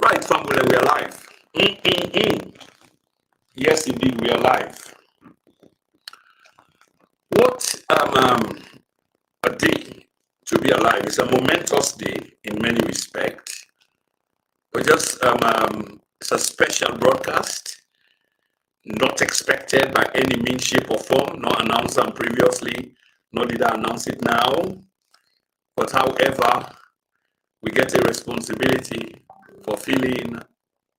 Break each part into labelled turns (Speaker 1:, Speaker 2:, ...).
Speaker 1: Right, family, we are live. Yes, indeed, we are live. What a day to be alive. It's a momentous day in many respects. But just it's a special broadcast, not expected by any means, shape, or form, not announced previously, nor did I announce it now. But however, we get a responsibility for filling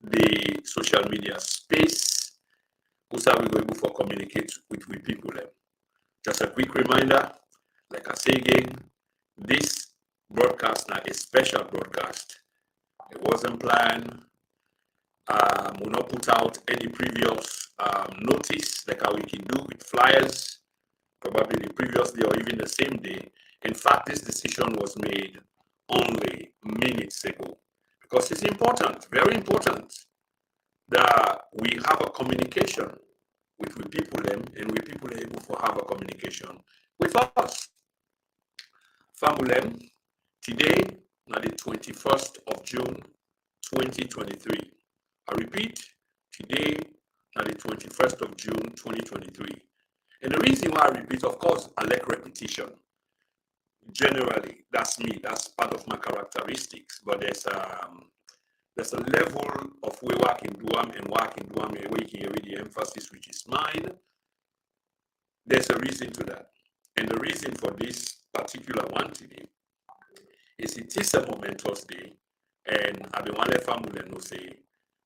Speaker 1: the social media space. Also, we go able to communicate with people. Just a quick reminder, like I say again, this broadcast now is a special broadcast. It wasn't planned. We'll not put out any previous notice like how we can do with flyers, probably the previous day or even the same day. In fact, this decision was made only minutes ago because it's important, very important, that we have a communication with people and we people are able to have a communication with us. Famulem, today, now the 21st of June, 2023. I repeat, today, now the 21st of June, 2023. And the reason why I repeat, of course, I like repetition. Generally, that's me, that's part of my characteristics, but there's a level of where I can do them and where I can do them and where you can hear the emphasis, which is mine. There's a reason to that. And the reason for this particular one today is it is a momentous day. And I've been one family no say,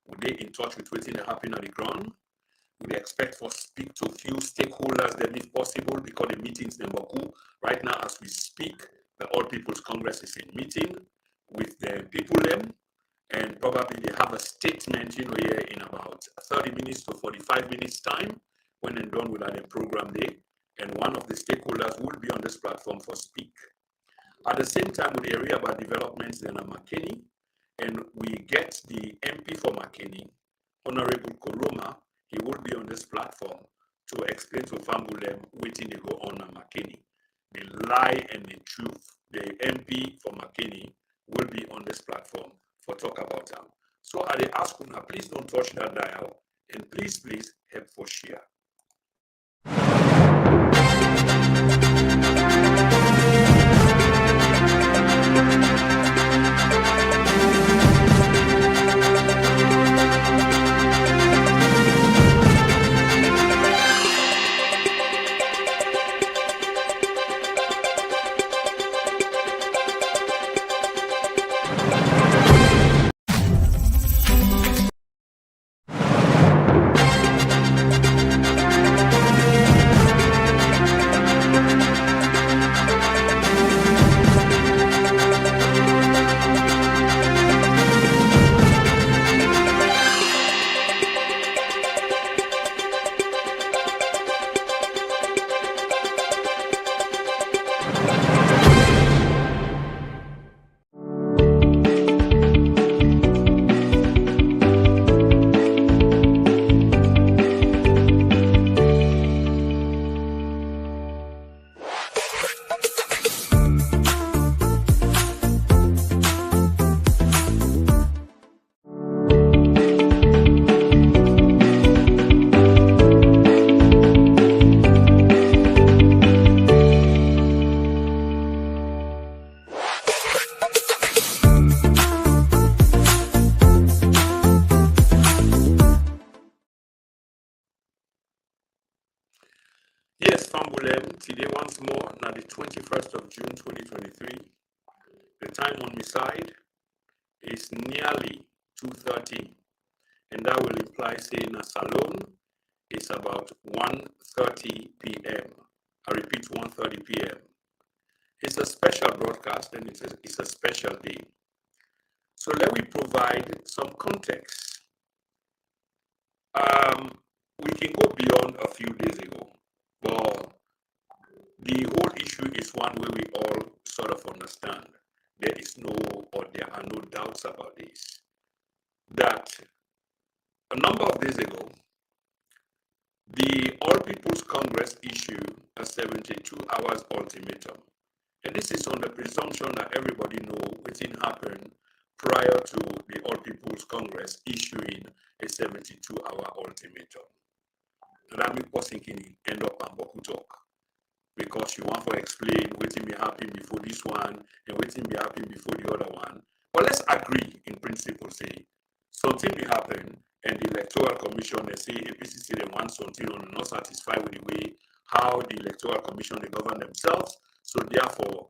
Speaker 1: would they in touch with what's happening on the ground? Would they expect for speak to few stakeholders then if possible, because the meetings in Baku, right now as we speak, the All People's Congress is in meeting with the people them. And probably they have a statement, here in about 30 minutes to 45 minutes time when they're done with the program day. And one of the stakeholders will be on this platform for speak. At the same time, we hear about developments in McKinney, and we get the MP for McKinney, Honorable Koroma. He will be on this platform to explain to Fambulem waiting to go on McKinney. The lie and the truth. The MP for McKinney will be on this platform for talk about them. So I ask you now, please don't touch that dial, and please help for share. Yes, Fambulem, today once more, now the 21st of June 2023. The time on my side is nearly 2:30, and that will imply saying a salon is about 1:30 p.m. I repeat, 1:30 p.m. It's a special broadcast and it's a special day. So let me provide some context. We can go beyond a few days ago, but the whole issue is one where we all sort of understand. There are no doubts about this. That a number of days ago, the All People's Congress issued a 72 hours ultimatum. And this is on the presumption that everybody knows what happened prior to the All People's Congress issuing a 72-hour ultimatum. That make person can end up and boku talk because you want to explain waiting may happen before this one and waiting may happen before the other one. But let's agree in principle, say something may happen and the Electoral Commission, they say APC say they want something or not satisfied with the way how the Electoral Commission they govern themselves. So therefore,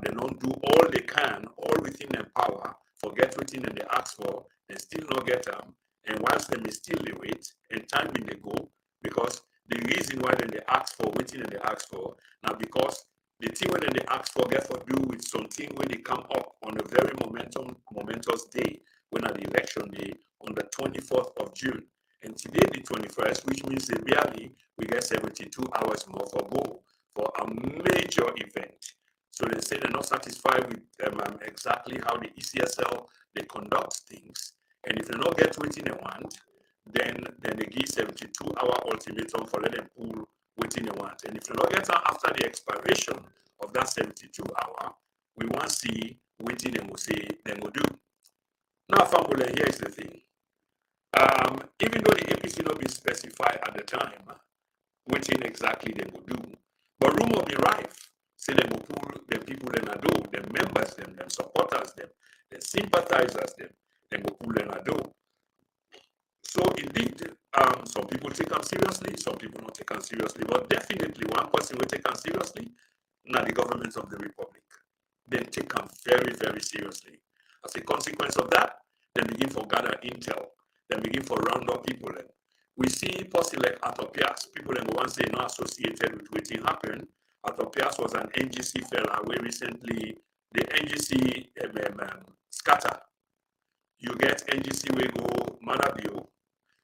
Speaker 1: they don't do all they can, all within their power, forget waiting and they ask for, they still not get them. And whilst they may still they wait, and time when they go, because the reason why they ask for waiting and they ask for, now because the thing when they ask for get for do with something when they come up on a very momentous day, when at the election day on the 24th of June. And today the 21st, which means they barely we get 72 hours more for go for a major event. So they say they're not satisfied with exactly how the ECSL they conduct things, and if they don't get waiting they want, then they give 72-hour ultimatum for let them pull waiting they want. And if they don't get after the expiration of that 72-hour, we want to see waiting they will say they will do. Now, Famula, here is the thing. Even though the APC not be specified at the time, waiting exactly they will do, but rumor be rife. Say them will pull them people in a do, them members, them supporters, them sympathizers, them will pull in a do. So indeed, some people take them seriously, some people not take them seriously, but definitely one person will take them seriously, now the government of the Republic. They take them very, very seriously. As a consequence of that, they begin to gather intel, they begin to round up people. And we see posts like Atopias, people that once say not associated with what happened. Atopias was an NGC fella where recently the NGC scatter. You get NGC we go Manabio,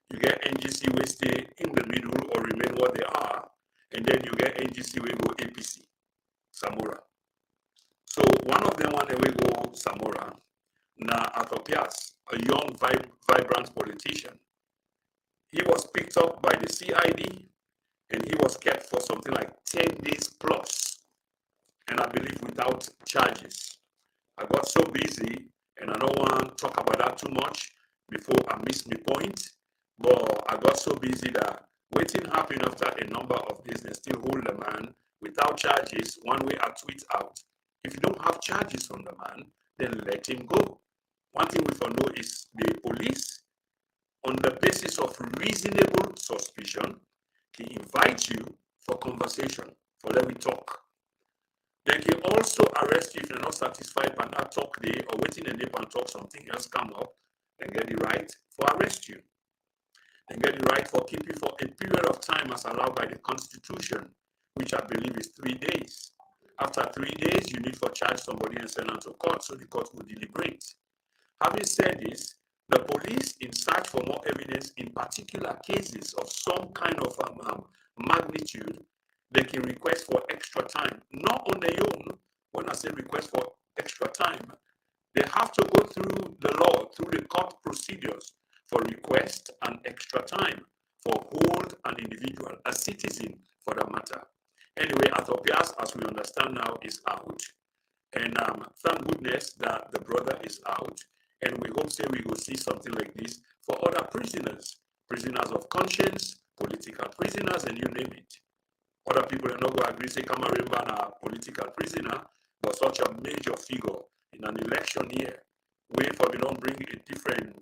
Speaker 1: you get NGC we stay in the middle or remain what they are, and then you get NGC we go APC, Samora. So one of them one we go Samora, na Atopias, a young, vibrant politician. He was picked up by the CID and he was kept for something like 10 days plus, and I believe without charges. I got so busy and I don't want to talk about that too much before I miss my point, but I got so busy that waiting happened after a number of days, they still hold the man without charges. One way I tweet out, if you don't have charges on the man, then let him go. One thing we know is the police, on the basis of reasonable suspicion, can invite you for conversation, for let me talk. They can also arrest you if you're not satisfied by that talk day or waiting a day and talk something else come up, then get the right for arrest you. Then get the right for keep you for a period of time as allowed by the Constitution, which I believe is 3 days. After 3 days, you need to charge somebody and send them to court, so the court will deliberate. Having said this, the police, in search for more evidence in particular cases of some kind of magnitude, they can request for extra time. Not on their own. When I say request for extra time, they have to go through the law, through the court procedures for request and extra time for hold an individual, a citizen for that matter. Anyway, Atopias, as we understand now, is out. And thank goodness that the brother is out. And we hope say we will see something like this for other prisoners, prisoners of conscience, political prisoners, and you name it. Other people are not going to agree, say Kamarimba a political prisoner, but such a major figure in an election year. We for we don't bring a different,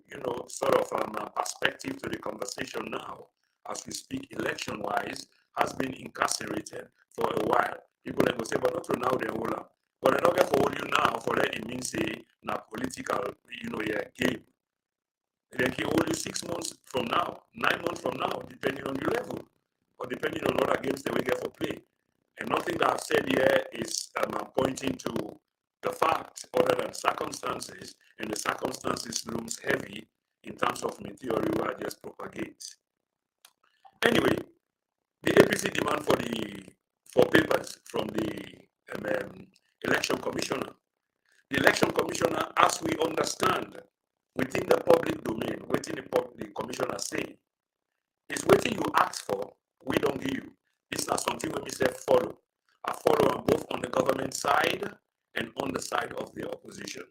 Speaker 1: sort of perspective to the conversation now, as we speak election-wise, has been incarcerated for a while. People are going to say, but not for now, they're all up. But I don't get for all you now, for that it means say, na political, game. They can hold you 6 months from now, 9 months from now, depending on your level, or depending on other games that we get for play. And nothing that I've said here is pointing to the fact other than circumstances, and the circumstances looms heavy in terms of my theory where I just propagate. Anyway, the APC demand for papers from the election commissioner. The election commissioner, as we understand, within the public domain, waiting the commissioner say, is waiting you ask for, we don't give you. This is not something we say follow. I follow on both on the government side and on the side of the opposition.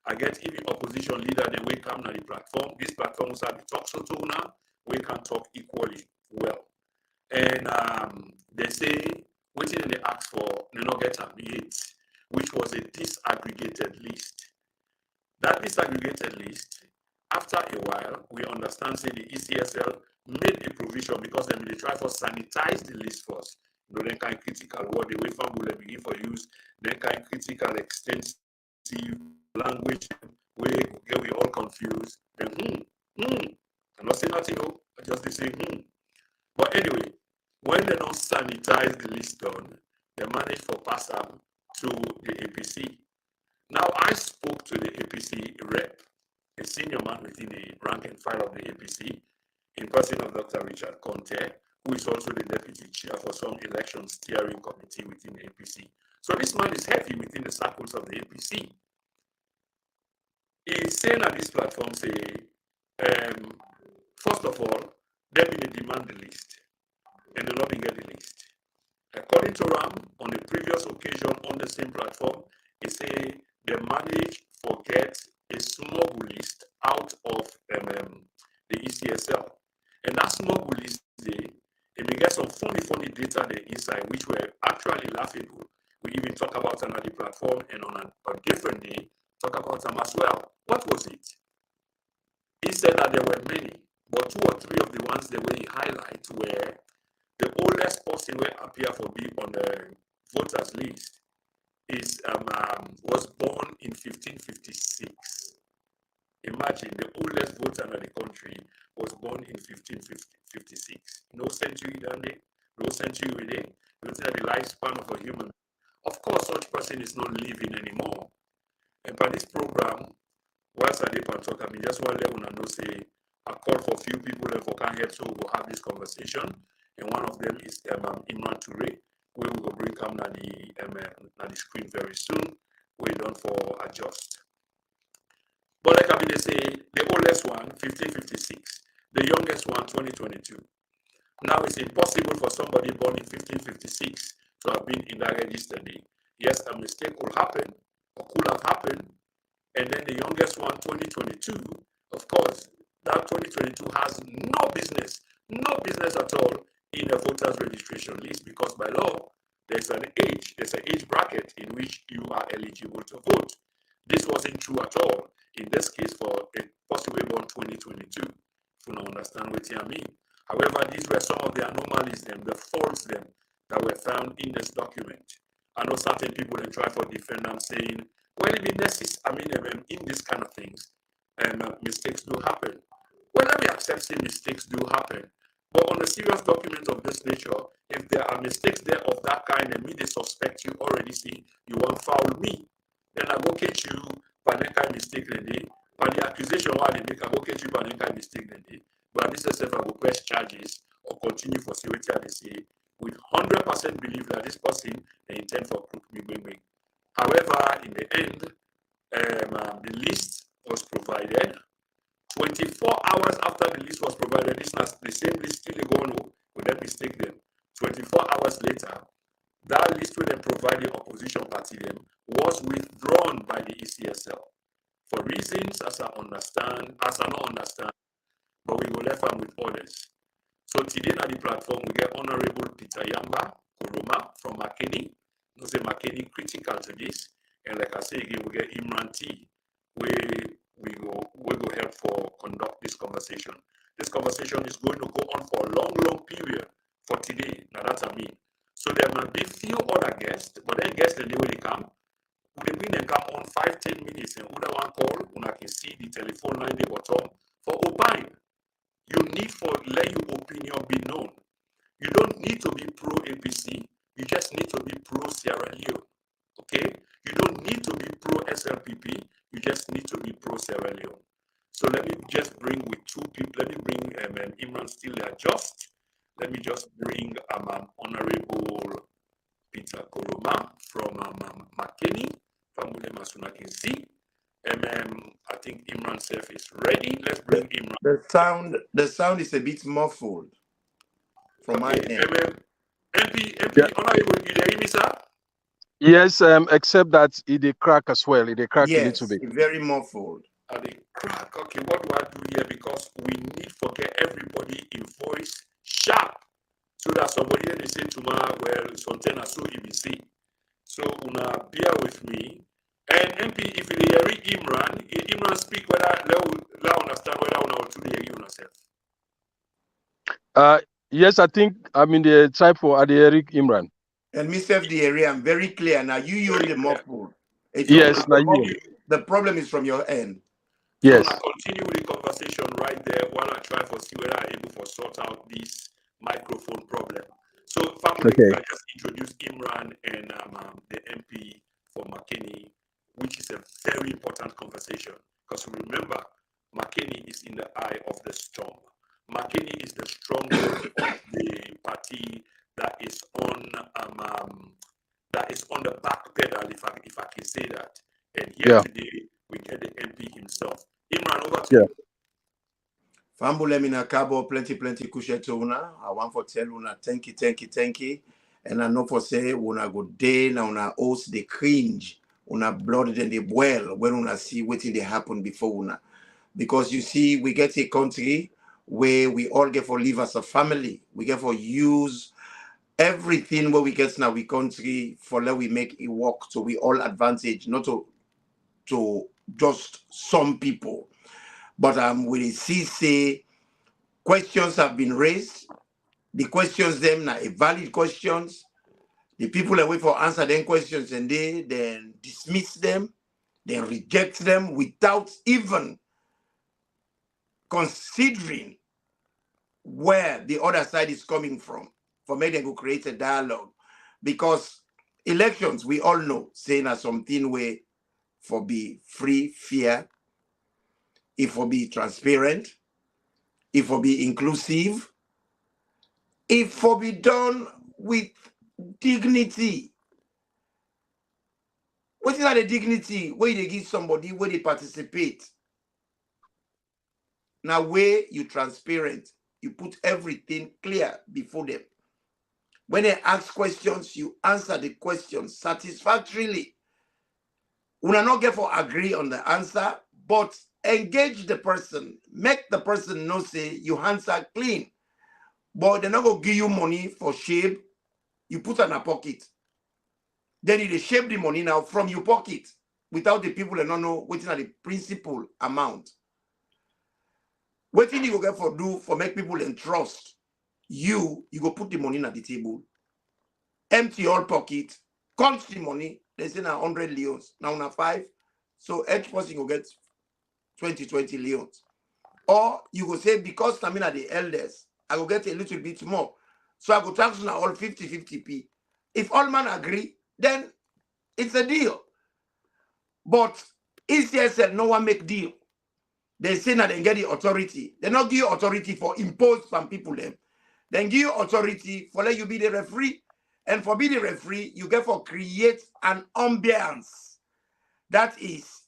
Speaker 1: I get even opposition leader, then we come to the platform. This platform will have talk so to now, we can talk equally well. And they say, waiting they ask for, they not get a B8, which was a disaggregated list. That disaggregated list, after a while, we understand, say, the ECSL made a provision because they try to sanitize the list first. You know, then kind of critical word, the way from will begin for use, then kind of critical, extensive language, we get we all confused. Then, I'm not saying nothing, no, I just say, But anyway, when they don't sanitize the list down, they manage to pass them to the APC. Now, I spoke to the APC rep, a senior man within the rank and file of the APC, in person of Dr. Richard Conte, who is also the deputy chair for some election steering committee within the APC. So this man is heavy within the circles of the APC. He's saying at this platform, say, first of all, they will demand the list, and they'll not be get the list. According to Ram, on the previous occasion on the same platform, he say they managed to get a smuggle list out of the ECSL. And that smuggle list, they may get some funny data there inside, which were actually laughable. We even talk about another platform, and on a different day, talk about them as well. What was it? He said that there were many, but 2 or 3 of the ones that we highlight were the oldest person who appear for be on the voters list is was born in 1556. Imagine the oldest voter in the country was born in 1556. No century down there, no century within. You look at the lifespan of a human. Of course, such person is not living anymore. And by this program, whilst I did talk, I mean, just one level and know say I call for a few people that can help so we'll have this conversation. And one of them is Imran Toure, where we will bring come na the screen very soon. We're done for adjust. But like I mean, they say the oldest one, 1556, the youngest one, 2022. Now it's impossible for somebody born in 1556 to have been in that register. Yes, a mistake could happen or could have happened. And then the youngest one, 2022, of course, that 2022 has no business at all in a voter's registration list because by law, there's an age bracket in which you are eligible to vote. This wasn't true at all in this case for a possibly born 2022, if you don't understand what I mean. However, these were some of the anomalies, the faults that were found in this document. I know certain people then try to defend them saying, well, in this kind of things, mistakes do happen. Well, let me accept say mistakes do happen. But on a serious document of this nature, if there are mistakes there of that kind and me they suspect you already see you won't foul me, then I go catch you by that kind of mistake today. By the accusation why they make I go catch you by that kind of mistake today. But this is if I will press charges or continue for security they say with 100% believe that this person they intend for crook me bring. However, in the end, the list was provided. 24 hours after the list was provided, this is the same list still going on, would that mistake them? 24 hours later, that list with them provided opposition party them was withdrawn by the ECSL for reasons as I not understand, but we will left them with others. So today on the platform, we get Honorable Peter Yamba Kuruma from Makeni. No say Makeni critical to this. And like I say again, we get Imran T, where we go help for conduct this conversation. This conversation is going to go on for a long period for today. Now that's what I mean. So there might be few other guests, but then guests the day when they come, we bring them come on 5-10 minutes and who one call, when I can see the telephone line they bottom for opine. You need for let your opinion be known. You don't need to be pro APC. You just need to be pro Sierra Leone. Okay? You don't need to be pro SLPP. You just need to be pro Sierra Leone. So let me just bring with 2 people. Let me bring Imran still adjust. Let me just bring Honorable Peter Koroma from Makeni, from Masuna can see. I think Imran Self is ready. Let's bring Imran.
Speaker 2: The sound is a bit muffled from my end.
Speaker 1: MP, Honorable, you hear me, sir?
Speaker 3: Yes, except that it crack as well. It crack a little
Speaker 2: Yes,
Speaker 3: bit.
Speaker 2: very muffled.
Speaker 1: And they crack. Okay, what do I do here? Because we need to get everybody in voice sharp. So that somebody they say tomorrow, well, something I saw EBC. So una bear with me. And MP, if you hear Imran speak whether let understand whether una to hear you yourself.
Speaker 3: Yes, I think I'm in the type for Eric Imran.
Speaker 2: And myself, the area, I'm very clear. Now you own the muffled.
Speaker 3: Yes, now you.
Speaker 2: The problem is from your end.
Speaker 1: So
Speaker 3: Yes.
Speaker 1: I continue the conversation right there while I try to see whether I'm able to sort out this microphone problem. So family,
Speaker 3: Okay.
Speaker 1: I just introduced Imran and the MP for McKinney, which is a very important conversation because remember, McKinney is in the eye of the storm. McKinney is the stronghold of the party that is on the back pedal, if I can say that. And here today we get the MP himself. Imran, over to you.
Speaker 2: Fambule mina kabo plenty kusheto una. I want for tell una thank you. And I know for say una go day na una host the cringe, una blood and the boil when una see what they happen before una. Because you see, we get a country where we all get for live as a family. We get for use everything where we get now we country for let we make it work so we all advantage, not to just some people. But we see say questions have been raised. The questions them now valid questions. The people that wait for answer them questions and they then dismiss them, then reject them without even considering where the other side is coming from for make them go create a dialogue. Because elections, we all know, saying as something where for be free, fair, if for be transparent, if for be inclusive, if for be done with dignity. What is that the dignity where they give somebody where they participate? Now where you transparent, you put everything clear before them. When they ask questions, you answer the questions satisfactorily. We will not get for agree on the answer, but engage the person, make the person know say you answer clean. But they're not gonna give you money for shape, you put in a pocket. Then you shape the money now from your pocket without the people that don't know waiting at the principal amount. What thing you go get for do for make people entrust you go put the money at the table, empty your pocket, count the money, they say now 100 leons, now na 5. So each person will get 20 leons. Or you go say, because I'm in the elders, I will get a little bit more. So I go tax now all 50-50p. If all man agree, then it's a deal. But ECSL, no one make deal. They say that they get the authority. They not give you authority for impose some people them. Then give you authority for let you be the referee. And for be the referee, you get for create an ambience. That is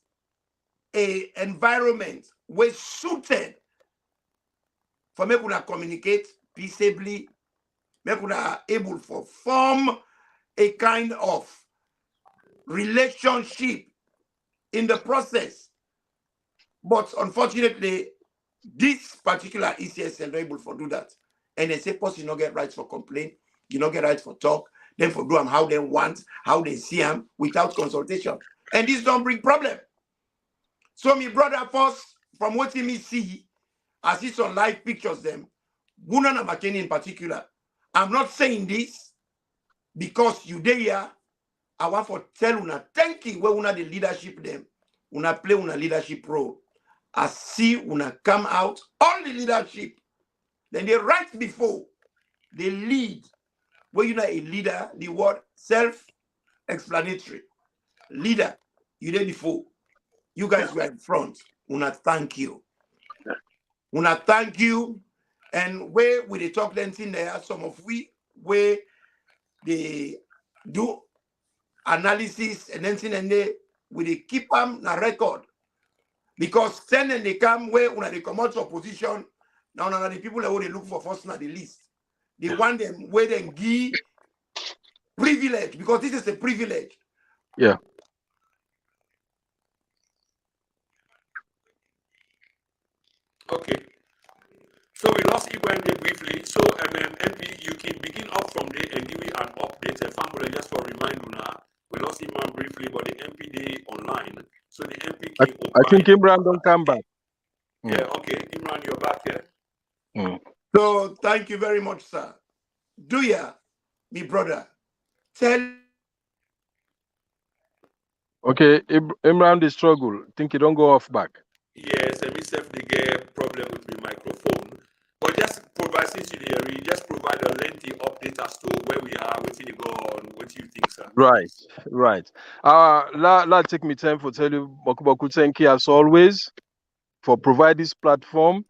Speaker 2: a environment where suited for make una communicate peaceably, make una able for form a kind of relationship in the process. But unfortunately, this particular ECSL not able for do that. And they say, plus you not get rights for complaint, you not get rights for talk, then for do them how they want, how they see them without consultation. And this don't bring problem. So my brother first, from what me see, I see some live pictures them, Guna and McKinney in particular. I'm not saying this because you there. I want to tell una thank you where una the leadership them. Una play una leadership role. I see una come out, all the leadership. Then they right before they lead. Where you know a leader, the word self-explanatory. Leader, you there before. You guys were in front. Una thank you. Una thank you. And where we they talk then in there, some of we where they do analysis and then and they they keep them na record. Because then and they come where when they come out of position, now the people that they look for first na the list. They want them where they give privilege, because this is a privilege.
Speaker 3: Yeah.
Speaker 1: Okay. So we lost Ibrahim there briefly. So MP, you can begin up from there and give me an update. Family, just for remind you now, we lost Imran briefly, but the MP day online. So the MP
Speaker 3: I,
Speaker 1: can
Speaker 3: I think
Speaker 1: opine.
Speaker 3: Imran don't come back.
Speaker 1: Yeah, okay. Imran, you're back here.
Speaker 2: So thank you very much, sir. Do ya, me brother, tell.
Speaker 3: Okay, Imran the struggle. Think you don't go off back.
Speaker 1: Yes, and myself they get problem with my microphone. But just provide since you there, just provide a lengthy update as to where we are, what you go on, what do you think, sir?
Speaker 3: Right, right. La take me time for tell you Boku thank you as always for provide this platform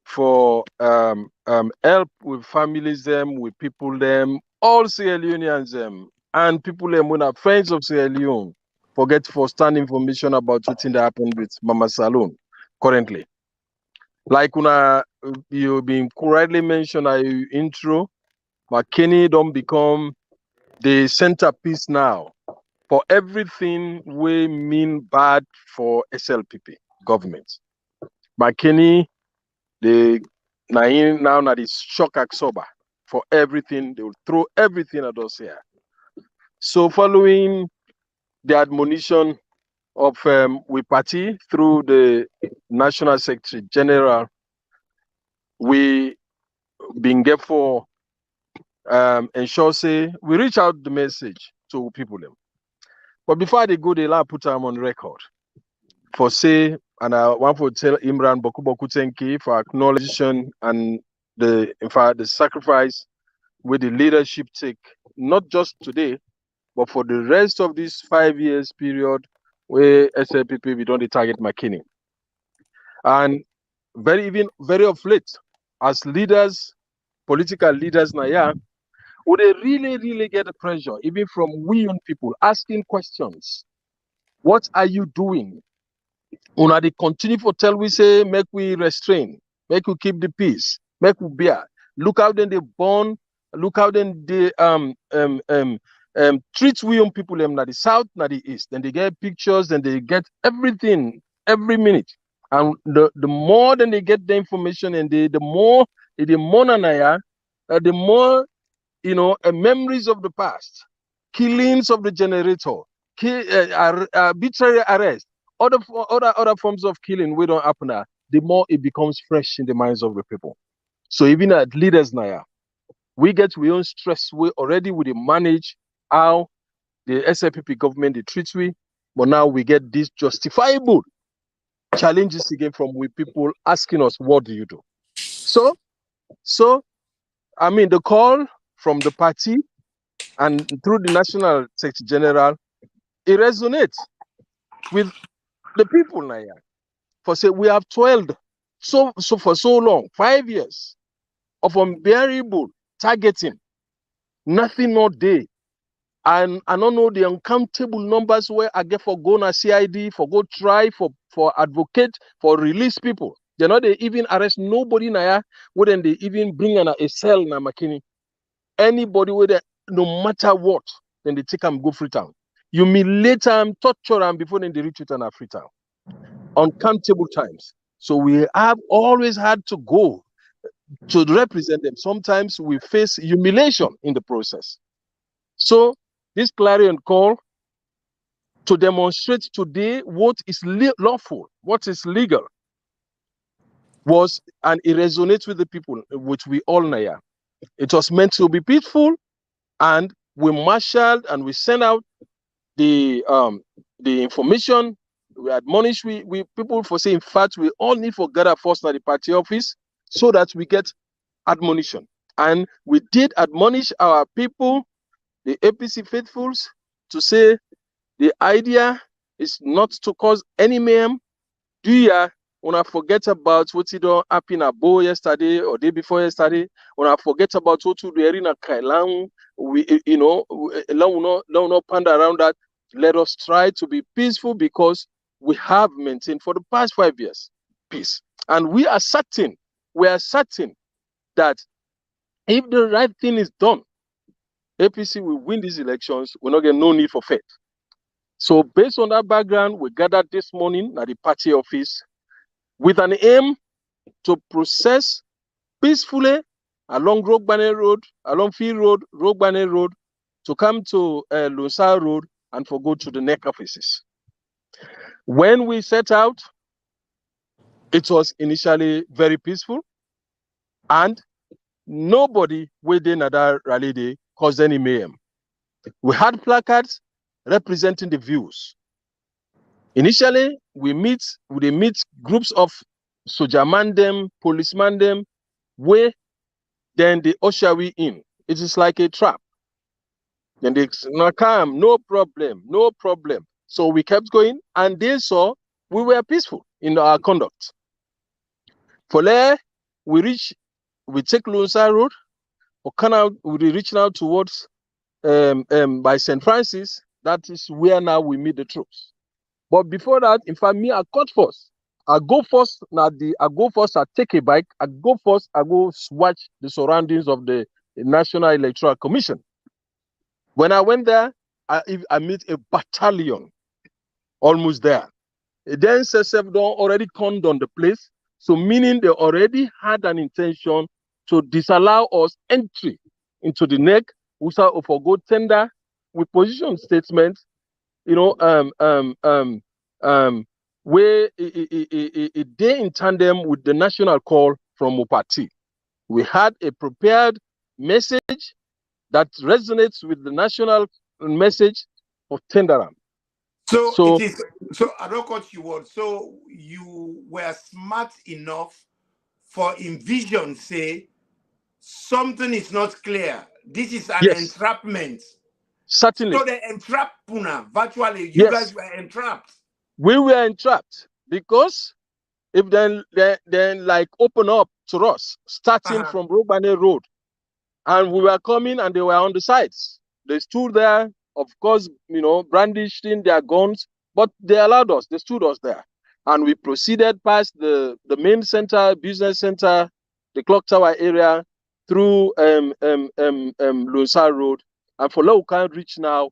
Speaker 3: for help with families them, with people them, all Sierra Leoneans them, and people them when are friends of Sierra Leone forget first-hand information about what thing that happened with Mama Saloon currently. Like you been correctly mentioned at your intro, McKinney don't become the centerpiece now for everything we mean bad for SLPP government. McKinney, the now that is shock absorber for everything. They will throw everything at us here. So following the admonition of we party through the National Secretary General, we been get for ensure say we reach out the message to people them. But before they go, they put them on record for say, and I want to tell Imran Boku Tenki for acknowledging and in fact the sacrifice with the leadership take, not just today, but for the rest of this 5 years period where SLPP we don't target McKinney. And very of late, as leaders, political leaders now, yeah, would they really get the pressure, even from we young people, asking questions. What are you doing? Una they continue for tell we say, make we restrain, make we keep the peace, make we bear. Look how then they born, look how then they treat we young people them na the south, na the east. Then they get pictures, then they get everything every minute. And the more than they get the information and the more the more the more memories of the past, killings of the generator, arbitrary arrest, other forms of killing we don't happen now, the more it becomes fresh in the minds of the people. So even as leaders now, we get we own stress. We already we manage how the SLPP government they treat we, but now we get these justifiable challenges again from we people asking us, what do you do? So I mean the call from the party and through the National Secretary General, it resonates with the people now. For say we have toiled so for so long, 5 years of unbearable targeting, nothing not day. And I don't know the uncountable numbers where I get for go na CID, for go try, for advocate, for release people. They not they even arrest nobody now, wouldn't they even bring a cell na McKinney. Anybody with it, no matter what, then they take them go Freetown. Humiliate them, torture them before then they reach it on Freetown. Uncountable times. So we have always had to go to represent them. Sometimes we face humiliation in the process. So this clarion call to demonstrate today what is lawful, what is legal, and it resonates with the people, which we all know. It was meant to be peaceful, and we marshaled and we sent out the information. We admonish we people for saying, in fact, we all need to gather first at the party office so that we get admonition. And we did admonish our people, the APC faithfuls, to say the idea is not to cause any mayhem. Do you wanna forget about what it happened at Bo yesterday or day before yesterday? Wanna forget about what we are in a Kailang? We not ponder around that. Let us try to be peaceful because we have maintained for the past 5 years peace, and we are certain that if the right thing is done, APC will win these elections. We're not getting no need for faith. So based on that background, we gathered this morning at the party office with an aim to process peacefully along Rogbane Road, along Field Road, Rogbane Road, to come to Lusa Road and for go to the neck offices. When we set out, it was initially very peaceful, and nobody within another rally day caused any mayhem. We had placards representing the views. Initially, we meet groups of sojaman them, policeman them, where then they usher we in. It is like a trap. Then they no come, no problem, no problem. So we kept going, and they saw we were peaceful in our conduct. For there, we take Lusa Road, we reach now towards by St. Francis. That is where now we meet the troops. But before that, in fact, me, I cut first. I go first, I take a bike, I go watch the surroundings of the National Electoral Commission. When I went there, I meet a battalion almost there. Then SSF already conned on the place, so meaning they already had an intention to disallow us entry into the neck. We shall forgo tender with position statements, where they in tandem with the national call from Mupati. We had a prepared message that resonates with the national message of Tenderam.
Speaker 2: So I don't cut you word. So you were smart enough for envision, say something is not clear. This is an entrapment.
Speaker 3: Certainly.
Speaker 2: So they entrap Puna. Virtually, you guys were entrapped.
Speaker 3: We were entrapped because if then like open up to us, starting from Rogbane Road, and we were coming and they were on the sides. They stood there, of course, brandishing their guns, but they allowed us, they stood us there. And we proceeded past the main center, business center, the clock tower area, through Lusa Road. And for we can reach now,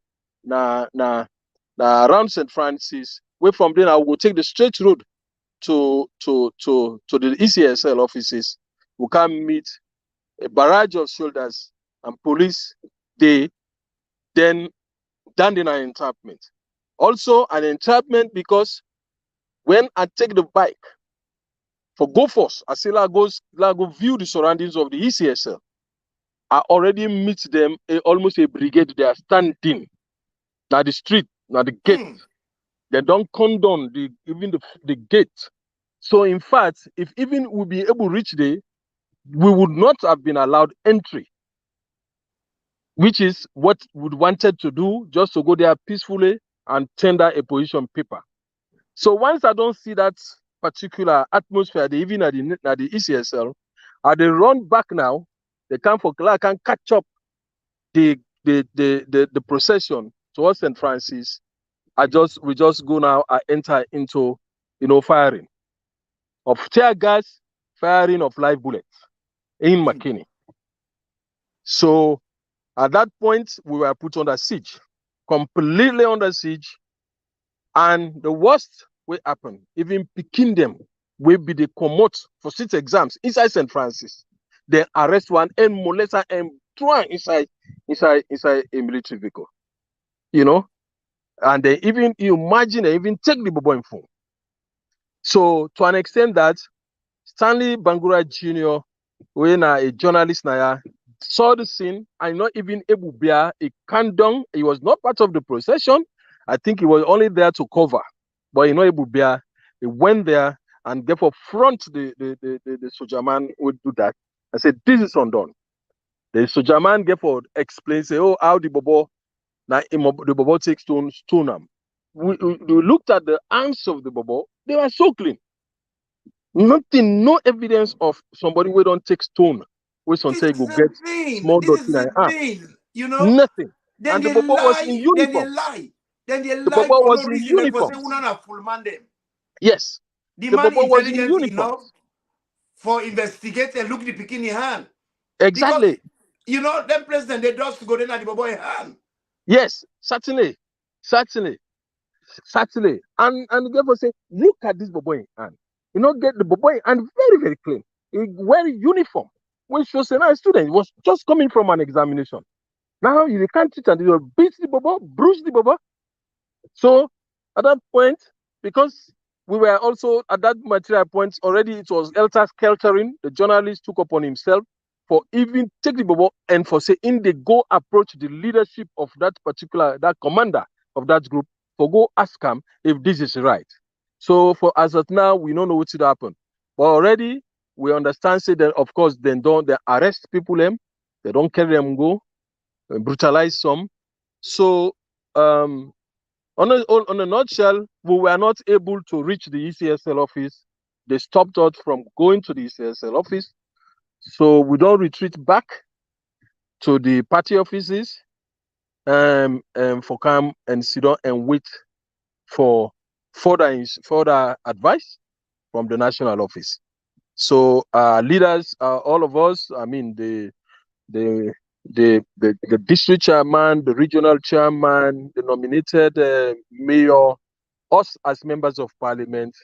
Speaker 3: around St. Francis. Where from there, I will take the straight road to the ECSL offices. We can meet a barrage of soldiers and police. Then an entrapment. Also an entrapment because when I take the bike for go first, I say go view the surroundings of the ECSL. I already meet them almost a brigade. They are standing now the street, now the gate. They don't condone even the gate. So in fact, if even we be able to reach there, we would not have been allowed entry, which is what we wanted to do, just to go there peacefully and tender a position paper. So once I don't see that particular atmosphere, even at the ECSL, they run back now. They come for Clark and catch up the procession towards St. Francis. We just go now and enter into firing of tear gas, firing of live bullets in McKinney. So at that point, we were put under siege, completely under siege. And the worst will happen, even picking them, will be the commute for 6 exams inside St. Francis. They arrest one and molest and throw inside a military vehicle. And they even, imagine, they even take the bobo in phone. So to an extent that Stanley Bangura Jr., when a journalist saw the scene and not even able to bear a condom. He was not part of the procession. I think he was only there to cover, but he not able to bear. He went there and therefore front the soldier man would do that. I said, this is undone. The soldier man therefore explains, say, oh, how the bobo takes stone him. We looked at the arms of the bobo, they were so clean. Nothing, no evidence of somebody who don't take stone. Which one say go get small dot in their arm. Nothing.
Speaker 2: Then
Speaker 3: And
Speaker 2: they
Speaker 3: the bobo was in uniform.
Speaker 2: Then they lie
Speaker 3: The bobo
Speaker 2: for
Speaker 3: was
Speaker 2: no
Speaker 3: in
Speaker 2: reason.
Speaker 3: uniform.
Speaker 2: Full man them.
Speaker 3: Yes.
Speaker 2: The
Speaker 3: man
Speaker 2: bobo was in
Speaker 3: uniform
Speaker 2: enough for investigate and look the bikini hand.
Speaker 3: Exactly.
Speaker 2: Because, them president, they just go then at the bobo hand.
Speaker 3: Yes, certainly. Certainly. And therefore say, look at this boy and get the boy and very, very clean. He wear uniform. When she was a student, he was just coming from an examination. Now you can't teach and you beat the bobo, bruise the bobo. So at that point, because we were also at that material point already, it was Elta Skeltering, the journalist took upon himself for even take the bobo and for saying they go approach the leadership of that commander of that group, for go ask him if this is right. So for as of now, we don't know what should happen. But already we understand, say that of course they arrest people them, they don't carry them go, brutalize some. So on a nutshell, we were not able to reach the ECSL office. They stopped us from going to the ECSL office. So we don't retreat back to the party offices for come and sit down and wait for further advice from the national office. So leaders, all of us, I mean the district chairman, the regional chairman, the nominated mayor, us as members of parliament,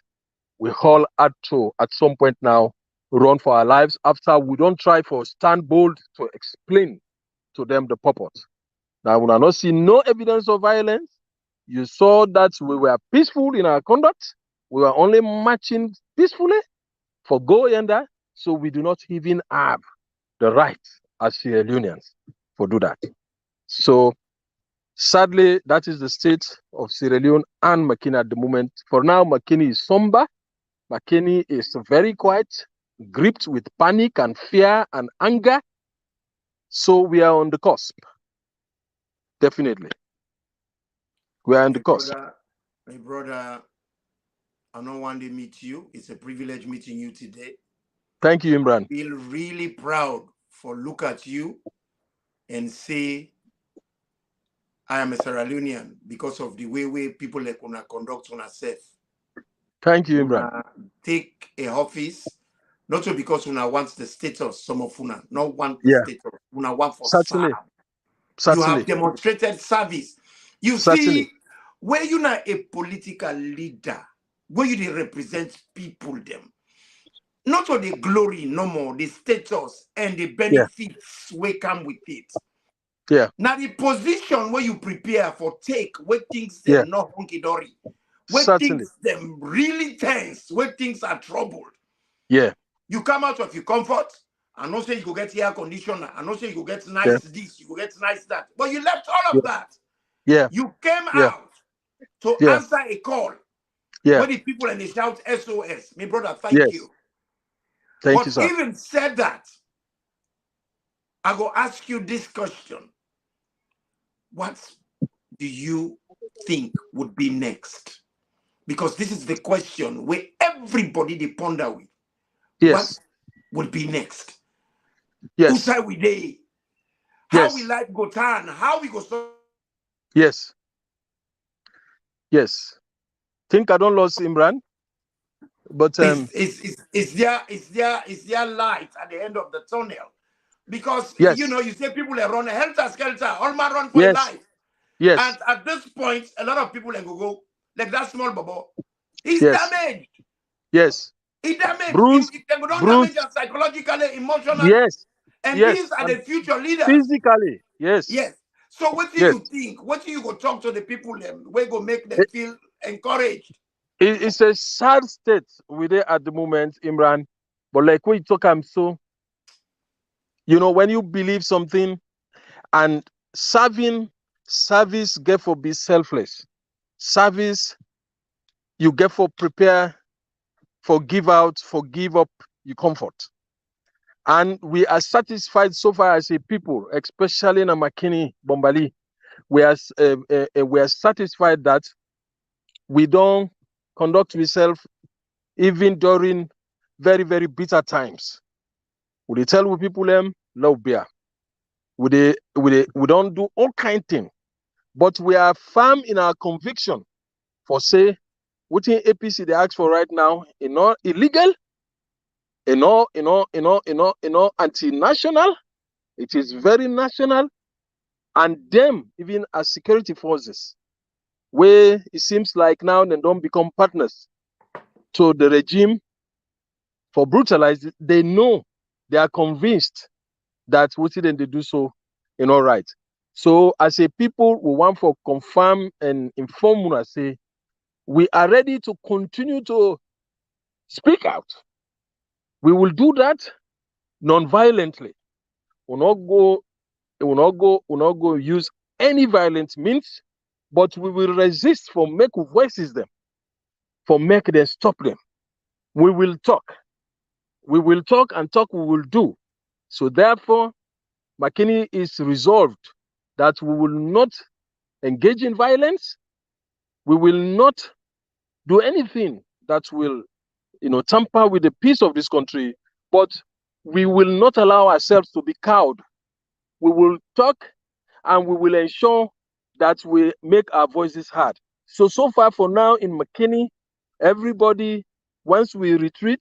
Speaker 3: we all had to at some point now run for our lives after we don't try for stand bold to explain to them the purport. Now we are not seeing no evidence of violence. You saw that we were peaceful in our conduct. We were only marching peacefully for go yonder, so we do not even have the right as Sierra Leoneans for do that. So sadly, that is the state of Sierra Leone and McKinney at the moment. For now, McKinney is somber. McKinney is very quiet, gripped with panic and fear and anger. So we are on the cusp. Definitely. We are on the cusp.
Speaker 2: My brother, I don't want to meet you. It's a privilege meeting you today.
Speaker 3: Thank you, Imran.
Speaker 2: I feel really proud for look at you and say, I am a Sierra Leonean because of the way people like una conduct on self.
Speaker 3: Thank you, Imran.
Speaker 2: Take a office, not so because una wants the status, some of una, not want the status, una want for
Speaker 3: Certainly.
Speaker 2: You have demonstrated service. You see, where you're not a political leader, where you represent people them, not for the glory no more, the status and the benefits will come with it.
Speaker 3: Yeah.
Speaker 2: Now the position where you prepare for take, where things them not hunky dory, where things them really tense, where things are troubled.
Speaker 3: Yeah.
Speaker 2: You come out of your comfort. I know say you go get air conditioner. I know say you go get nice this, you go get nice that. But you left all of that.
Speaker 3: Yeah.
Speaker 2: You came out to answer a call.
Speaker 3: Yeah.
Speaker 2: When the people and they shout SOS, my brother, thank you.
Speaker 3: Thank
Speaker 2: but
Speaker 3: you, sir.
Speaker 2: Even said that, I go ask you this question. What do you think would be next? Because this is the question where everybody they ponder with.
Speaker 3: Yes.
Speaker 2: What would be next?
Speaker 3: Yes.
Speaker 2: Who we day? How we life go turn? How we go so?
Speaker 3: Yes. Think I don't lose Imran, but
Speaker 2: is there light at the end of the tunnel? Because you know you say people are running helter skelter, all man run for life.
Speaker 3: Yes.
Speaker 2: And at this point, a lot of people go like that small bubble. He's damaged.
Speaker 3: Yes.
Speaker 2: He damaged.
Speaker 3: Bruce,
Speaker 2: he don't damage us psychologically, emotionally.
Speaker 3: Yes.
Speaker 2: And these are the future leaders.
Speaker 3: Physically. Yes.
Speaker 2: Yes. So what do you think? What do you go talk to the people them? We go make them feel encouraged.
Speaker 3: It's a sad state we're there at the moment, Imran. But like when you talk, when you believe something and service get for be selfless. Service you get for prepare, for give out, for give up your comfort. And we are satisfied so far as a people, especially in McKinney, Bombali. We are satisfied that we don't conduct ourselves even during very, very bitter times. We tell people them love beer. We don't do all kind of things, but we are firm in our conviction for say what in APC they ask for right now, illegal, anti-national. It is very national, and them even as security forces, where it seems like now they don't become partners to the regime for brutalizing. They know, they are convinced that what they do so in all right. So as a people, we want to confirm and inform us, say we are ready to continue to speak out. We will do that non-violently. We'll not go use any violent means, but we will resist for make voices them, for make them stop them. We will talk. We will talk and talk we will do. So therefore, McKinney is resolved that we will not engage in violence. We will not do anything that will, tamper with the peace of this country, but we will not allow ourselves to be cowed. We will talk and we will ensure that we make our voices heard. So far for now in McKinney, everybody, once we retreat,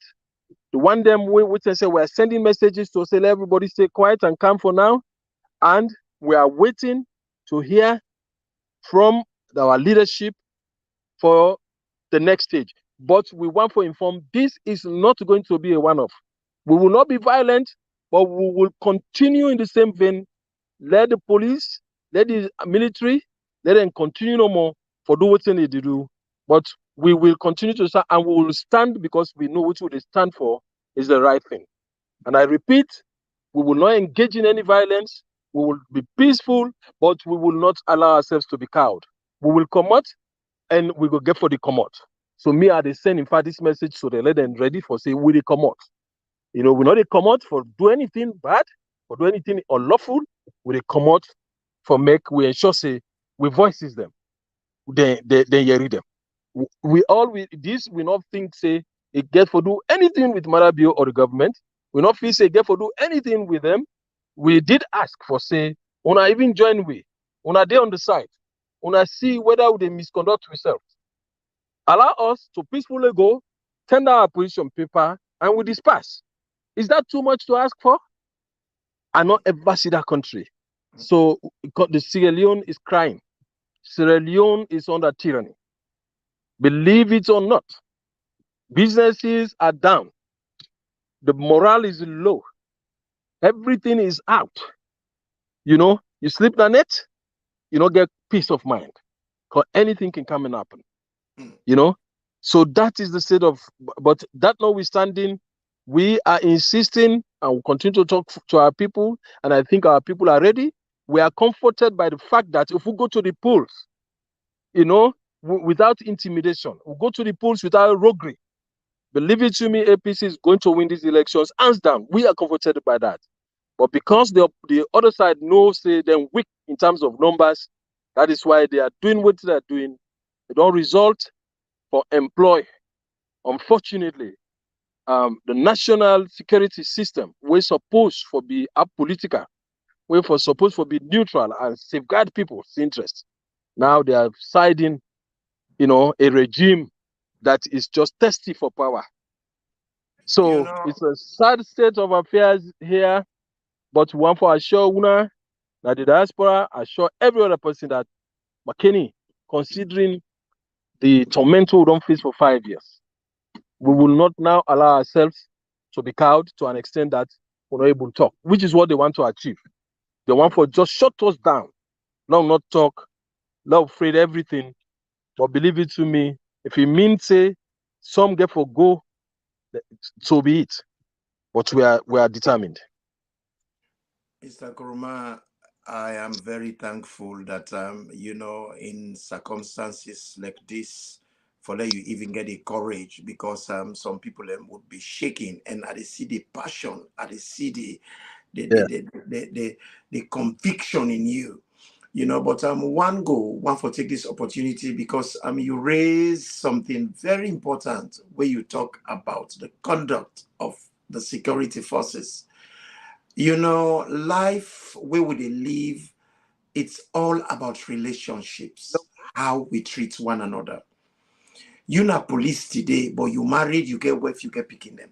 Speaker 3: the one them we say we are sending messages to say everybody stay quiet and calm for now, and we are waiting to hear from our leadership for the next stage. But we want to inform this is not going to be a one-off. We will not be violent, but we will continue in the same vein. Let the police, let the military, let them continue no more for do what they need to do. But we will continue to stand, and we will stand because we know what they stand for is the right thing. And I repeat, we will not engage in any violence. We will be peaceful, but we will not allow ourselves to be cowed. We will come out and we will get for the come out. So me, I they send in fact this message so they let them ready for say we they come out. We not they come out for do anything bad, for do anything unlawful. We they come out for make we ensure say we voices them. Then hear them. We not think say it get for do anything with Marabio or the government. We not feel say get for do anything with them. We did ask for say, una even join we, una dey on the side, una see whether they misconduct ourselves. Allow us to peacefully go, tender our position paper, and we disperse. Is that too much to ask for? I not ever see that country. So the Sierra Leone is crying. Sierra Leone is under tyranny. Believe it or not, businesses are down. The morale is low. Everything is out. You sleep the net, you don't get peace of mind. Because anything can come and happen. So that is the state of, but that notwithstanding, we are insisting and we'll continue to talk to our people, and I think our people are ready. We are comforted by the fact that if we go to the polls, without intimidation, we go to the polls without roguery. Believe it to me, APC is going to win these elections, hands down. We are comforted by that. But because the other side knows they're weak in terms of numbers, that is why they are doing what they are doing. They don't result for employ. Unfortunately, the national security system, we're supposed to be apolitical, we're supposed to be neutral and safeguard people's interests. Now they are siding, a regime that is just thirsty for power. So it's a sad state of affairs here, but we want to assure UNA, that the diaspora, assure every other person that McKinney, considering the torment we don't face for 5 years, we will not now allow ourselves to be cowed to an extent that we're not able to talk, which is what they want to achieve. They want to just shut us down, now not talk, not afraid everything. But believe it to me, if it means say some get for go, so be it. But we are determined.
Speaker 2: Mr. Kuruma, I am very thankful that in circumstances like this, for that you even get the courage, because some people would be shaking, and I see the passion, I see the conviction in you. But one for take this opportunity, because you raise something very important where you talk about the conduct of the security forces. Life where we live, it's all about relationships, how we treat one another. You're not police today, but you married, you get wife, you get picking them.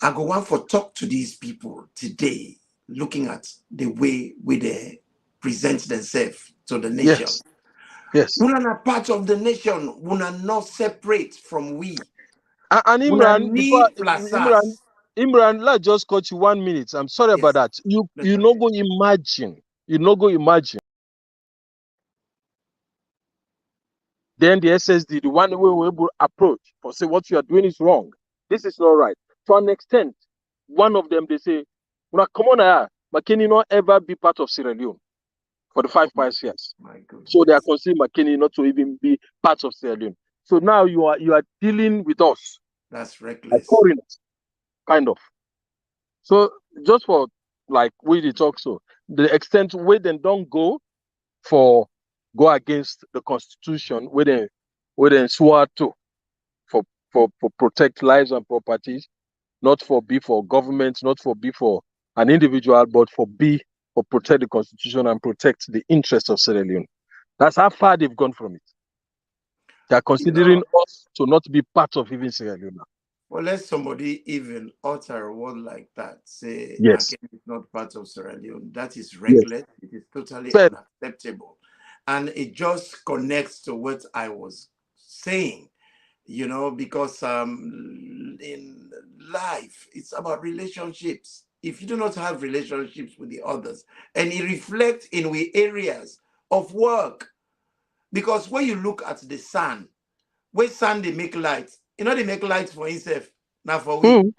Speaker 2: I go on for talk to these people today, looking at the way they present themselves to the nation.
Speaker 3: Yes. Yes.
Speaker 2: We are part of the nation. We are not separate from we.
Speaker 3: And
Speaker 2: We
Speaker 3: Imran, before
Speaker 2: need plazas.
Speaker 3: Imran, let's just cut you 1 minute. I'm sorry about that. You not go imagine. You not go imagine. Then the SSD, the one way we will approach for say what you are doing is wrong. This is not right. To an extent, one of them they say, "Well, come on, McKinney not ever be part of Sierra Leone for the 5 past years."
Speaker 2: My goodness.
Speaker 3: So they are considering McKinney not to even be part of Sierra Leone. So now you are dealing with us.
Speaker 2: That's reckless.
Speaker 3: Foreigners, kind of. So just for like we did talk so, the extent where they don't go against the constitution, where they swear to for protect lives and properties, not for be for government, not for be for an individual, but for protect the constitution and protect the interests of Sierra Leone. That's how far they've gone from it. They are considering us to not be part of even Sierra Leone.
Speaker 2: Well, let somebody even utter a word like that, say,
Speaker 3: yes,
Speaker 2: it's not part of Sierra Leone. That is reckless. Yes. It is totally unacceptable. And it just connects to what I was saying, you know, because in life, it's about relationships. If you do not have relationships with the others, and it reflects in the areas of work, because when you look at the sun, when sun they make lights, you know they make lights for himself, not for we.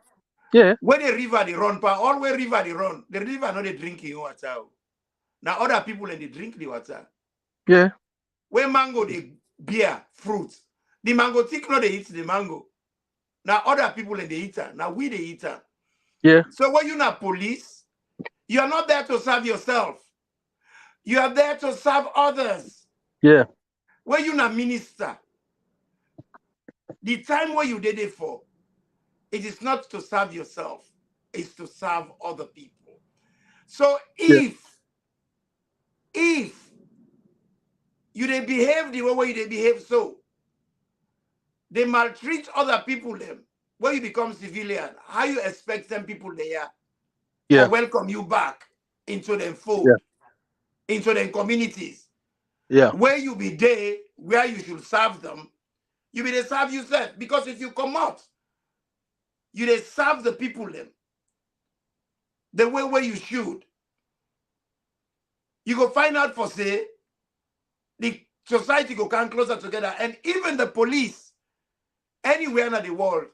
Speaker 3: Yeah.
Speaker 2: When the river they run, but all where river they run, the river not they drinking water. Now other people and they drink the water.
Speaker 3: Yeah.
Speaker 2: When mango they bear fruit, the mango thick no they eat the mango. Now other people and they eat her. Now we they eat her.
Speaker 3: Yeah.
Speaker 2: So when you're not police, you are not there to serve yourself. You are there to serve others.
Speaker 3: Yeah.
Speaker 2: When you're not minister, the time where you did it for, it is not to serve yourself, it's to serve other people. So if you they behave the way they behave, so they maltreat other people, them when you become civilian, how you expect them people there to welcome you back into them fold, into them communities, where you be there, where you should serve them, you be they serve yourself. Because if you come out, you they serve the people them the way where you should. You go find out for say the society go come closer together, and even the police anywhere in the world,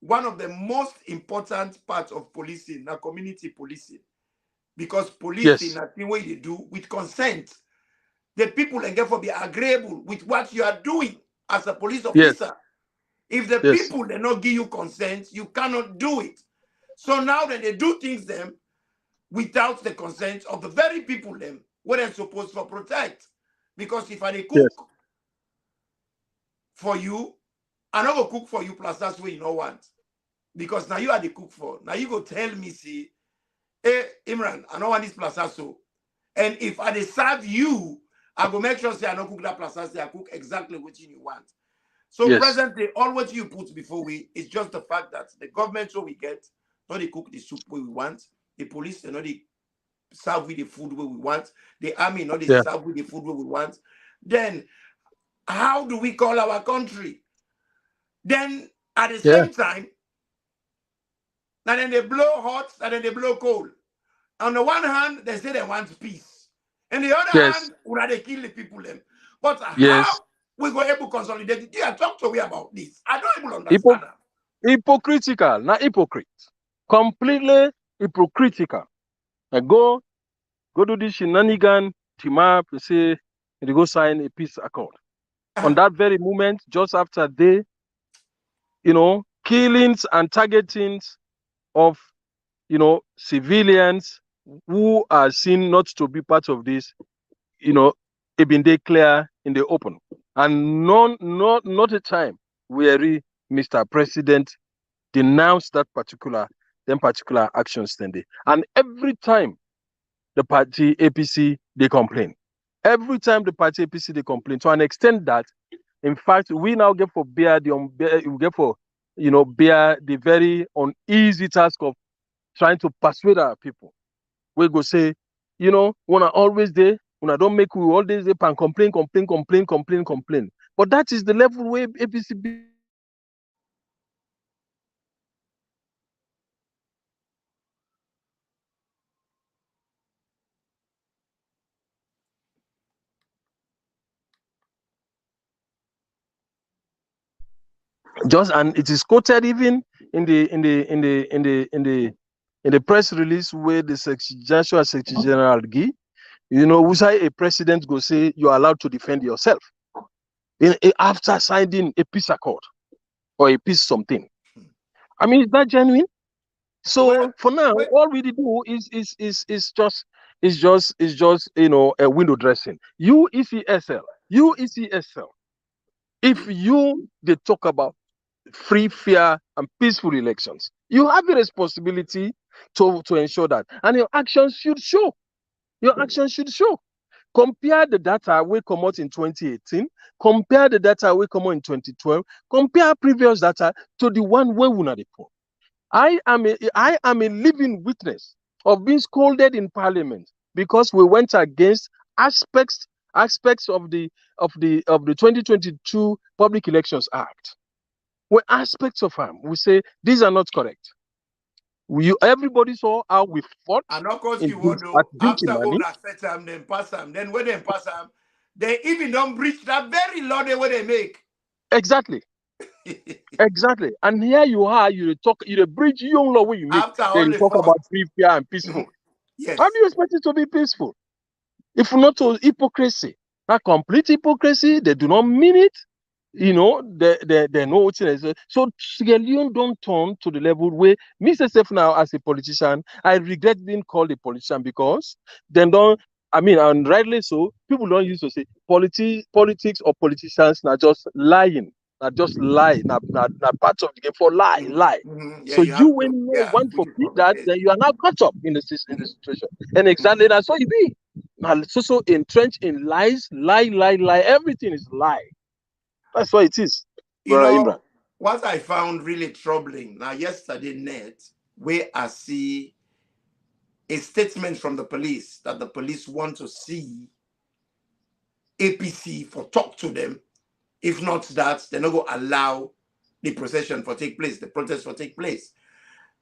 Speaker 2: one of the most important parts of policing now community policing, because policing is the way they do with consent. The people and therefore be agreeable with what you are doing as a police officer. If the people they not give you consent, you cannot do it. So now that they do things them without the consent of the very people them what they're supposed to protect. Because if I cook for you, I not go cook for you plus that's what you don't want. Because now you are the cook for. Now you go tell me, see, hey, Imran, I don't want this plus so. And if I serve you, I go make sure say I don't cook that plus I cook exactly what you want. So presently, all what you put before we is just the fact that the government so we get, not they cook the soup where we want, the police they not they serve with the food where we want, the army not they serve with the food where we want. Then how do we call our country? Then at the same time, now then they blow hot, and then they blow cold. On the one hand, they say they want peace. On the other hand, they kill the people them. But how we go able to consolidate it? Yeah, talk to me about this. I don't even understand that.
Speaker 3: Hypocritical, not hypocrite. Completely hypocritical. I go do this shenanigan, team up, say, and they go sign a peace accord. On that very moment, just after they, killings and targetings of, civilians who are seen not to be part of this, it been declared in the open. And not a time where Mr. President denounced them particular actions then. And every time the party APC, they complain. Every time the party APC, they complain to an extent that, in fact, we now get for bear the very uneasy task of trying to persuade our people. We go say, wanna always there Una don't make we all this and complain. But that is the level where APC just, and it is quoted even in the press release where the Secretary General give. You know, we say a president go say you are allowed to defend yourself after signing a peace accord or a peace something. I mean, is that genuine? So
Speaker 2: Well,
Speaker 3: for now, all we do is just you know, a window dressing. UECSL, if you they talk about free, fair, and peaceful elections, you have a responsibility to ensure that, and your actions should show. Compare the data we come out in 2018, compare the data we come out in 2012, compare previous data to the one where we not report. I am a living witness of being scolded in Parliament because we went against aspects of the 2022 Public Elections Act. Where aspects of them we say these are not correct. Everybody saw how we fought.
Speaker 2: And of course,
Speaker 3: in
Speaker 2: you want to, after one set them, then pass them. Then when they pass them, they even don't breach that very law they where they make.
Speaker 3: Exactly. Exactly. And here you are, you bridge young law where you make.
Speaker 2: After
Speaker 3: Then
Speaker 2: all
Speaker 3: you
Speaker 2: the
Speaker 3: talk
Speaker 2: fought.
Speaker 3: about free, fair, and peaceful.
Speaker 2: Yes.
Speaker 3: How do you expect it to be peaceful? If not to hypocrisy, that complete hypocrisy, they do not mean it. You know, they know what it is. So Sierra Leone don't turn to the level where Mr. Sef now as a politician, I regret being called a politician because then don't, I mean, and rightly so, people don't used to say politics or politicians are just lying. Not just lie, not part of the game for lie.
Speaker 2: Yeah,
Speaker 3: So you when you want to beat that, then you are now caught up in the situation. And exactly that's what it be. Now so entrenched in lies, lie. Everything is lie. That's what it is.
Speaker 2: You know,
Speaker 3: Imran.
Speaker 2: what I found really troubling now yesterday night, where I see a statement from the police that the police want to see APC for talk to them. If not that, they're not going to allow the procession for take place, the protest for take place.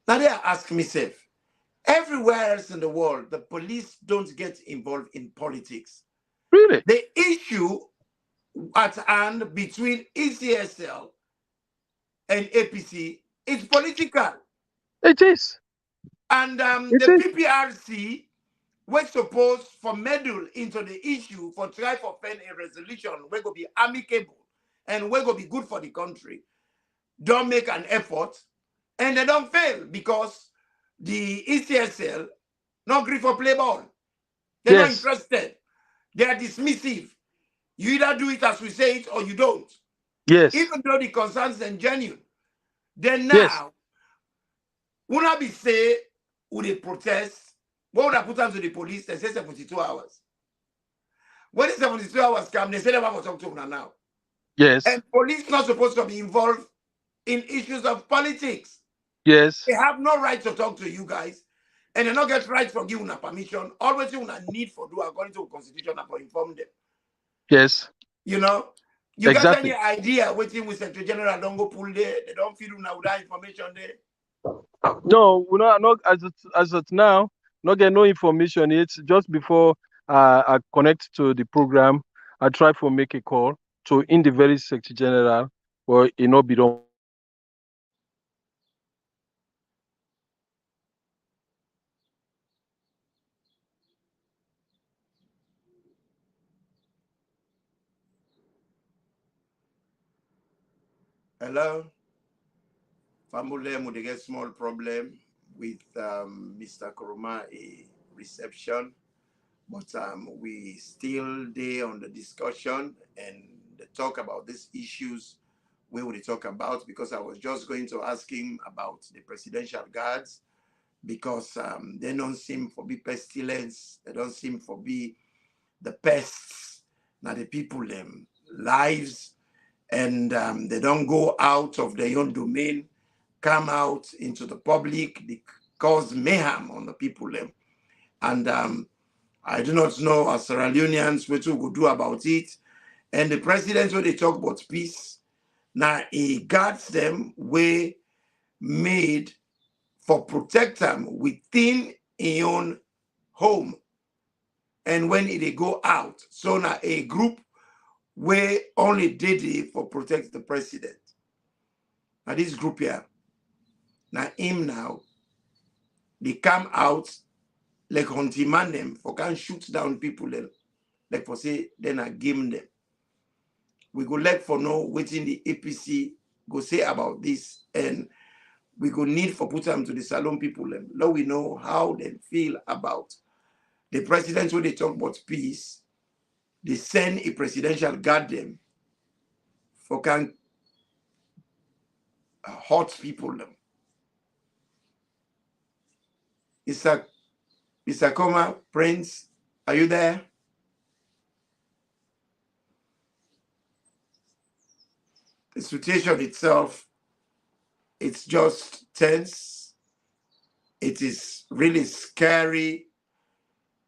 Speaker 2: Now they ask myself, everywhere else in the world, the police don't get involved in politics.
Speaker 3: Really?
Speaker 2: The issue at hand between ECSL and APC is political.
Speaker 3: It is.
Speaker 2: And the PPRC was supposed for meddle into the issue for try for find a resolution we're going to be amicable and we're going to be good for the country. Don't make an effort and they don't fail because the ECSL not agree for play ball. They're not interested. They are dismissive. You either do it as we say it or you don't.
Speaker 3: Yes.
Speaker 2: Even though the concerns are genuine. Then now, would not be say, would they protest? What would I put them to the police? They say 72 hours. When the 72 hours come, they say they want to talk to them now.
Speaker 3: Yes.
Speaker 2: And police not supposed to be involved in issues of politics.
Speaker 3: Yes.
Speaker 2: They have no right to talk to you guys. And they not get right for giving a permission. Always you need for do according to the constitution and for inform them.
Speaker 3: Yes.
Speaker 2: You know? You got any idea waiting with Secretary General don't go pull there? They don't feel now with that information there?
Speaker 3: No, we're not as of now, not get no information. It's just before I connect to the program, I try to make a call to in the very Secretary General or it not be done.
Speaker 2: Hello? Family would get small problem with Mr. Kuruma reception, but we still there on the discussion and the talk about these issues we would talk about because I was just going to ask him about the presidential guards because they don't seem to be pestilence, they don't seem to be the pests, now the people lives, and they don't go out of their own domain, come out into the public, they cause mayhem on the people. And I do not know as Sierra Leoneans what we could do about it. And the president, when they talk about peace, now he guards them way made for protect them within his own home. And when they go out, so now a group where only did it for protect the president. Now this group here, now him now, they come out like on demand them for can shoot down people then, like for say then I game them. We go like for know waiting the APC go say about this, and we go need for put them to the Salon people them. Now we know how they feel about the president when they talk about peace. They send a presidential guard them for can hurt people them. Mr. Coma, Prince, are you there? The situation itself, it's just tense. It is really scary.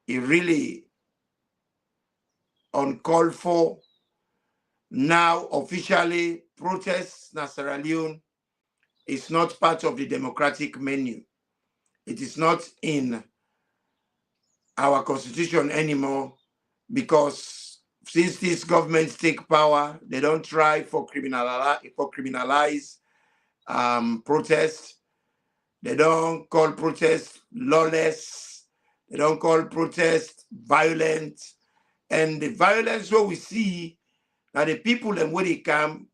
Speaker 2: It really uncalled for. Now, officially, protests in Sierra Leone is not part of the democratic menu. It is not in our constitution anymore, because since these governments take power, they don't try for criminalize protest. They don't call protest lawless. They don't call protest violent. And the violence what we see now, the people them when they come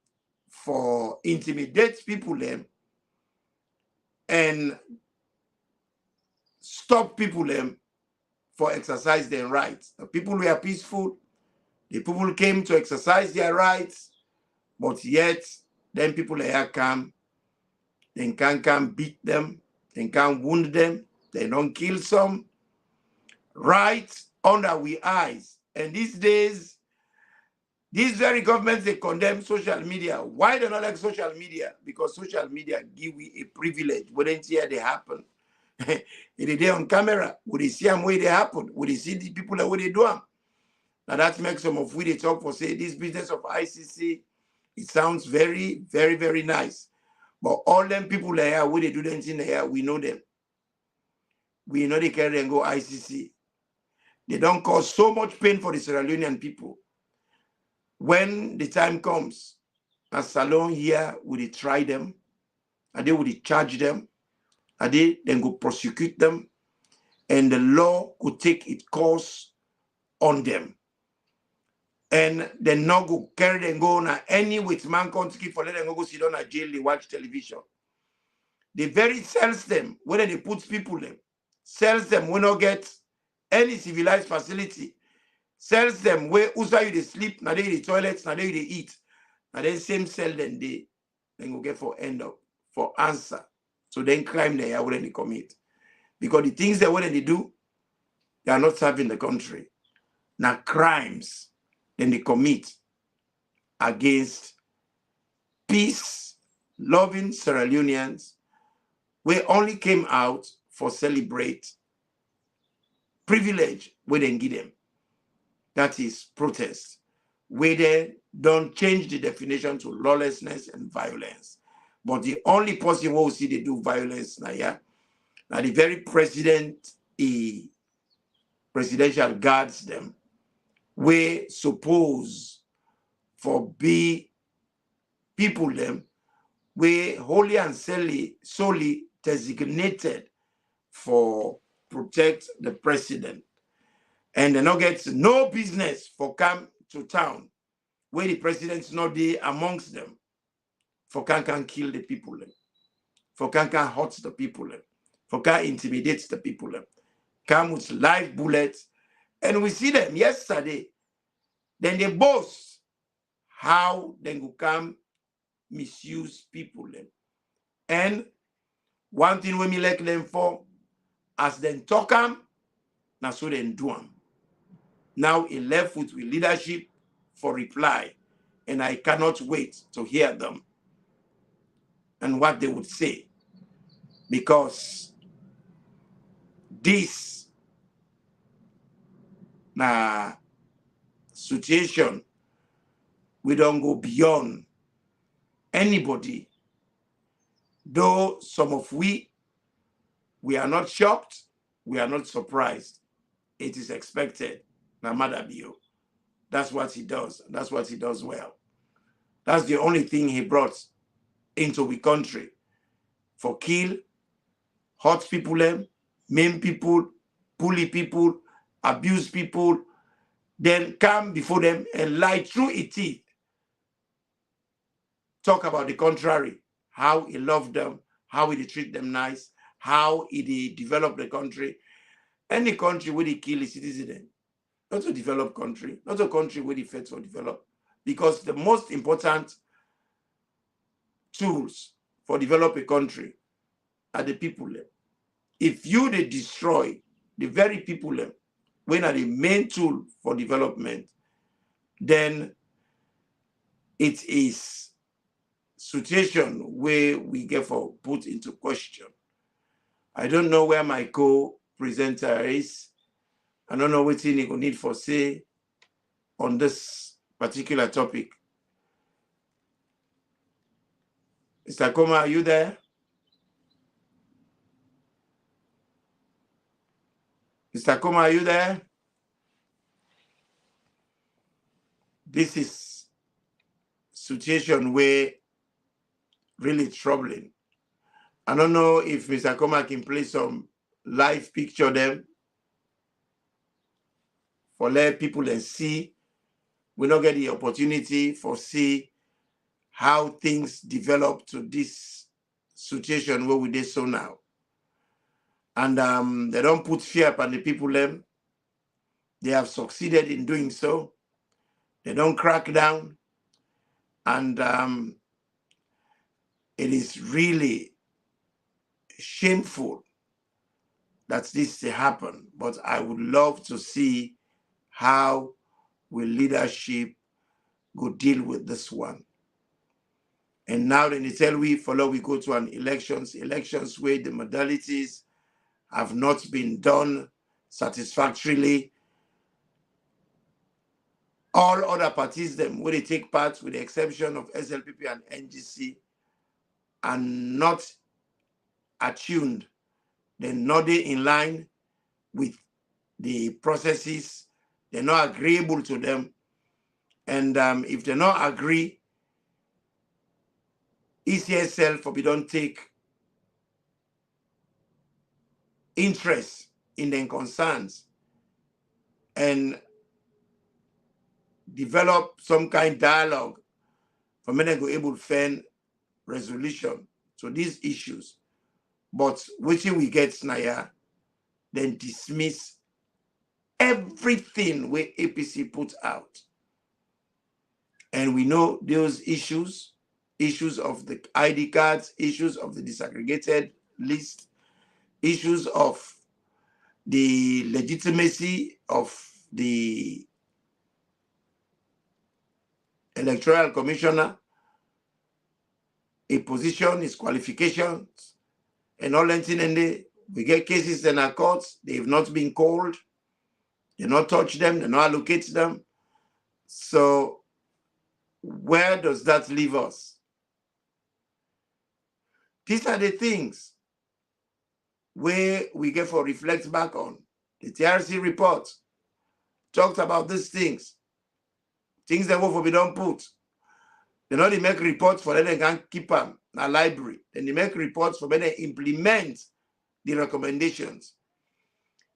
Speaker 2: for intimidate people them and stop people them for exercise their rights. The people were peaceful. The people came to exercise their rights, but yet then people here come, they can come beat them, they can wound them, they don't kill some, right under we eyes. And these days, these very governments, they condemn social media. Why they not like social media? Because social media give we a privilege. Wouldn't hear they happen. It is there on camera. Would they see them where they happen? Would they see the people that way they do them? Now that makes some of we they talk for say this business of ICC. It sounds very, very, very nice. But all them people there, where they do them thing there, we know them. We know they carry and go ICC. They don't cause so much pain for the Sierra Leonean people. When the time comes, as Salon here, will they try them? And they will charge them? And they then go prosecute them? And the law could take its course on them. And then not go carry them go na any with man country for let them go sit down at jail, they watch television. They very sells them when they put people them, sells them when not get any civilized facility, sells them where also you they sleep, now they the toilets, now they eat. And then same cell then they go get for end up for answer. So then crime they are when they commit. Because the things that when they do, they are not serving the country. Now crimes then they commit against peace loving Sierra Leoneans, we only came out for celebrate privilege we then give them. That is protest. We then don't change the definition to lawlessness and violence. But the only person who see they do violence now, yeah, now the very president, presidential guards them, we suppose for be people them, we wholly and solely designated for protect the president. And they not get no business for come to town where the president's not there amongst them. For can kill the people. For can hurt the people. For can intimidate the people. Come with live bullets. And we see them yesterday. Then they boast how they go come misuse people. And one thing when me like them for, as them talk them, now so then do them. Now he left with leadership for reply, and I cannot wait to hear them and what they would say, because this na situation we don't go beyond anybody, though some of we are not shocked, we are not surprised. It is expected. Namadabio. That's what he does. That's what he does well. That's the only thing he brought into the country. For kill, hurt people, maim people, bully people, abuse people, then come before them and lie through its teeth. Talk about the contrary, how he loved them, how he treat them nice, how he developed the country. Any country where they kill a citizen, not a developed country, not a country where they fight for develop, because the most important tools for develop a country are the people. If you they destroy the very people when are the main tool for development, then it is situation where we get for put into question. I don't know where my co-presenter is. I don't know what thing he will need for say on this particular topic. Mr. Koma, are you there? Mr. Koma, are you there? This is situation where really troubling. I don't know if Mr. Koma can play some live picture them for let people and see. We don't get the opportunity for see how things develop to this situation where we did so now. And they don't put fear upon the people them. They have succeeded in doing so. They don't crack down. And it is really shameful that this happen. But I would love to see how will leadership go deal with this one. And now then they tell we follow, we go to an elections where the modalities have not been done satisfactorily. All other parties them where they take part, with the exception of SLPP and NGC, are not attuned. They're not in line with the processes. They're not agreeable to them. And if they not agree, ECSL for we don't take interest in their concerns and develop some kind of dialogue for me to go able to find resolution to these issues. But which we get now, then dismiss everything where APC put out. And we know those issues of the ID cards, issues of the disaggregated list, issues of the legitimacy of the electoral commissioner, a position, his qualifications, and all that. And we get cases in our courts, they've not been called, they not touch them, they not allocate them. So where does that leave us? These are the things where we get for reflect back on. The TRC report talked about these things that will be done put. They not make reports for them, they can keep them in a library. Then they make reports for them to implement the recommendations.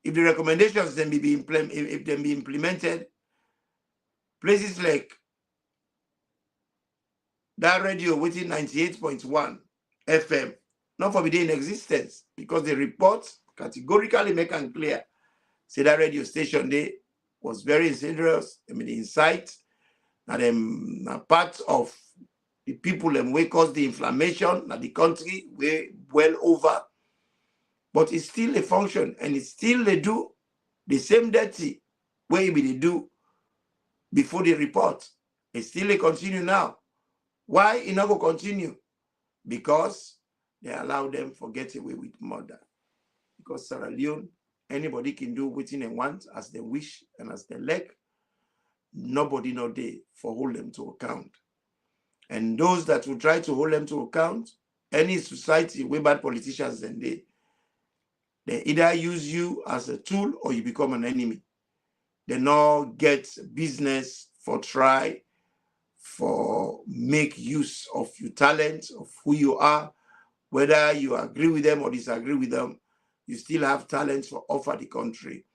Speaker 2: If the recommendations then be implemented, places like that radio within 98.1 FM, not for be in existence, because the report categorically make it clear. Say that radio station there was very insidious. I mean, the insight, and part of the people and we cause the inflammation that the country way well over. But it's still a function, and it's still they do the same dirty way they do before the report. It's still a continue now. Why it not go continue? Because they allow them to get away with murder. Because Sierra Leone Anybody can do within they want, as they wish and as they like. Nobody no day for hold them to account. And those that will try to hold them to account, any society where bad politicians then they either use you as a tool or you become an enemy. They not get business for try, for make use of your talent, of who you are, whether you agree with them or disagree with them, you still have talent for offer the country.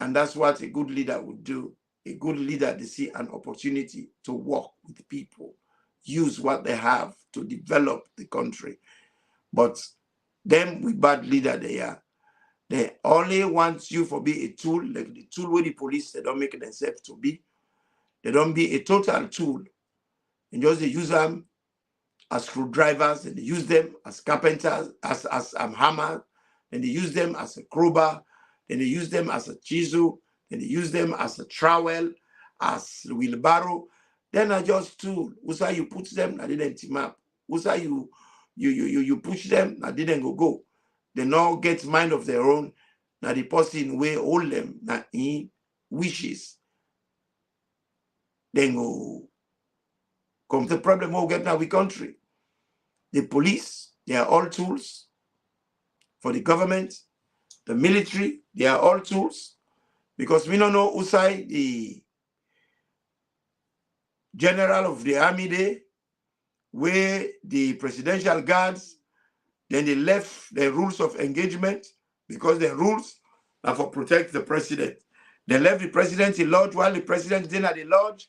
Speaker 2: And that's what a good leader would do. A good leader, they see an opportunity to work with people, use what they have to develop the country. But them with bad leader they only want you for be a tool, like the tool where the police, they don't make themselves to be. They don't be a total tool. And just they use them as screwdrivers, and they use them as carpenters, as hammer, and they use them as a crowbar, and they use them as a chisel, and they use them as a trowel, as wheelbarrow. Then are just tool. Usa you put them, I didn't team up. Usa you push them, I didn't go. They now get mind of their own. Now the person will hold them, now he wishes. Then go come the problem we'll get now we country. The police, they are all tools for the government. The military, they are all tools. Because we don't know Usai, the general of the army there, where the presidential guards, then they left the rules of engagement because the rules are for protect the president. They left the president in lodge while the president didn't at the lodge.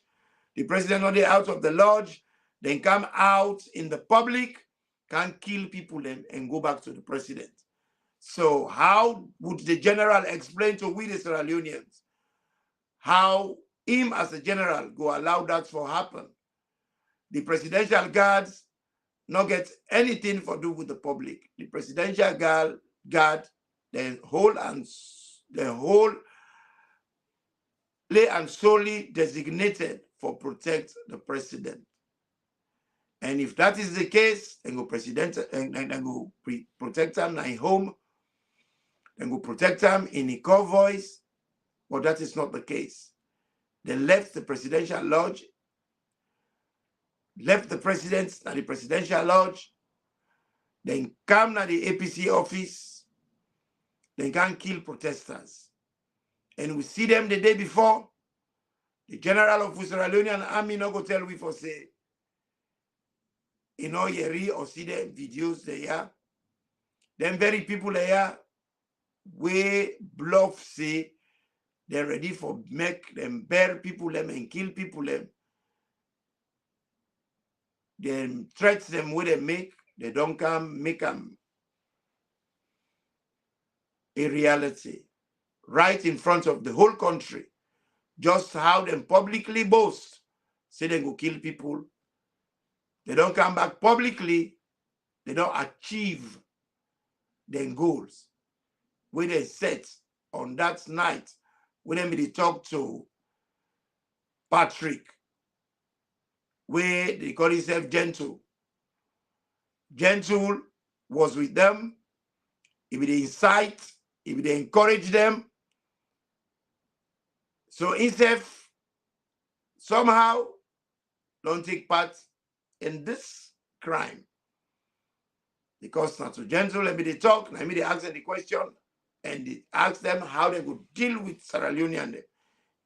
Speaker 2: The president not out of the lodge, then come out in the public, can kill people and go back to the president. So how would the general explain to we the Sierra Leoneans how him as a general go allow that to happen? The presidential guards not get anything for do with the public. The presidential guard, the whole and solely designated for protect the president. And if that is the case, then go president and go protect them in home, then go protect them in a convoys. But that is not the case. They left the presidential lodge, left the president at the presidential lodge, then come to the APC office, then can kill protesters. And we see them the day before. The general of the Sierra Leonean army no go tell we for say, you know, you read or see the videos there. Them very people there, we bluff say they're ready for make them bear people them and kill people them. Then threats them where they make, they don't come make them a reality right in front of the whole country. Just how them publicly boast, say they go kill people. They don't come back publicly, they don't achieve their goals. When they set on that night, when they talk to Patrick, where they call himself Gentle. Gentle was with them. If they incite, if they encourage them. So instead, somehow, don't take part in this crime. Because not so Gentle, let me they talk, let me they ask them the question, and they ask them how they could deal with Sierra Leone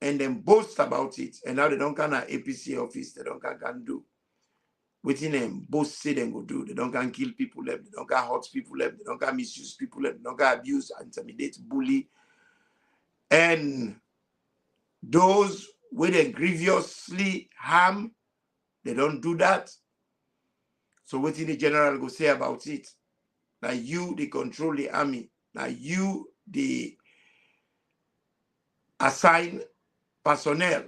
Speaker 2: and then boast about it. And now they don't can APC office, they don't can do. Within them, both say them go do. They don't can kill people, they don't can hurt people, they don't can misuse people, they don't can abuse, intimidate, bully. And those where they grievously harm, they don't do that. So what did the general go say about it? Now you, they control the army. Now you, they assign personnel,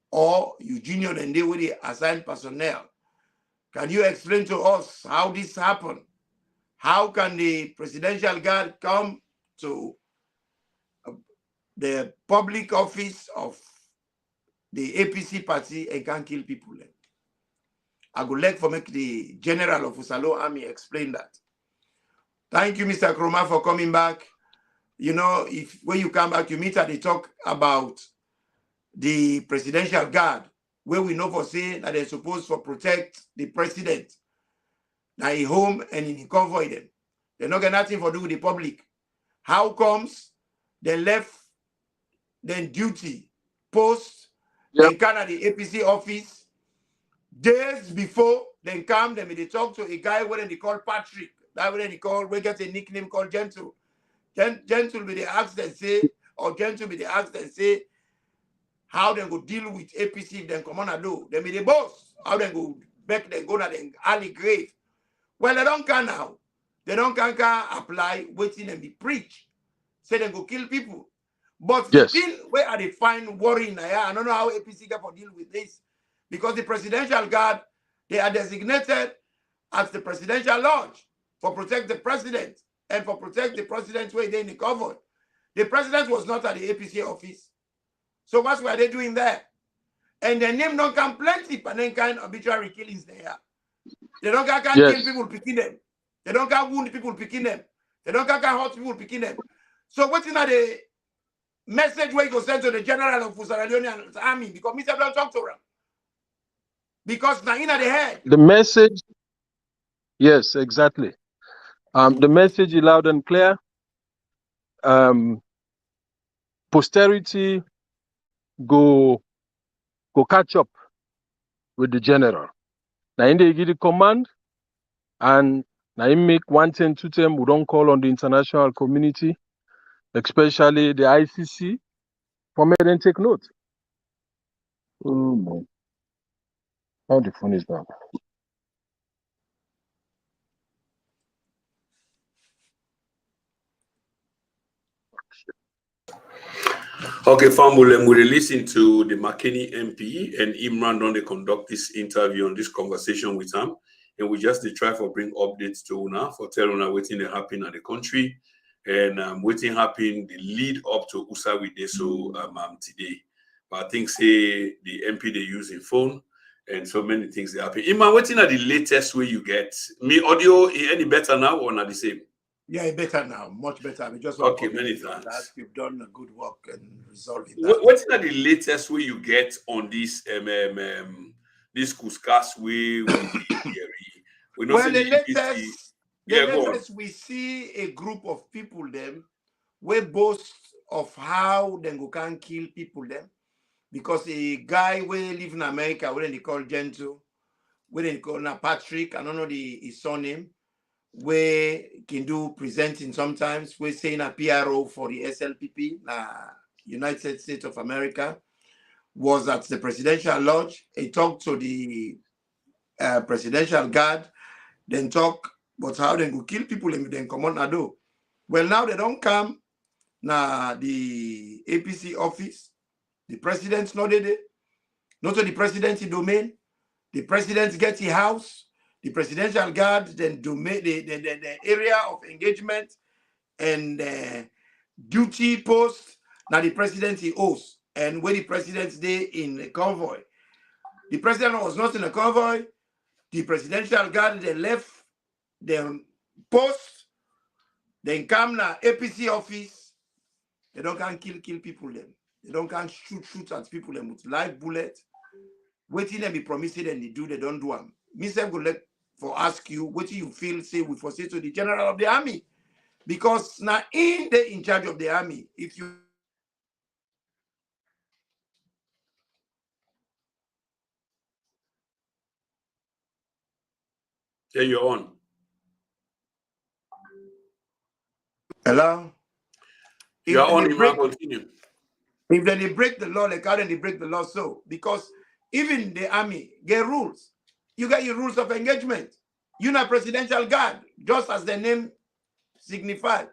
Speaker 2: or you junior and they will assign personnel. Can you explain to us how this happened? How can the presidential guard come to the public office of the APC party and can kill people? I would like for make the general of Usalo Army explain that. Thank you, Mr. Kroma, for coming back. You know, if when you come back, you meet and they talk about the presidential guard, where we know for saying that they're supposed to protect the president. Now he home and he convoy them. They're not got nothing for do with the public. How comes they left then duty post, then come at the APC office days before, then come, then they talk to a guy when they call Patrick. That when they call, we get a nickname called Gentle. Gentle be the ask and say, or Gentle be the ask and say, how they go deal with APC if they come on and do. They be the boss. How they go back, they go to the alley grave. Well, they don't can now. They don't can apply, waiting and be preach. Say they go kill people. But the thing where are they find worrying? I don't know how APC can deal with this. Because the presidential guard, they are designated as the presidential lodge for protect the president and for protect the president's way they in the cover. The president was not at the APC office. So what's were they doing there? And the name don't come plenty, but then kind of arbitrary killings there. They don't can't kill people picking them. They don't can't wound people picking them. They don't can't hurt people picking them. So what's in the message where you go send to the general of Leone's army? Because Mr. don't talk to them. Because now in the head.
Speaker 3: The message, yes, exactly. The message is loud and clear. Posterity go catch up with the general. Now in they give the command, and now you make 1 10 2 10. We don't call on the international community, especially the ICC, for me then take note. Oh my! How the phone is back?
Speaker 1: Okay, Famulem, we listen to the McKinney MP and Imran on they conduct this interview on this conversation with him. And we just try for bring updates to Una for tell Una waiting to happen at the country and waiting happen the lead up to Usawi Day so today. But I think say the MP they use in phone and so many things they happen. Imran, waiting at the latest way you get me audio any better now or not the same?
Speaker 2: Yeah, better now, much better. We just
Speaker 1: okay, many thanks.
Speaker 2: That. We've done a good work and resolving that.
Speaker 1: What's the latest way you get on this this Kuskas way we
Speaker 2: well, the latest we see a group of people them we boast of how they can kill people them because a guy we live in America when they call Gentle, when they call Patrick, I don't know his surname. We can do presenting sometimes. We're saying a PRO for the SLPP, United States of America, was at the presidential lodge. He talked to the presidential guard, then talk about how they go kill people and then come on and do. Well, now they don't come. Now the APC office, the president's not there. Not to the presidency domain. The president gets his house. The presidential guard then the area of engagement and duty post. Now the presidency owes and where the president's day in a convoy. The president was not in a convoy. The presidential guard they left the post. Then come now APC office. They don't can kill people them. They don't can shoot at people them with live bullet. Waiting them be promising and they don't do them. Mr. Go let for ask you what you feel say we foresee to the general of the army because now in charge of the army if you
Speaker 1: you're on.
Speaker 2: Hello?
Speaker 1: You're on, continue.
Speaker 2: If they break the law, like how they break the law so because even the army get rules. You got your rules of engagement. You're not presidential guard, just as the name signifies.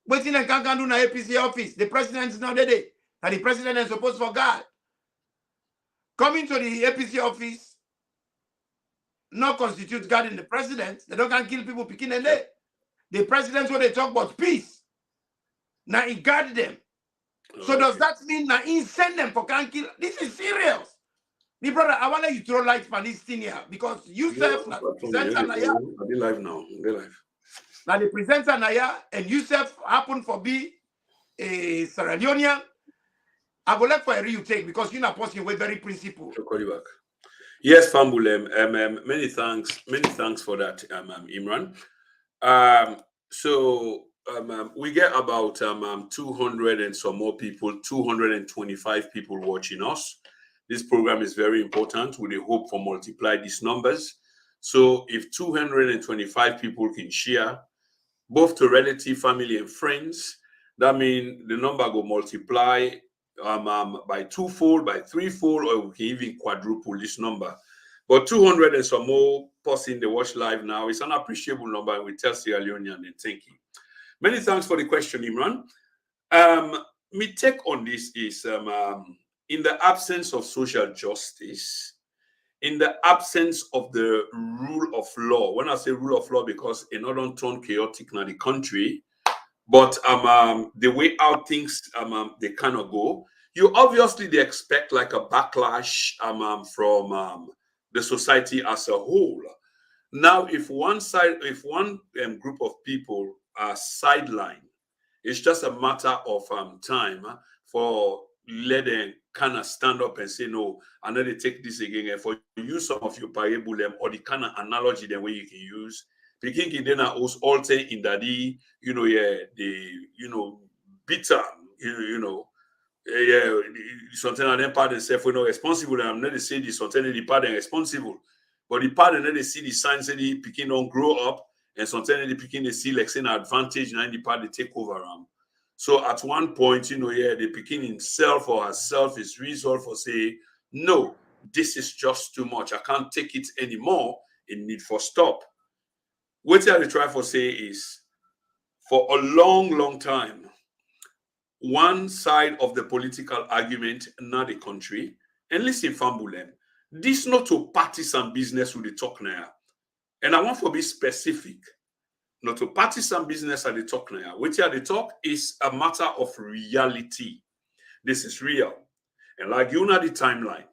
Speaker 2: Waiting and can't do na APC office. The president is not there. And the president is supposed for guard. Coming to the APC office, not constitute guarding the president. They don't can kill people picking and there. The president when they talk about peace. Now he guard them. So does that mean now he send them for can kill? This is serious. Me brother, I want to let you throw light for this thing here because you self presenter Naya.
Speaker 1: I'll be live now. Be live.
Speaker 2: Now the presenter Naya and you self happen for be a Sierra Leonean. I would like for a real take because you're not posting with very principled.
Speaker 1: I'll call you back. Yes, Fambulem. Many thanks for that, Imran. So we get about 200 and some more people, 225 people watching us. This program is very important. We hope for multiply these numbers. So if 225 people can share, both to relative, family, and friends, that means the number will multiply by twofold, by threefold, or we can even quadruple this number. But 200 and some more person they watch live now is an appreciable number, and we tell Sierra Leonean and thank you. Many thanks for the question, Imran. My take on this is in the absence of social justice, in the absence of the rule of law. When I say rule of law, because it not on turn chaotic now the country, but the way out things they cannot go. You obviously they expect like a backlash from the society as a whole. Now, if one group of people are sidelined, it's just a matter of time for let them kind of stand up and say, no, I know they take this again. And for use some of your parable or the kind of analogy the way you can use. Speaking then alter in that the bitter, something on them part themselves we're not responsible. And I'm not to say this something the part and responsible. But the part and then they see the signs that the picking don't grow up, and sometimes the picking they see like saying advantage and the part they take over. So at one point, the picking himself or herself is resolved for say, no, this is just too much. I can't take it anymore. It need for stop. What I try for say is for a long, long time, one side of the political argument, not the country, and listen, Fambulem, this not to partisan business with the talk now. And I want to be specific. Not to partisan business at the talk now. What at the talk is a matter of reality. This is real. And like you know the timeline.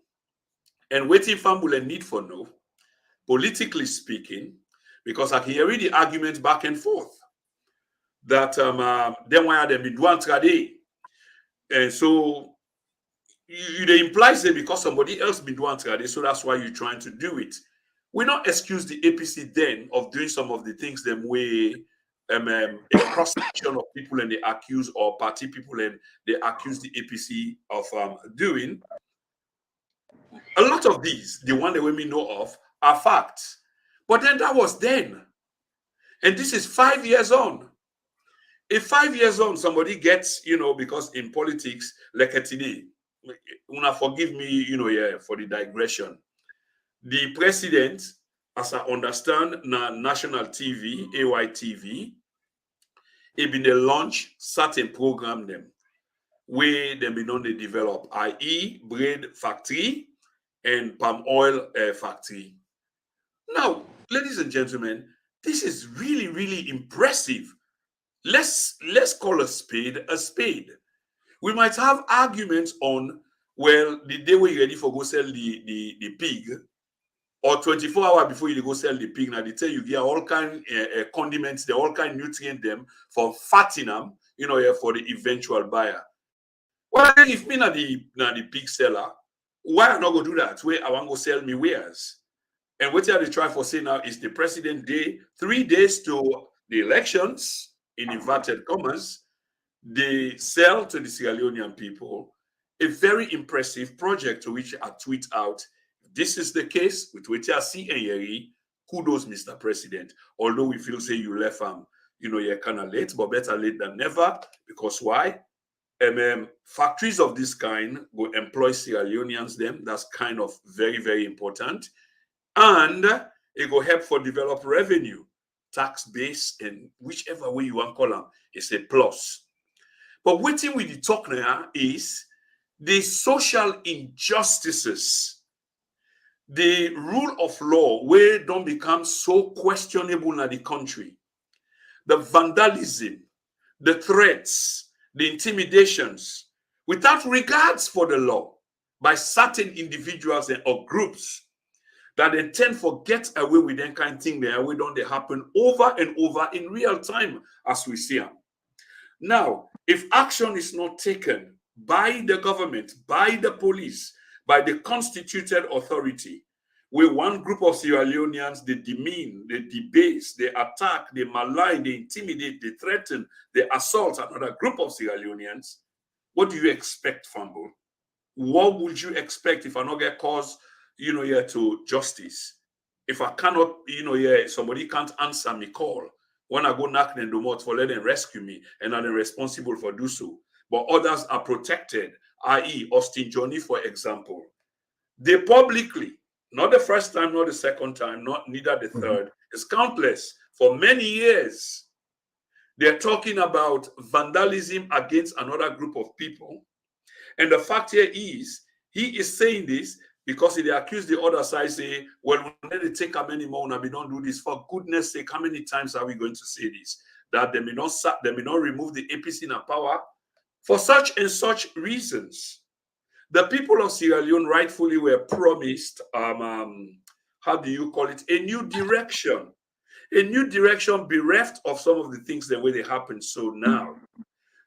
Speaker 1: And waiting Fambulem need for no, politically speaking, because I can hear the argument back and forth. That then why are they be doing today? And so they imply say because somebody else been doing today, so that's why you're trying to do it. We not excuse the APC then of doing some of the things them way a cross-section of people and they accuse or party people and they accuse the APC of doing. A lot of these, the one that we know of, are facts. But then that was then. And this is 5 years on. If 5 years on, somebody gets, because in politics, like today, una forgive me, for the digression. The president, as I understand, na national TV, AYTV, he been they launch certain program them where they been on they develop, i.e. bread factory and palm oil factory. Now, ladies and gentlemen, this is really, really impressive. Let's call a spade a spade. We might have arguments on, well, the day we're ready for go sell the pig, or 24 hours before you go sell the pig, now they tell you get all kind condiments, they all kind nutrient them for fattening them, for the eventual buyer. Well, if me not the pig seller, why I not go do that? Where I want to go sell me wares? And what they try for say now is the president day, 3 days to the elections, in inverted commas, they sell to the Sierra Leonean people a very impressive project to which I tweet out. This is the case with which I see and Yeri. Kudos, Mr. President. Although we feel say you left you're kind of late, but better late than never. Because why? Factories of this kind will employ Sierra Leoneans. Them that's kind of very, very important, and it will help for develop revenue, tax base, and whichever way you want to call them, it's a plus. But waiting with the talk now is the social injustices. The rule of law where don't become so questionable in the country. The vandalism, the threats, the intimidations, without regards for the law by certain individuals or groups that they tend to get away with that kind of thing there, we don't they happen over and over in real time as we see them. Now, if action is not taken by the government, by the police, by the constituted authority, where one group of Sierra Leoneans, they demean, they debase, they attack, they malign, they intimidate, they threaten, they assault another group of Sierra Leoneans, what do you expect, Fambo? What would you expect if I not get cause, here to justice? If I cannot, somebody can't answer me call, when I go knock them the mouth for let them rescue me, and I'm responsible for do so. But others are protected, i.e. Austin Johnny, for example. They publicly, not the first time, not the second time, neither the third, it's countless, for many years, they're talking about vandalism against another group of people. And the fact here is, he is saying this because they accuse the other side, say, well, we need to take how many more, and we don't do this. For goodness sake, how many times are we going to say this? That they may not remove the APC in power for such and such reasons. The people of Sierra Leone rightfully were promised, how do you call it, a new direction. A new direction bereft of some of the things the way they happen so now.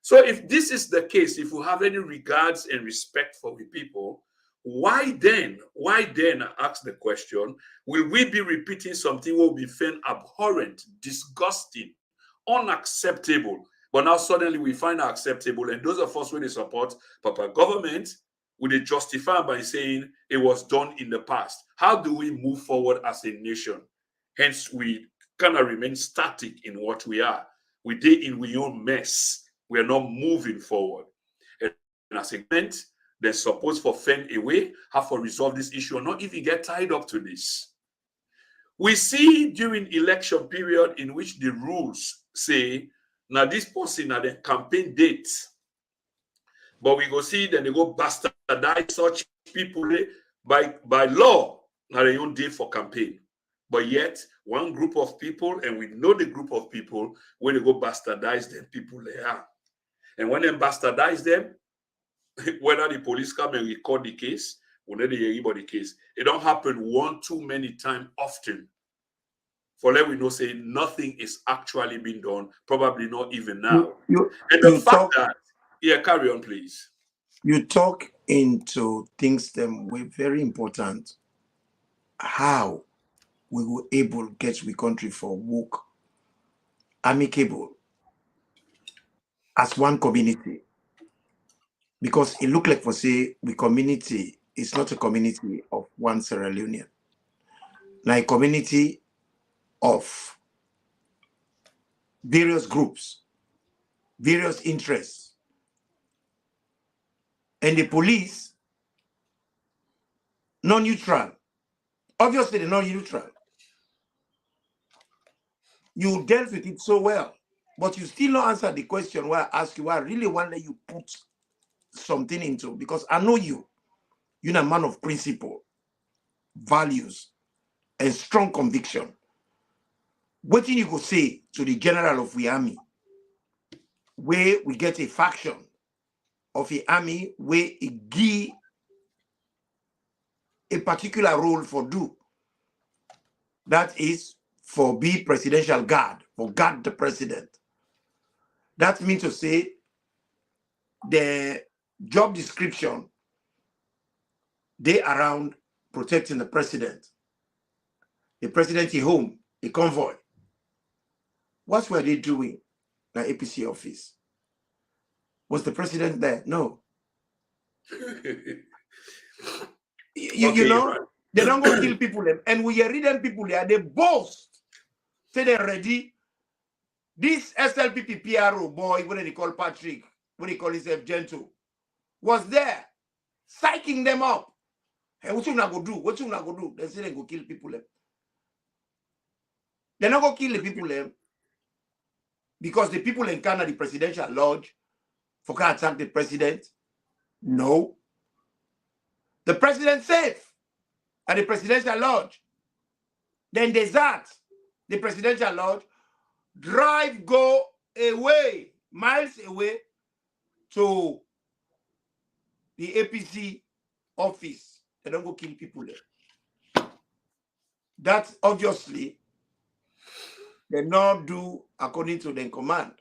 Speaker 1: So if this is the case, if we have any regards and respect for the people, why then, I ask the question, will we be repeating something will be found abhorrent, disgusting, unacceptable, but now suddenly we find it acceptable, and those of us who they support Papa government, will they justify by saying it was done in the past? How do we move forward as a nation? Hence, we cannot remain static in what we are. We did in we own mess. We are not moving forward. And as a government, they're supposed to find a way how to resolve this issue or not even get tied up to this. We see during election period in which the rules say, now this person at the campaign date, but we go see then they go bastardize such people by law, now they don't date for campaign. But yet, one group of people, and we know the group of people, when they go bastardize them, people they are. And when they bastardize them, whether the police come and record the case, whenever they hear about the case, it don't happen one too many times often. For let we know, say nothing is actually being done, probably not even now. And the fact that, yeah, carry on, please.
Speaker 2: You talk into things that were very important. How we were able to get the country for work amicable as one community. Because it looked like for say the community is not a community of one Sierra Leonean. Now a community of various groups, various interests. And the police, non-neutral. Obviously they're not neutral. You dealt with it so well, but you still not answer the question where I ask you, where I really want to let you put something into, because I know you're a man of principle, values, and strong conviction. What you go say to the general of the army, where we get a faction of the army where it give a particular role for do, that is for be presidential guard, for guard the president. That means to say the job description, they around protecting the president is home, a convoy. What were they doing in the APC office? Was the president there? No. you know, right. They don't go kill people. And we are reading people there, they boast. Say they're ready. This SLPP PRO boy, what they call Patrick, what they call himself Gentle, was there, psyching them up. Hey, what you not go do? What you not go do? They say they go kill people. They're not going to kill the people because the people encounter the presidential lodge for can attack the president. No. The president safe at the presidential lodge. Then desert the presidential lodge, drive, go away, miles away to the APC office. They don't go kill people there. That's obviously they not do according to their command.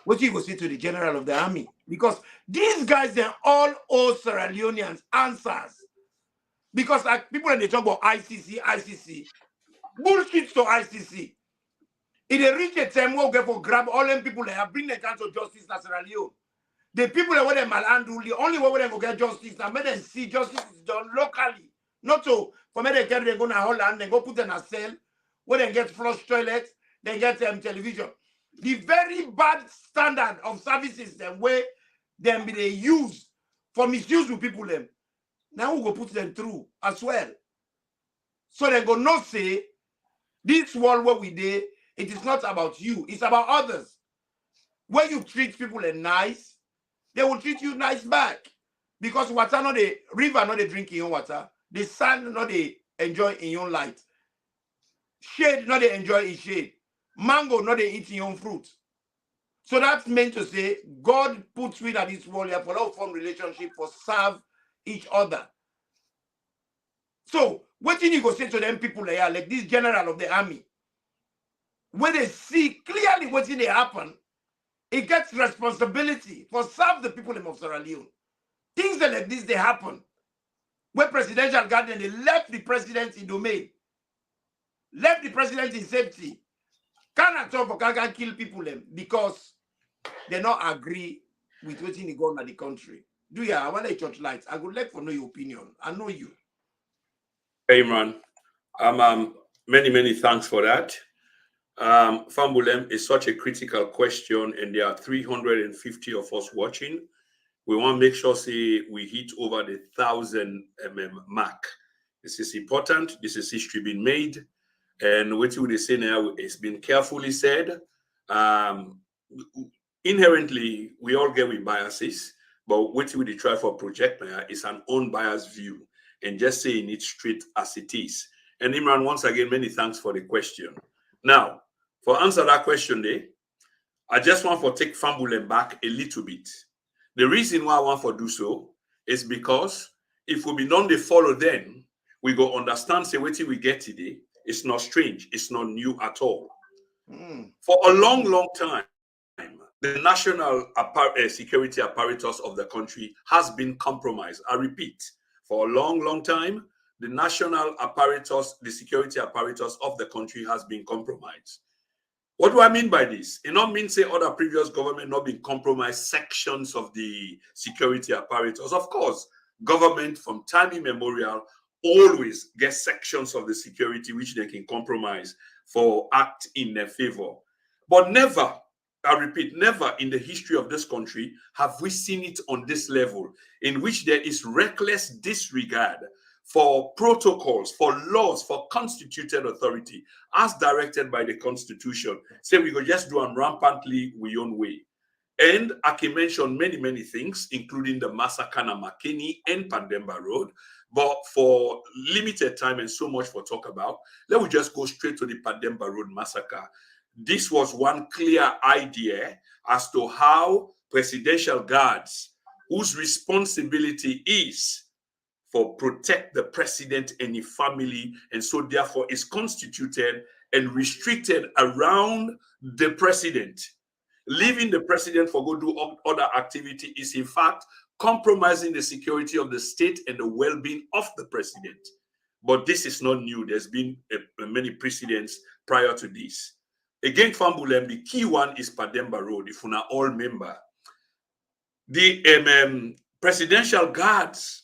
Speaker 2: What you go say to the general of the army? Because these guys, they're all Sierra Leoneans answers. Because like people when they talk about ICC, bullshit to ICC. If they reach a time where we get for grab all them people that bring them down to justice in Sierra Leone. The people that want them malhandle, the only way they go get justice, now make them see justice is done locally. Not to for me they carry them go to Holland, they go put in a cell, where they get flush toilets, they get television. The very bad standard of services them where them be they use for misuse with people them. Now we go put them through as well. So they go not say this world where we did, it is not about you, it's about others. When you treat people nice, they will treat you nice back. Because water not the river, not they drink in your water, the sun not they enjoy in your light. Shade not they enjoy in shade. Mango not they eat in your fruit. So that's meant to say God puts we at this world here for love form relationship for serve each other. So what you go say to them people here, like this general of the army, when they see clearly what they happen, it gets responsibility for serve the people of Sierra Leone. Things that like this they happen. Where presidential guardian they left the president in domain, left the president in safety. Cannot talk for can kill people them because they not agree with what's going on in the country. Do you? I want to church lights. I would like to know your opinion. I know you.
Speaker 1: Hey man, many thanks for that. Fambulem is such a critical question, and there are 350 of us watching. We want to make sure we hit over the 1,000 mark. This is important. This is history being made, and what you would say now has been carefully said. Inherently, we all get with biases, but what we try for project now is an unbiased view and just saying it straight as it is. And Imran, once again, many thanks for the question. Now, for answer that question there, I just want to take Fambulem back a little bit. The reason why I want to do so is because if we be known they follow then, we go understand say what we get today. It's not strange. It's not new at all. For a long time, the national security apparatus of the country has been compromised. I repeat, for a long time, the national apparatus, the security apparatus of the country has been compromised. What do I mean by this? It not mean say other previous government not been compromised sections of the security apparatus. Of course, government from time immemorial always get sections of the security which they can compromise for act in their favor. But never, I repeat, never in the history of this country have we seen it on this level in which there is reckless disregard for protocols, for laws, for constituted authority, as directed by the Constitution. Say we go just do them rampantly we own way. And I can mention many things, including the massacre na Makeni and Pandemba Road. But for limited time and so much for talk about, let me just go straight to the Pandemba Road massacre. This was one clear idea as to how presidential guards, whose responsibility is for protect the president and his family, and so therefore is constituted and restricted around the president. Leaving the president for go do other activity is in fact compromising the security of the state and the well-being of the president. But this is not new. There's been many precedents prior to this. Again, Fambulem, the key one is Pandemba Road, if we are all member. The presidential guards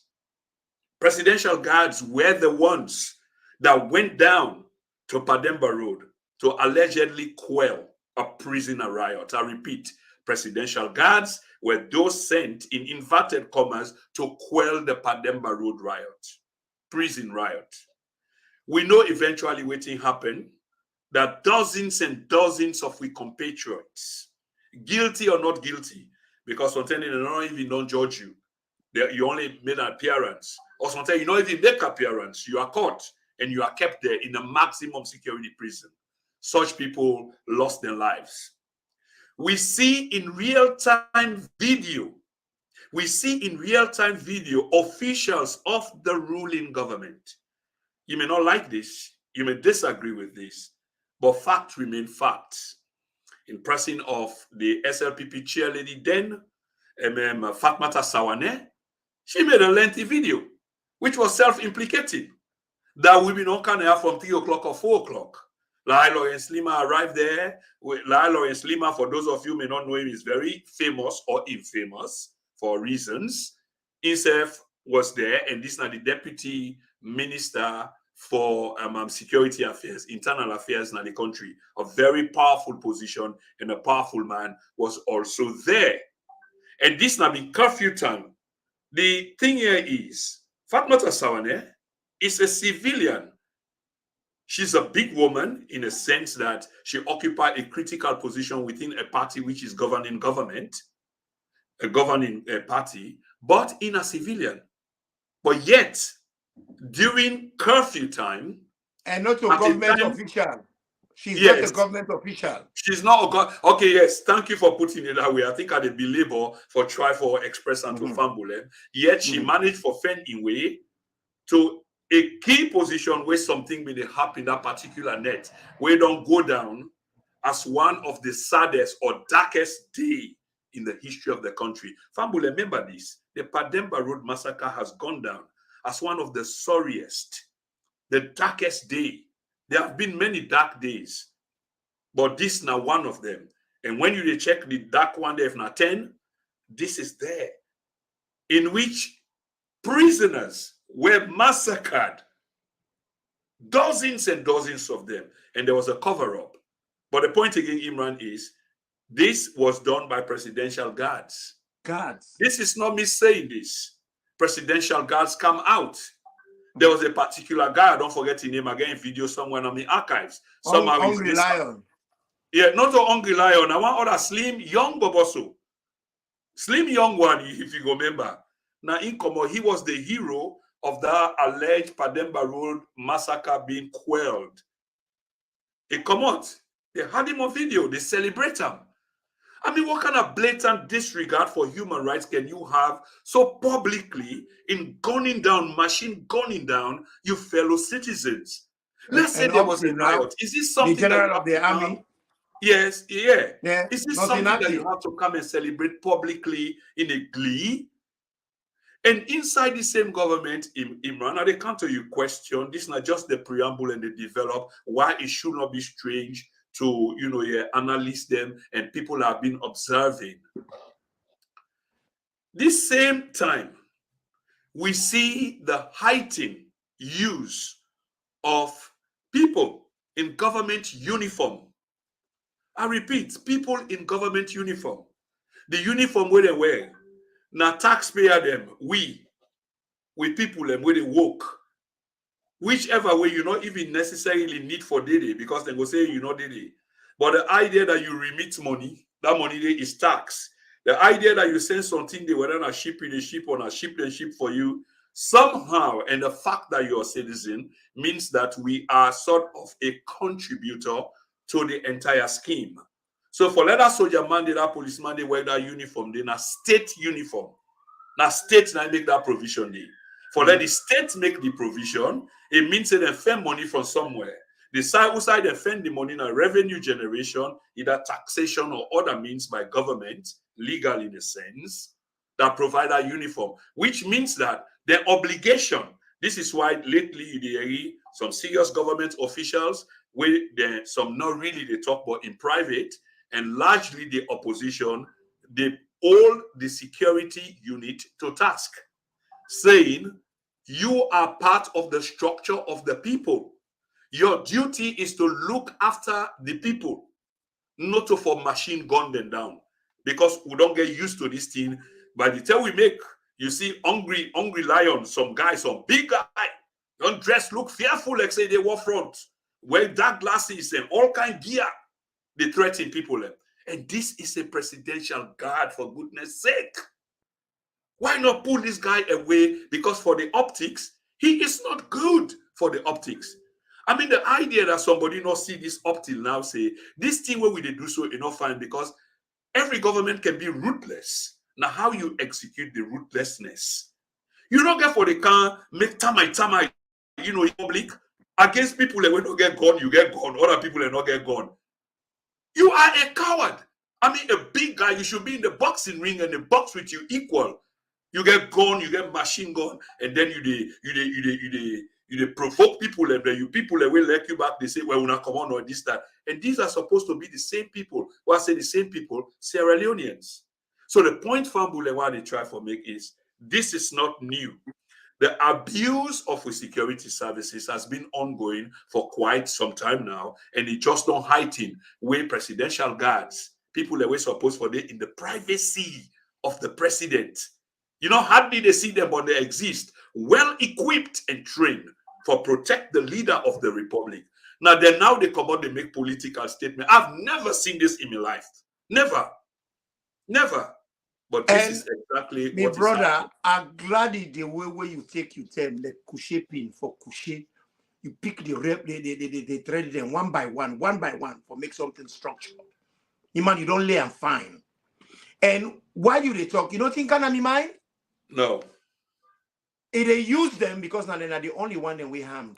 Speaker 1: were the ones that went down to Pandemba Road to allegedly quell a prisoner riot. I repeat, presidential guards were those sent in inverted commas to quell the Pandemba Road riot, prison riot. We know eventually what happened, that dozens and dozens of we compatriots, guilty or not guilty, because sometimes they don't judge you. You only made an appearance. Or sometimes you don't even make appearance. You are caught and you are kept there in a maximum security prison. Such people lost their lives. We see in real-time video, officials of the ruling government. You may not like this, you may disagree with this, but facts remain facts. in person of the SLPP chairlady then, Fatmata Sawane. She made a lengthy video, which was self-implicating, that women don't come here from 3 o'clock or 4 o'clock. Lawrence Lima arrived there. Lawrence Lima, for those of you who may not know him, is very famous or infamous for reasons. Himself was there, and this is now the deputy minister for security affairs, internal affairs in the country. A very powerful position, and a powerful man was also there. And this now be curfew time. The thing here is, Fatmata Sawane is a civilian. She's a big woman in a sense that she occupied a critical position within a party which is governing government, a governing party, but in a civilian. But yet, during curfew time,
Speaker 2: and not a government official. She's not a government official.
Speaker 1: She's not a okay, yes. Thank you for putting it that way. I think I did belabor for try for express and to fambule. Yet she managed for Fen in way to a key position where something may happen in that particular net, where don't go down as one of the saddest or darkest day in the history of the country. Fambule, remember this. The Pademba Road massacre has gone down as one of the sorriest, the darkest day. There have been many dark days, but this is now one of them. And when you check the dark one day, if not 10, this is there, in which prisoners were massacred, dozens and dozens of them, and there was a cover-up. But the point again, Imran, is this was done by presidential guards. This is not me saying this. Presidential guards come out. There was a particular guy, don't forget his name again, video somewhere on the archives.
Speaker 2: Hungry Lion.
Speaker 1: Yeah, not a Hungry Lion. I want other slim, young Boboso. Slim young one, if you remember. Now, in Como, he was the hero of that alleged Pademba Road massacre being quelled. They come out. They had him on video. They celebrate him. I mean, what kind of blatant disregard for human rights can you have so publicly in gunning down, machine gunning down your fellow citizens? Let's say there was a riot. Is this something
Speaker 2: the general of the army?
Speaker 1: Yes, yeah.
Speaker 2: Yeah.
Speaker 1: Is this something that you have to come and celebrate publicly in a glee? And inside the same government, Imran, they come to you question, this is not just the preamble and they develop, why it should not be strange to, analyze them, and people have been observing. This same time, we see the heightened use of people in government uniform. I repeat, people in government uniform. The uniform where they wear. Now taxpayer them, we people them where they work. Whichever way you not even necessarily need for daily, because they go say you know daily. But the idea that you remit money, that money there is tax. The idea that you send something they were on a ship in a ship on a ship and ship for you, somehow, and the fact that you're a citizen means that we are sort of a contributor to the entire scheme. So for let that soldier man, that policeman, they wear that uniform, they na state uniform. Now state now make that provision day. For let the state make the provision, it means that they spend money from somewhere. The side who side they spend the money in a revenue generation, either taxation or other means by government, legal in a sense, that provide a uniform, which means that their obligation. This is why lately you hear some serious government officials, where some not really they talk about in private, and largely the opposition, they hold the security unit to task, saying you are part of the structure of the people. Your duty is to look after the people, not to for machine gun them down, because we don't get used to this thing. By the time we make, you see hungry lion, some guy, some big guy, don't dress, look fearful, like say they war front, wear dark glasses and all kind of gear. They threaten people. And this is a presidential guard, for goodness sake. Why not pull this guy away? Because for the optics, he is not good for the optics. I mean, the idea that somebody not see this up till now, say, this thing where we they do so enough fine, because every government can be ruthless. Now, how you execute the ruthlessness? You don't get for the can make tamai, in public, against people that will not get gone, you get gone. Other people that not get gone. You are a coward. I mean, a big guy, you should be in the boxing ring and the box with you equal. You get gun, you get machine gun, and then you provoke people, and then you people that will let you back. They say, well, we're not come on or this, that. And these are supposed to be the same people. Well, I say the same people, Sierra Leoneans. So the point Fambule why they try to make is this is not new. The abuse of the security services has been ongoing for quite some time now, and it just don't heighten where presidential guards, people that were supposed for in the privacy of the president. You know, hardly they see them, but they exist, well equipped and trained for protect the leader of the republic. Now they come out, they make political statements. I've never seen this in my life. Never. But this is exactly
Speaker 2: my
Speaker 1: what
Speaker 2: brother,
Speaker 1: is happening.
Speaker 2: I'm glad the way where you take your term, like couche pin for couche. You pick the thread them one by one for make something structured. Man, you don't lay and fine. And while you they talk, you don't think can me mind?
Speaker 1: No.
Speaker 2: They use them because now they're not the only one that we harmed.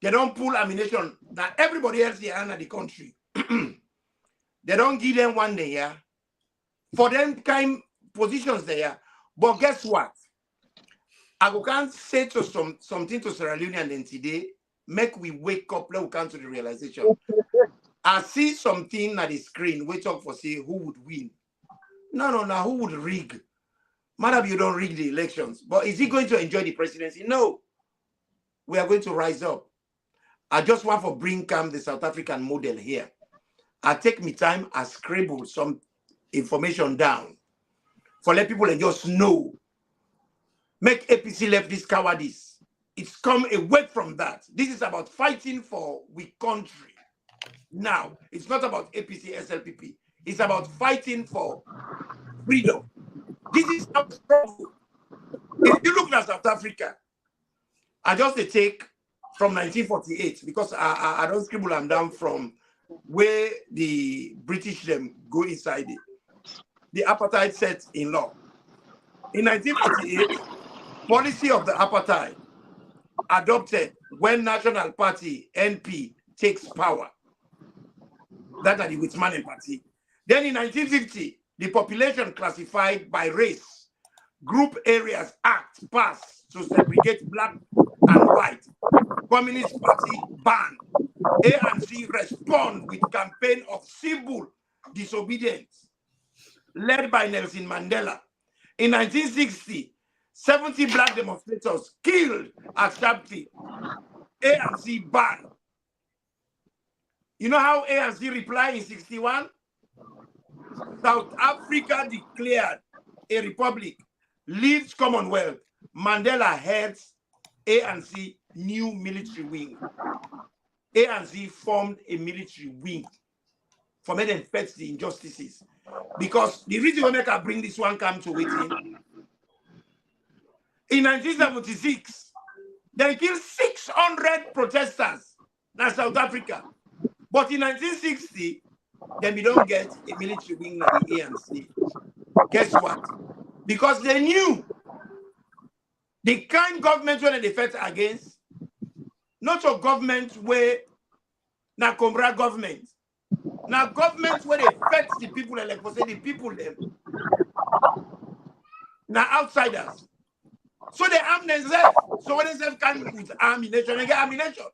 Speaker 2: They don't pull ammunition. Now everybody else here under the country. They don't give them one day, yeah. For them kind positions there. But guess what? I can't say to something to Sierra Leone and then today, make we wake up, let we come to the realization. I see something at the screen, we talk for say who would win. No, who would rig? Madam, you don't rig the elections. But is he going to enjoy the presidency? No. We are going to rise up. I just want to bring the South African model here. I take me time, I scribble some information down for let people just know. Make APC left this cowardice. It's come away from that. This is about fighting for we country. Now, it's not about APC, SLPP. It's about fighting for freedom. This is our struggle. If you look at South Africa, I just take from 1948 because I don't scribble them down from where the British them go inside it. The apartheid set in law. In 1948, policy of the apartheid adopted when National Party, NP, takes power. That are the Whitman Party. Then in 1950, the population classified by race, Group Areas Act passed to segregate black and white. Communist Party banned. ANC respond with campaign of civil disobedience led by Nelson Mandela. In 1960, 70 black demonstrators killed at Sharpeville. ANC banned. You know how ANC replied in 61? South Africa declared a republic, leaves Commonwealth. Mandela heads ANC new military wing. ANC formed a military wing for me to fight the injustices. Because the reason why I bring this one come to waiting. In 1976, they killed 600 protesters in South Africa. But in 1960, then we don't get a military wing like the ANC. Guess what? Because they knew the kind government when they fought against, not a government where na Combra government. Now governments where they fetch the people and like for say the people them. Now outsiders. So they arm themselves. So when they come with ammunition, they get ammunition.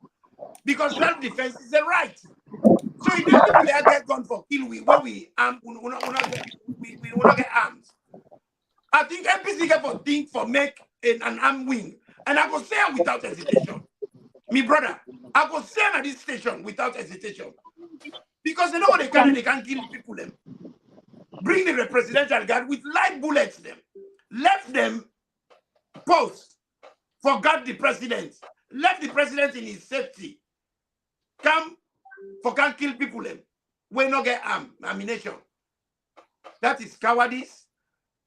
Speaker 2: Because self-defense is a right. So if these people they get gun for kill we when we arm we will not get arms. I think NPC get for think for make an arm wing. And I go say it without hesitation. Me brother, I go say at this station without hesitation. Because they know what they can kill the people them. Bring the presidential guard with live bullets them. Let them post for guard the president. Let the president in his safety. Come for can kill people them. We not get ammunition. That is cowardice.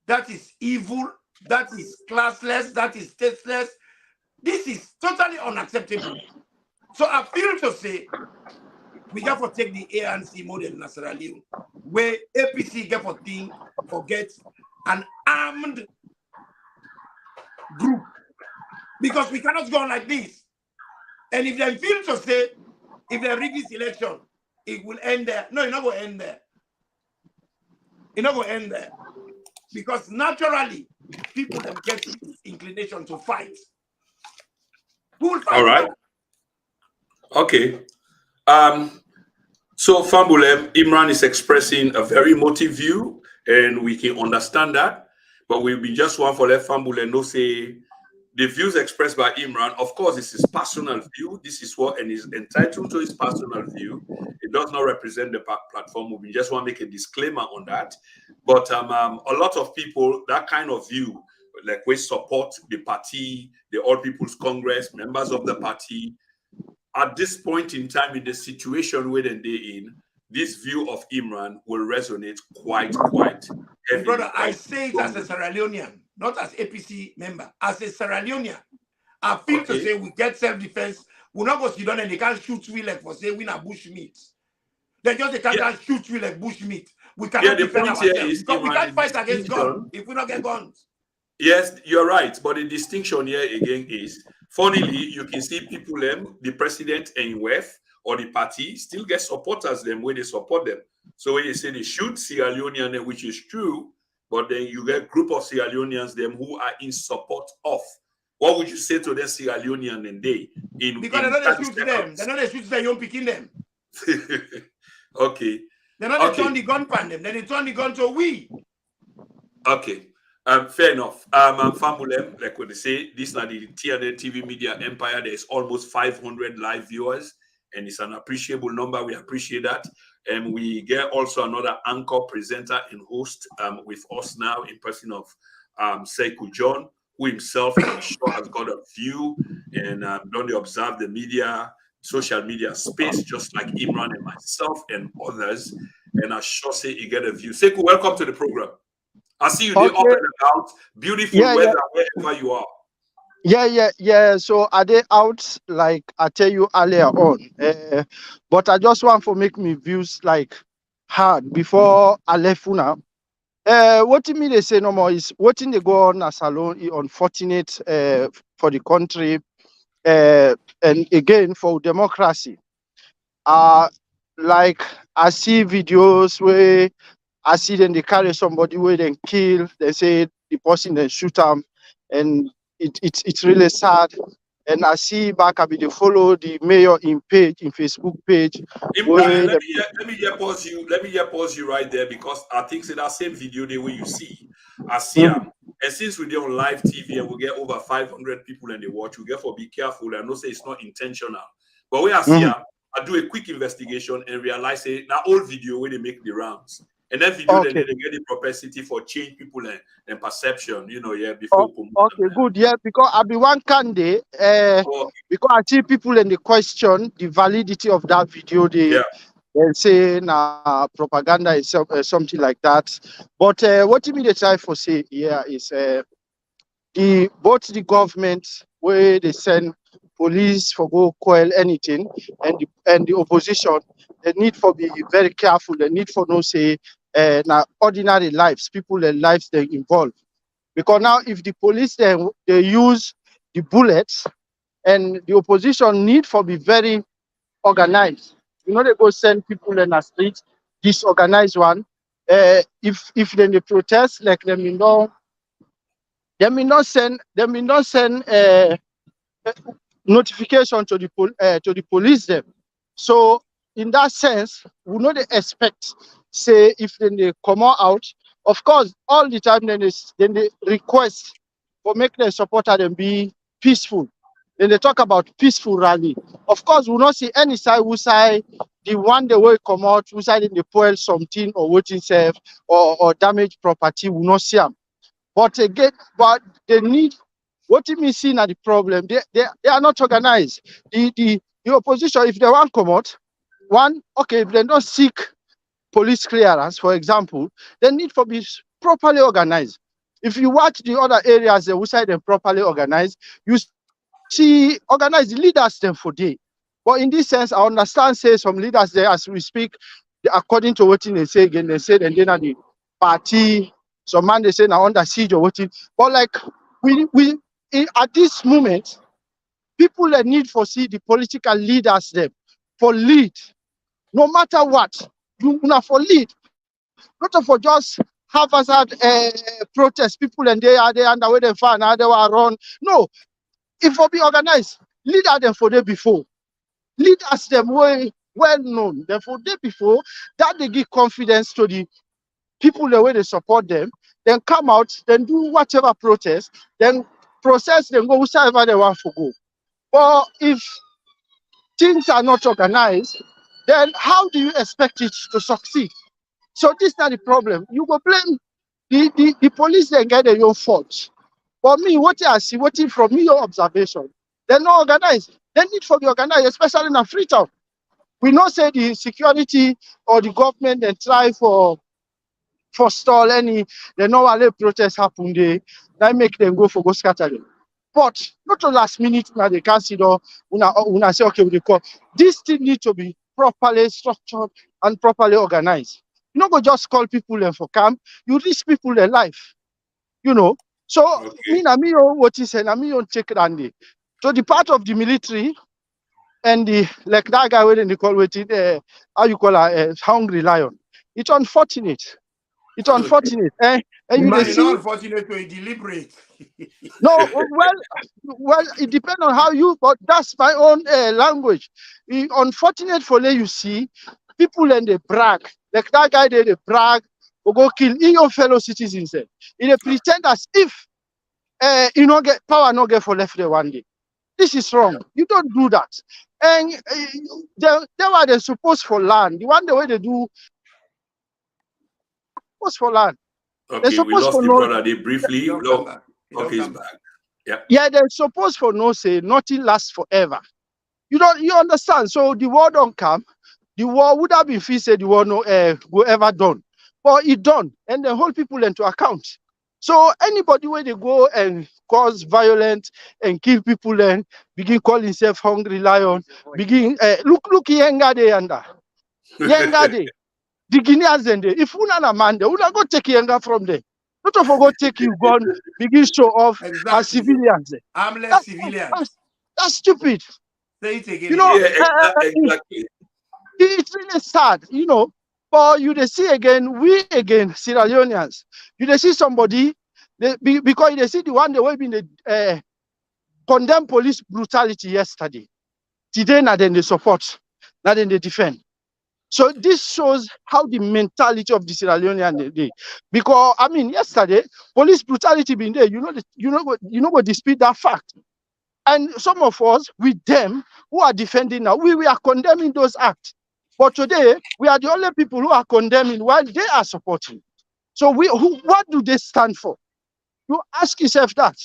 Speaker 2: That is evil. That is classless. That is tasteless. This is totally unacceptable. So I feel to say we got to take the ANC model in Sierra Leone, where APC get for thing, forget an armed group. Because we cannot go on like this. And if they feel to say, if they rig this election, it will end there. No, it's not going to end there. It's not going to end there. Because naturally, people them get inclination to fight. Who will fight?
Speaker 1: All right. Okay. So Fambulem, Imran is expressing a very emotive view, and we can understand that. But we'll be just one for let Fambulem know say the views expressed by Imran, of course, this is personal view. This is what and is entitled to his personal view. It does not represent the platform. We just want to make a disclaimer on that. But a lot of people, that kind of view, like we support the party, the All People's Congress, members of the party. At this point in time, in the situation where they're in, this view of Imran will resonate quite heavily.
Speaker 2: Brother, I say it as a Sierra Leonean, not as APC member. As a Sierra Leonean, I feel to say we get self-defense. We're not going to sit down and they can't shoot we like for say we na bush meat. They can't shoot we like bush meat. We cannot defend ourselves because we can't fight against guns if we don't get guns.
Speaker 1: Yes, you're right. But the distinction here again is, funnily, you can see people, the president and WEF or the party still get supporters them where they support them. So when you say they shoot Sierra Leonean, which is true, but then you get a group of Sierra Leoneans them who are in support of. What would you say to them Sierra Leonean and they?
Speaker 2: Because they're not shoot them. They're not shoot them, you don't picking them.
Speaker 1: Okay.
Speaker 2: They're not turn the gun pan them. Then they turn the gun to we.
Speaker 1: Okay. Fair enough. Famulem, like what they say, this is not the TNN TV media empire. There's almost 500 live viewers, and it's an appreciable number. We appreciate that. And we get also another anchor, presenter, and host with us now in person of Sekou John, who himself, I'm sure, has got a view and don't observe the media, social media space, just like Imran and myself and others. And I sure say you get a view. Sekou, welcome to the program. I see you there up and about. Beautiful weather wherever you are.
Speaker 4: Yeah. So are they out like I tell you earlier on? But I just want to make me views like hard before I left now. What me they say no more is what in they go on as alone is unfortunate for the country and again for democracy. Like I see videos where I see them they carry somebody where they kill, they say the person then shoot them, and it's really sad. And I see back I be they follow the mayor in Facebook page.
Speaker 1: Let me pause you. Let me pause you right there because I think so that same video the way you see, I see them. And since we're on live TV and we get over 500 people and they watch, we get for be careful. I know say it's not intentional, but when I see them, I do a quick investigation and realize say that old video where they make the rounds. And that video, then they get the propensity for change people and perception, before.
Speaker 4: Okay, good, because I be one candidate, because I see people in the question the validity of that video, they say propaganda is something like that. But what you mean they try for say here is both the government where they send police for go quell anything and the opposition, they need for be very careful, they need for no say now ordinary lives, people and lives they involved. Because now if the police they use the bullets and the opposition need for be very organized. They go send people in the street, disorganized one. If then they protest, like they may not send notification to the police them. So in that sense, we know they expect, say, if then they come out, of course, all the time then they request for make their supporter them be peaceful. Then they talk about peaceful rally. Of course, we will not see any side who side the one the way come out, who side in the poil something or waiting self or damage property, we will not see them. But again, they need what you mean seen at the problem. They are not organized. The opposition, if they want come out, if they don't seek police clearance, for example, they need to be properly organized. If you watch the other areas that we say them properly organized, you see organized leaders them for day. But in this sense, I understand say some leaders there as we speak, according to what they say again, they said and then at the party, some man they say now under siege or what. But like we at this moment, people that need for see the political leaders them for lead no matter what, you una for lead, not for just haphazard protest people and they are there and the way they find how they were run. No, if we be organized, leader them for day before. Leaders them well known. Them for day before, that they give confidence to the people the way they support them, then come out, then do whatever protest, then process them, go whichever they want to go. But if things are not organized, then how do you expect it to succeed? So this is not the problem. You go blame the police, they get their own fault. But me, what I see, what from me, your observation, they're not organized. They need to be organized, especially in a Freetown. We not say the security or the government they try for stall any, they know why the protests happen, they make them go scatter them. But not the last minute now they consider una say okay with the call. This thing need to be properly structured and properly organized. You not go just call people in for camp, you risk people their life. You know. So me what he said, me on take Randy. So the part of the military and the like that guy when they call it how you call a hungry lion. It's unfortunate. It's unfortunate. And you
Speaker 2: Man,
Speaker 4: see,
Speaker 2: not unfortunate to deliberate.
Speaker 4: no, well, it depends on how you, but that's my own language. Unfortunate for you see, people and they brag. Like that guy they brag or go kill your fellow citizens. They pretend as if you not get power, not get for left there one day. This is wrong. You don't do that. And they were they supposed for land. The one the way they do was for land.
Speaker 1: Okay, we lost the brother there briefly. Okay, he's back.
Speaker 4: Yeah, they're supposed for no say nothing lasts forever. You understand? So the war don't come. The war would have been if he said the war no go ever done. But it done, and they hold people into account. So anybody where they go and cause violence and kill people and begin call himself hungry lion, begin look Yenga de yanda. Yenga de. The Guineans and they, if una na man, they would go take Yenga from there. Not to forget take you gun, begin show off as civilians.
Speaker 2: Armless civilians.
Speaker 4: That's stupid.
Speaker 2: Say it again.
Speaker 4: You know,
Speaker 1: exactly.
Speaker 4: It's really sad, you know. But you they see again, we again, Sierra Leoneans, you they see somebody, because they see the one they were being condemn police brutality yesterday. Today, now then they support, now then they defend. So this shows how the mentality of the Sierra Leonean day. Because I mean, yesterday, police brutality being there, you know what dispute that fact. And some of us, with them, who are defending now, we are condemning those acts. But today, we are the only people who are condemning while they are supporting. So what do they stand for? You ask yourself that.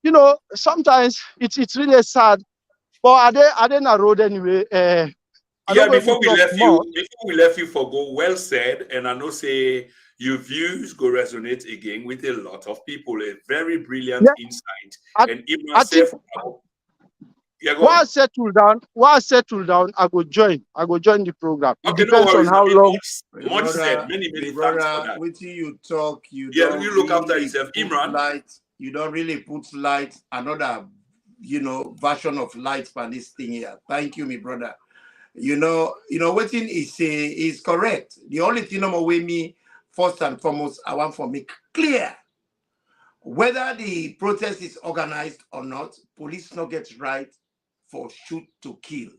Speaker 4: You know, sometimes it's really sad. But are they not road anyway?
Speaker 1: Before we left you for go, well said. And I know say your views go resonate again with a lot of people. A very brilliant insight. And even myself,
Speaker 4: While I settle down, I go join the program. It depends on how long.
Speaker 1: Much said. Many thanks for that.
Speaker 2: With you talk, you
Speaker 1: look after yourself, Imran.
Speaker 2: You don't really put light, another version of light for this thing here. Thank you, my brother. You know what is correct. The only thing I'm away me first and foremost, I want for make clear whether the protest is organized or not. Police not get right for shoot to kill.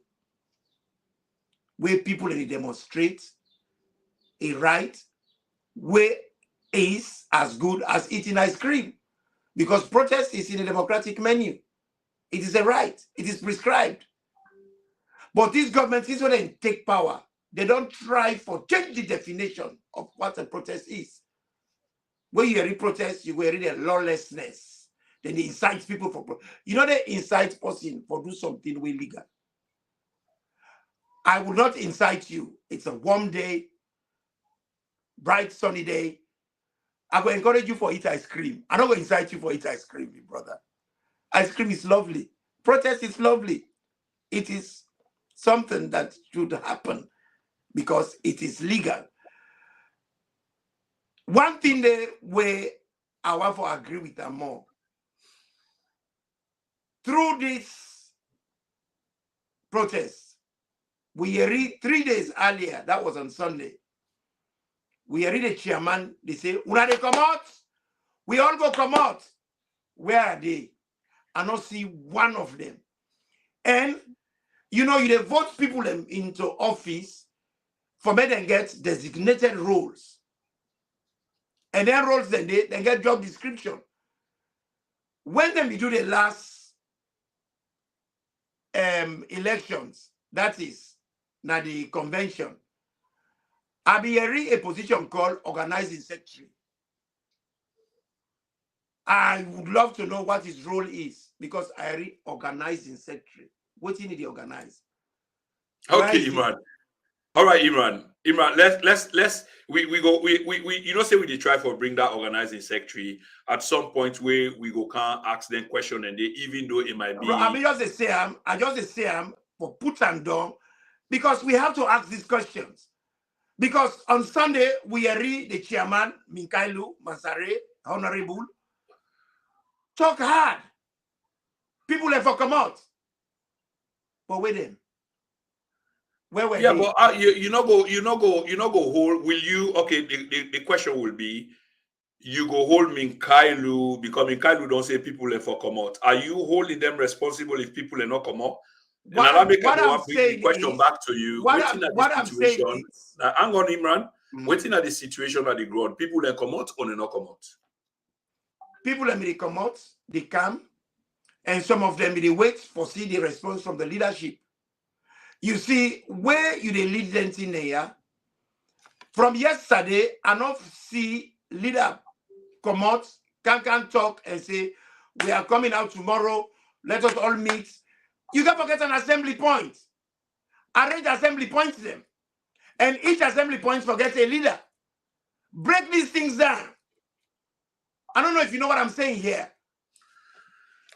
Speaker 2: Where people they demonstrate a right where is as good as eating ice cream, because protest is in a democratic menu. It is a right. It is prescribed. But this government is when they take power, they don't try for change the definition of what a protest is. When you read protest, you will read a lawlessness. Then they incite people for, they incite person for do something illegal. I will not incite you. It's a warm day, bright sunny day. I will encourage you for eat ice cream. I'm not going to incite you for eat ice cream, brother. Ice cream is lovely. Protest is lovely. It is something that should happen because it is legal. One thing where I want to agree with them more. Through this protest, We read 3 days earlier, that was on Sunday. We read the chairman, they say, "Una they come out? We all go come out." Where are they? I don't see one of them. And you know, you vote people into office for me then get designated roles. And then roles then they get job description. When then we do the last elections, that is now the convention, I be a position called organizing secretary. I would love to know what his role is because I read organizing secretary. What do you need to organize?
Speaker 1: Okay, Imran. All right, Imran. Imran, let's we you know say we try for bring that organizing secretary at some point where we go can't ask them question and they even though it might be.
Speaker 2: I just say for put and down because we have to ask these questions. Because on Sunday we read the chairman Minkailu Masare, honorable, talk hard. People have come out. But wait then. Where were
Speaker 1: yeah,
Speaker 2: they?
Speaker 1: but you know go hold. Will you? Okay, the question will be, you go hold Minkailu because Minkailu don't say people have come out. Are you holding them responsible if people are not come out?
Speaker 2: What I'm saying
Speaker 1: the question
Speaker 2: is,
Speaker 1: back to you.
Speaker 2: what I'm saying is,
Speaker 1: hang on, Imran. Waiting at the situation at the ground, people that come out or they not come out.
Speaker 2: People that may come out, they come, and some of them they wait for see the response from the leadership. You see, where you they lead them in here, from yesterday, I not see leader come out, can talk and say, we are coming out tomorrow, let us all meet. You can forget an assembly point. Arrange assembly points them. And each assembly point forgets a leader. Break these things down. I don't know if you know what I'm saying here.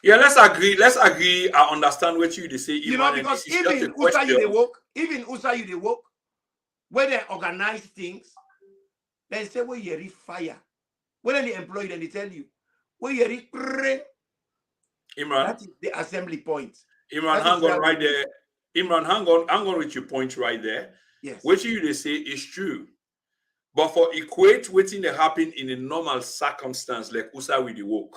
Speaker 1: Yeah, let's agree. I understand what you say.
Speaker 2: You know, because even USA you they work, where they organize things, they say, well, you fire. When they employ, then they tell you, well, you Imran. That is the assembly point.
Speaker 1: Imran, hang on right there. Imran, hang on with your point right there.
Speaker 2: Yes.
Speaker 1: What you they say is true. But for equate waiting to happen in a normal circumstance like USA with the work,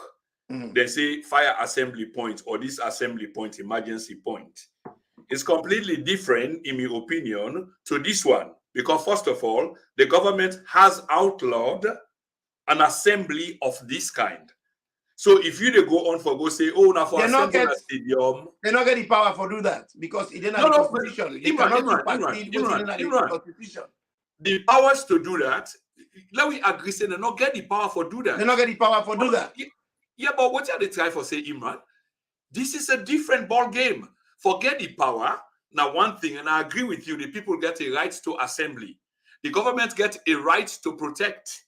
Speaker 1: they say fire assembly point or this assembly point, emergency point. It's completely different, in my opinion, to this one. Because first of all, the government has outlawed an assembly of this kind. So if you they go on for go say, oh, now for assembly at stadium,
Speaker 2: they not get the power for do that because it didn't have the constitution. They cannot supersede the constitution.
Speaker 1: The powers to do that, let we agree say they not get the power for do that.
Speaker 2: They not get the power for do that.
Speaker 1: Yeah, but what are they trying for say, Imran? This is a different ball game. Forget the power. Now, one thing, and I agree with you, the people get a right to assembly. The government get a right to protect.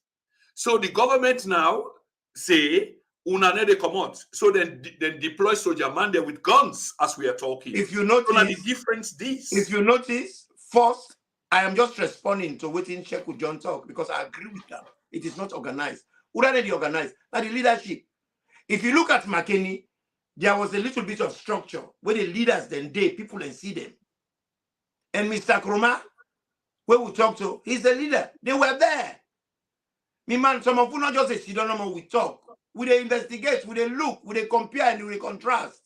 Speaker 1: So the government now say, una they come out. So then deploy soldier man there with guns as we are talking.
Speaker 2: If you notice,
Speaker 1: so the difference this.
Speaker 2: If you notice, first, I am just responding to waiting check with John talk because I agree with that. It is not organized. Who are they organized? Now the leadership. If you look at McKinney, there was a little bit of structure where the leaders then people and see them. And Mr. Kroma, where we talk to, he's the leader. They were there. Me man, some of you not just say, see, don't know we talk. We they investigate, we they look, we they compare and we contrast.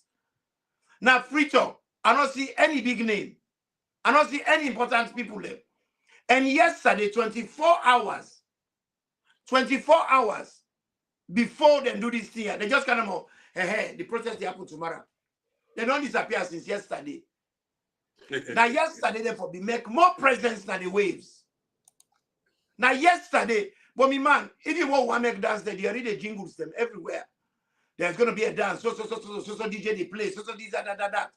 Speaker 2: Now, free talk, I don't see any big name. I don't see any important people there. And yesterday, 24 hours before they do this thing, they just kind of, hey, the protest they happen tomorrow. They don't disappear since yesterday. Now, yesterday, therefore, we make more presence than the waves. Now, yesterday, but me man, if you want to make dance, they already jingles them everywhere. There's going to be a dance, so DJ they play, so this, that.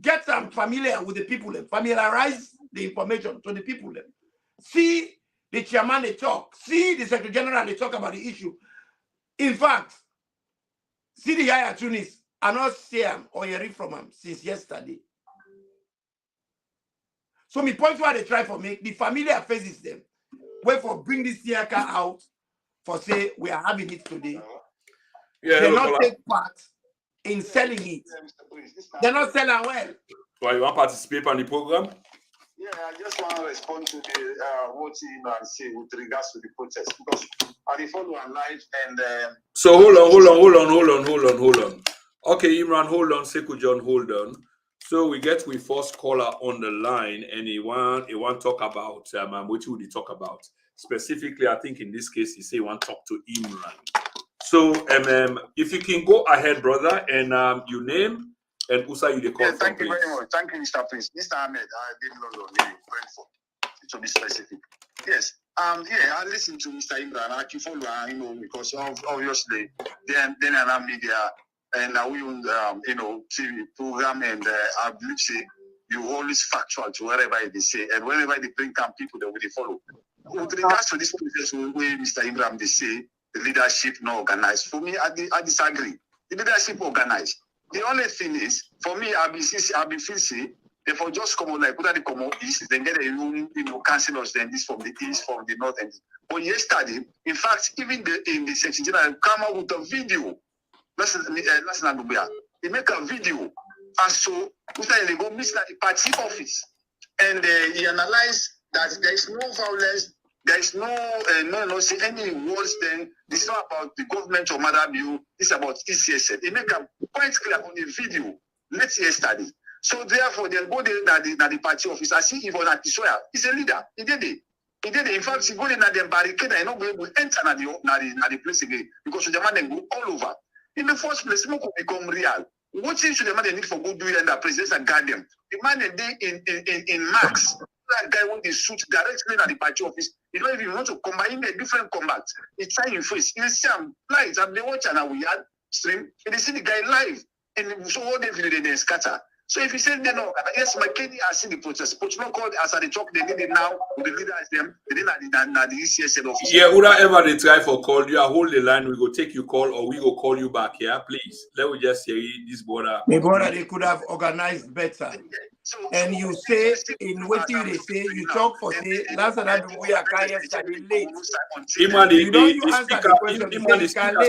Speaker 2: Get them familiar with the people, familiarize the information to the people. See the chairman they talk, see the secretary general they talk about the issue. In fact, see the Yaya Tunis, I not see him or hearing from him since yesterday. So my point where they try for me, the familiar faces them. Wait for bring this theater out for say we are having it today. Yeah, they not take part in selling it. They're not selling well.
Speaker 1: Why you want to participate on the program?
Speaker 5: Yeah, I just want to respond to the what Imran said with regards to the protest, because I follow on live and.
Speaker 1: So hold on. Okay, Imran, hold on. Sekou John, hold on. So we get with first caller on the line, and he want talk about what would he talk about specifically? I think in this case he say he want talk to Imran. So if you can go ahead, brother, and your name and Usa you the call.
Speaker 5: Yeah, thank you very much. Thank you, Mr. Prince. Mr. Ahmed, I didn't know Brentford to be specific. Yes. Yeah, I listen to Mr. Imran. I can follow because obviously then another media and we TV program and I believe say you always factual to wherever they say and whenever they bring come people that will follow. With regards to this process where Mr. Imran they say the leadership not organized. For me, I disagree. The leadership organized. The only thing is, for me, I've been feeling if I just come on like put the come on east, then get a councillors, then this from the east, from the north, and but yesterday, in fact, even in the section general come out with a video. Let's not be they make a video, and so they go miss the party office, and he analyzed that there is no violence. There is no see any words. Then this is not about the government or Madam you. It's about ECSN. They make a quite clear on the video late yesterday. So therefore, they go there na the party office. I see Yvonne Akisoya. He's a leader. He did it. In fact, he go there na the barricade and not going to enter na the place again because the man then go all over. In the first place, smoke will become real. What things should the man need for go do it and the president and guard them? The man they in max. That guy when they shoot directly at the party office, you don't even want to combine a different combat. It's trying in face. You see him live. And they watch and we had stream. And they see the guy live. And so all the video they scatter. So if you say they know, yes, McKinney has seen the protest. But you know, called as they talk, they did it now. The leader is them. They didn't have the ECSN office.
Speaker 1: Yeah, whoever they try for call you, hold the line. We go take you call or we go call you back. Yeah, please. Let me just say this border.
Speaker 2: The border they could have organized better. And you say in what you say, you talk for say last time we are kind of late.
Speaker 1: Iman,
Speaker 2: the speaker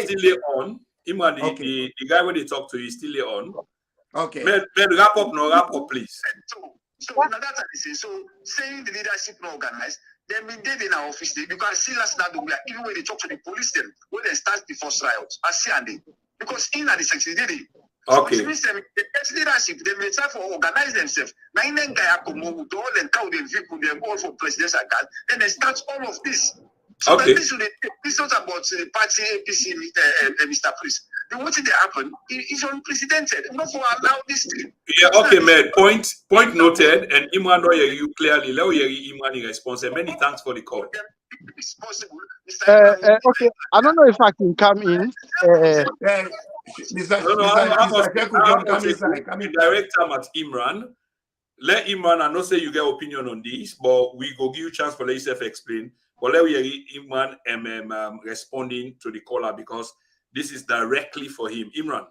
Speaker 1: still on. Iman, the guy when they talk to you is still on.
Speaker 2: Okay.
Speaker 1: Man, wrap up, please.
Speaker 5: So now that's what I say. So saying the leadership not organized, then we did in our office because see last night even when they talk to the police them when they start the first riot, I see and they because in the section they did it.
Speaker 1: Okay.
Speaker 5: So means the leadership, they may try for organize themselves. Now in then guy come with all and cow the vehicle, they all for presidential guard, then they start all of this. So
Speaker 1: okay.
Speaker 5: This is not about party APC, Mr. Priest. The what did happen is unprecedented. Not for allow this thing.
Speaker 1: Yeah, okay, man. Point noted, and Iman you clearly. Let you Iman response. And many thanks for the call.
Speaker 5: It's possible.
Speaker 4: Okay, I don't know if I can come in.
Speaker 1: Direct time at Imran. Let Imran, I know say you get opinion on this, but we go give you chance for let yourself explain. But let we Imran responding to the caller because this is directly for him. Imran.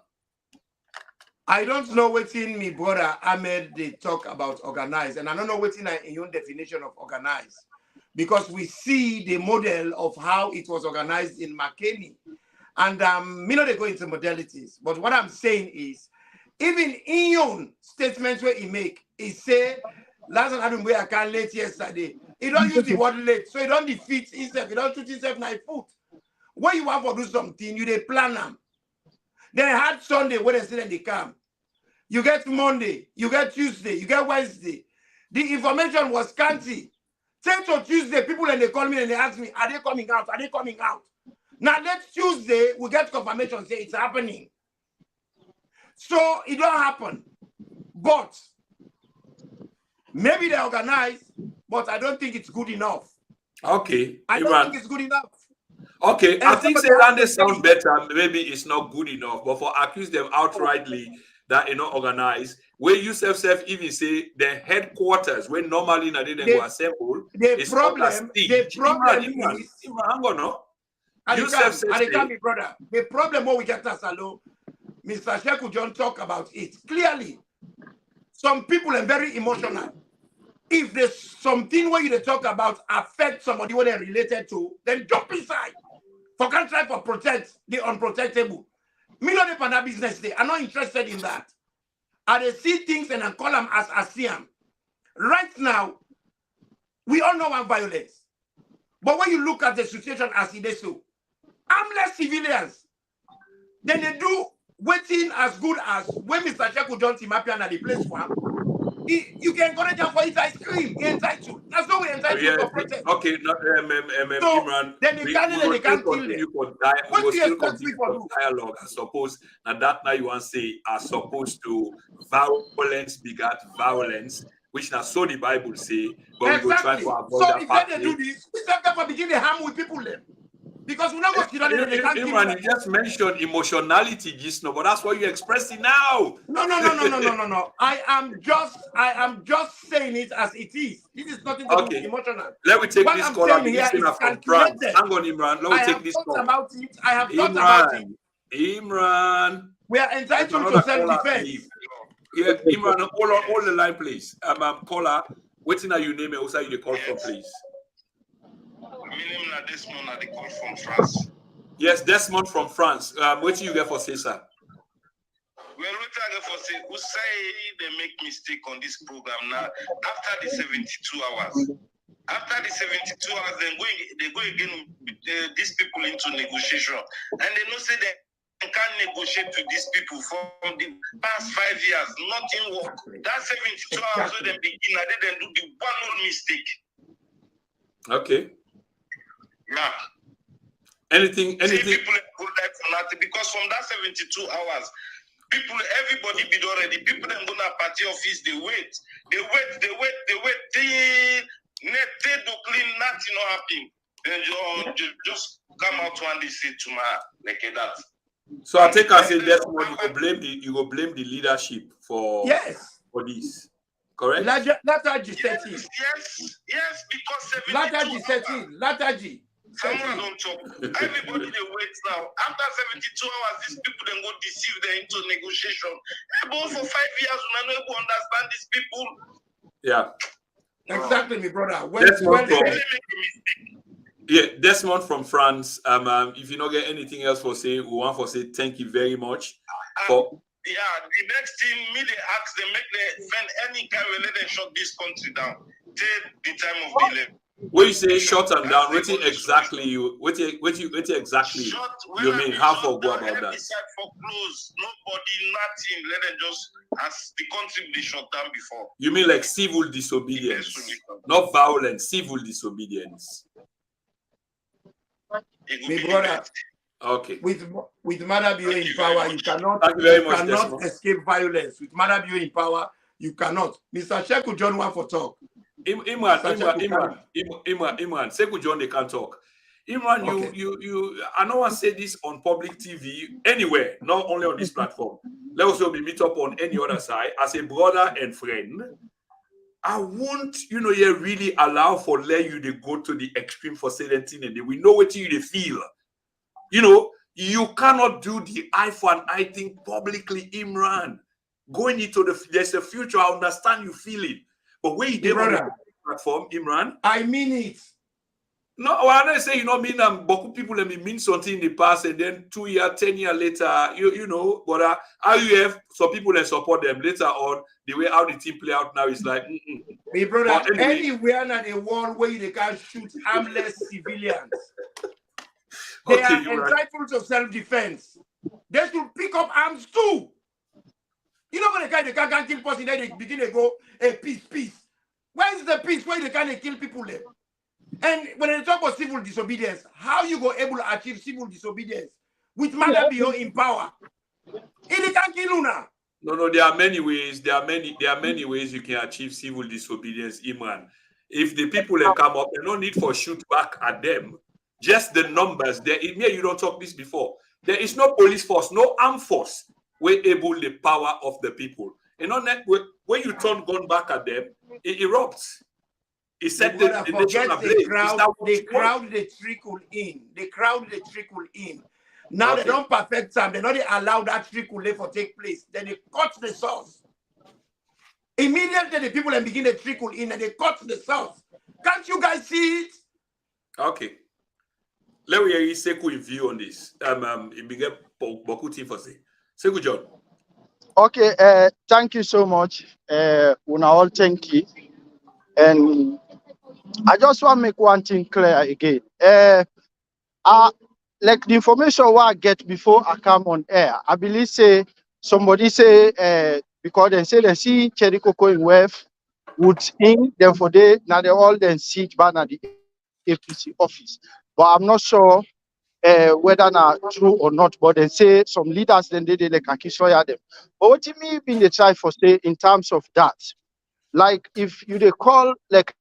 Speaker 2: I don't know what's in me, brother Ahmed, they talk about organized, and I don't know what's in your definition of organized. Because we see the model of how it was organized in McKinney. And me not go into modalities, but what I'm saying is, even in your statements where he make, he say, last time I can late yesterday, he don't use the word late, so he don't defeat himself, he don't shoot himself 9 foot. When you want to do something, you they plan them. They had Sunday, Wednesday, and they come. You get Monday, you get Tuesday, you get Wednesday. The information was scanty. Same to Tuesday, people and they call me and they ask me, are they coming out? Are they coming out? Now next Tuesday, we get confirmation, say it's happening. So it don't happen. But maybe they organize, but I don't think it's good enough.
Speaker 1: Okay.
Speaker 2: I don't think it's good enough.
Speaker 1: Okay, and I think Randy sounds better. Maybe it's not good enough, but for accuse them outrightly that are not organized, where you self even say the headquarters where normally they go assemble.
Speaker 2: The problem is
Speaker 1: hang on, no? You self say,
Speaker 2: brother. The problem what we get as alone, Mr. Sekou John talk about it clearly. Some people are very emotional. If there's something where you talk about affect somebody what they're related to, then jump inside. For can't try for protect the unprotectable. Me not in that business day. I'm not interested in that. I see things and I call them as I see them. Right now, We all know about violence. But when you look at the situation as it is so, armless civilians, then they do waiting as good as when Mr. Sheku John Timapian at the place for him. You can encourage them for his ice cream. He's entitled. That's no way entitled for protest.
Speaker 1: Okay, no,
Speaker 2: So
Speaker 1: Imran,
Speaker 2: then they can't kill them.
Speaker 1: What do you expect
Speaker 2: me for
Speaker 1: dialogue? I suppose, and that now you want to say are supposed to violence begat violence, which now so the Bible say, but
Speaker 2: exactly.
Speaker 1: we go try to avoid
Speaker 2: so
Speaker 1: that
Speaker 2: if
Speaker 1: part.
Speaker 2: They do this, we start to begin to harm with people then. Because we not go kill them, they can't kill them.
Speaker 1: You just mentioned emotionality just now, but that's what you're expressing now.
Speaker 2: No. I am just saying it as it is. This is nothing to do with emotional.
Speaker 1: Let me take
Speaker 2: what
Speaker 1: this
Speaker 2: I'm
Speaker 1: caller.
Speaker 2: Here is
Speaker 1: from France. Hang on, Imran. Let me take this call.
Speaker 2: About it. I have thought about it.
Speaker 1: Imran.
Speaker 2: We are entitled to self-defense.
Speaker 1: Yeah, Imran, hold the line, please. Caller, waiting at your name and also you call from, please.
Speaker 5: My name is Desmond, I call from France.
Speaker 1: Yes, Desmond from France. What do you get for say, sir?
Speaker 5: Well, what I get for say, who say they make mistake on this program now? After the 72 hours, they go again with these people into negotiation, and they know say they can't negotiate with these people from the past 5 years. Nothing work. That 72 hours when they begin, and then do the one little mistake.
Speaker 1: Okay.
Speaker 5: Yeah.
Speaker 1: Anything.
Speaker 5: See, people go like for nothing because from that 72 hours, everybody bid already. People them go to party office, they wait. They do clean, nothing not happen. Then you just come out one day say tomorrow like that.
Speaker 1: So I think I say Desmond, you go blame the leadership for this. Correct?
Speaker 2: Lethargy set in.
Speaker 5: Yes, because
Speaker 2: 72 Lethargy.
Speaker 5: Someone don't talk. Everybody they wait now. After 72 hours, these people then go deceive them into negotiation. But for 5 years, we don't understand these people.
Speaker 2: Yeah. Exactly, my brother.
Speaker 1: Desmond from France. If you don't get anything else for say, we want to say thank you very much for.
Speaker 5: Yeah, the next thing, me they ask them, make them spend any kind of let them shut this country down. Take the time of the election.
Speaker 1: When you say shut them down, what exactly you mean? How for go about that?
Speaker 5: For close, nobody, nothing. Let them just as the country be shut down before.
Speaker 1: You mean like civil disobedience, not violence, civil disobedience.
Speaker 2: My brother.
Speaker 1: Okay.
Speaker 2: With Madabio in power, you cannot escape violence. With Madabio in power, you cannot. Mr. Sheku John want for talk.
Speaker 1: Imran, Sheku John they can't talk. Imran, okay. I know I say this on public TV anywhere, not only on this platform. Let us also be meet up on any other side as a brother and friend. I won't, you really allow for let you to go to the extreme for certain thing, and we know what you feel. You cannot do the eye for an eye thing publicly, Imran. Going into there's a future, I understand you feel it. But when you did on the platform, Imran.
Speaker 2: I mean it.
Speaker 1: No, I don't say mean Boku people let me mean something in the past, and then 2 years, 10 years later, but how you have some people that support them later on, the way how the team play out now is like
Speaker 2: My brother, anyway, anywhere in the world where they can shoot harmless civilians. They are entitled to self-defense. They should pick up arms too. When they can't kill person, then they begin to go, hey, peace. Where is the peace? Where they can't kill people there? And when they talk about civil disobedience, how you go able to achieve civil disobedience with Madabio in power? They can't kill you now.
Speaker 1: No, there are many ways. There are many ways you can achieve civil disobedience, Imran. If the people that come up, there's no need for shoot back at them. Just the numbers. You don't talk this before. There is no police force, no armed force where able the power of the people. When you turn gun back at them, it erupts. It set the nation ablaze.
Speaker 2: The crowd they trickle in. Now they don't perfect time. They not allow that trickle for take place. Then they cut the source. Immediately the people then begin to trickle in and they cut the source. Can't you guys see it?
Speaker 1: Okay. Let me hear you Seku in view on this. It began Boku team for say. Seku John.
Speaker 4: Okay, thank you so much. Una all thank you. And I just want to make one thing clear again. Like the information what I get before I come on air, I believe say somebody say because they say they see Cherry Coco in West would in them for day now they all then sit ban at the APC office. But I'm not sure whether na true or not. But they say some leaders then they like Akishoya them. But what do you mean they try for say in terms of that? Like if you they call like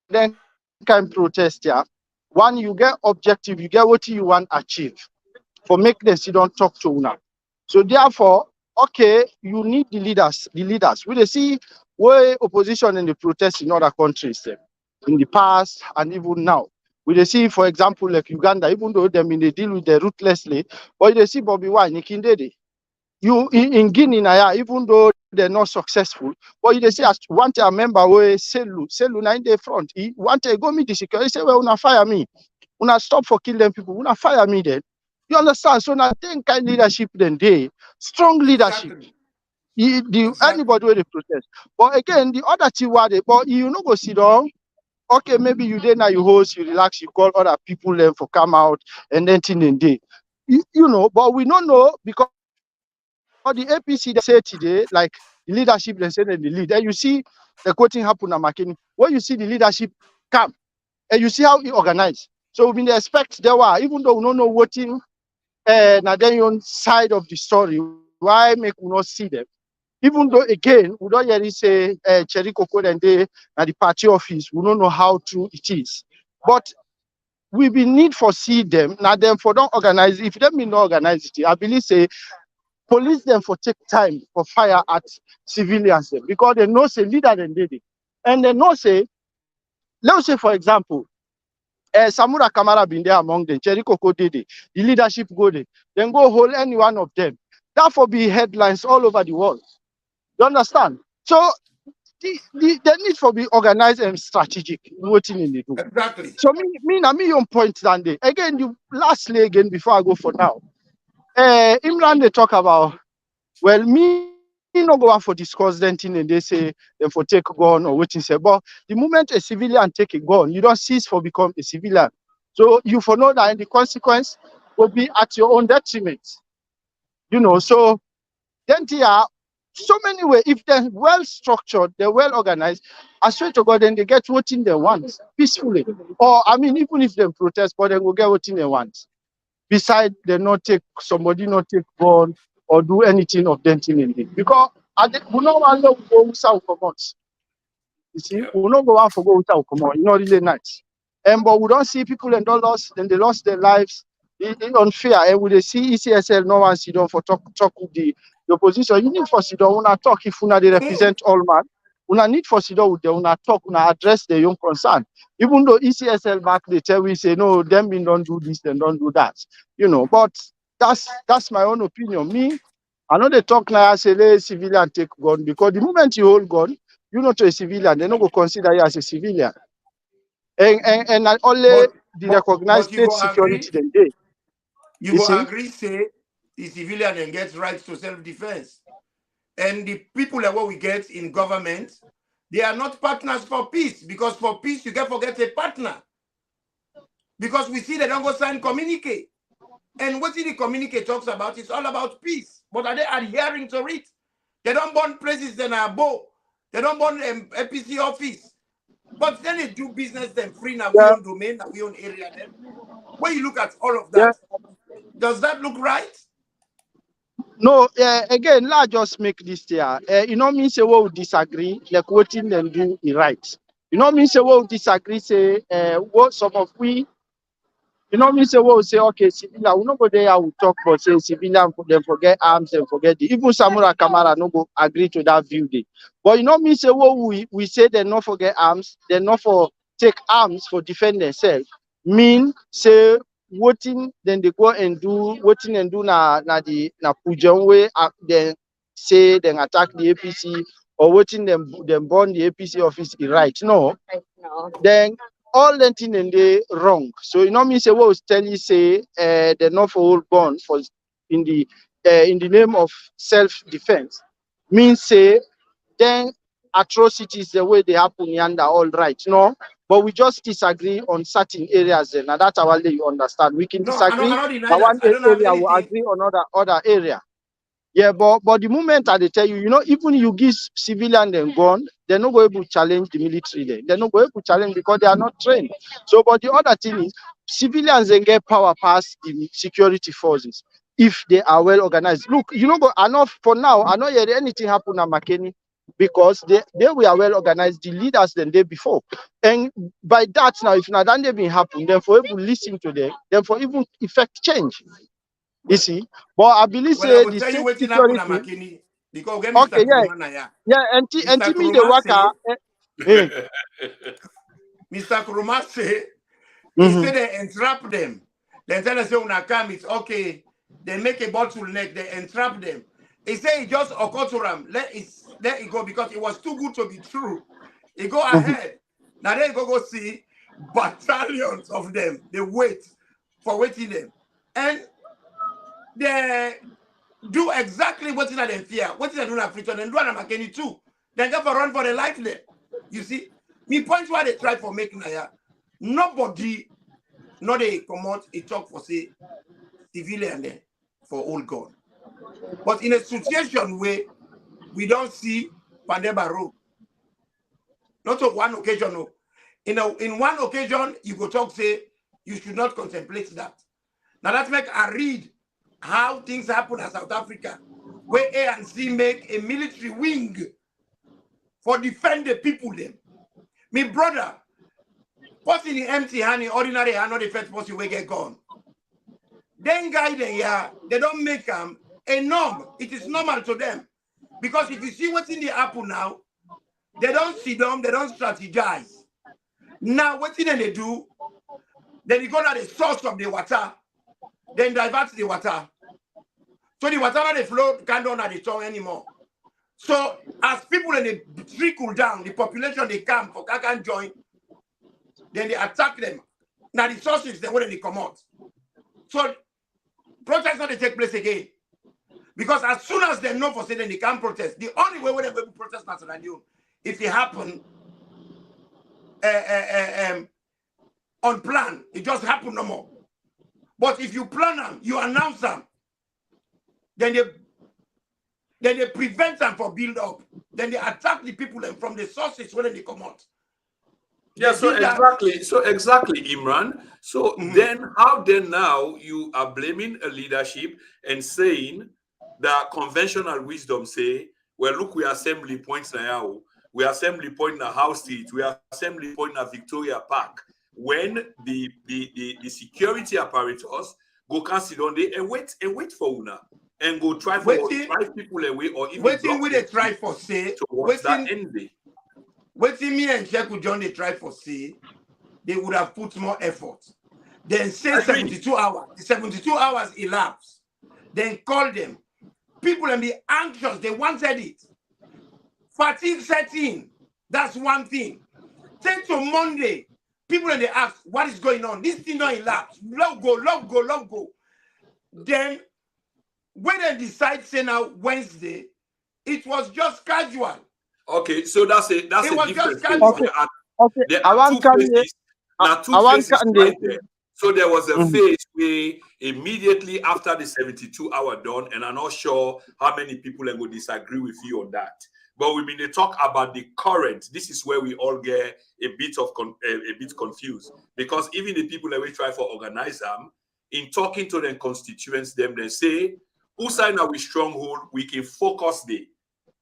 Speaker 4: then kind protest, yeah. One, you get objective, you get what you want achieve. For make them sit don't talk to una. So therefore, okay, you need the leaders. The leaders. We they see where opposition in the protest in other countries in the past and even now. We they see, for example, like Uganda, even though they they deal with them ruthlessly, but they see Bobby Wine, Nikindede. You in Guinea, now, even though they're not successful, but you say as one time member where Selu na in the front. He want to go meet the security. He say, well, una fire me, una stop for killing people, una fire me then. You understand? So now think kind leadership then they strong leadership.
Speaker 2: Exactly.
Speaker 4: Anybody where they protest. But again, the other thing where they but you no go sit down. Okay, maybe you then now you host, you relax, you call other people then for come out and then thing and day. You know, but we don't know because the APC they say today, like the leadership they say they lead. Then you see the quoting happen at McKinney. When you see the leadership come and you see how he organized. So we expect there were, even though we don't know what in now then on side of the story, why make we not see them? Even though again, we don't really say Cherry Coco and they at the party office, we don't know how true it is. But we be need for see them. Now them for don't organize. If them be not organize it, I believe say police them for take time for fire at civilians them, because they know say leader than did it. And they know say, let's say for example, Samura Kamara been there among them, Cherry Coco did it, the leadership go there, then go hold any one of them. That for be headlines all over the world. You understand? So the need for be organized and strategic, what in they do.
Speaker 2: Exactly.
Speaker 4: So me on point than they. Again, you lastly again before I go for now. Imran they talk about, well, me no go out for discuss then thing and they say them for take a gun or what say. But the moment a civilian take a gun, you don't cease for become a civilian. So you for know that the consequence will be at your own detriment. You know, so then there are so many ways. If they're well structured, they're well organized, I swear to God, then they get what they want peacefully. Or I mean, even if they protest, but they will get what they want. Besides, they not take somebody not take gun or do anything of them thing in it. Because we don't want to go without commands. You see,
Speaker 1: Yeah.
Speaker 4: we don't go out for go without command. It's not really nice. But we don't see people and don't lost, then they lost their lives. It's unfair. And we they see ECSL no one sit down for talk with the opposition. You need for sit down, una talk if una they represent all man. Una need for sit down with them, una talk, una address their own concern. Even though ECSL back they tell we say no, them mean don't do this, then don't do that. You know, but that's my own opinion. Me, I know they talk like I say let civilian take gun, because the moment you hold gun, you're not a civilian, they don't go consider you as a civilian. And not only the recognized
Speaker 2: But you
Speaker 4: state
Speaker 2: go agree,
Speaker 4: security then they.
Speaker 2: you
Speaker 4: You
Speaker 2: go
Speaker 4: see?
Speaker 2: agree say the civilian and gets rights to self-defense. And the people that what we get in government, they are not partners for peace, because for peace you can forget a partner. Because we see they don't go sign communique. And what the communique talks about is all about peace. But are they adhering to it? They don't burn places in a bow. They don't burn APC office. But then they do business them free now, we
Speaker 4: Yeah,
Speaker 2: own domain, now we own area them. When you look at all of
Speaker 4: yeah.
Speaker 2: that, does that look right?
Speaker 4: No, again, let's just make this clear. You know, mean say we will disagree, like what in them do is right. You know, mean say we will disagree, say what some of we. You know, me say, well, say, okay, civilian, we no go there, I will talk, but say civilian, them forget arms, them forget the, even Samura Kamara no go agree to that view day. But you know, me say, well, we say they not forget arms, they not for take arms for defend themselves. Mean, say, voting, then they go and do, voting and do na Pujan way, then say, then attack the APC, or voting them burn the APC office, right? No. Then all that thing and they wrong. So you know me say what was tell you say they're not for all gun for in the name of self-defense. Means say then atrocities the way they happen yonder, all right, no. But we just disagree on certain areas, and that's our way you understand. We can
Speaker 2: No, I
Speaker 4: disagree.
Speaker 2: don't deny
Speaker 4: But
Speaker 2: that.
Speaker 4: one
Speaker 2: I don't have
Speaker 4: area will
Speaker 2: anything.
Speaker 4: agree on other area. Yeah, but the moment I tell you, even you give civilian them gun, they're not going to challenge the military there. They're not going to challenge because they are not trained. So, but the other thing is, civilians then get power past the security forces if they are well organized. Look, but enough for now. I not hear anything happen at McKinney because they were well organized, the leaders than they before. And by that now, if not that been happen, then for able listen to them, then for even effect change. You see, but I believe
Speaker 2: Well, I
Speaker 4: say
Speaker 2: will
Speaker 4: the
Speaker 2: tell you
Speaker 4: state
Speaker 2: what happened at
Speaker 4: security.
Speaker 2: McKinney because again,
Speaker 4: Okay,
Speaker 2: Mr. Kurumana,
Speaker 4: and
Speaker 2: Mr.
Speaker 4: me the
Speaker 2: Kuruma say,
Speaker 4: worker.
Speaker 2: Mr. Kuruma say, he
Speaker 4: Mm-hmm.
Speaker 2: said they entrap them. They tell us say when I come, it's okay. They make a bottleneck, they entrap them. He said it just occurred to them. Let it go because it was too good to be true. He go ahead. Now they go see battalions of them. They wait for waiting them. And they do exactly what they fear. What they do in Africa and do in McKinney too. They go for run for the life there. You see, me point why they try for making Naya. Nobody, not they come out, they talk for say civilian there for old gun. But in a situation where we don't see Pandeba Road, not on one occasion, no. In one occasion, you go talk say you should not contemplate that. Now let's make a read how things happen in South Africa, where ANC make a military wing for defend the people them. Me brother, person in empty hand, ordinary hand, not the first person will get gone. Then guy they don't make them a norm. It is normal to them. Because if you see what's in the apple now, they don't see them, they don't strategize. Now what thing they do, then you go to the source of the water, then divert the water. So the water not the flow can't don't have the tongue anymore. So as people in the trickle down, the population they come for can join, then they attack them. Now the sources they when they come out. So protests not they take place again. Because as soon as they know for saying they can't protest, the only way when they will protest national union, if it happen on plan, it just happen no more. But if you plan them, you announce them, then they prevent them from build up. Then they attack the people and from the sources when they come out.
Speaker 1: Yeah, so exactly, Imran. So then how then now you are blaming a leadership and saying that conventional wisdom say, well, look, we assembly points now, we assembly point in a house street, we assembly point in a Victoria Park, when the security apparatus go can sit on there and wait for una and go try for drive people away or even
Speaker 2: waiting with a try for say
Speaker 1: towards that end day.
Speaker 2: Waiting me and Sheku John they try for say they would have put more effort. Then say 72 hours. The 72 hours elapsed. Then call them. People and be anxious. They wanted it. Fatigue setting. That's one thing. Take to Monday. People and they ask, what is going on? This thing not elapsed. Love go. Then when they decide say now Wednesday, it was just casual.
Speaker 1: Okay, so that's a different thing.
Speaker 4: Okay.
Speaker 1: There are two phases. Now two phases right there. So there was a phase where immediately after the 72-hour done, and I'm not sure how many people will disagree with you on that. But we mean they talk about the current. This is where we all get a bit confused, because even the people that we try for organize them, in talking to their constituents, they say, who sign our stronghold, we can focus the.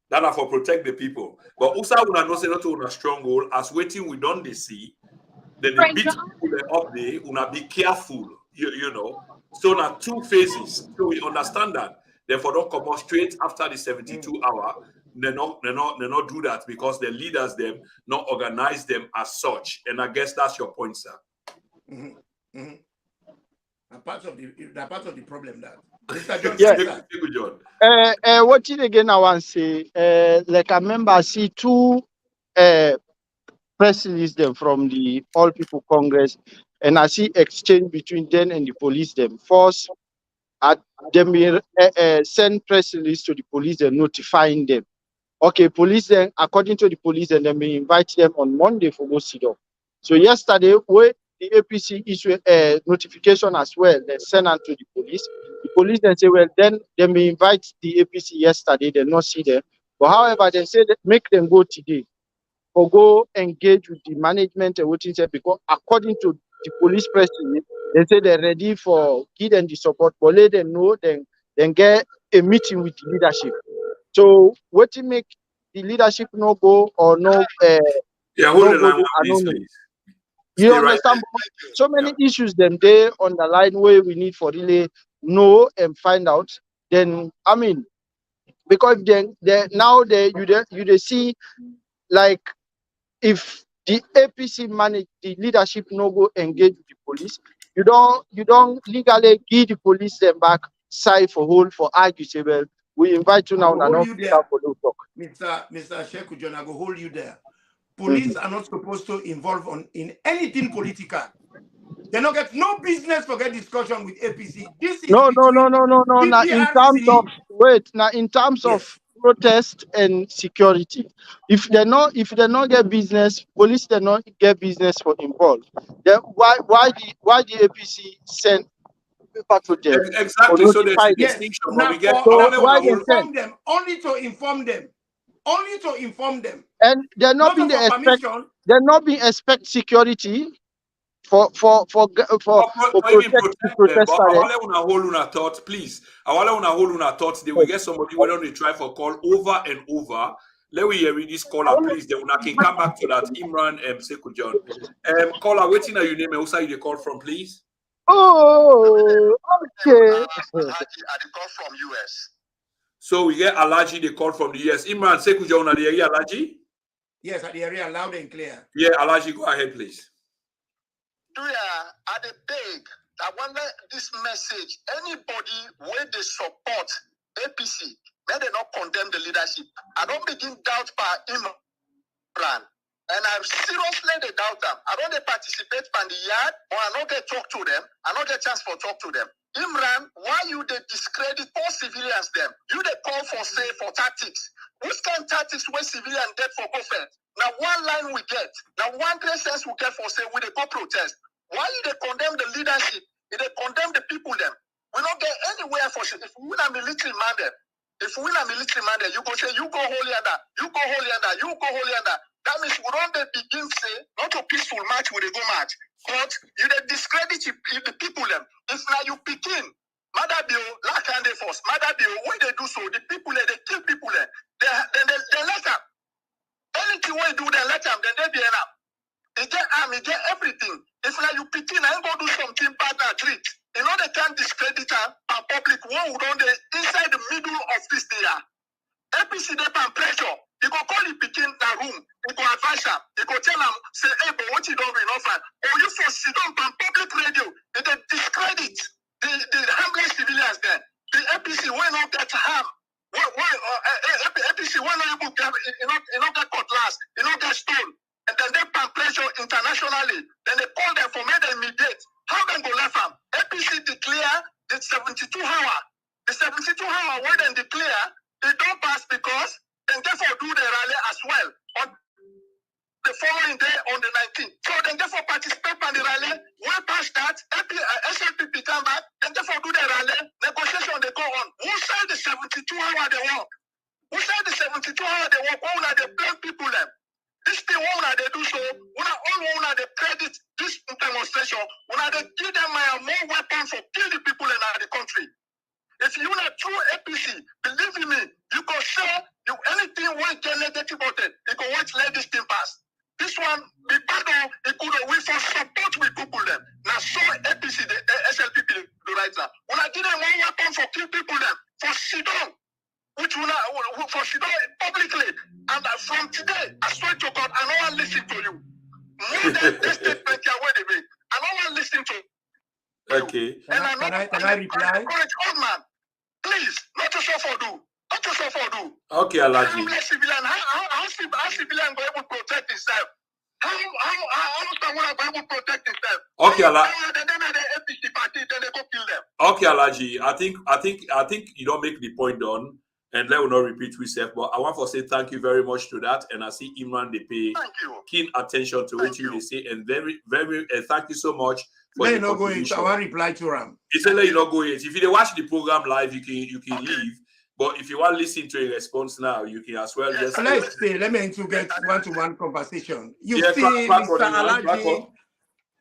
Speaker 1: That are for protect the people. But also when I know say not on a stronghold, as waiting we don't they see, then they beat people up there, una be careful, you know. So now two phases. So we understand that. Therefore, don't come out straight after the 72-hour. They not do that because the leaders them not organize them as such. And I guess that's your point, sir.
Speaker 2: Part of the problem that Mr. John
Speaker 4: John. What did again I want to say? Like I remember I see two press release them from the All People Congress, and I see exchange between them and the police them. First, them send press release to the police and notifying them Okay, police then, according to the police, and then we invite them on Monday for go sit down. So yesterday, where the APC issued a notification as well, they sent out to the police. The police then say, well, then we invite the APC yesterday, they not see them. But however, they say that make them go today or go engage with the management and what is it, because according to the police press release, they say they're ready for give them the support, but let them know, then get a meeting with the leadership. So what to make the leadership no go or no
Speaker 1: Yeah, hold
Speaker 4: no
Speaker 1: the
Speaker 4: go
Speaker 1: line
Speaker 4: to
Speaker 1: one minute,
Speaker 4: anonymous?
Speaker 1: please.
Speaker 4: You
Speaker 1: Stay right
Speaker 4: understand?
Speaker 1: there.
Speaker 4: So many issues them there on the line where we need for really know and find out. Then I mean, because then now you see like if the APC manage the leadership no go engage with the police, you don't legally give the police them back side for hold for argue say, well, we invite you now and
Speaker 2: hold
Speaker 4: not
Speaker 2: you there,
Speaker 4: for no talk.
Speaker 2: Mr. Sheku John, I go hold you there. Police are not supposed to involve in anything political. They don't get no business for get discussion with APC. This is
Speaker 4: No.
Speaker 2: between
Speaker 4: Now in terms of
Speaker 2: PPRC.
Speaker 4: of protest and security, if they not get business, police they not get business for involved. Then why the APC send paper to them or
Speaker 1: Exactly. So there's a
Speaker 4: notify them?
Speaker 2: Yes,
Speaker 1: distinction, but
Speaker 2: now
Speaker 1: we get
Speaker 4: So
Speaker 2: to
Speaker 4: why they send?
Speaker 2: inform them, only to inform them. Only to inform them.
Speaker 4: And they're not
Speaker 2: Not
Speaker 4: being
Speaker 2: for permission.
Speaker 4: expect security for
Speaker 1: even
Speaker 4: protect the
Speaker 1: protect them. But
Speaker 4: protester
Speaker 1: I
Speaker 4: there.
Speaker 1: want to hold on our thoughts, please. I want to hold on our thoughts. They will get somebody when they try for call over and over. Let me hear this caller, please. Then I can come back to that. Imran Sekou John. Caller, waiting at your name and also you call from, please.
Speaker 4: Oh, okay.
Speaker 5: I call from US.
Speaker 1: So we get Alaji, they call from the US. Imran Sekou John, are the area Alaji?
Speaker 2: Yes, at the area, loud and clear.
Speaker 1: Yeah, Alaji, go ahead, please.
Speaker 5: At the beg, I wonder this message, anybody where they support APC, where they not condemn the leadership. I don't begin doubt by Imran. And I seriously they doubt them. I don't they participate in the yard, or I don't get talk to them. I don't get chance for talk to them. Imran, why you they discredit all civilians them? You they call for say for tactics. Which kind of tactics where civilian dead for government? Now one line we get, now one great sense we get for say we they go protest. Why you they condemn the leadership? They condemn the people them. We don't get anywhere for shit. If we not military man them, if we not military man them, you go say you go holy under, you go holy under, you go holy under. That means we don't begin say not a peaceful match with a go match, but you they discredit the people them. If now you begin, Madabio, like and they force, Madabio, when they do so, the people they kill people they let them. Anything we do, they let them, then they be enough. They get army, they get everything. If now you begin, I ain't go do something bad and treat. You know they can't discredit her and public one would on the inside the middle of this year. APC they and pressure. You go call the begin the room, you go advise her, you go tell them, say, hey, but what you don't do enough. Or you for sit down on public radio, they discredit the harmless civilians there. The APC will not get harm. APC will not able to get, you not get cutlass, you not get stone. And then they pan pressure internationally. Then they call them for made immediate. How then go left them? APC declare the 72 hour. The 72 hour where then declare they don't pass because then therefore do the rally as well on the following day on the 19th. So then therefore participate in the rally. When past that, SLPP come back, then therefore do the rally. Negotiation they go on. Who said the 72 hour they work? Who said the 72 hour they work? Who are they blame people them? This thing one they do so, one they credit this demonstration, one they give them more weapons for kill the people in the country. If you not true APC, believe in me, you can share you anything we get negative about it, you can watch let this thing pass. This one, the battle, it could have we for support with people them. Now so APC, the SLPP do right now. When I give them more weapons for kill people them, for sit down. Which will not for Shido publicly. And from today, I swear to God, I don't want to listen to you. More than this statement here where they make. I don't want to listen to you.
Speaker 1: Okay.
Speaker 2: Can I reply?
Speaker 5: Encourage old man. Please, not to suffer do. Not to suffer do.
Speaker 1: Okay, Alaji.
Speaker 5: How civilian go able to protect himself? How someone go able to protect himself?
Speaker 1: Okay, Alaji.
Speaker 5: Then the APC party, then they go kill them.
Speaker 1: Okay, Alaji. I think you don't make the point done. and let will not repeat myself. But I want to say thank you very much to that. And I see Imran, they pay keen attention to what you say, and very, very thank you so much for
Speaker 2: let
Speaker 1: the
Speaker 2: not
Speaker 1: contribution.
Speaker 2: go I want to reply to Ram.
Speaker 1: It's a let you not go in. If you watch the program live, you can leave. But if you want to listen to a response now, you can as well. Yes,
Speaker 2: let's see. Let me get one-to-one conversation. You see,
Speaker 1: crack
Speaker 2: Mr.
Speaker 1: on,
Speaker 2: Alaji.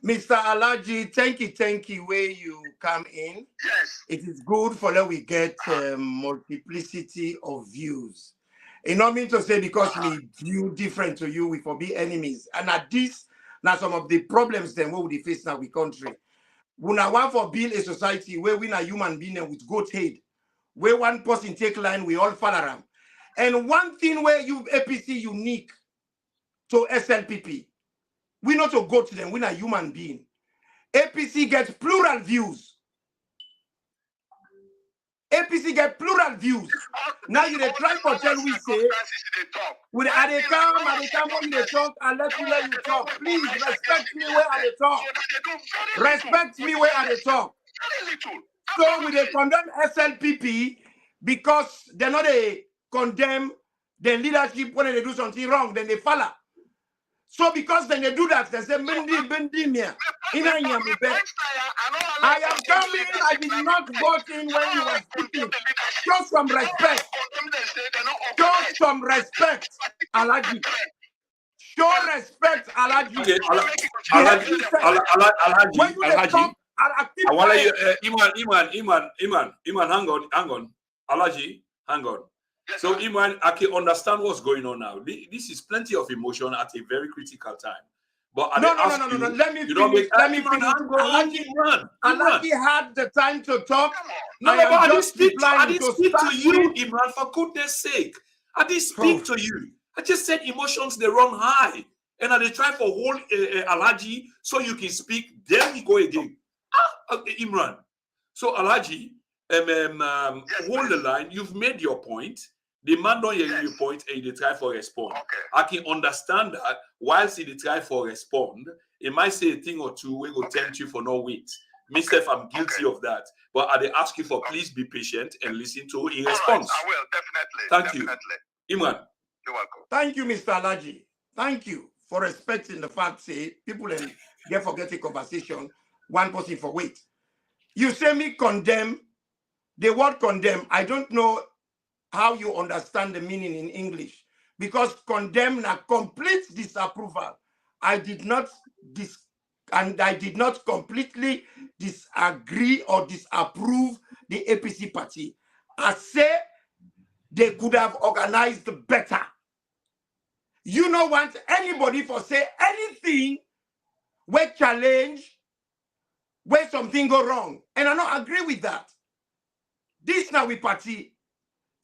Speaker 2: Mr. Alaji, thank you where you come in.
Speaker 5: Yes.
Speaker 2: It is good for that we get multiplicity of views. It not mean to say because we view different to you, we for be enemies. And at this, now some of the problems then what we face now with country. We now want for build a society where we are human being with goat head, where one person take line, we all follow around. And one thing where you APC unique to SLPP, we not to go to them, we are human being. APC gets plural views. APC get plural views. Now you dey try to tell we say, when they come when they talk, and let me where you talk. Please respect me where I talk. Respect me where I talk. So we they condemn SLPP because they're not a condemn the leadership when they do something wrong, then they follow. So because then they do that, they say, I am coming, I did not vote in when you were speaking. Show some respect. Show some respect, Alaji. Show respect, Alaji.
Speaker 1: Okay, Alaji.
Speaker 2: When you talk,
Speaker 1: I want to Iman, hang on. Alaji, hang on. So, Iman, I can understand what's going on now. This is plenty of emotion at a very critical time. But
Speaker 2: no. Let me finish. Alaji had the time to talk.
Speaker 1: No, but I didn't speak to you, Imran, for goodness sake. I didn't speak to you. I just said emotions, they run high. And they try for hold Alaji so you can speak. Then we go again. Imran. So, Alaji, hold the line. You've made your point. The man don't hear your point and they try for respond.
Speaker 5: Okay.
Speaker 1: I can understand that whilst they try for respond, it might say a thing or two, we will tempt you for no wait. Myself, I'm guilty of that. But I ask you for please be patient and listen to a response.
Speaker 5: I will, definitely.
Speaker 1: Thank you. Imran.
Speaker 5: You're welcome.
Speaker 2: Thank you, Mr. Alaji. Thank you for respecting the fact, say, people and get forget a conversation, one person for wait. You say me condemn, the word condemn, I don't know how you understand the meaning in English, because condemn na complete disapproval. I did not completely disagree or disapprove the APC party. I say they could have organized better. You don't want anybody for say anything where challenge, where something go wrong. And I don't agree with that. This now we party.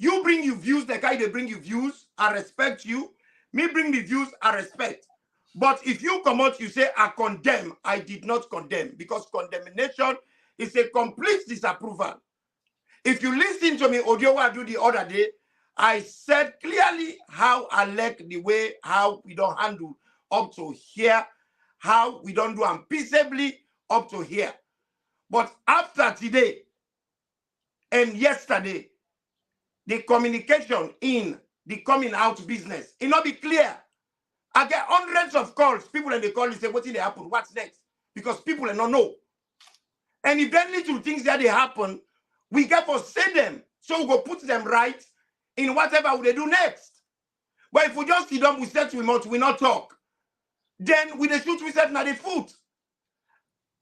Speaker 2: You bring your views, the guy they bring you views, I respect you. Me bring the views, I respect. But if you come out, you say, I condemn, I did not condemn, because condemnation is a complete disapproval. If you listen to me, audio I do the other day, I said clearly how I like the way, how we don't handle up to here, how we don't do them peaceably up to here. But after today and yesterday, the communication in the coming out business, it not be clear. I get hundreds of calls. People and they call and say, what did they happen? What's next? Because people don't know. And if then little things that they happen, we get to say them. So we go put them right in whatever they do next. But if we just see them, we say to him, we not talk. Then with the shoot, we said, now the foot.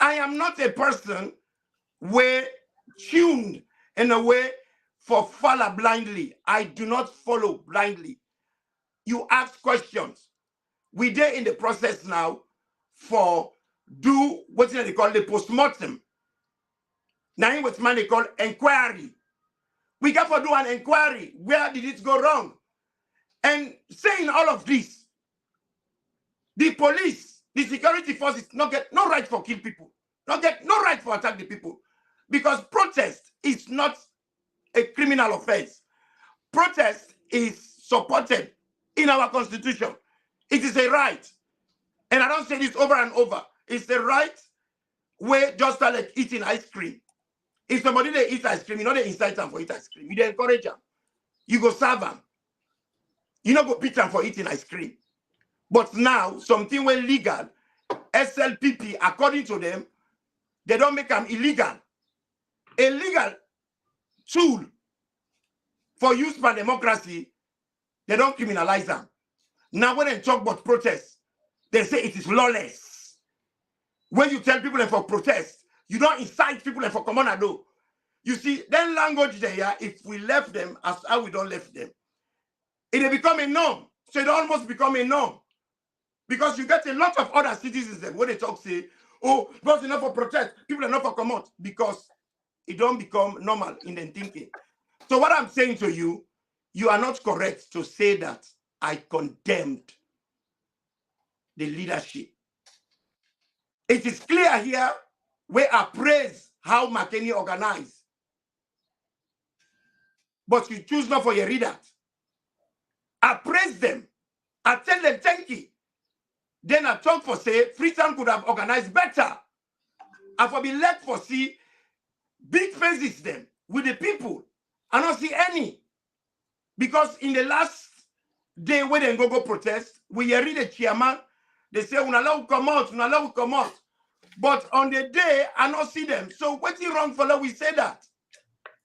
Speaker 2: I am not a person where tuned in a way for follow blindly. I do not follow blindly. You ask questions. We there in the process now for do what they call the postmortem. Now what's man they call inquiry. We got to do an inquiry. Where did it go wrong? And saying all of this, the police, the security forces not get no right for kill people, not get no right for attack the people, because protest is not a criminal offense. Protest is supported in our constitution. It is a right. And I don't say this over and over. It's a right where just like eating ice cream. If somebody they eat ice cream, you know they incite them for eat ice cream. You they encourage them. you go serve them. You not go beat them for eating ice cream. But now, something when legal, SLPP, according to them, they don't make them illegal. A legal tool for use by democracy, they don't criminalize them. Now, when they talk about protest, they say it is lawless. When you tell people for protest, you don't incite people for common ado. You see, then language there, if we left them as how we don't left them, it become a norm. So it almost become a norm. Because you get a lot of other citizens that when they talk, say, oh, because enough for protest, people are not for come out, because it don't become normal in their thinking. So what I'm saying to you, you are not correct to say that I condemned the leadership. It is clear here where I praise how McKinney organized. But you choose not for your read that. I praise them. I tell them thank you. Then I talk for say Freetown could have organized better. I for be led for see big faces them with the people. I don't see any. Because in the last day when they go protest, we read the chairman, they say, "Una allow come out, una allow come out." But on the day, I don't see them. So what's wrong for we say that?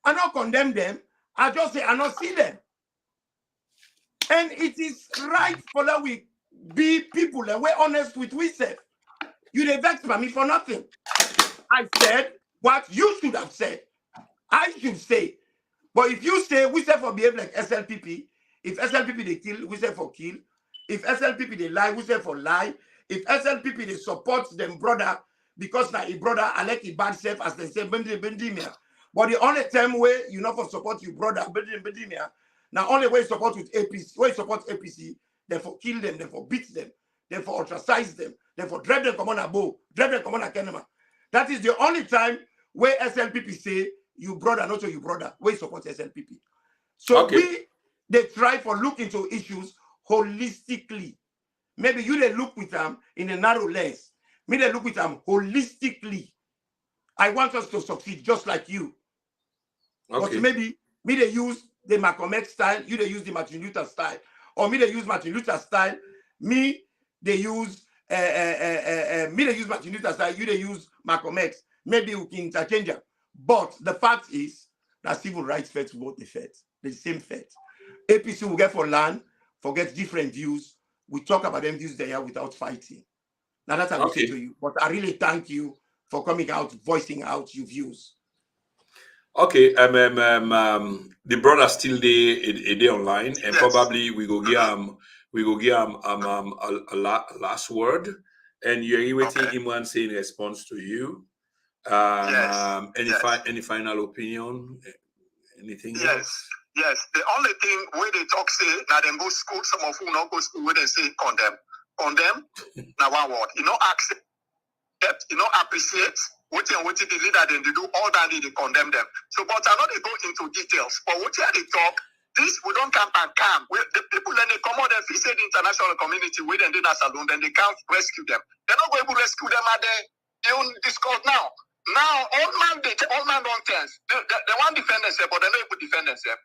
Speaker 2: I don't condemn them. I just say I don't see them. And it is right for that we be people and we're honest with ourselves. You dey vex by me for nothing. I said what you should have said. I should say. But if you say we say for behave like SLPP, if SLPP they kill, we say for kill. If SLPP they lie, we say for lie. If SLPP they support them brother, because now a brother I like a bad self as they say bendimia. But the only time way you not for support your brother bendimia. Now only way you support with APC, way you support APC, therefore kill them, therefore beat them, therefore ostracize them, therefore drive them come on a bow, drive them come on a kenema. That is the only time where SLPP say you brother, not you brother, where you support SLPP. So they try for look into issues holistically. Maybe you they look with them in a narrow lens. Me they look with them holistically. I want us to succeed just like you. But maybe me they use the Malcolm X style, you they use the Martin Luther style. Or me they use Martin Luther style, me they use Martin Luther style, you they use Malcolm X. Maybe we can interchange them. But the fact is that civil rights fights both the faith, the same faith. APC will get for land, forget different views. We talk about them views there without fighting. Now that's what I say to you. But I really thank you for coming out, voicing out your views.
Speaker 1: Okay, the brother still there a day online, and probably we go give a last word, and you're waiting him and say in response to you. Any final opinion? Anything else?
Speaker 5: Yes. The only thing where they talk say now them go school, some of who not go school where they say condemn. Now one word. You know, accept, you know, appreciate. What the leader then they do all that they condemn them. So, but I know they go into details. But what they talk, this we don't camp and camp. The people then they come out and say the international community where they do that alone, then they can't rescue them. They're not going to rescue them at their own discourse now. Now all man don't tense. They want to defend themselves, but they don't even defend themselves.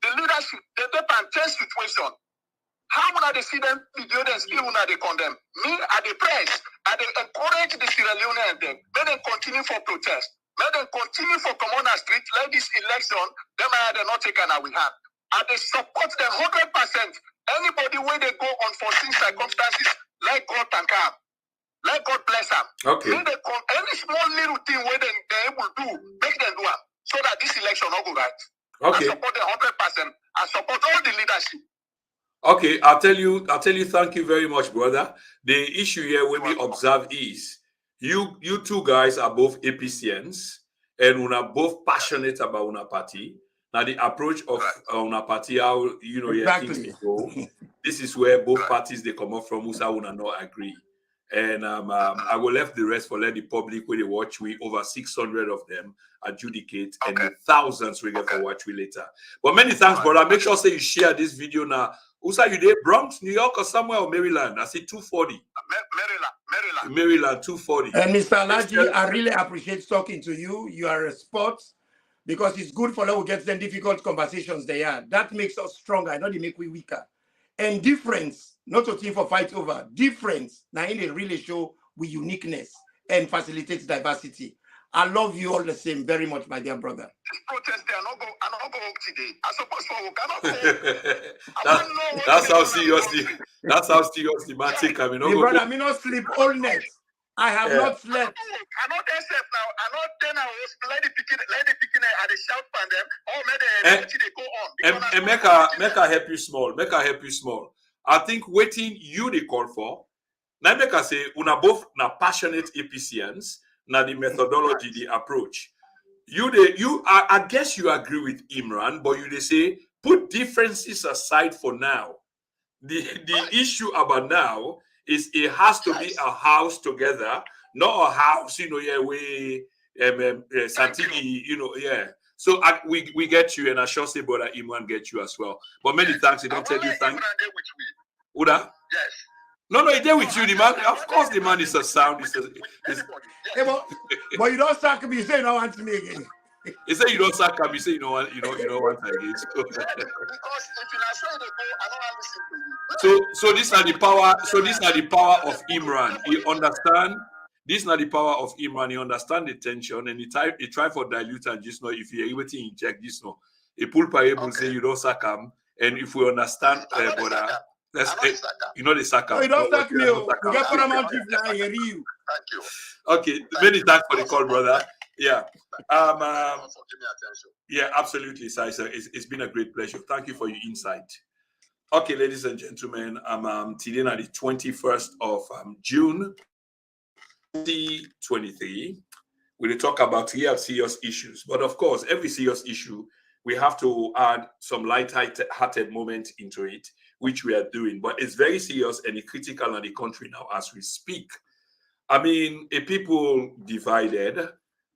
Speaker 5: The leadership, they depend tense situation. How would they see them video and still would they condemn? Me at the press, I they encourage the Sierra Leone and them. Let them continue for protest. Let them continue for come on the street. Let this election, them are not taken away hand. And they support them 100%. Anybody where they go unforeseen circumstances, let God thank them. Let God bless them.
Speaker 1: Okay.
Speaker 5: Any small little thing where they able to do, make them do it. So that this election will go right.
Speaker 1: Okay.
Speaker 5: I support them 100%. I support all the leadership.
Speaker 1: Okay, I'll tell you, thank you very much, brother. The issue here when we observe is you two guys are both APCNs and we are both passionate about una party. Now the approach of una party, how things go. This is where both parties they come up from, Musa una not agree. And I will left the rest for let the public where they watch we over 600 of them adjudicate and the thousands we get for watch we later. But many thanks, brother. Make sure say you share this video now. Usa, you there? Bronx, New York, or somewhere, or Maryland? I see 240. Maryland, 240.
Speaker 2: And Mr. Alaji, I really appreciate talking to you. You are a sport. because it's good for us to get them difficult conversations they are. That makes us stronger, not they make we weaker. And difference, not a thing for fight over. Difference, now in a really show with uniqueness and facilitates diversity. I love you all the same very much, my dear brother.
Speaker 5: Protest there, I not go home today. I suppose for work, I not go.
Speaker 1: That's how seriously. That's how serious the man take. I mean,
Speaker 2: The brother, me not sleep all night. I have not slept.
Speaker 5: I not accept now. I not then I was let the picking at the shout pan them. Oh, they go on.
Speaker 1: And make her help you small. Make her help you small. I think waiting you they call for. Now make her say una both na passionate APCians. Now the methodology, the approach. I guess you agree with Imran, but you they say put differences aside for now. The issue about now is it has to be a house together, not a house, we Santigi, yeah. So we get you, and I shall say brother Imran get you as well. But many thanks, I don't tell you thanks. Uda?
Speaker 5: Yes.
Speaker 1: No, he's there with you. The man, of course, the man is a sound.
Speaker 2: But you don't sack me. You say you don't want me again.
Speaker 1: He said you don't sack him. You say you don't want again.
Speaker 5: Because if you not sure they go, I don't want to listen to you.
Speaker 1: So these are the power. So these are the power of Imran. You understand? These are the power of Imran. You understand the tension, and he try for dilute and just know if you're able to inject this. No, a pull able say you don't sack him, and if we understand, brother. The Saka.
Speaker 2: No, you don't sack me. You get for a man chief now. I hear you.
Speaker 5: Thank you.
Speaker 1: Okay, many thanks for the call, brother. Yeah. Yeah, absolutely, Sisa. It's been a great pleasure. Thank you for your insight. Okay, ladies and gentlemen, today on the 21st of June 2023. We'll talk about real serious issues. But of course, every serious issue, we have to add some light-hearted moment into it, which we are doing. But it's very serious and critical in the country now as we speak. I mean, a people divided,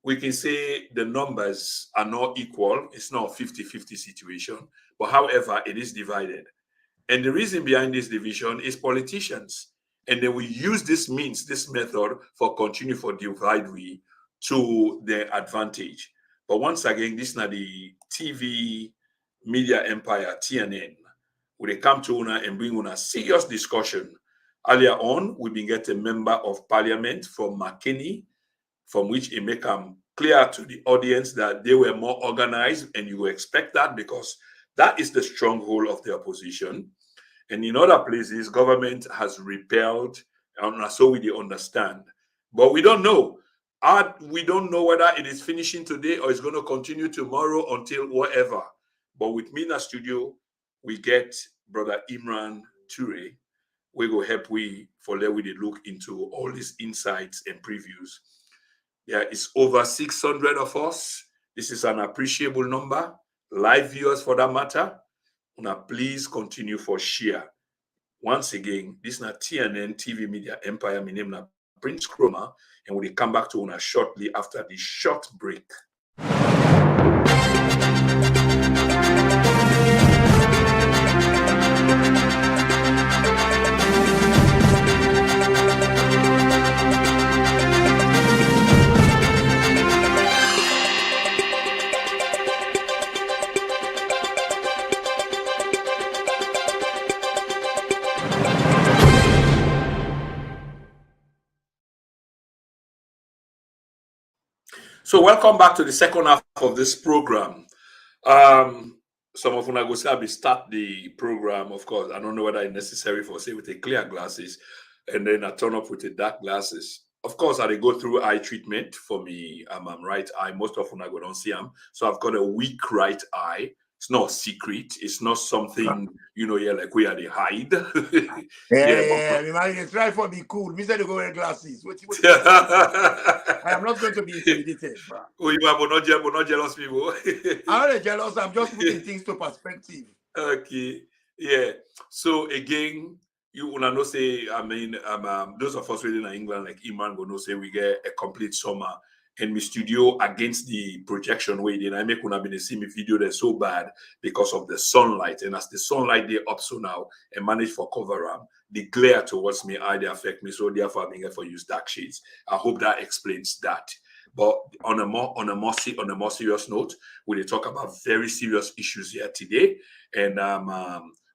Speaker 1: we can say the numbers are not equal. It's not a 50-50 situation. But however, it is divided. And the reason behind this division is politicians. And then we use this method for continue for dividery to their advantage. But once again, this is not the TV media empire, TNN. When they come to una and bring una serious discussion. Earlier on, we've been getting a member of parliament from McKinney, from which it make clear to the audience that they were more organized, and you will expect that because that is the stronghold of the opposition. And in other places, government has repelled, and so we understand. But we don't know. We don't know whether it is finishing today or it's going to continue tomorrow until whatever. But with me in the studio, we get Brother Imran Ture. We go help for let we look into all these insights and previews. There is over 600 of us. This is an appreciable number. Live viewers for that matter. Now, please continue for share. Once again, this is not TNN TV Media Empire. My name is Prince Chroma, and we'll come back to una shortly after this short break. So welcome back to the second half of this program. Some of you are going to start the program, of course. I don't know whether it's necessary for say with the clear glasses, and then I turn up with the dark glasses. Of course, I go through eye treatment for me. I'm right eye. Most of them I go don't see them. So I've got a weak right eye. It's not a secret. It's not something, like we are the hide.
Speaker 2: Man, try for be cool. Me say to go wear glasses. What I am not going to be intimidated, bro.
Speaker 1: But not jealous people.
Speaker 2: I'm not jealous. I'm just putting things to perspective.
Speaker 1: Okay. Yeah. So again, you wanna know say, I mean, those of us living in England, like Iman, gonna say we get a complete summer in my studio against the projection way. Then I make when I've been see me video that's so bad because of the sunlight. And as the sunlight they up so now and manage for cover up, the glare towards me, they affect me. So therefore I'm going for use dark shades. I hope that explains that. But on a more serious note, we talk about very serious issues here today, and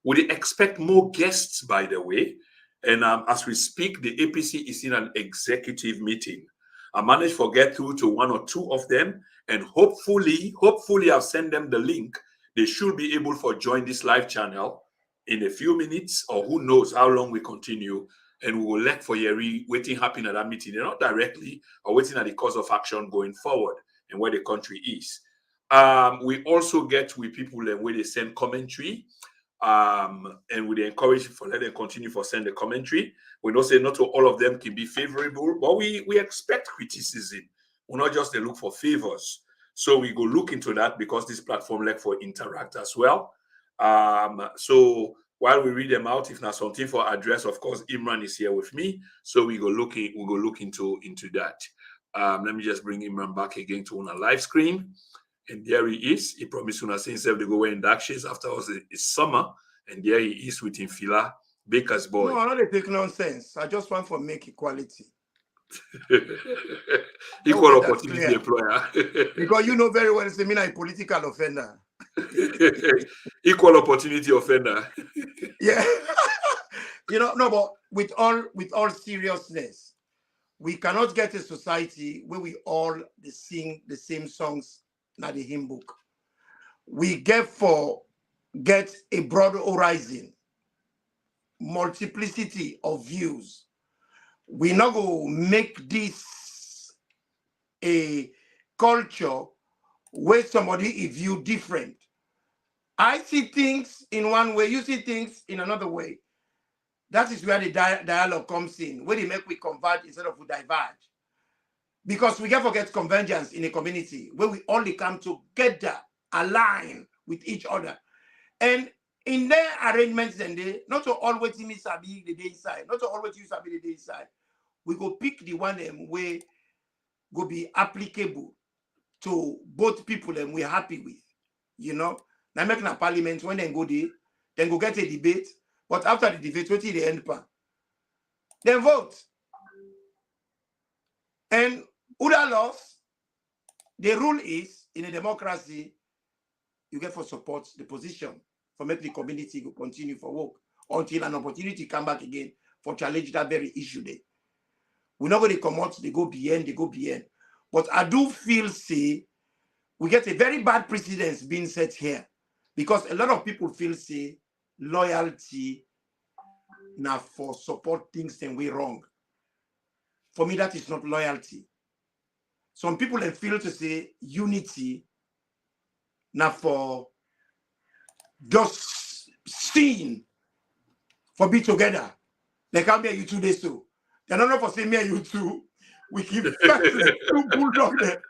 Speaker 1: we expect more guests, by the way. And as we speak, the APC is in an executive meeting. I managed to get through to one or two of them, and hopefully I'll send them the link. They should be able to join this live channel in a few minutes, or who knows how long we continue. And we will let for Yeri waiting happen at that meeting. They're not directly or waiting at the course of action going forward and where the country is. We also get with people where they send commentary. And we encourage for let them continue for send the commentary. We don't say not to all of them can be favorable, but we expect criticism. We're not just look for favors. So we go look into that because this platform like for interact as well. So while we read them out, if not something for address, of course, Imran is here with me. So we go look into that. Let me just bring Imran back again to on a live screen. And there he is. He promised us himself to go wear in dark shades after it's summer. And there he is with him Fila, Baker's boy.
Speaker 2: No, I don't take nonsense. I just want to make equality.
Speaker 1: Equal opportunity employer.
Speaker 2: Because you know very well it's a political offender.
Speaker 1: Equal opportunity offender.
Speaker 2: Yeah. No, but with all seriousness, we cannot get a society where we all sing the same songs na the hymn book. We get a broad horizon, multiplicity of views. We not go make this a culture where somebody is viewed different. I see things in one way, you see things in another way. That is where the dialogue comes in, where they make we converge instead of we diverge. Because we can forget convergence in a community where we only come together, align with each other. And in their arrangements, then they not to always me sabi the day inside, not to always you sabi the day inside. We go pick the one way go be applicable to both people and we're happy with. Now making a parliament when they go there, then go get a debate. But after the debate, what is the end part? Then vote. And Uda laws, the rule is in a democracy, you get for support the position for make the community go continue for work until an opportunity come back again for challenge that very issue there. We're not going to come out, they go beyond. But I do feel, say, we get a very bad precedence being set here because a lot of people feel, say, loyalty now for support things then way wrong. For me, that is not loyalty. Some people then feel to say unity now for just seeing for be together. Like how me and you two days so. They're not for saying me and you two. We keep two bulldog there.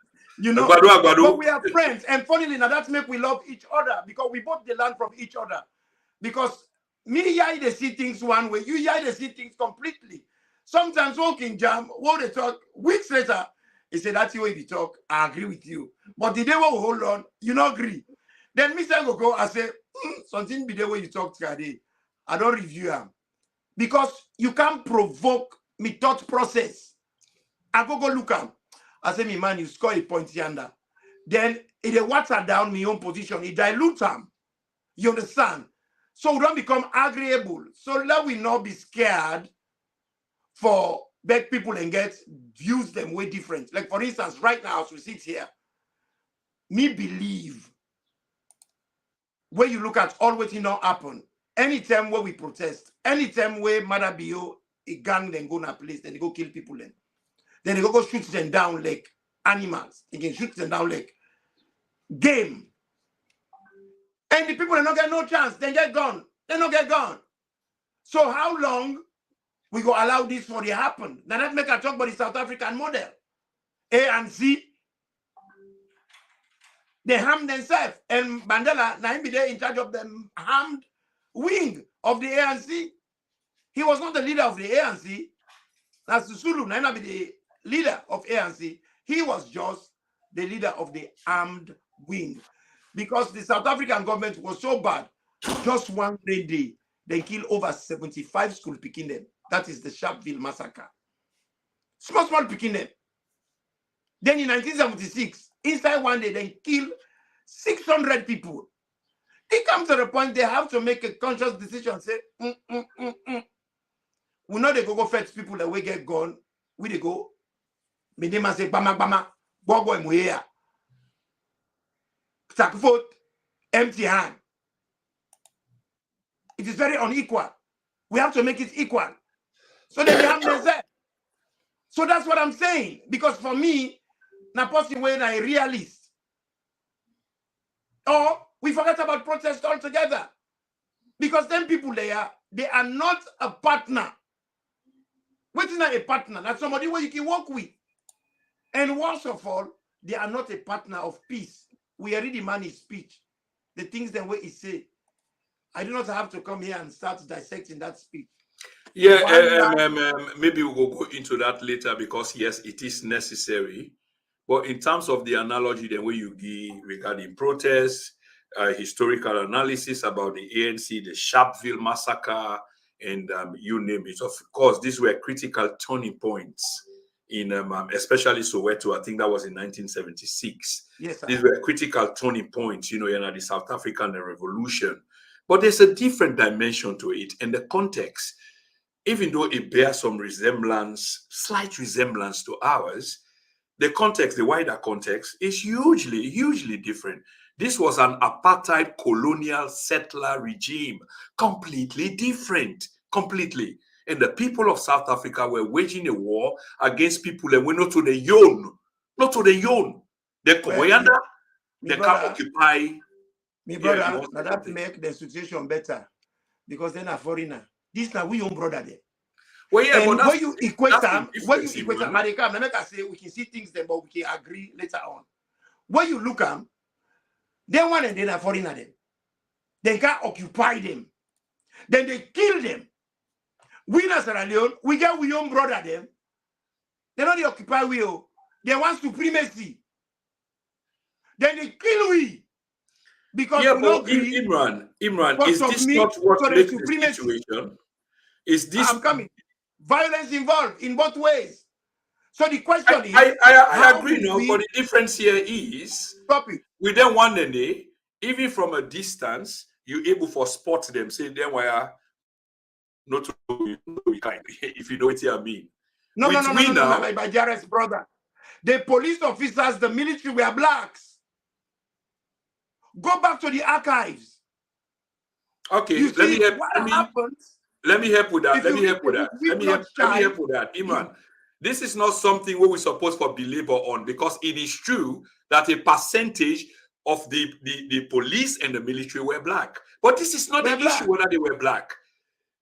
Speaker 2: But we are friends. And funnily now that make we love each other because we both they learn from each other. Because me they see things one way, you they see things completely. Sometimes walking jam, what they talk, weeks later, he said that's the way they talk. I agree with you. But the day we hold on, you not agree. Then Mr. Go, I say, something be the way you talk today. I don't review them. Because you can't provoke me thought process. I go look am. I say, me man, you score a point yonder. Then it water down my own position. It dilute them. You understand? So we don't become agreeable. So let we not be scared for beg people and get views them way different. Like for instance, right now as we sit here, me believe where you look at all what not happen. Anytime where we protest, anytime where Mother Bio, a gang then go na place, then they go kill people then. Then they go shoot them down like animals. They can shoot them down like game. And the people they not get no chance. They get gone. They not get gone. So how long we go allow this for to happen? Now that make a talk about the South African model. A and C, they harm themselves. And Mandela, now he be there in charge of the harmed wing of the ANC. He was not the leader of the ANC. That's the Zulu, now be the leader of ANC. He was just the leader of the armed wing. Because the South African government was so bad, just one day, they killed over 75 school picking them. That is the Sharpeville massacre. Small picking them. Then in 1976, inside one day, they kill 600 people. It comes to the point they have to make a conscious decision. Say, we know they go fetch people that we get gone. We they go. Me they must say, bama bama, bogo emuya. Sakfoot, empty hand. It is very unequal. We have to make it equal. So then they have themselves. So that's what I'm saying. Because for me, na person when I realist. Or we forget about protest altogether. Because then people they are not a partner. What is not a partner? That's somebody where you can work with. And worst of all, they are not a partner of peace. We already man his speech. The things the way he say. I do not have to come here and start dissecting that speech.
Speaker 1: Yeah, maybe we'll go into that later because yes, it is necessary. But in terms of the analogy, the way you give regarding protests, historical analysis about the ANC, the Sharpeville massacre, and you name it. Of course, these were critical turning points in especially Soweto. I think that was in 1976.
Speaker 2: Yes, sir.
Speaker 1: These were critical turning points, in the South African Revolution. But there's a different dimension to it, and the context, even though it bears some resemblance, slight resemblance to ours, the context, the wider context, is hugely different. This was an apartheid colonial settler regime, completely different, completely. And the people of South Africa were waging a war against people that were not to the Leone. The Koyanda, they can occupy.
Speaker 2: My brother, now that make the situation better because they're a foreigner. This now we own brother there.
Speaker 1: Well, yeah,
Speaker 2: and
Speaker 1: but
Speaker 2: when you equate them, I make us say we can see things there, but we can agree later on. When you look at them, they want and then a foreigner them. They can occupy them. Then they kill them. We in Sierra Leone, we get we own brother them. They not the occupy we. They want supremacy. Then they kill we. Because
Speaker 1: yeah,
Speaker 2: we
Speaker 1: but
Speaker 2: agree,
Speaker 1: Imran, is this not what makes the situation? Is this?
Speaker 2: I'm coming. Violence involved in both ways. So the question is,
Speaker 1: I agree, but the difference here is, we then one day, even from a distance, you're able for spot them, say then why not we kind, if you know what I mean.
Speaker 2: No, my dearest brother. The police officers, the military were blacks. Go back to the archives.
Speaker 1: Okay, let me help with that. Let me help with that. Imran, this is not something where we're supposed to belabor on because it is true that a percentage of the police and the military were black. But this is not the issue whether they were black.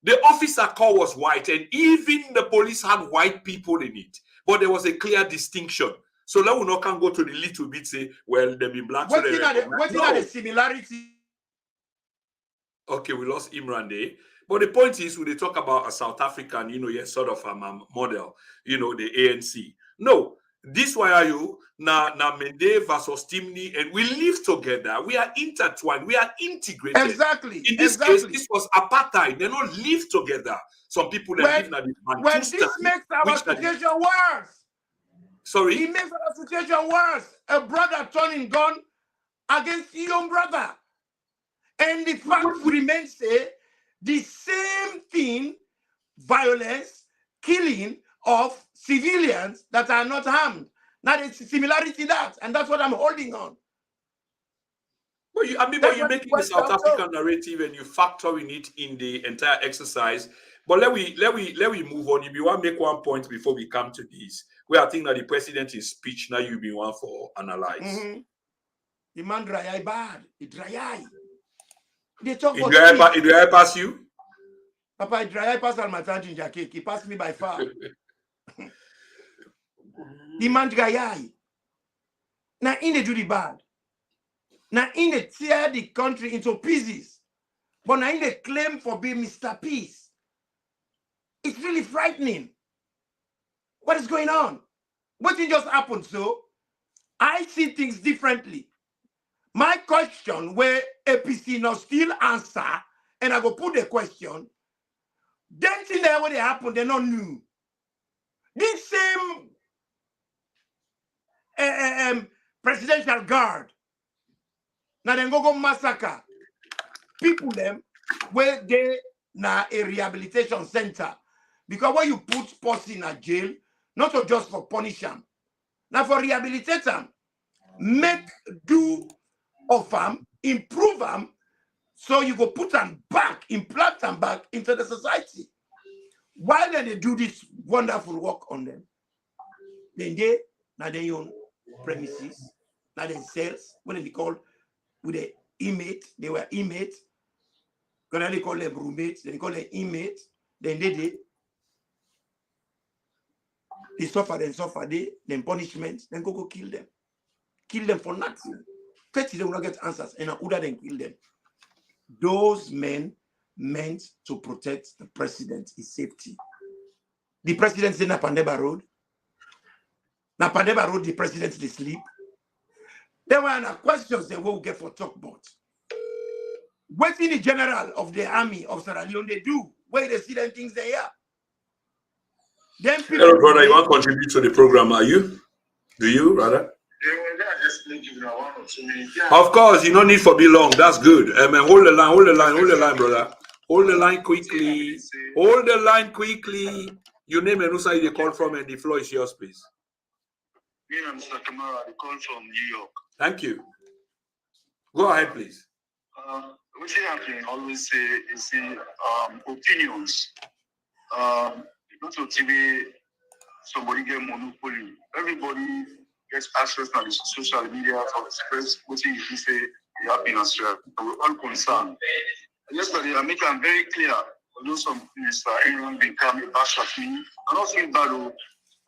Speaker 1: The officer corps was white, and even the police had white people in it. But there was a clear distinction. So now we not can go to the little bit say, well, they be black.
Speaker 2: What is the similarity?
Speaker 1: Okay, we lost Imran there. But the point is, when they talk about a South African, sort of model, the ANC. No, this why are you na Mende versus Timni, and we live together. We are intertwined. We are integrated.
Speaker 2: Exactly.
Speaker 1: In this case, this was apartheid. They don't live together. Some people that live in the
Speaker 2: well, this makes our situation worse.
Speaker 1: Sorry?
Speaker 2: It makes our situation worse. A brother turning gun against his own brother. And the fact remains the same thing, violence, killing of civilians that are not harmed. Now there's a similarity that, and that's what I'm holding on.
Speaker 1: Well, you're making the South African narrative and you factoring it in the entire exercise. But let we move on. If you want to make one point before we come to this, where I think that the president in speech now you be one for analyze.
Speaker 2: The man dry eye bad, he dry eye. They talk
Speaker 1: about it. Do I pass you?
Speaker 2: Papa, I dry eye pass on my tangerine jacket. He passed me by far. The man dry eye. Now in the do the bad. Now in the tear the country into pieces. But now in the claim for being Mr. Peace. It's really frightening. What is going on? What did just happen? So I see things differently. My question where APC now still answer, and I go put the question, then thing that what happened, they not new. This same presidential guard. Now then go massacre people them where they na a rehabilitation center. Because when you put person in a jail, not just for punish them, now for rehabilitate them, make do of them, improve them, so you go put them back, implant them back into the society. While they do this wonderful work on them, then they now they own premises, now they cells, what they call with the inmate, they were inmates. Because they call them roommates, they call them inmates, then they suffer, then punishment, then go kill them. Kill them for nothing. Petty, they will not get answers, and Uda then kill them. Those men meant to protect the president, his safety. The president's in Napandeba Road. Napandeba Road, the president, they sleep. There were questions they will get for talk about. What in the general of the army of Sierra Leone they do? Where they see them things they are. Then people.
Speaker 1: Hello, brother. You want to contribute to the program? Are you? Do you, rather? Of course, you don't need for be long. That's good. Hold the line, brother. Hold the line quickly. Hold the line quickly. Your name and who side you call from, and the floor is yours, please.
Speaker 5: Me and Mr. Kamara, they call from New York.
Speaker 1: Thank you. Go ahead, please.
Speaker 5: What I can always say is opinions. Not to TV, somebody get monopoly. Everybody gets access to the social media to express what you say you have been Australia. We're all concerned. Yesterday, I make it very clear. Although some Mr. Aaron been coming back at me, I don't feel bad.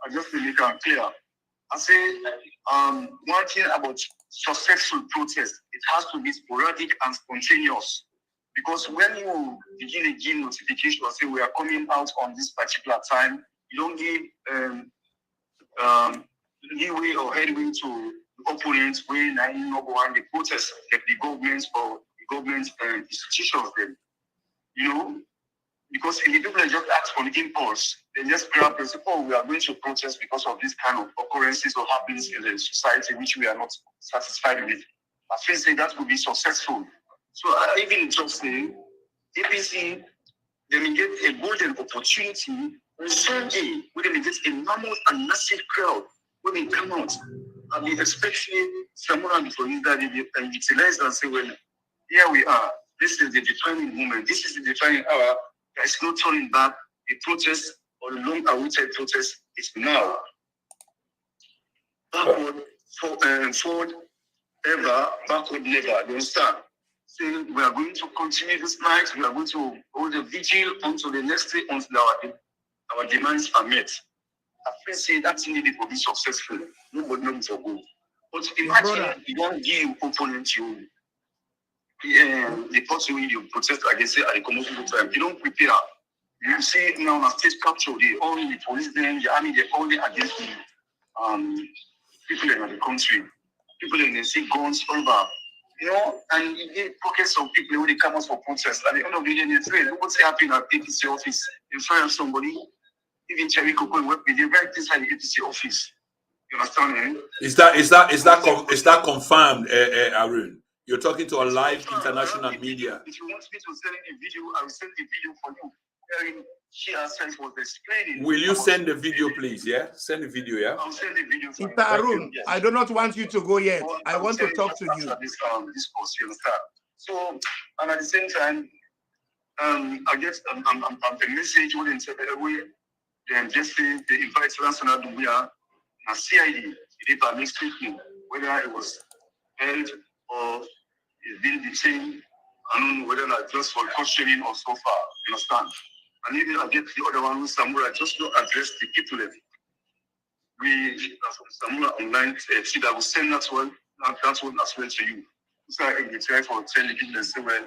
Speaker 5: I just make it clear. I say one thing about successful protest, it has to be sporadic and spontaneous. Because when you begin to give notification or say we are coming out on this particular time, you don't give leeway or headway to the opponents when number one the protest, like the governments or the government institutions then. You know, because if the people just ask for the impulse, they just grab and say, oh, we are going to protest because of this kind of occurrences or happenings in the society which we are not satisfied with. I feel say that will be successful. So even just saying, APC, they may get a golden opportunity on Sunday where they may get a normal and massive crowd when they come out. And they expecting someone for you that they can utilize and say, well, here we are. This is the defining moment. This is the defining hour. There is no turning back. The protest or the long-awaited protest is now. Backward, forward, ever, backward, never. You understand? So we are going to continue this night. We are going to hold a vigil until the next day until our demands are met. I feel say that's needed to be successful. Nobody knows to go. But imagine you don't give opponent the person you protest against it at the commercial time. You don't prepare. You see now a state capture, they only the police them, the army, they only against the people in the country. People in the see guns over. You know, and you get pockets of people when they come out for protest. At the end of the day, they say, what's happening at APC office? You fire somebody, even Cherry Coco and work with you right inside the APC office. You understand? Eh?
Speaker 1: Is that confirmed, Arun? You're talking to a live international media.
Speaker 5: If you want me to send a video, I will send the video for you. She herself was explaining.
Speaker 1: Will you send the video, please? Yeah, send the video. Yeah.
Speaker 5: I'll send the video. For
Speaker 2: Mr. Arun, yes. I do not want you to go yet. I want to talk to you.
Speaker 5: This discourse, you understand? So, and at the same time, I get a message when they just say they invite National Dumbia and CID. They did a statement whether it was held or it's been detained. I don't know whether not just for questioning or so far. You understand? And even I get the other one who Samura just not address the people that we Samura online see that will send that one as well to you. So I can try for telling people and say, well,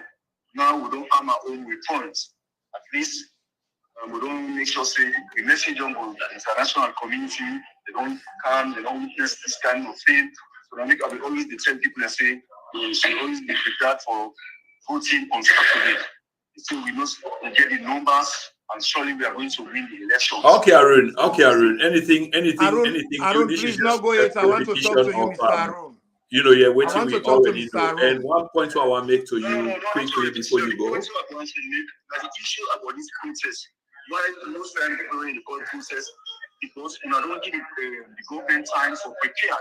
Speaker 5: now we don't have our own reports. At least we don't make sure say we message them on the international community, they don't come, they don't witness this kind of thing. So I will always tell people and say we should always be prepared for voting on Saturday. So we must get the numbers and surely we are going to win the election.
Speaker 1: Okay, Arun. Okay, Arun. Anything
Speaker 2: Arun,
Speaker 1: new? This
Speaker 2: please
Speaker 1: is
Speaker 2: not
Speaker 1: just
Speaker 2: go
Speaker 1: a
Speaker 2: yet. I want to talk to you,
Speaker 1: repetition
Speaker 2: Mr.
Speaker 1: of,
Speaker 2: Arun.
Speaker 1: yeah,
Speaker 2: I
Speaker 1: waiting
Speaker 2: want
Speaker 1: we
Speaker 2: to talk to
Speaker 1: already
Speaker 2: Mr.
Speaker 1: know.
Speaker 2: Arun.
Speaker 1: And one point I want to make to you quickly before you go.
Speaker 5: There's the issue about this process. Why most times people in the court process because you don't give the government time for prepare.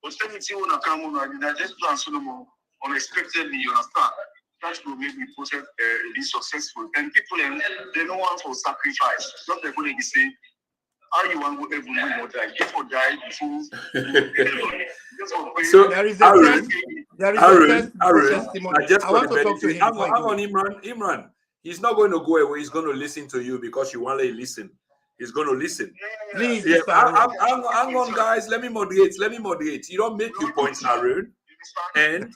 Speaker 5: But then it's you wanna come on and just transfer them unexpectedly, you understand? That will make the process be successful. And people they don't want to sacrifice. Not they're going to say how you want to ever win or die. If you die before
Speaker 1: So
Speaker 2: there is a
Speaker 1: Arun,
Speaker 2: test. There is a test before
Speaker 1: Arun,
Speaker 2: testimony.
Speaker 1: just
Speaker 2: I
Speaker 1: for
Speaker 2: want
Speaker 1: the
Speaker 2: to talk to
Speaker 1: benefit.
Speaker 2: him.
Speaker 1: Hang on, Imran. He's not going to go away. He's going to listen to you because you want to listen. He's going to listen.
Speaker 2: Please,
Speaker 1: Yeah,
Speaker 2: Mr. Arun.
Speaker 1: hang on, guys. Let me moderate. You don't make your points, Arun. And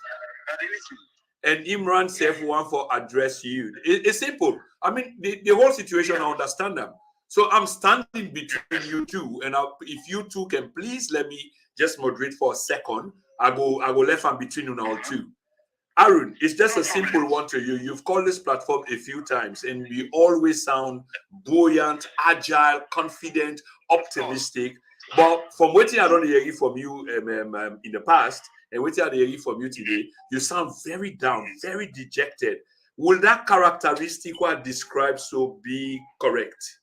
Speaker 1: Imran said one for address you. It's simple. I mean, the whole situation, I understand them. So I'm standing between you two, and if you two can please let me just moderate for a second, I go left and between you now too. Arun, it's just a simple one to you. You've called this platform a few times, and we always sound buoyant, agile, confident, optimistic. But from what I don't hear from you in the past, and what I hear from you today, you sound very down, very dejected. Will that characteristic what described so be correct?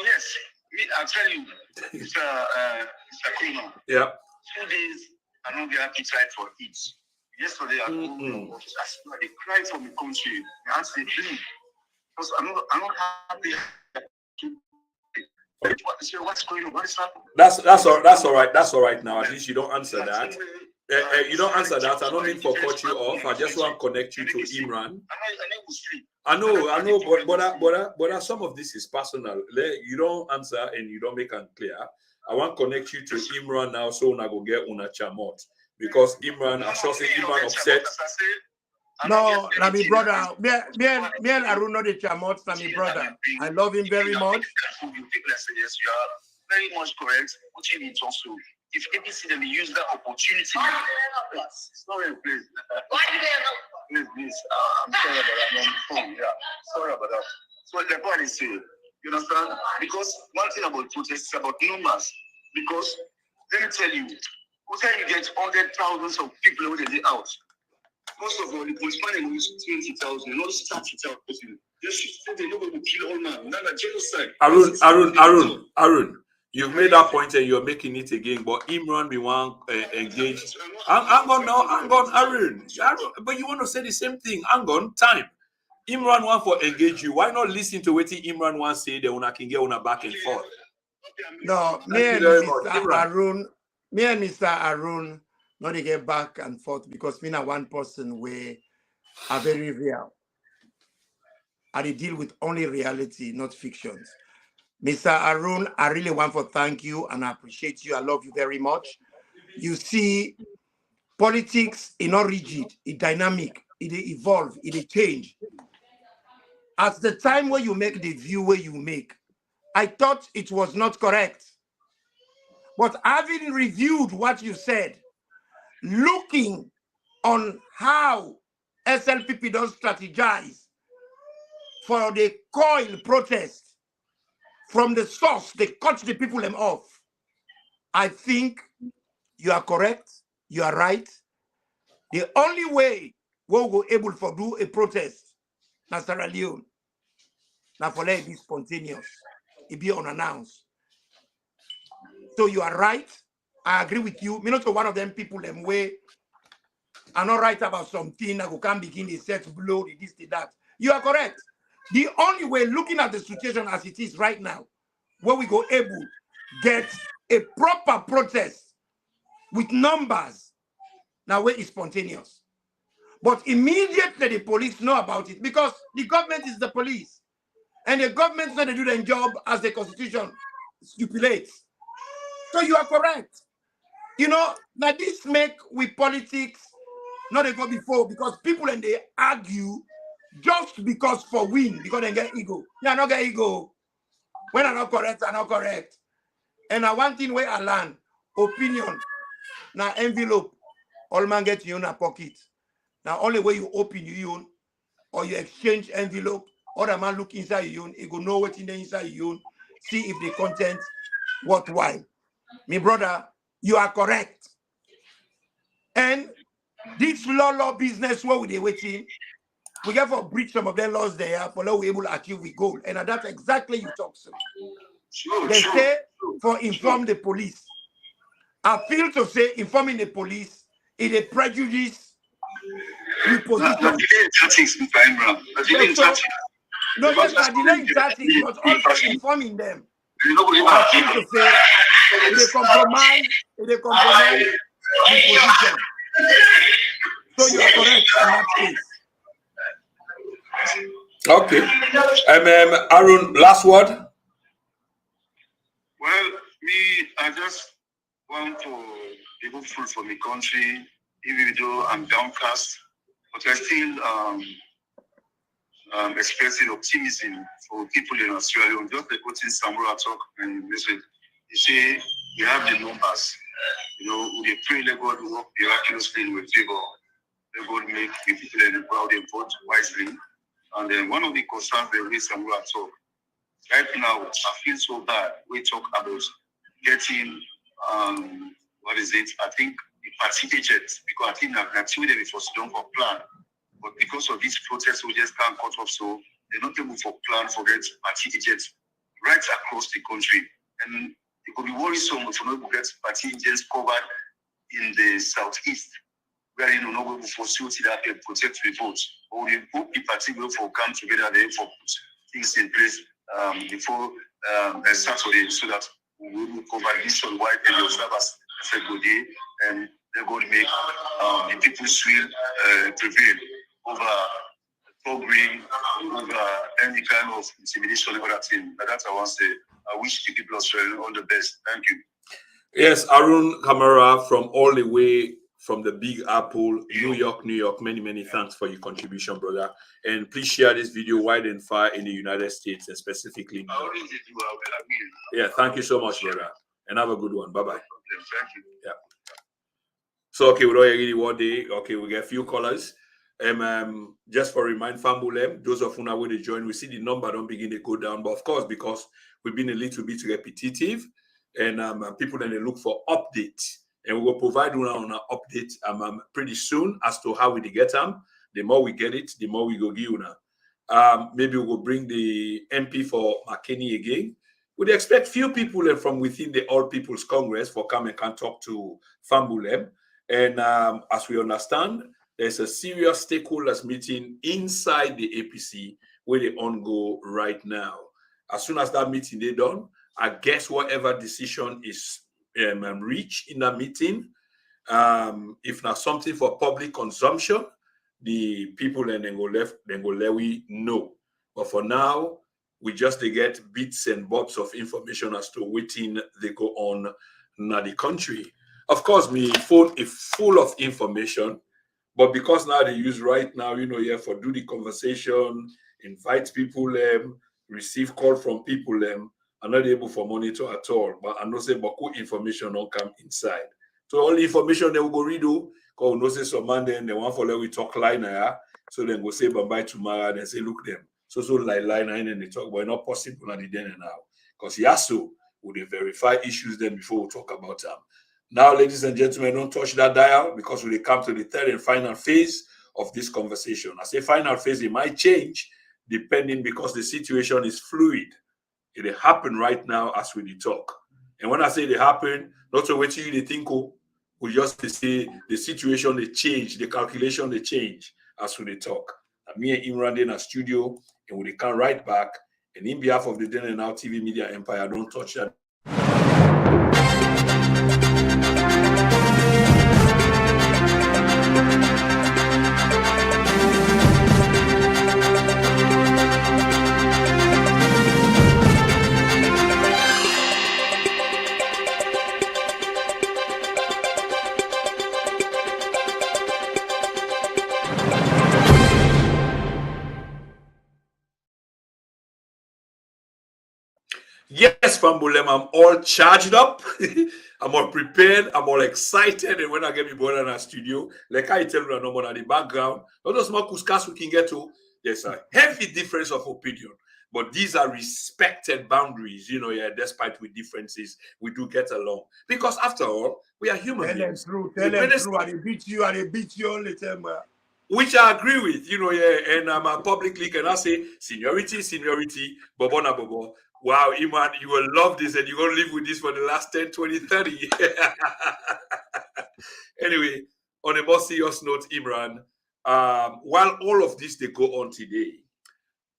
Speaker 5: Yes, I'll tell you, Mr. Kuno.
Speaker 1: Yeah.
Speaker 5: 2 days, I don't get appetite for it. Yesterday, I go they cry for the country. They ask me, because I'm not happy. What's going on? What is happening?
Speaker 1: That's all right now. At least you don't answer that. You don't answer that. I don't mean for cut you off. I just want to connect you to Imran. I know, but some of this is personal. You don't answer and you don't make it clear. I want to connect you to Imran now, so I go get una chamot because Imran, I saw say Imran upset.
Speaker 2: No, my brother. Me and Arun know the chamot, my brother. I love him very much.
Speaker 5: Yes, you are very much correct. What you need also, if ABC then use that opportunity. Sorry, please. Please. I'm sorry about that. I'm on the phone. Yeah, sorry about that. So the point is, you understand? Because one thing about protests is about numbers. Because let me tell you, what time you get 100,000 of people over the day out? Most of all, the policeman is 20,000, not 30,000. Just say they know to kill all man. Not a genocide.
Speaker 1: Arun, you've made that point and you're making it again. But Imran, we want engaged. Hang on, Arun. But you want to say the same thing. Hang on, time. Imran want for engage you. Why not listen to what Imran wants to say? They can get on a back and forth.
Speaker 2: No, me and Mr. Arun, not to get back and forth because me and one person we are very real. I deal with only reality, not fictions. Mr. Arun, I really want to thank you and I appreciate you. I love you very much. You see, politics is not rigid, it's dynamic, it evolve, it change. At the time where you make the view where you make, I thought it was not correct. But having reviewed what you said, looking on how SLPP does strategize for the coil protest from the source, they cut the people them off. I think you are correct, you are right. The only way we will be able to do a protest in Sierra Leone, now for let it be spontaneous, it be unannounced. So you are right. I agree with you. Me not one of them people them way are not right about something that can begin the set blow, the this, the that. You are correct. The only way, looking at the situation as it is right now, where we go able get a proper protest with numbers, now where is spontaneous. But immediately the police know about it because the government is the police. And the government is going to do their job as the constitution stipulates. So you are correct. You know, now this make with politics not they go before because people and they argue just because for win, because they get ego. Yeah, not get ego. When I'm not correct, I'm not correct. And I one thing where I learn, opinion. Now envelope, all man get you in a pocket. Now only way you open you or you exchange envelope Other man look inside your own, he go know what's in the inside your own, see if the content worthwhile. My brother, you are correct. And this law business, what we they waiting, we get for breach some of their laws there for now we able to achieve we goal. And that's exactly you talk so. They say for inform the police. I feel to say informing the police is a prejudice with position. No, yes, not delaying tactics, but also informing them. I feel to say they compromise the position. So you are correct in that case.
Speaker 1: Okay. Aaron, last word.
Speaker 5: Well, I just want to be hopeful for the country, even though I'm downcast, but I still expressing optimism for people in Australia. Just like what in Samura talk and message, you say we have the numbers. We pray let God work miraculously in with favor. Let God make the people in the crowd and vote wisely. And then one of the concerns they raise Samura talk. Right now, I feel so bad. We talk about getting I think the party agents, because I think that's what they for done for plan. But because of these protests, we just can't cut off, so they're not able for plan for get party agents right across the country. And it could be worrisome to not get party agents covered in the southeast, where not able for security that can protect the votes. Or we hope the party will for come together there for put things in place before Saturday, so that we will cover this on white and the observers a good day, and they're going to make the people's will prevail over programming, over any kind of intimidation over that thing. That's I want to say. I wish the people of Australia all the best. Thank you.
Speaker 1: Yes, Arun Kamara from all the way from the Big Apple, New York. Many thanks for your contribution, brother. And please share this video wide and far in the United States and specifically. Yeah, thank you so much, brother. And have a good one. Bye-bye.
Speaker 5: Thank you.
Speaker 1: Yeah. So, okay, we don't agree one day. Okay, we get a few callers. Just for remind Fambulem, those of whom are going to join, we see the number don't begin to go down. But of course, because we've been a little bit repetitive, and people then they look for updates. And we will provide you on an update pretty soon as to how we get them. The more we get it, the more we go give you now. Maybe we will bring the MP for McKinney again. We'd expect few people from within the All People's Congress for come and can talk to Fambulem. And as we understand, there's a serious stakeholders meeting inside the APC where they on go right now. As soon as that meeting they done, I guess whatever decision is reached in that meeting, if not something for public consumption, the people and then go let we know. But for now, we just get bits and bobs of information as to waiting they go on in the country. Of course, my phone is full of information, but because now they use right now, for do the conversation, invite people, receive call from people, I'm not able for monitor at all. But I know say Baku information don't come inside. So all the information they will go read, because no say some man then they want for let we talk line here. So then go say bye tomorrow and say look them. So line and they talk, but it's not possible at the then and now. Because Yasu would verify issues then before we talk about them. Now, ladies and gentlemen, don't touch that dial because we come to the third and final phase of this conversation. I say final phase, it might change depending because the situation is fluid. It happen right now as we talk. And when I say it happen, not to wait till you think, we just say the situation they change, the calculation they change as we talk. And me and Imran in a studio, and we come right back. And in behalf of the Then and Now TV Media Empire, don't touch that. Yes, Fambulem, I'm all charged up. I'm all prepared. I'm all excited. And when I get me born in our studio, like I tell you, no more in the background, not just more kuskas we can get to. there's a heavy difference of opinion. But these are respected boundaries, yeah, despite with differences, we do get along. Because after all, we are human beings.
Speaker 2: Tell them true, I beat you all the time.
Speaker 1: Which I agree with, yeah, and I'm publicly can I say seniority, bobo na bobo. Wow, Iman, you will love this and you're going to live with this for the last 10, 20, 30. Anyway, on a more serious note, Imran, while all of this, they go on today,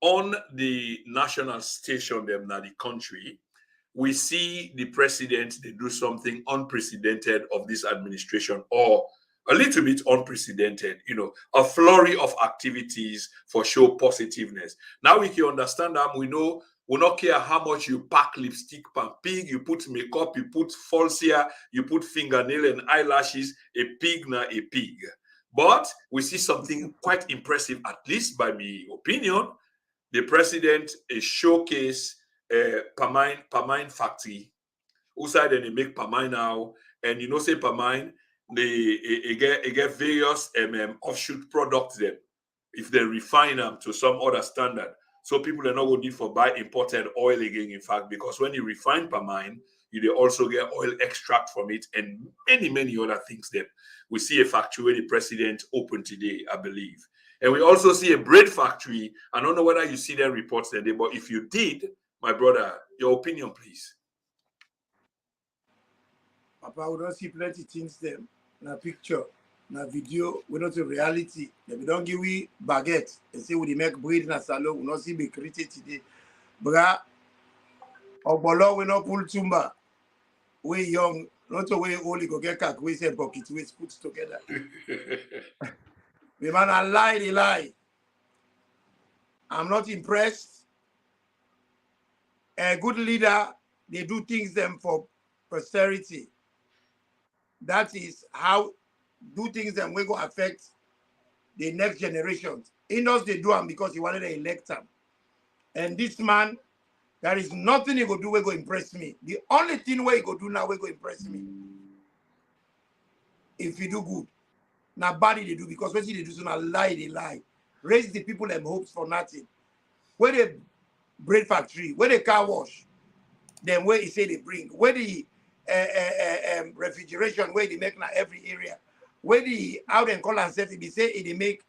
Speaker 1: on the national station, them now the country, we see the president, they do something unprecedented of this administration, or a little bit unprecedented, a flurry of activities for show positiveness. Now we can understand that we know we not care how much you pack lipstick pan pig, you put makeup, you put false hair, you put fingernail and eyelashes, a pig na a pig. But we see something quite impressive, at least by my opinion. The president is showcase Pamine factory. Outside then they make Pamine now, and say Pamine, they get various offshoot products them if they refine them to some other standard. So people are not going to need for buy imported oil again, in fact, because when you refine Pamine, you also get oil extract from it and many other things that we see a factory where the president opened today, I believe. And we also see a bread factory. I don't know whether you see their reports today, but if you did, my brother, your opinion, please.
Speaker 2: Papa, we don't see plenty things them. Na picture, na video, we not a reality. If we don't give we baguette and say we make bread in a salon, we not see be created today. Bra, Ogbolo, we not pull tumba. We young, not a way only go get cack, we say pocket, we put together. The man a lie, they lie. I'm not impressed. A good leader, they do things them for posterity. That is how do things them we go affect the next generations. In us, they do them because he wanted to elect them. And this man, there is nothing he go do we go impress me. The only thing we go do now we go impress me. If you do good. Now bad they do because what they do so now lie, they lie. Raise the people them hopes for nothing. Where the bread factory, where the car wash, then where he say they bring, where the refrigeration, where they make now every area, where the out and call and say they say they make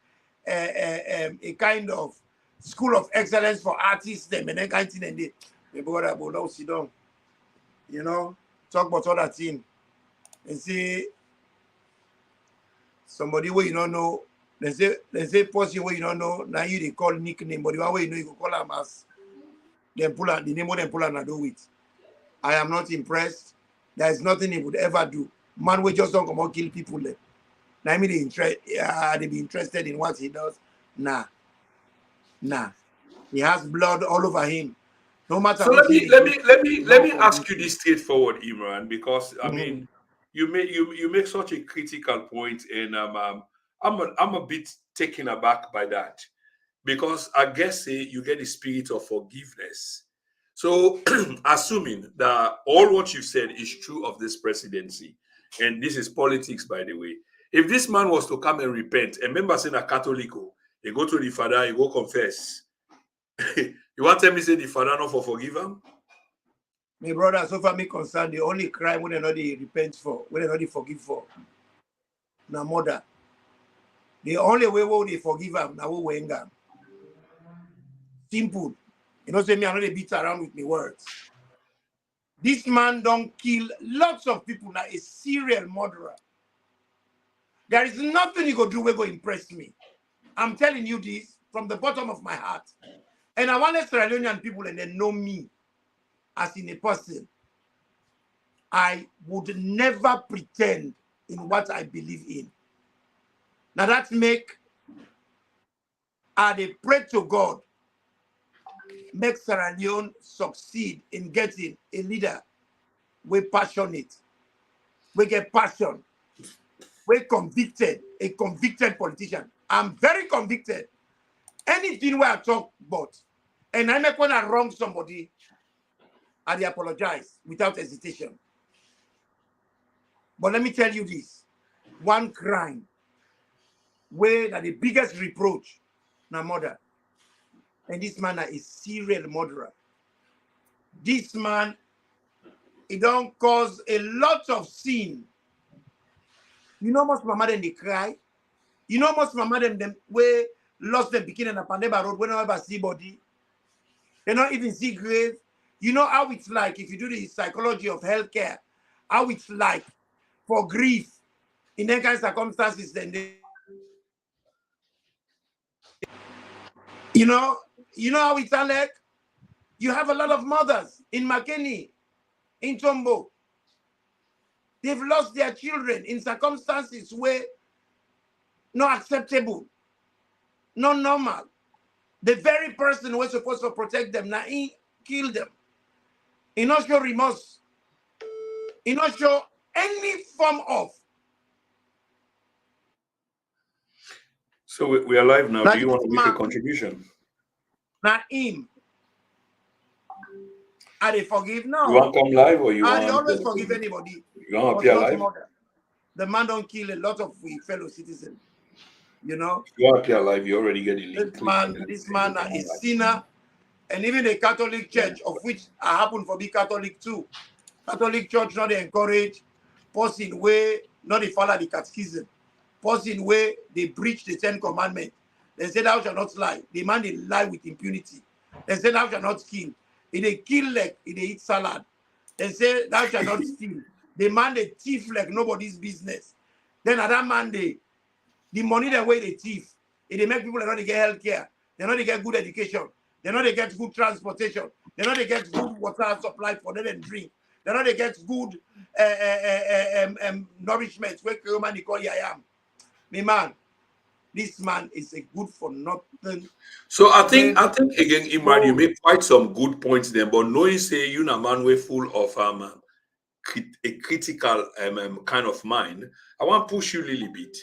Speaker 2: a kind of school of excellence for artists, them and then kind of thing, and they brother will sit down, talk about other thing, and say somebody where you don't know. They say person where you don't know, now you they call nickname, but the one way you can call them as then pull out the name of them pull and do it. I am not impressed. There is nothing he would ever do. Man we just don't come out kill people there. Now I mean they be interested in what he does. Nah. He has blood all over him. No matter.
Speaker 1: So let me ask you this straightforward, Imran, because I mean you make such a critical point, and I'm a bit taken aback by that, because I guess you get the spirit of forgiveness. So assuming that all what you've said is true of this presidency, and this is politics, by the way, if this man was to come and repent, and remember saying a Catholico, he go to the father, he go confess. You want to tell me say the father not for forgive him?
Speaker 2: My brother, so far me concerned, the only crime when they not repent for, when they not forgive for, na murder. The only way they forgive him, now we wenga. Simple. Say me, I know they beat around with me words. This man don't kill lots of people, now a serial murderer. There is nothing he go do we go impress me. I'm telling you this from the bottom of my heart. And I want Australian people and they know me as in a person. I would never pretend in what I believe in. Now that make I pray to God, make Sierra Leone succeed in getting a leader. We passionate. We get passion. We convicted, a convicted politician. I'm very convicted. Anything where I talk about, and I make when I wrong somebody, I apologize without hesitation. But let me tell you this. One crime where that the biggest reproach, na murder. And this man is serial murderer. This man, he don't cause a lot of sin. You know most mama them they cry. You know most mama them way lost them beginning a Pandeba road when they never see body. They don't even see grave. You know how it's like if you do the psychology of healthcare, how it's like for grief in that kind of circumstances. Then they, you know how it's like. You have a lot of mothers in McKinney, in Tombo. They've lost their children in circumstances where not acceptable, not normal. The very person who was supposed to protect them, now he killed them. He not show remorse. He not show any form of.
Speaker 1: So we are live now.
Speaker 2: Now
Speaker 1: Do you want to make a
Speaker 2: man,
Speaker 1: contribution?
Speaker 2: now him. Are they forgive? No.
Speaker 1: You want to come live or you
Speaker 2: Are
Speaker 1: want
Speaker 2: they always
Speaker 1: to,
Speaker 2: forgive anybody?
Speaker 1: you want to
Speaker 2: Was
Speaker 1: appear
Speaker 2: not
Speaker 1: live?
Speaker 2: murder. The man don't kill a lot of we fellow citizens. You know?
Speaker 1: You want to appear live, you already get the link.
Speaker 2: This man is sinner. And even the Catholic Church, of which I happen to be Catholic too. Catholic Church not encourage person way, not they follow the catechism. Person way they breach the 10 commandments. They say thou shalt not lie. The man they lie with impunity. They say thou shalt not kill. If they kill like if they eat salad. They say thou shalt not steal. The man they thief like nobody's business. Then at that man the money the way they thief, if they make people that know they get health care, they know they get good education, they know they get good transportation, they know they get good water supply for them and drink, they know they get good nourishment. Where man they call Yayam. Me man, this man is a good for nothing.
Speaker 1: So I think again, Imran, you make quite some good points there, but knowing say you know man we're full of a critical kind of mind, I want to push you a little bit.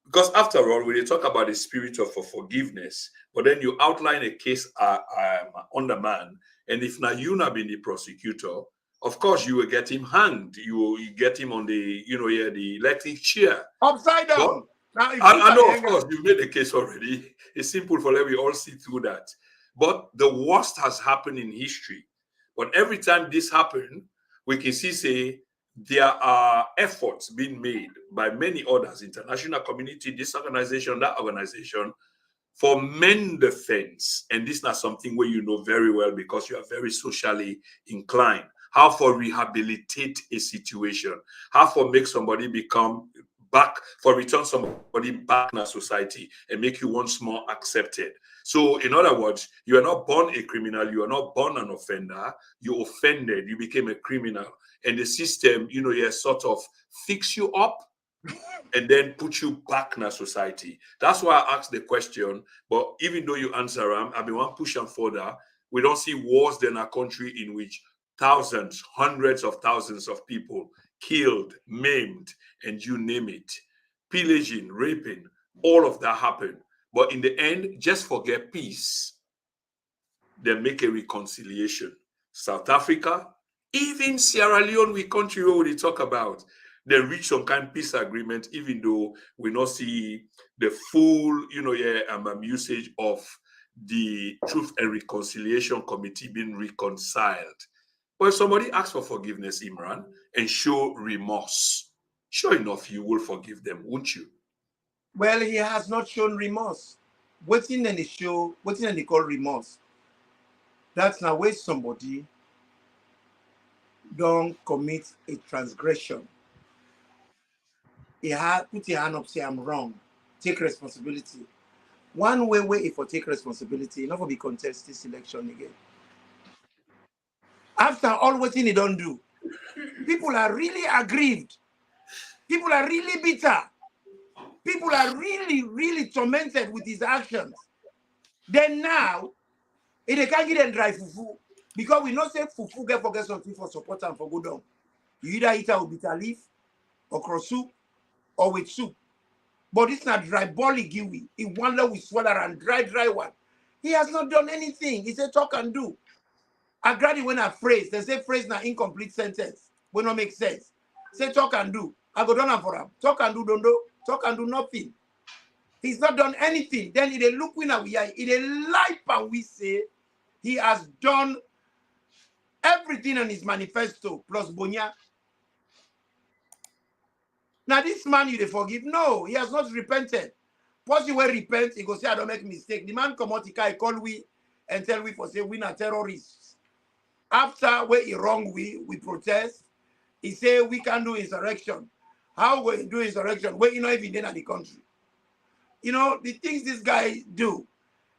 Speaker 1: Because after all, when you talk about the spirit of forgiveness, but then you outline a case on the man, and if now you not been the prosecutor, of course you will get him hanged. You get him on the the electric chair.
Speaker 2: Upside down.
Speaker 1: But,
Speaker 2: now,
Speaker 1: I know, of course, you've made the case already. It's simple for let we all see through that. But the worst has happened in history. But every time this happened, we can say there are efforts being made by many others, international community, this organization, that organization, for men defense. And this is not something where you know very well because you are very socially inclined. How for rehabilitate a situation, how for make somebody become back, for return somebody back in a society and make you once more accepted. So in other words, you are not born a criminal, you are not born an offender, you offended, you became a criminal. And the system, sort of fix you up and then put you back in a society. That's why I asked the question. But even though you answer them, I mean, one push them further. We don't see wars in a country in which thousands, hundreds of thousands of people killed, maimed, and you name it. Pillaging, raping, all of that happened. But in the end, just forget peace. Then make a reconciliation. South Africa, even Sierra Leone, we country where we talk about, they reach some kind of peace agreement, even though we not see the full, usage of the Truth and Reconciliation Committee being reconciled. But if somebody asks for forgiveness, Imran, and show remorse, sure enough, you will forgive them, won't you?
Speaker 2: Well, he has not shown remorse. What's in the show, what's in the call remorse? That's now where somebody don't commit a transgression. He had put your hand up, say I'm wrong. Take responsibility. One way if you take responsibility, not for be contest this election again. After all what he don't do, people are really aggrieved. People are really bitter. People are really, really tormented with his actions. Then now, they can't get them dry fufu. Because we not say fufu forget something for support and for go down. You either eat it with bitter leaf, or cross soup, or with soup. But it's not dry bolly giwi. He wonder with swallow and dry one. He has not done anything. He said talk and do. I grant when I phrase. They say phrase na incomplete sentence. Will not make sense. Say talk and do. I go down for him. Talk and do, don't do. Talk and do nothing. He's not done anything. Then he look when we are in a life and we say he has done everything on his manifesto plus Bonya. Now this man you forgive? No, he has not repented. Once you will repent, he go say I don't make mistake. The man come out, he call we and tell we for say we are terrorists. After where he wrong we protest. He say we can do insurrection. How we do insurrection? Where you know even in the country. You know the things this guy do.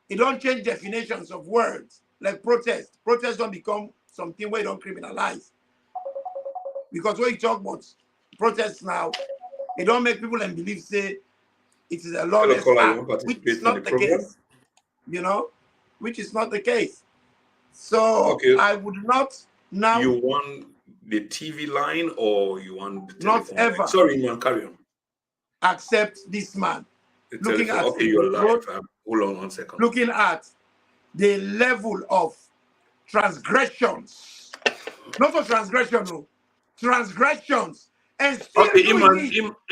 Speaker 2: He don't change definitions of words like protest. Protest don't become something where you don't criminalize. Because when you talk about protests now, it don't make people and believe say it is a lawless act, which is not the case. You know, which is not the case. So
Speaker 1: okay.
Speaker 2: I would not now.
Speaker 1: You want the TV line or you want the
Speaker 2: Not
Speaker 1: telephone
Speaker 2: ever.
Speaker 1: line? Sorry, man, carry on.
Speaker 2: Accept this man.
Speaker 1: The
Speaker 2: Looking
Speaker 1: telephone.
Speaker 2: at
Speaker 1: Okay, you're live. Hold on 1 second.
Speaker 2: Looking at the level of transgressions. Not for transgression, no. Transgressions. And still
Speaker 1: okay,
Speaker 2: doing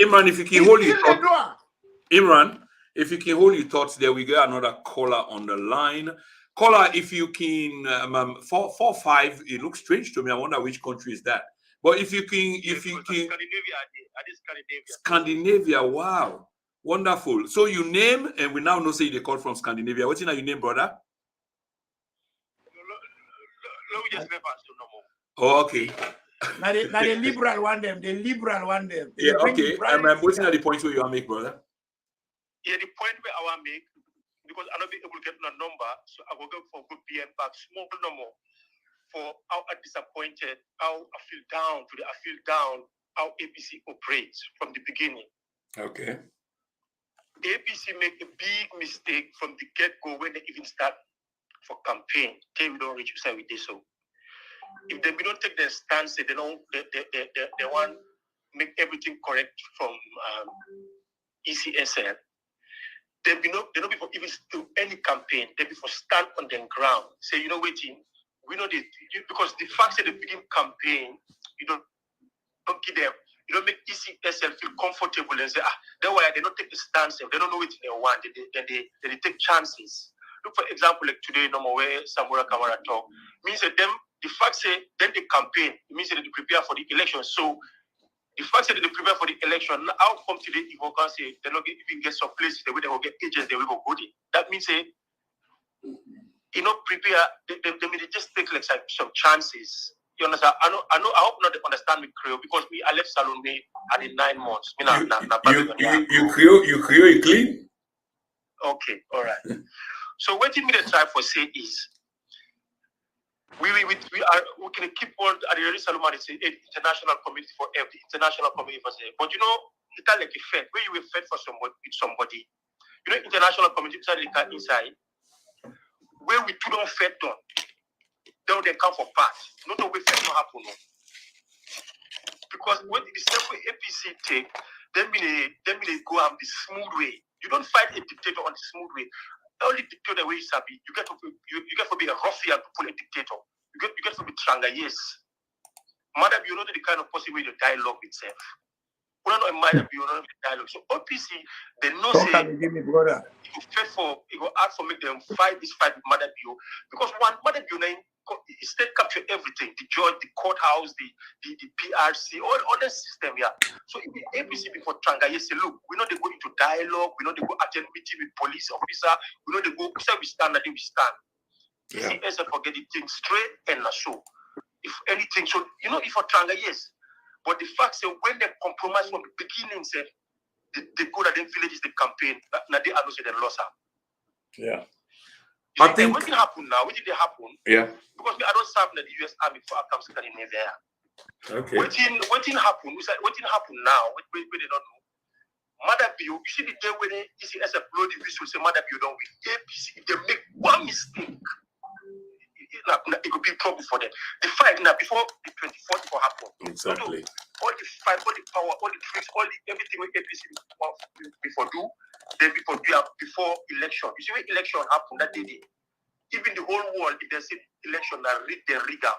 Speaker 1: Imran, if you can hold your thoughts. Imran, if you can hold your thoughts there, we get another caller on the line. Caller, if you can, 445, it looks strange to me. I wonder which country is that. But if you can, Scandinavia, wow, wonderful. So you name, and we now know say they call from Scandinavia. What's your name, brother? Oh, okay.
Speaker 2: Now the liberal want them. The liberal want them.
Speaker 1: Yeah, okay. What's the point where you want to make, brother?
Speaker 5: Yeah, the point where I want to make, because I don't be able to get a number, so I will go for good PM back, small number, for how I disappointed, how I feel down, how APC operates from the beginning.
Speaker 1: Okay.
Speaker 5: APC make a big mistake from the get-go when they even start for campaign. They don't reach you say we did so. If they don't take their stance, they don't they want make everything correct from ECSL. They don't before even do any campaign. They before stand on their ground. Say, you know, waiting. We know this because the fact that they begin campaign, you don't give them. You don't make ECSL feel comfortable and say, that's why they don't take the stance. They don't know what they want. They take chances. Look, for example, like today, no more where Samura Kamara talk means that them. The fact say then they campaign, it means that they prepare for the election. So the fact that they prepare for the election, how come today if we can say they don't even get some places the way they will get agents, they will go voting. That means prepare they just take like some chances. You understand? I hope not they understand me Creole because I left Salon at in 9 months.
Speaker 1: You Creole clean.
Speaker 5: Okay, all right. So what me the try for say is we can keep on at the Salomon it's international community for every international community for say. But it's like a fed where you will fed for somebody. International community inside where we do not fed them. Then they come for part. Not the way fed not happen. No. Because when the step way APC take, then they go on the smooth way. You don't fight a dictator on the smooth way. Only dictator way is happy. You get to be a ruffian to pull a dictator. You get to be tranga, yes. Madam, you know the kind of person with the dialogue itself. We don't know Madam, you know the dialogue. So OPC, they know say it will ask for make them fight this fight with Madam Bio. Because one Madam Bio state capture everything, the judge, the courthouse, the PRC, all the system here. So if the APC before Tranga, yes, say, look, we know they go into dialogue, we know they go attend meeting with police officer, we know they go, we stand, and then we stand. ECS forget the thing straight and so. If anything, so if for Tranga, yes. But the fact is when they compromise from the beginning, say they go to them villages, the campaign, now they announced they lost her.
Speaker 1: Yeah.
Speaker 5: I think what did happen now? What did they happen?
Speaker 1: Yeah.
Speaker 5: Because I don't serve in the US Army before I come to Scandinavia.
Speaker 1: Okay.
Speaker 5: What did happen? We said what did happen now? What they don't know. Mother Bio, you see the day when they ECS blow the whistle, say Mother Bio don't win. APC, if they make one mistake, it could be trouble for them. The fight now before the 24th will happen.
Speaker 1: Exactly.
Speaker 5: All the fight, all the power, all the tricks, everything with APC before do, then before election. You see when election happen that day, even the whole world, if they say election, they rig up.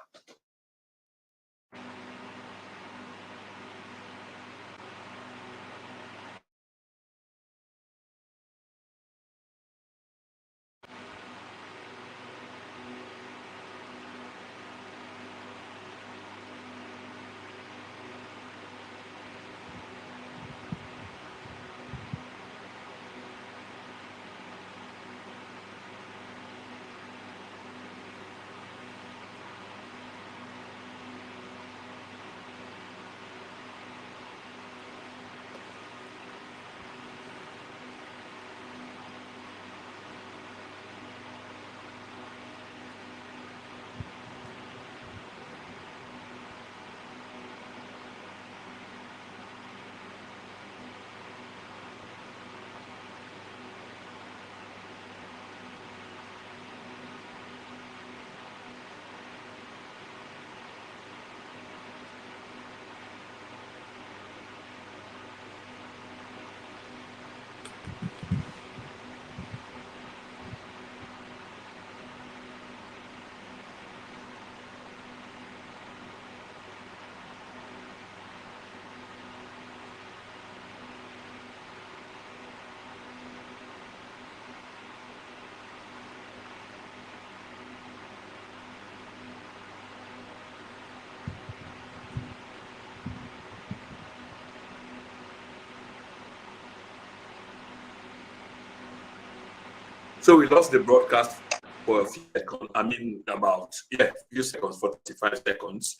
Speaker 1: So we lost the broadcast for a few seconds. I mean, about a few seconds, 45 seconds.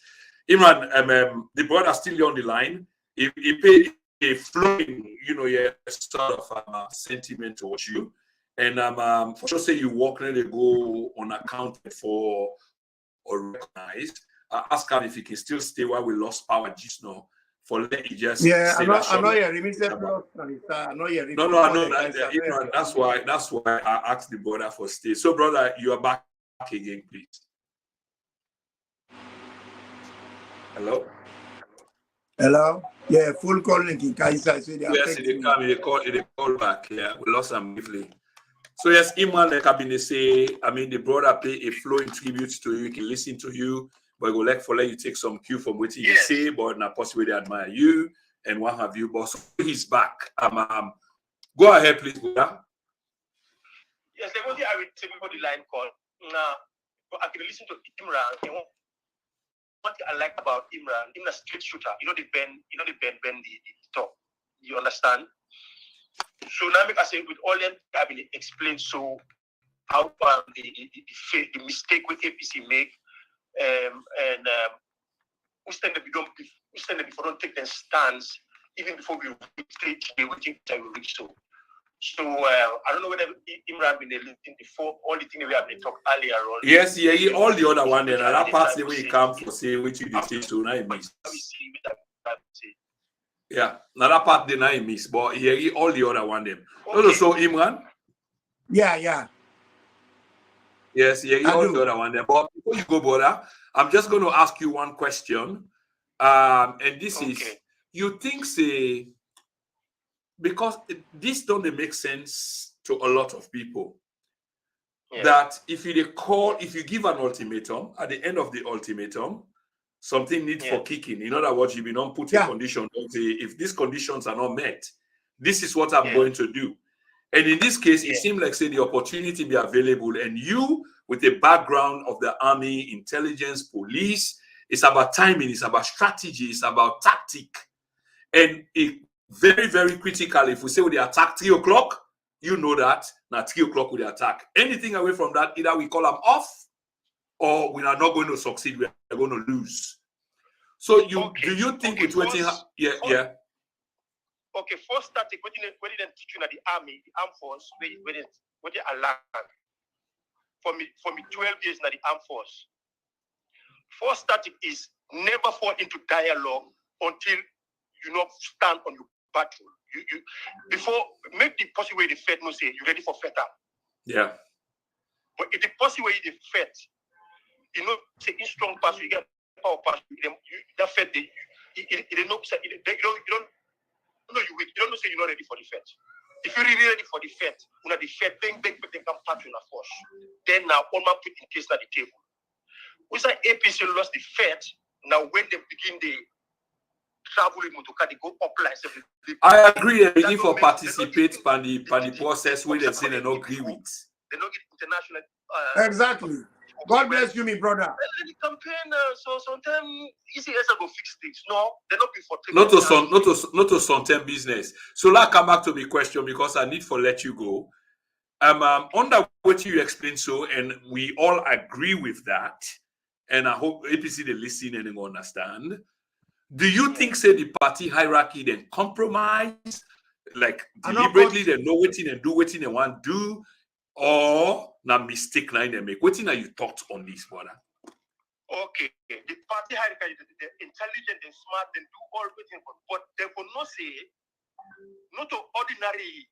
Speaker 1: Imran, the brother still on the line. He paid a flowing, sort of sentiment towards you, and for sure say you walk and they go unaccounted for or recognized. Ask him if he can still stay while we lost power just now. For let me just
Speaker 2: I
Speaker 1: say
Speaker 2: know
Speaker 1: that. No, that's why I asked the brother for stay. So, brother, you are back again, please. Hello.
Speaker 2: Hello. Yeah, full calling in Kaisa. So
Speaker 1: yes, they call back. Yeah, we lost them briefly. So yes, Iman the cabinet say, I mean, the brother pay a flowing tribute to you. He can listen to you, but go let you take some cue from what you say, but not possibly they admire you and what have you. But so he's back. Go ahead, please, brother.
Speaker 6: Yes, I will take people the line call. Now, I can listen to Imran. What I like about Imran, a straight shooter. The bend the top. You understand? So now I say with all them cabinet explain so how the mistake with APC make we stand before don't take their stance even before we reach the waiting time we reach so I don't know whether Imran been listening before all the things we have been talked earlier on.
Speaker 1: Yes, yeah, all the other one then that part the way he come for say which you did so now he miss. Yeah, another part then I miss, but he all the other one them. Okay. No, so Imran.
Speaker 2: Yeah.
Speaker 1: Yes, all the other one there. But before you go, brother, I'm just going to ask you one question. And this is, you think say, because this don't make sense to a lot of people, that if you give an ultimatum, at the end of the ultimatum, something needs for kicking. In other words, you be not put a condition. Don't say, if these conditions are not met, this is what I'm going to do. And in this case, it seemed like, say, the opportunity be available. And you, with a background of the army, intelligence, police, it's about timing, it's about strategy, it's about tactic. And it very, very critical. If we say we attack 3 o'clock, you know that now 3 o'clock we attack. Anything away from that, either we call them off or we are not going to succeed, we are going to lose. So do you think with waiting? Yeah.
Speaker 6: Okay, first static, what did they teach you in the army, the armed force, what they learn for me 12 years in the armed force. First static is never fall into dialogue until you not stand on your battle. You before make the possible way the Fed no say you ready for feta.
Speaker 1: Yeah.
Speaker 6: But if the possible way the Fed, say in strong pass, you get power pass, that Fed they don't you don't say you're not ready for the Fed. If you're really ready for the Fed, the Fed they can pass you in a force. Then now all my put in case at the table. We say APC lost the Fed. Now when they begin the travel in Motoka, they go up like
Speaker 1: I agree they need for participate in the process where they say they don't agree with.
Speaker 6: They don't get international
Speaker 2: exactly. God bless you, my brother.
Speaker 6: The campaign, so sometimes ECS go fix things. No, they're not before.
Speaker 1: Not to some business. So let's come back to the question because I need for let you go. Under what you explained so, and we all agree with that, and I hope APC they listen and they understand. Do you think say the party hierarchy then compromise, like deliberately they know what and do what they want to do? Or na mistake line they make. What are your thoughts on this, brother?
Speaker 6: Okay, the party hierarchy, they're intelligent and smart, and do all everything, but they will not say, not to ordinary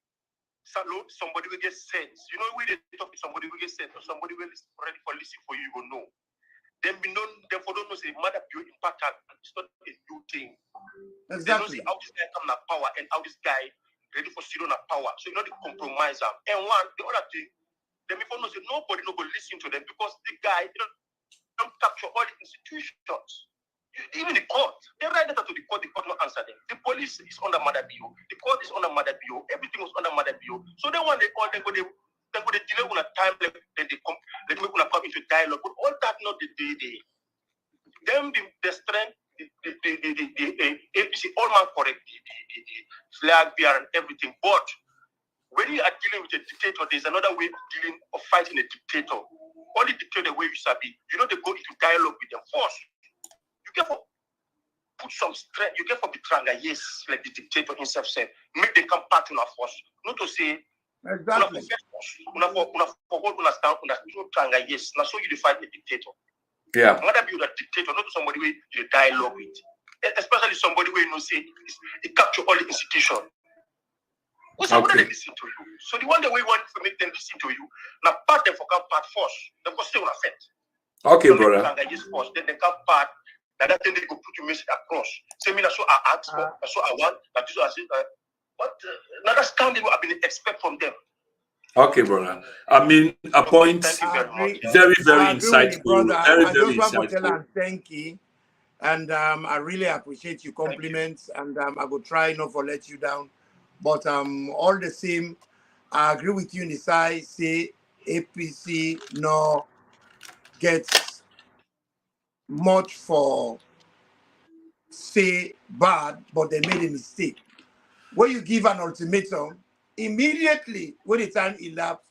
Speaker 6: salute somebody will get sense. We they talk to somebody will get sense, or somebody will ready for listening for you, you will know. Then be known, therefore don't know say matter pure impact. It's not a new thing.
Speaker 2: Exactly.
Speaker 6: They don't say how this guy come to power and how this guy ready for zero na power. So the compromise them. And the other thing. Then before no say nobody no go listen to them because the guy don't capture all the institutions. Even the court, they write letter to the court not answer them. The police is under Mother BO, the court is under Mother BO, everything was under Mother BO. So they want they go delay on a time then they make una come into dialogue. But all that not the them the strength, the APC all man correct the flag bearer and everything. But when you are dealing with a dictator, there's another way of fighting a dictator. Only dictator way you sabi. You know, they go into dialogue with them first. You get for put some strength. You get for betranga, yes, like the dictator himself said. Make them come part on our force. Not to say
Speaker 2: Exactly.
Speaker 6: Una stand yes. Now so you fight the dictator.
Speaker 1: Yeah.
Speaker 6: Another be a dictator, not somebody where you dialogue with. Especially somebody where you know say they capture all the institution. Who's somebody they listen to you? So the one way we want to make them listen to you, now part them for come part first. They go stay on a fence.
Speaker 1: Okay,
Speaker 6: so
Speaker 1: brother.
Speaker 6: First, then they come part. That thing they go put your message across. Say me that's what I ask for, that's what I want, that's what I say. But another standing what I've been expect from them.
Speaker 1: Okay, brother. I mean, a point.
Speaker 6: Thank you very much.
Speaker 1: Very, very
Speaker 2: I agree with you,
Speaker 1: insightful.
Speaker 2: brother.
Speaker 1: Very,
Speaker 2: I
Speaker 1: very
Speaker 2: just want to tell
Speaker 1: insightful.
Speaker 2: and thank you. And I really appreciate your compliments. And I will try not to let you down. But all the same, I agree with you in the side, say APC no gets much for say bad, but they made a mistake. When you give an ultimatum, immediately when the time elapsed,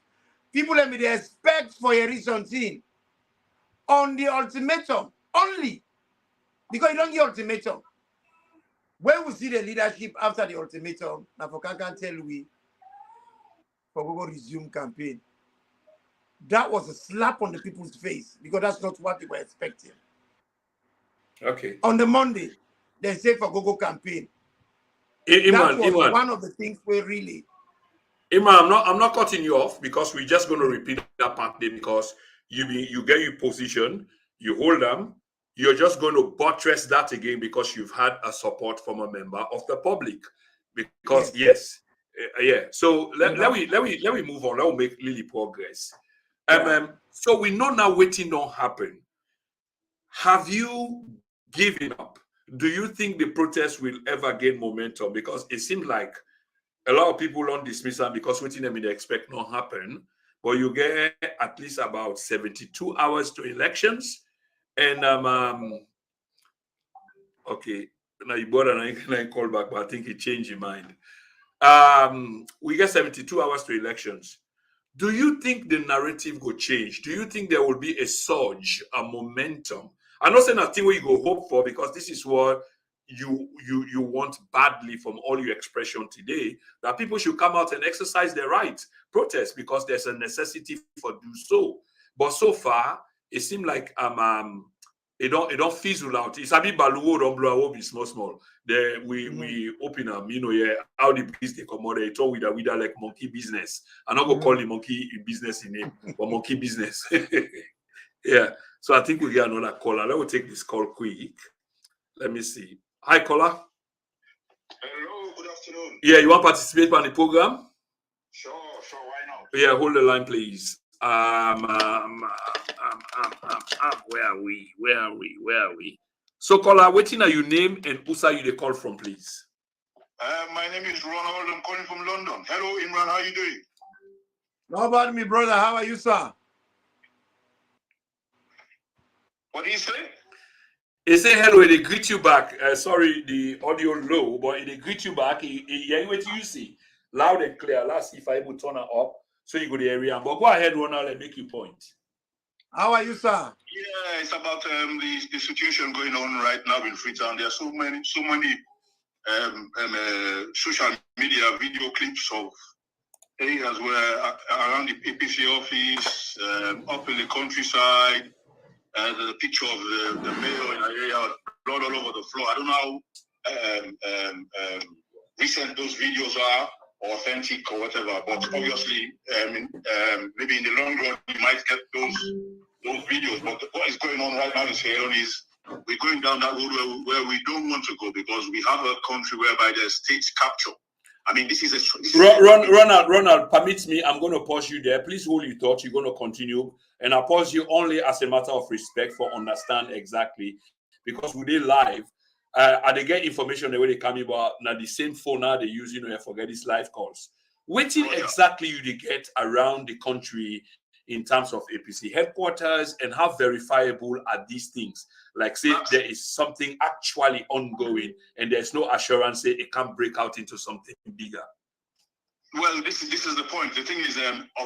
Speaker 2: people let me they expect for a reason thing on the ultimatum only because you don't get ultimatum. When we see the leadership after the ultimatum, now for can tell we for Google resume campaign. That was a slap on the people's face because that's not what they were expecting.
Speaker 1: Okay.
Speaker 2: On the Monday, they say for Google campaign.
Speaker 1: Iman,
Speaker 2: that was one of the things we really.
Speaker 1: Iman, I'm not cutting you off because we're just going to repeat that part there because you get your position, you hold them, you're just going to buttress that again because you've had a support from a member of the public. Because yes. So let me move on. Let me make really progress. So we know now waiting don't happen. Have you given up? Do you think the protest will ever gain momentum? Because it seems like a lot of people don't dismiss them because waiting them they expect not happen. But you get at least about 72 hours to elections. And okay, now you bought and I call back, but I think he changed your mind. We get 72 hours to elections. Do you think the narrative will change? Do you think there will be a surge, a momentum? I'm not saying nothing where you go hope for because this is what you want badly from all your expression today, that people should come out and exercise their right, protest, because there's a necessity for do so. But so far, it seems like it don't fizzle out. It's a bit baluo don't blow up small. There we open them, how the business they come out, it's all with a like monkey business. I'm not gonna call the monkey business in name, but monkey business. Yeah. So I think we get another caller. Let me take this call quick. Let me see. Hi, caller.
Speaker 5: Hello, good afternoon.
Speaker 1: Yeah, you want to participate on the program?
Speaker 5: Sure, why not?
Speaker 1: Yeah, hold the line, please. Where are we? So, caller, waiting are your name and who are you the call from, please?
Speaker 5: My name is Ronald. I'm calling from London. Hello, Imran. How are you doing?
Speaker 2: Not bad, me brother. How are you, sir?
Speaker 5: What do you say?
Speaker 1: He say hello, they greet you back. Sorry, the audio low, but they greet you back. Yeah, what you see, loud and clear. Let's see if I will turn it up so you go the area. But go ahead, Ronald, and make your point.
Speaker 2: How are you, sir?
Speaker 5: Yeah, it's about the situation going on right now in Freetown. There are so many social media video clips of areas where around the APC office, up in the countryside. The picture of the mayor in an area, blood all over the floor. I don't know how recent those videos are, or authentic or whatever, but obviously, maybe in the long run, you might get those videos. But what is going on right now in Sierra Leone is we're going down that road where we don't want to go because we have a country whereby there's state capture. I mean, this is
Speaker 1: Ronald, permit me. I'm going to pause you there. Please hold your thought. You're going to continue. And I'll pause you only as a matter of respect for understand exactly. Because we did live, and they get information the way they come about. Now, the same phone now they use, you forget these live calls. Waiting exactly you get around the country in terms of APC headquarters and how verifiable are these things? Like, say there is something actually ongoing and there's no assurance say it can't break out into something bigger.
Speaker 5: Well, this is the point. The thing is,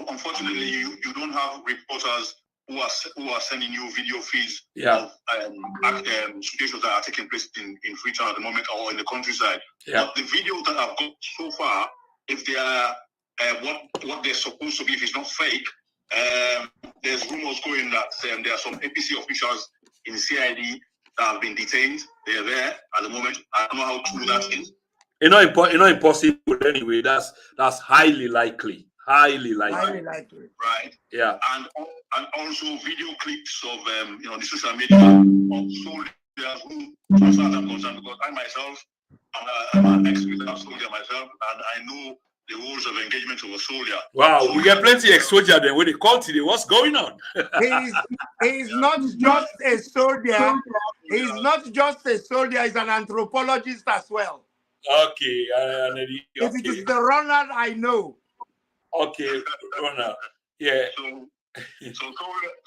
Speaker 5: unfortunately, you don't have reporters who are sending you video feeds of situations that are taking place in Freetown at the moment or in the countryside.
Speaker 1: Yeah.
Speaker 5: But the videos that I've got so far, if they are what they're supposed to be, if it's not fake, there's rumors going that there are some APC officials in CID that have been detained. They're there at the moment. I don't know how true that is.
Speaker 1: It's not impossible anyway. That's highly likely. Highly likely.
Speaker 5: Right.
Speaker 1: Yeah.
Speaker 5: And also video clips of the social media of soldiers who, as far as I'm concerned, because I myself, I'm an ex-reserve soldier myself, and I know the rules of engagement of a soldier.
Speaker 1: Wow, we get plenty of soldiers then when they call today. What's going on?
Speaker 2: He's not just a soldier. He's not just a soldier. He's an anthropologist as well.
Speaker 1: Okay.
Speaker 2: If it is the Ronald I know.
Speaker 1: Okay, Ronald. Yeah.
Speaker 5: So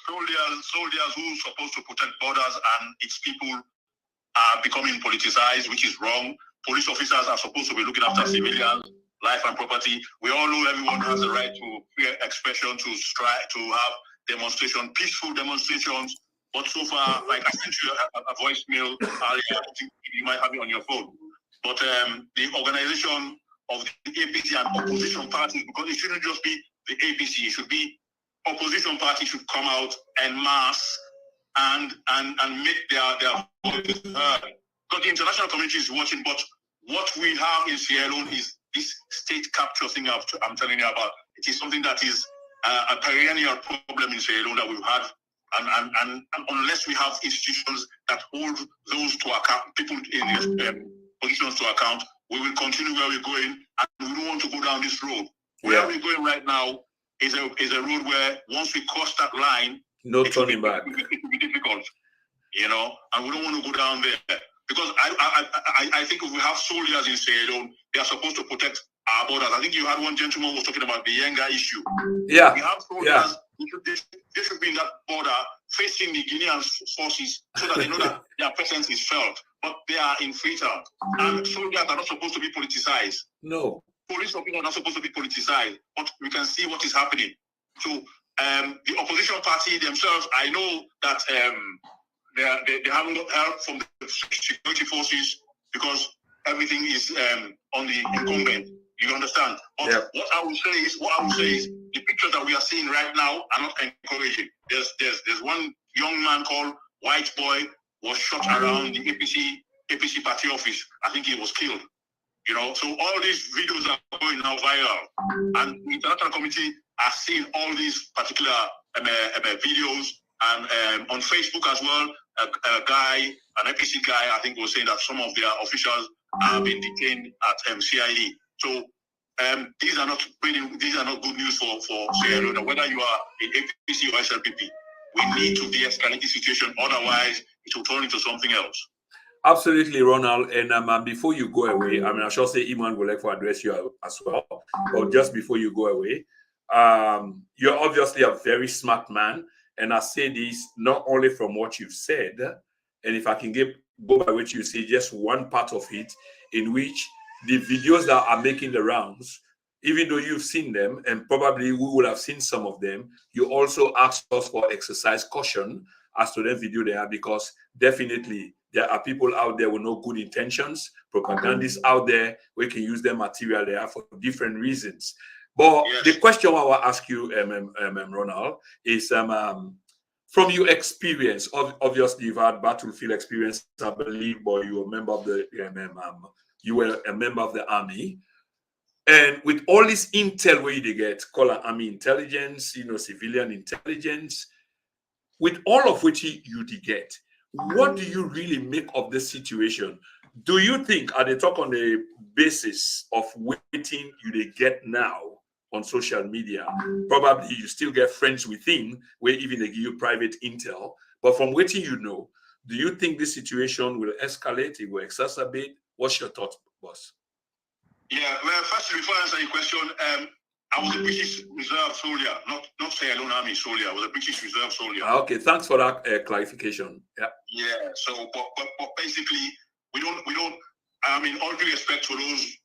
Speaker 5: soldiers who are supposed to protect borders and its people are becoming politicized, which is wrong. Police officers are supposed to be looking after civilians, life and property. We all know everyone has the right to free expression, to strike, to have demonstration, peaceful demonstrations. But so far, like I sent you a voicemail earlier, I think you might have it on your phone. But the organization of the APC and opposition parties, because it shouldn't just be the APC, it should be opposition parties should come out en masse and make their voices heard. Because the international community is watching, but what we have in Sierra Leone is this state capture thing I'm telling you about. It is something that is a perennial problem in Sierra Leone that we've had. And unless we have institutions that hold those to account, people in the positions to account, we will continue where we're going, and we don't want to go down this road. Where we're going right now is a road where once we cross that line,
Speaker 1: no turning back.
Speaker 5: It will be difficult, and we don't want to go down there. Because I think if we have soldiers in Sierra Leone, they are supposed to protect our borders. I think you had one gentleman who was talking about the Yenga issue.
Speaker 1: Yeah.
Speaker 5: We have soldiers, they should be in that border facing the Guinean forces so that they know that their presence is felt. But they are in Freetown. And soldiers are not supposed to be politicized.
Speaker 1: No.
Speaker 5: Police officers are not supposed to be politicized. But we can see what is happening. So the opposition party themselves, I know that they haven't got help from the security forces because everything is on the incumbent. You understand? But what I will say is the pictures that we are seeing right now are not encouraging. There's one young man called White Boy was shot around the APC party office. I think he was killed. So all these videos are going now viral, and the international committee are seeing all these particular videos, and on Facebook as well. A guy, an APC guy, I think was saying that some of their officials have been detained at CID. So these are not good news for Sierra Leone. Whether you are in APC or SLPP, we need to de-escalate the situation. Otherwise, it will turn into something else.
Speaker 1: Absolutely, Ronald. And before you go away, I should say Iman would like to address you as well. But just before you go away, you're obviously a very smart man. And I say this not only from what you've said, and if I can go by what you say, just one part of it, in which the videos that are making the rounds, even though you've seen them, and probably we will have seen some of them, you also asked us for exercise caution as to the video they are, because definitely there are people out there with no good intentions, propagandists out there, we can use their material there for different reasons. But the question I will ask you, Ronald, is from your experience. Obviously, you've had battlefield experience, I believe, but you were a member of the army, and with all this intel where you get, call it army intelligence, civilian intelligence, with all of which you get, what do you really make of this situation? Do you think, and they talk on the basis of waiting you get now on social media, probably you still get friends within where even they give you private intel, but from waiting do you think this situation will escalate, it will exacerbate? What's your thoughts, boss?
Speaker 5: Yeah, well, first, before I answer your question, I was a British Reserve soldier, not Sierra Leone Army soldier. I was a British Reserve soldier.
Speaker 1: Okay, thanks for that clarification.
Speaker 5: Yeah. So, but basically, we don't. I mean, all due respect to those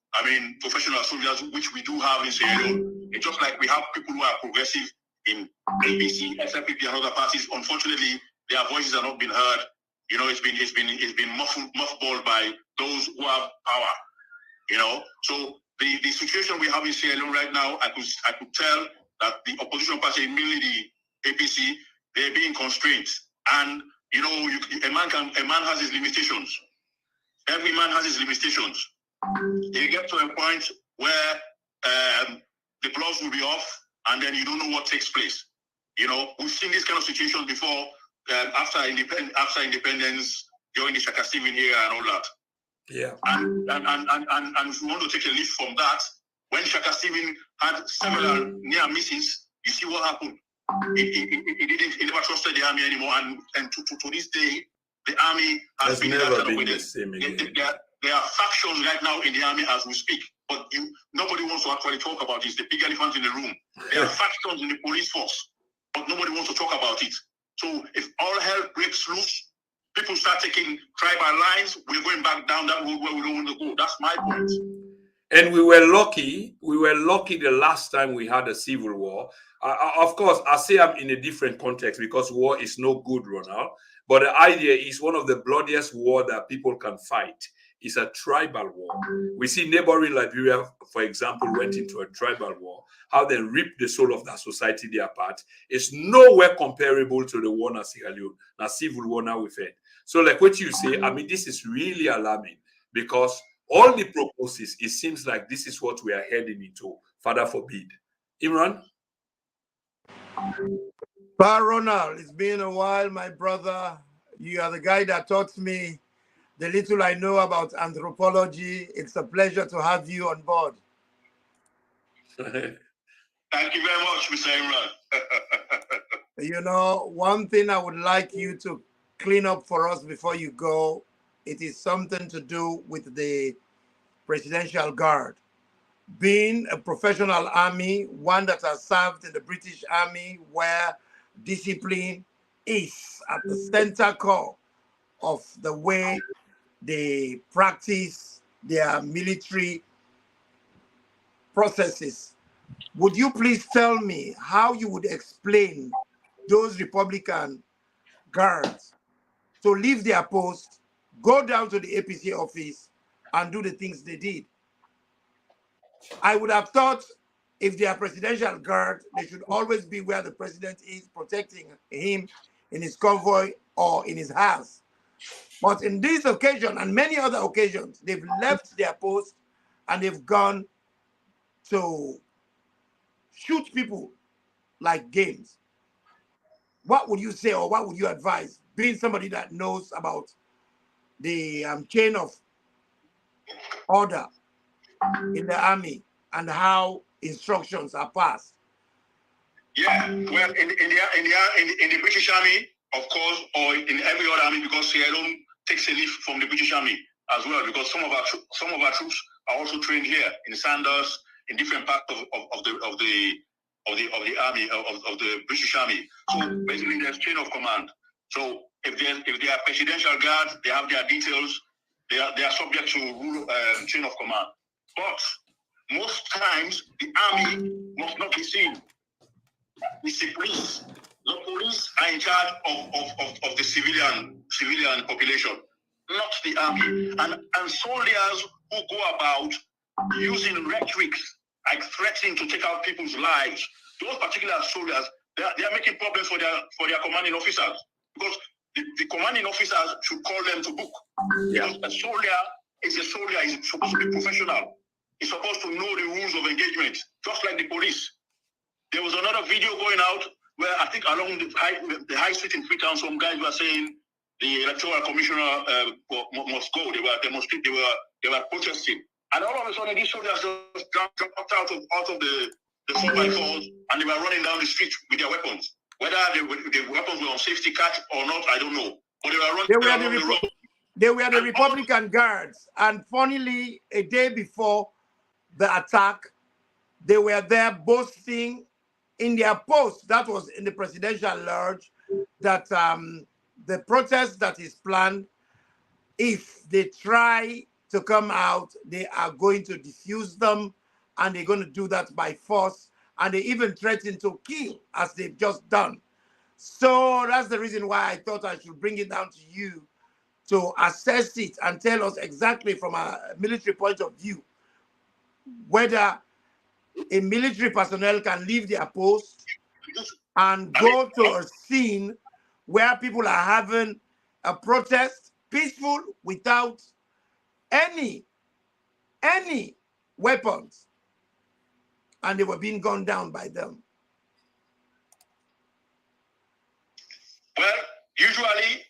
Speaker 5: professional soldiers, which we do have in Sierra Leone. It's just like we have people who are progressive in APC, SFPP, and other parties. Unfortunately, their voices are not being heard. It's been mothballed by those who have power. So the situation we have in Sierra Leone right now, I could tell that the opposition party, mainly the APC, they're being constrained. And a man has his limitations. Every man has his limitations. You get to a point where the gloves will be off, and then you don't know what takes place. We've seen this kind of situation before. After independence, during the Shaka Stephen era and all that.
Speaker 1: Yeah.
Speaker 5: And if we want to take a leaf from that, when Shaka Stephen had several near misses, you see what happened. He never trusted the army anymore, and to this day, the army has been
Speaker 1: never been the same again.
Speaker 5: There are factions right now in the army as we speak, but nobody wants to actually talk about this. The big elephant in the room. There are factions in the police force, but nobody wants to talk about it. So if all hell breaks loose, people start taking tribal lines, we're going back down that road where we don't want to go. That's my point.
Speaker 1: And we were lucky the last time we had a civil war. Of course, I say I'm in a different context because war is no good, Ronald. But the idea is one of the bloodiest war that people can fight is a tribal war. We see neighboring Liberia, for example, went into a tribal war, how they ripped the soul of that society they apart. It's nowhere comparable to the war in Sierra Leone, the civil war now we've had. So like what you say, this is really alarming because all the proposes, it seems like this is what we are heading into. Father forbid. Imran?
Speaker 2: Ronald, it's been a while, my brother. You are the guy that taught me the little I know about anthropology. It's a pleasure to have you on board.
Speaker 5: Thank you very much, Mr.
Speaker 2: Imran. One thing I would like you to clean up for us before you go, it is something to do with the Presidential Guard. Being a professional army, one that has served in the British Army, where discipline is at the center core of the way they practice their military processes. Would you please tell me how you would explain those Republican guards to leave their post, go down to the APC office, and do the things they did? I would have thought if they are presidential guard, they should always be where the president is, protecting him in his convoy or in his house. But in this occasion and many other occasions, they've left their post and they've gone to shoot people like games. What would you say, or what would you advise, being somebody that knows about the chain of order in the army and how instructions are passed?
Speaker 5: Yeah, well, in the British Army, of course, or in every other army, because Sierra Leone takes a leaf from the British Army as well, because some of our troops are also trained here in Sanders, in different parts of the army, of the British Army. So basically, there's chain of command. So if they are presidential guards, they have their details. They are subject to rule chain of command. But most times, the army must not be seen. It's the police. The police are in charge of the civilian population, not the army. And soldiers who go about using rhetoric like threatening to take out people's lives, those particular soldiers, they are making problems for their commanding officers, because the commanding officers should call them to book.
Speaker 1: Yeah.
Speaker 5: Because a soldier is supposed to be professional. He's supposed to know the rules of engagement, just like the police. There was another video going out where I think along the high street in Freetown, some guys were saying the Electoral Commissioner must go. They were demonstrating. They were protesting, and all of a sudden these soldiers just jumped out of the 4x4s, and they were running down the street with their weapons. Whether the weapons were on safety catch or not, I don't know. But they were running down the road.
Speaker 2: They were the Republican guards, and funnily, a day before the attack, they were there boasting in their post, that was in the presidential lodge, that the protest that is planned, if they try to come out, they are going to defuse them, and they're going to do that by force, and they even threaten to kill, as they've just done. So that's the reason why I thought I should bring it down to you to assess it and tell us exactly from a military point of view whether a military personnel can leave their post and go to a scene where people are having a protest, peaceful, without any weapons, and they were being gunned down by them.
Speaker 5: Well, usually,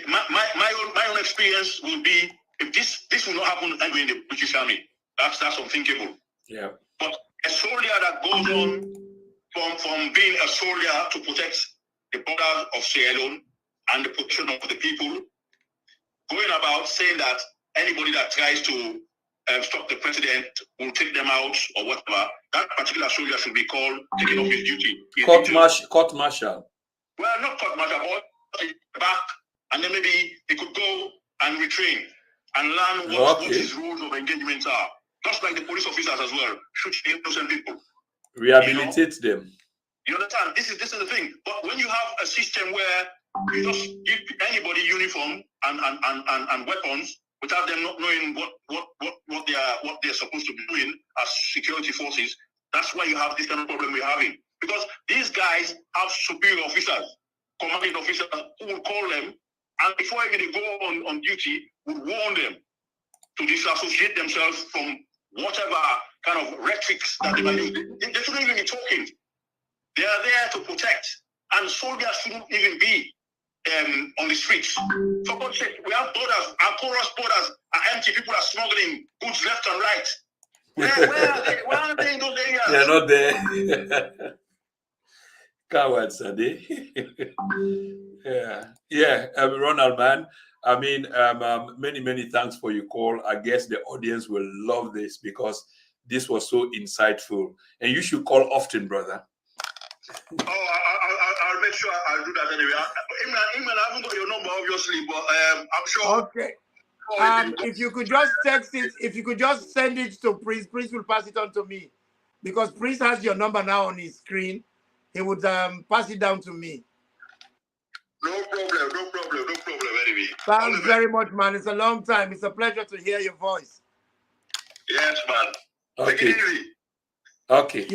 Speaker 5: my own experience will be, if this will not happen in the British Army, that's unthinkable.
Speaker 1: Yeah.
Speaker 5: But a soldier that goes on from being a soldier to protect the borders of Sierra Leone and the protection of the people, going about saying that anybody that tries to stop the president will take them out or whatever, that particular soldier should be called, taken off his duty.
Speaker 1: Court martial.
Speaker 5: Well, not court martial, but back, and then maybe he could go and retrain and learn what his rules of engagement are. Just like the police officers as well, shoot innocent people.
Speaker 1: Rehabilitate them.
Speaker 5: You understand? This is the thing. But when you have a system where you just give anybody uniform and weapons without them not knowing what they're supposed to be doing as security forces, that's why you have this kind of problem we're having. Because these guys have superior officers, commanding officers who will call them, and before even they go on duty, would warn them to disassociate themselves from whatever kind of rhetorics that they might use. They shouldn't even be talking. They are there to protect, and soldiers shouldn't even be on the streets. For God's sake, we have borders, our porous borders are empty. People are smuggling goods left and right. Where are they? Where are they in those areas?
Speaker 1: They're not there. Cowards, are they? Yeah. Ronald, man. I mean, many thanks for your call. I guess the audience will love this because this was so insightful. And you should call often, brother.
Speaker 5: Oh, I'll make sure I'll do that anyway. Imran, I haven't got your number, obviously, but I'm sure.
Speaker 2: Okay. If you could just text it, if you could just send it to Prince, Prince will pass it on to me. Because Prince has your number now on his screen. He would pass it down to me.
Speaker 5: No problem, anyway.
Speaker 2: Thanks very much, man. It's a long time. It's a pleasure to hear your voice.
Speaker 5: Yes, man.
Speaker 1: Okay.
Speaker 5: Take it easy.
Speaker 1: Okay.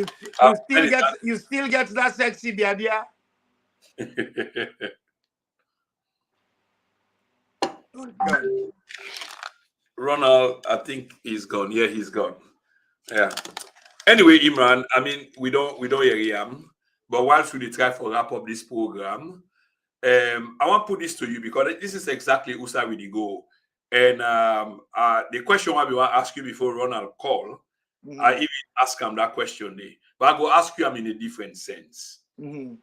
Speaker 2: You still get that sexy biabia? God.
Speaker 1: Ronald, I think he's gone. Yeah, he's gone. Yeah. Anyway, Imran, I mean, we don't hear him. But whilst we try to wrap up this program, I want to put this to you because this is exactly where we go. And the question I will ask you before Ronald call, I even ask him that question there. But I will ask you in a different sense. Do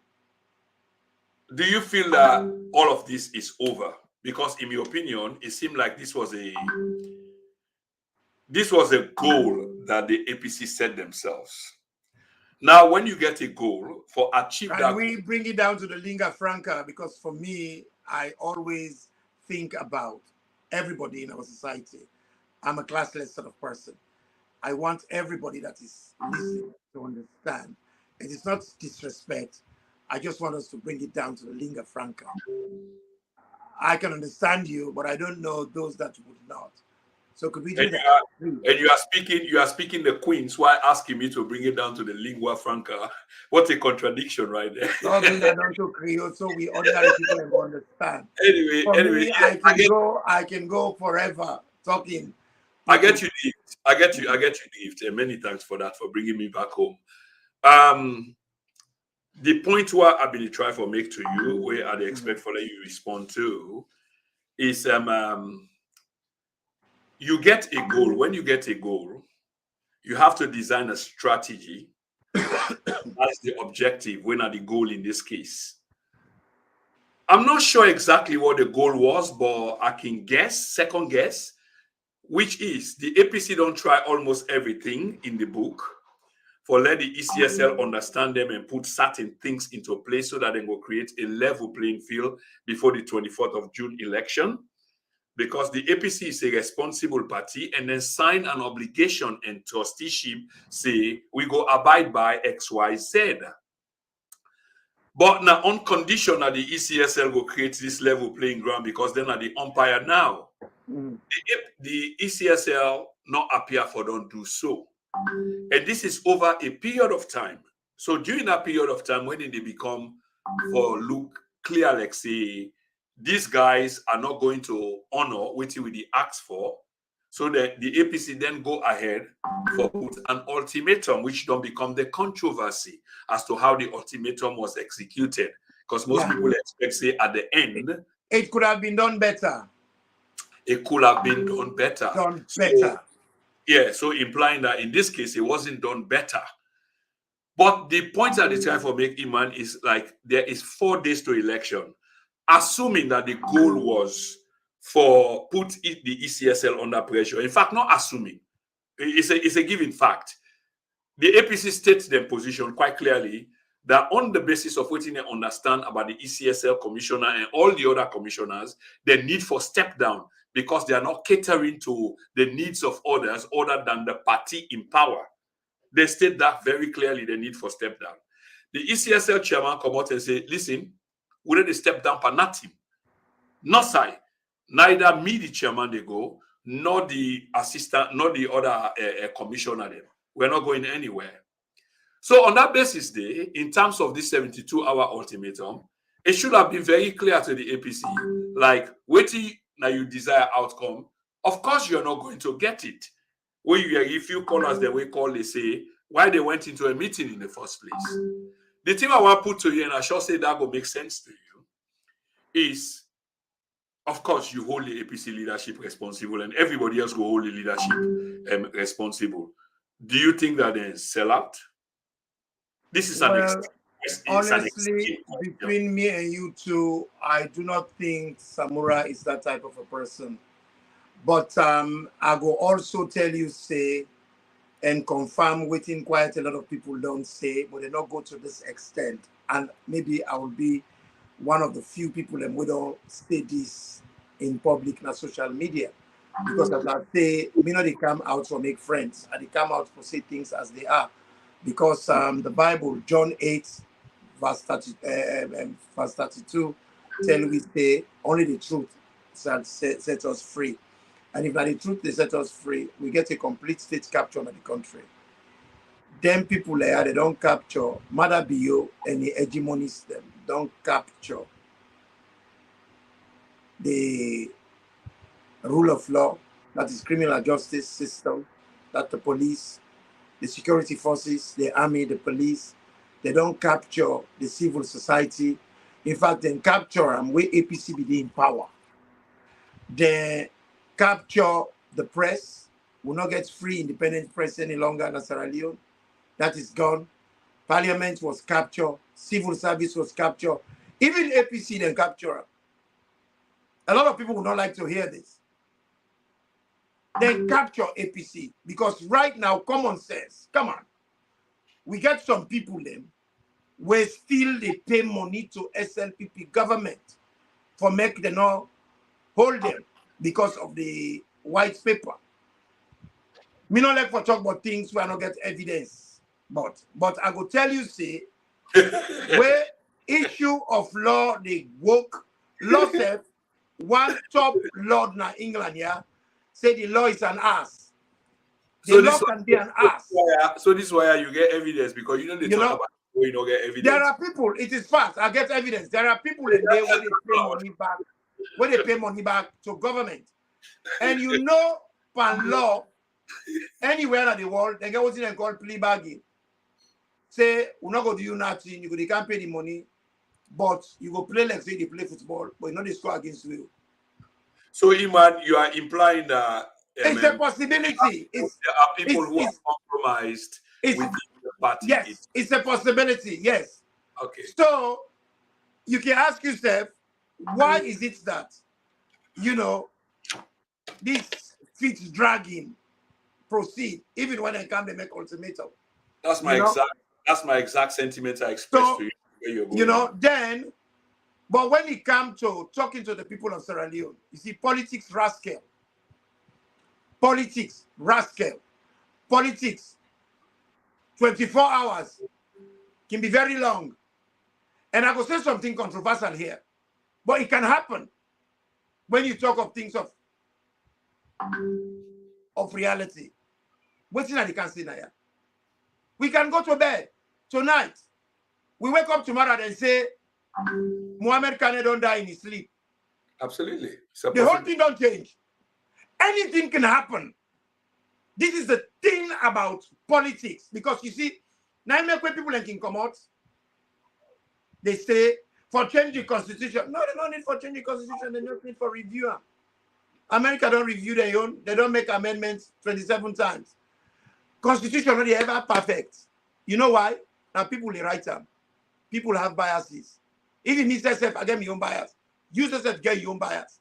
Speaker 1: you feel that all of this is over? Because in your opinion, it seemed like this was a goal that the APC set themselves. Now, when you get a goal for achieve that,
Speaker 2: can we bring it down to the lingua franca? Because for me, I always think about everybody in our society. I'm a classless sort of person. I want everybody that is listening to understand. It is not disrespect. I just want us to bring it down to the lingua franca. I can understand you, but I don't know those that would not. So could we do that?
Speaker 1: And you are speaking the Queen's while asking me to bring it down to the lingua franca. What a contradiction right there.
Speaker 2: No, bring that down to Creole so we ordinary people will understand.
Speaker 1: Anyway,
Speaker 2: me, I can go forever talking.
Speaker 1: I get you, Gift. I get you, Gift. And many thanks for that, for bringing me back home. The point where I've been trying to make to you, where I expect for that you respond to, is you get a goal. When you get a goal, you have to design a strategy. That's the objective. When are the goal in this case? I'm not sure exactly what the goal was, but I can guess, second guess, which is the APC don't try almost everything in the book for let the ECSL understand them and put certain things into place so that they will create a level playing field before the 24th of June election. because the APC is a responsible party, and then sign an obligation and trusteeship, say, we go abide by XYZ. But now, on condition that the ECSL will create this level playing ground, because then at the umpire now, the ECSL not appear for don't do so. And this is over a period of time. So during that period of time, when they become for look clear, like say, these guys are not going to honor what we asked for, so that the APC then go ahead for put an ultimatum, which don't become the controversy as to how the ultimatum was executed. Because most people expect, say, at the end,
Speaker 2: it could have been done better.
Speaker 1: It could have been done better. Yeah, so implying that in this case, it wasn't done better. But the point that they try for make Iman is like there is 4 days to election, assuming that the goal was for put the ECSL under pressure. In fact, not assuming, it's a given fact. The APC states their position quite clearly that on the basis of what they understand about the ECSL commissioner and all the other commissioners, the need for step down because they are not catering to the needs of others other than the party in power. They state that very clearly, the need for step down. The ECSL chairman come out and say, listen, we need to step down for nothing. Not say, neither me, the chairman, they go, nor the assistant, nor the other commissioner. Them. We're not going anywhere. So on that basis, in terms of this 72-hour ultimatum, it should have been very clear to the APC, like, waiting now you desire outcome, of course you're not going to get it. If you call us the way call, they say, why they went into a meeting in the first place. The thing I want to put to you, and I shall say that will make sense to you, is, of course, you hold the APC leadership responsible and everybody else will hold the leadership responsible. Do you think that they sell out? This is
Speaker 2: honestly, between me and you two, I do not think Samura is that type of a person. But I will also tell you, say, and confirm waiting quite a lot of people don't say, but they don't go to this extent. And maybe I will be one of the few people and we don't say this in public and social media. Because as I say, me know they come out to make friends and they come out to say things as they are. Because the Bible, John 8, verse 32, tell we say only the truth shall set us free. And if not the truth they set us free, we get a complete state capture of the country. Them people there, they don't capture Mother Bio and the hegemonies them don't capture the rule of law, that is criminal justice system, that the police, the security forces, the army, the police, they don't capture the civil society. In fact, they capture them where APC be in power. They capture the press, will not get free independent press any longer in Sierra Leone. That is gone. Parliament was captured, civil service was captured. Even APC then capture them. A lot of people would not like to hear this. They capture APC because right now, common sense, come on. We get some people then where still they pay money to SLPP government for make them not hold them because of the white paper. Me not like for talk about things where I don't get evidence. But I go tell you, say, where issue of law they woke, law said, one top lord na England, yeah, say the law is an ass. The law can be an ass.
Speaker 1: So this is why you get evidence, because you know they talk about where you don't get evidence.
Speaker 2: There are people, it is fast, I get evidence. There are people in there where they pay money back, where they pay money back to government. And you know, pan law, anywhere in the world, they get what they call plea bargain. Say, we're not going to do nothing, you can't pay the money, but you go play like say they play football, but you know they score against you.
Speaker 1: So, Iman, you are implying that
Speaker 2: it's a possibility.
Speaker 1: There are people who are compromised with the party.
Speaker 2: Yes, it's a possibility, yes.
Speaker 1: Okay.
Speaker 2: So, you can ask yourself, why is it that, you know, this fits dragging proceed, even when they come to make ultimatum?
Speaker 1: That's my exact sentiment I expressed to you.
Speaker 2: You know, then But when it comes to talking to the people of Sierra Leone, you see, politics, rascal. Politics, rascal. Politics, 24 hours can be very long. And I will say something controversial here, but it can happen when you talk of things of reality. Waiting at the cancer now. We can go to bed tonight. We wake up tomorrow and say, Muhammad Kane don't die in his sleep.
Speaker 1: Absolutely.
Speaker 2: The whole thing don't change. Anything can happen. This is the thing about politics. Because you see, now make when people can come out, they say, for change the constitution. No, they don't need for change the constitution. They just need for review. America don't review their own. They don't make amendments 27 times. Constitution not ever perfect. You know why? Now people they write them. People have biases. Even me self, I get my own bias. You yourself get your own bias.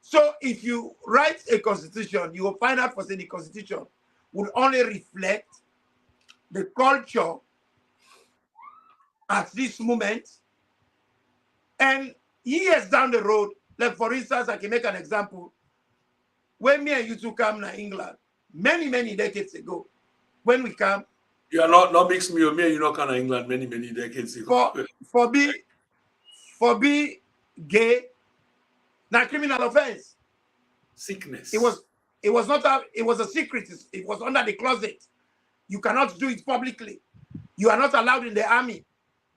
Speaker 2: So if you write a constitution, you will find out for saying the constitution would only reflect the culture at this moment. And years down the road, like for instance, I can make an example. When me and you two come to England, many decades ago, when we come,
Speaker 1: you are not mix me or me, you know, kind of England many decades ago.
Speaker 2: For be gay, not criminal offense.
Speaker 1: Sickness.
Speaker 2: It was a secret. It was under the closet. You cannot do it publicly. You are not allowed in the army.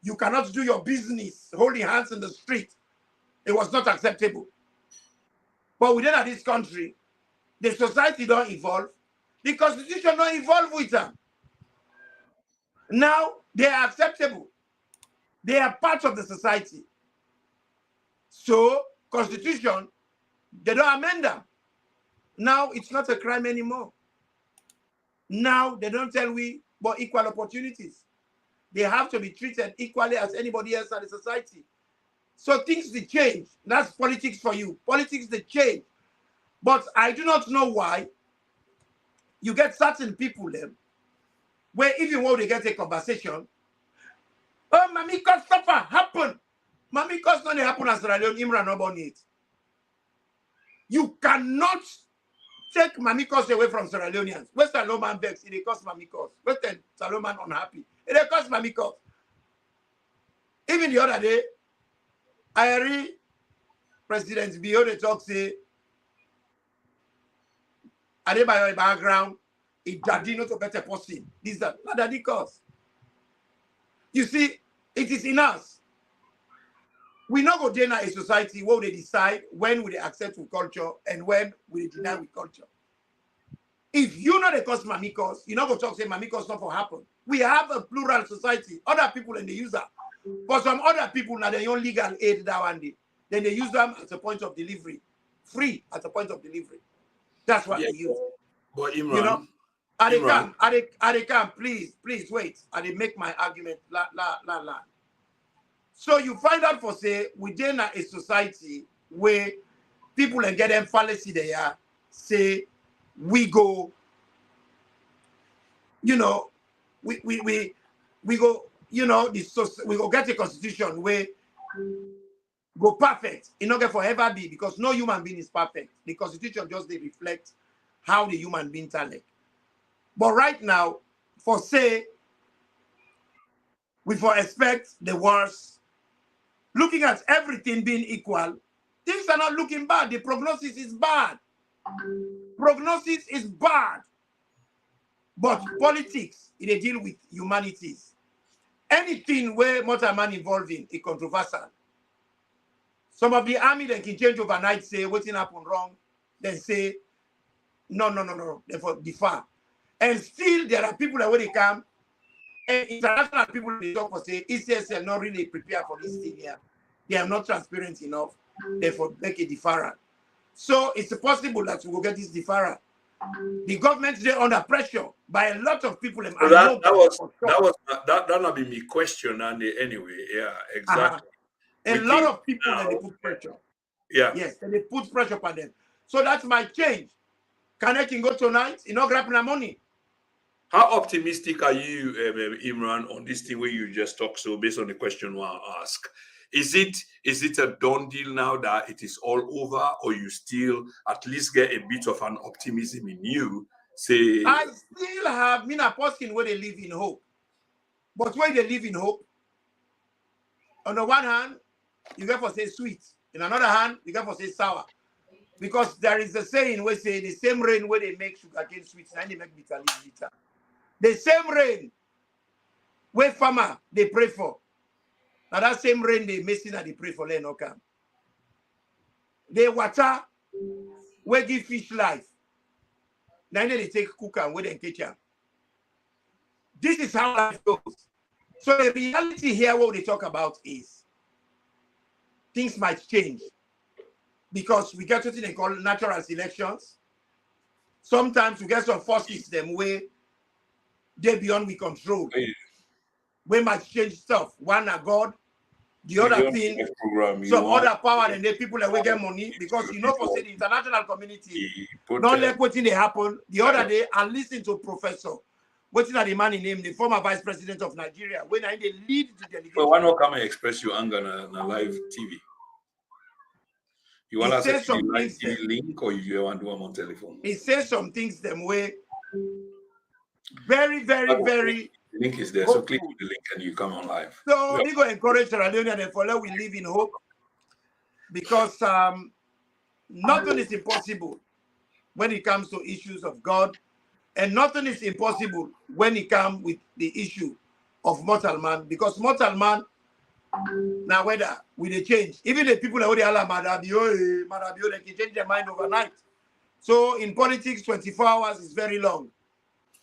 Speaker 2: You cannot do your business holding hands in the street. It was not acceptable. But within this country, the society don't evolve. The constitution don't evolve with them. Now they are acceptable. They are part of the society. So constitution, they don't amend them. Now it's not a crime anymore. Now they don't tell we about equal opportunities. They have to be treated equally as anybody else in the society. So things they change. That's politics for you. Politics they change. But I do not know why you get certain people them where even when they get a conversation, oh, Mami cause suffer happen. Mami cause not happen as Sierra Leone, Imran no born it. You cannot take Mami cause away from Sierra Leoneans. Western Loman vex, it cause Mami cause. Western Saloman unhappy. It cause Mami cause. Even the other day, I read President Bio they talk say, are they by your background? It daddy not a better person. This that not daddy cause. You see, it is in us. We not go deny a society where they decide when will they accept with culture and when will they deny with culture. If you know the cause mamikos, you not go talk say mamikos not for happen. We have a plural society. Other people and they use that. For some other people now they own legal aid that one day. Then they use them as a point of delivery. Free at a point of delivery. That's what they use.
Speaker 1: But Imran,
Speaker 2: you know, I can, please wait. I did make my argument. La. So you find out for say within a society where people and get them fallacy they are say we go, you know, we go, you know, we go get a constitution where go perfect. It not get forever be because no human being is perfect. The constitution just they reflect how the human being talent. But right now, for say, we for expect the worst. Looking at everything being equal, things are not looking bad. The prognosis is bad. Prognosis is bad. But politics, they deal with humanities. Anything where mortal man involved in is controversial. Some of the army then can change overnight, say what's happened wrong, then say no, therefore defer. And still there are people that when they come, and international people they talk for say ECSL not really prepared for this thing here. They are not transparent enough, therefore make a deferral. So it's possible that we will get this deferral. The government is under pressure by a lot of people.
Speaker 1: So that not be me question and anyway, yeah, exactly.
Speaker 2: A lot of people that they put pressure.
Speaker 1: Yeah.
Speaker 2: Yes, and they put pressure on them. So that might change. Can go tonight? You know, grabbing the money.
Speaker 1: How optimistic are you, Imran, on this thing where you just talk? So based on the question I ask, Is it a done deal now that it is all over, or you still at least get a bit of an optimism in you? Say,
Speaker 2: I still have Mina Poskin where they live in hope. But where they live in hope, on the one hand, you get for say sweet. In another hand, you get for say sour. Because there is a saying where say the same rain where they make sugarcane sweet, and they make bitter leaf bitter. The same rain where farmer they pray for. Now that same rain they missing and they pray for let no come. The water where give fish life. Now they take cook and where they catch them. This is how life goes. So the reality here, what they talk about is things might change because we get something they call natural selections. Sometimes we get some forces them way they're beyond we control. We might change stuff. One are God, the other thing, some other power, and the people that we get money because you know for say the international community don't let what they happen. The other day I listened to Professor. What's that the man in name, the former vice president of Nigeria, when I they lead the delegation.
Speaker 1: Well, why not come and express your anger on a live TV? You want to say some things link, or you want to do them on telephone?
Speaker 2: He says some things them way very, very, very.
Speaker 1: The link is there, so click the link and you come on live.
Speaker 2: So we go encourage Sierra Leone and for we live in hope because nothing is impossible when it comes to issues of God. And nothing is impossible when it comes with the issue of mortal man, because mortal man, now whether with a change, even the people that would they can change their mind overnight. So in politics, 24 hours is very long.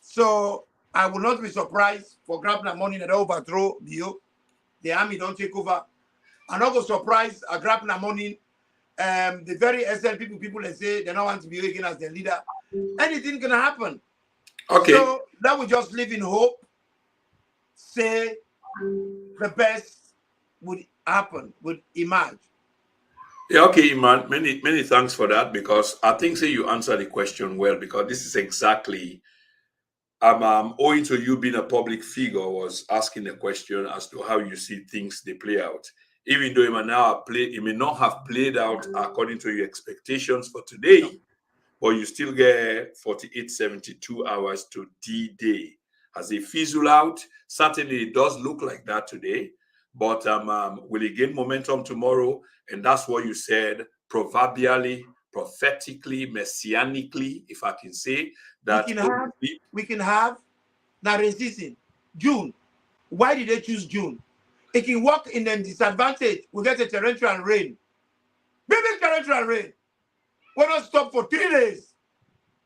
Speaker 2: So I will not be surprised for grabbing the money that overthrow the army don't take over. I'm not going to surprise grabbing the money. The very SL people that say they don't want to be again as their leader. Anything can happen.
Speaker 1: Okay.
Speaker 2: So that we just live in hope. Say the best would happen, would emerge.
Speaker 1: Yeah, okay, Iman. Many thanks for that, because I think say you answered the question well, because this is exactly owing to you being a public figure, was asking a question as to how you see things they play out. Even though it may not have played out according to your expectations for today. But you still get 48, 72 hours to D-Day. As they fizzle out, certainly it does look like that today, but will it gain momentum tomorrow? And that's what you said, proverbially, prophetically, messianically, if I can say that.
Speaker 2: We can have now resisting June. Why did they choose June? It can work in the disadvantage. We get a torrential rain. Big torrential rain. We're not stop for 3 days.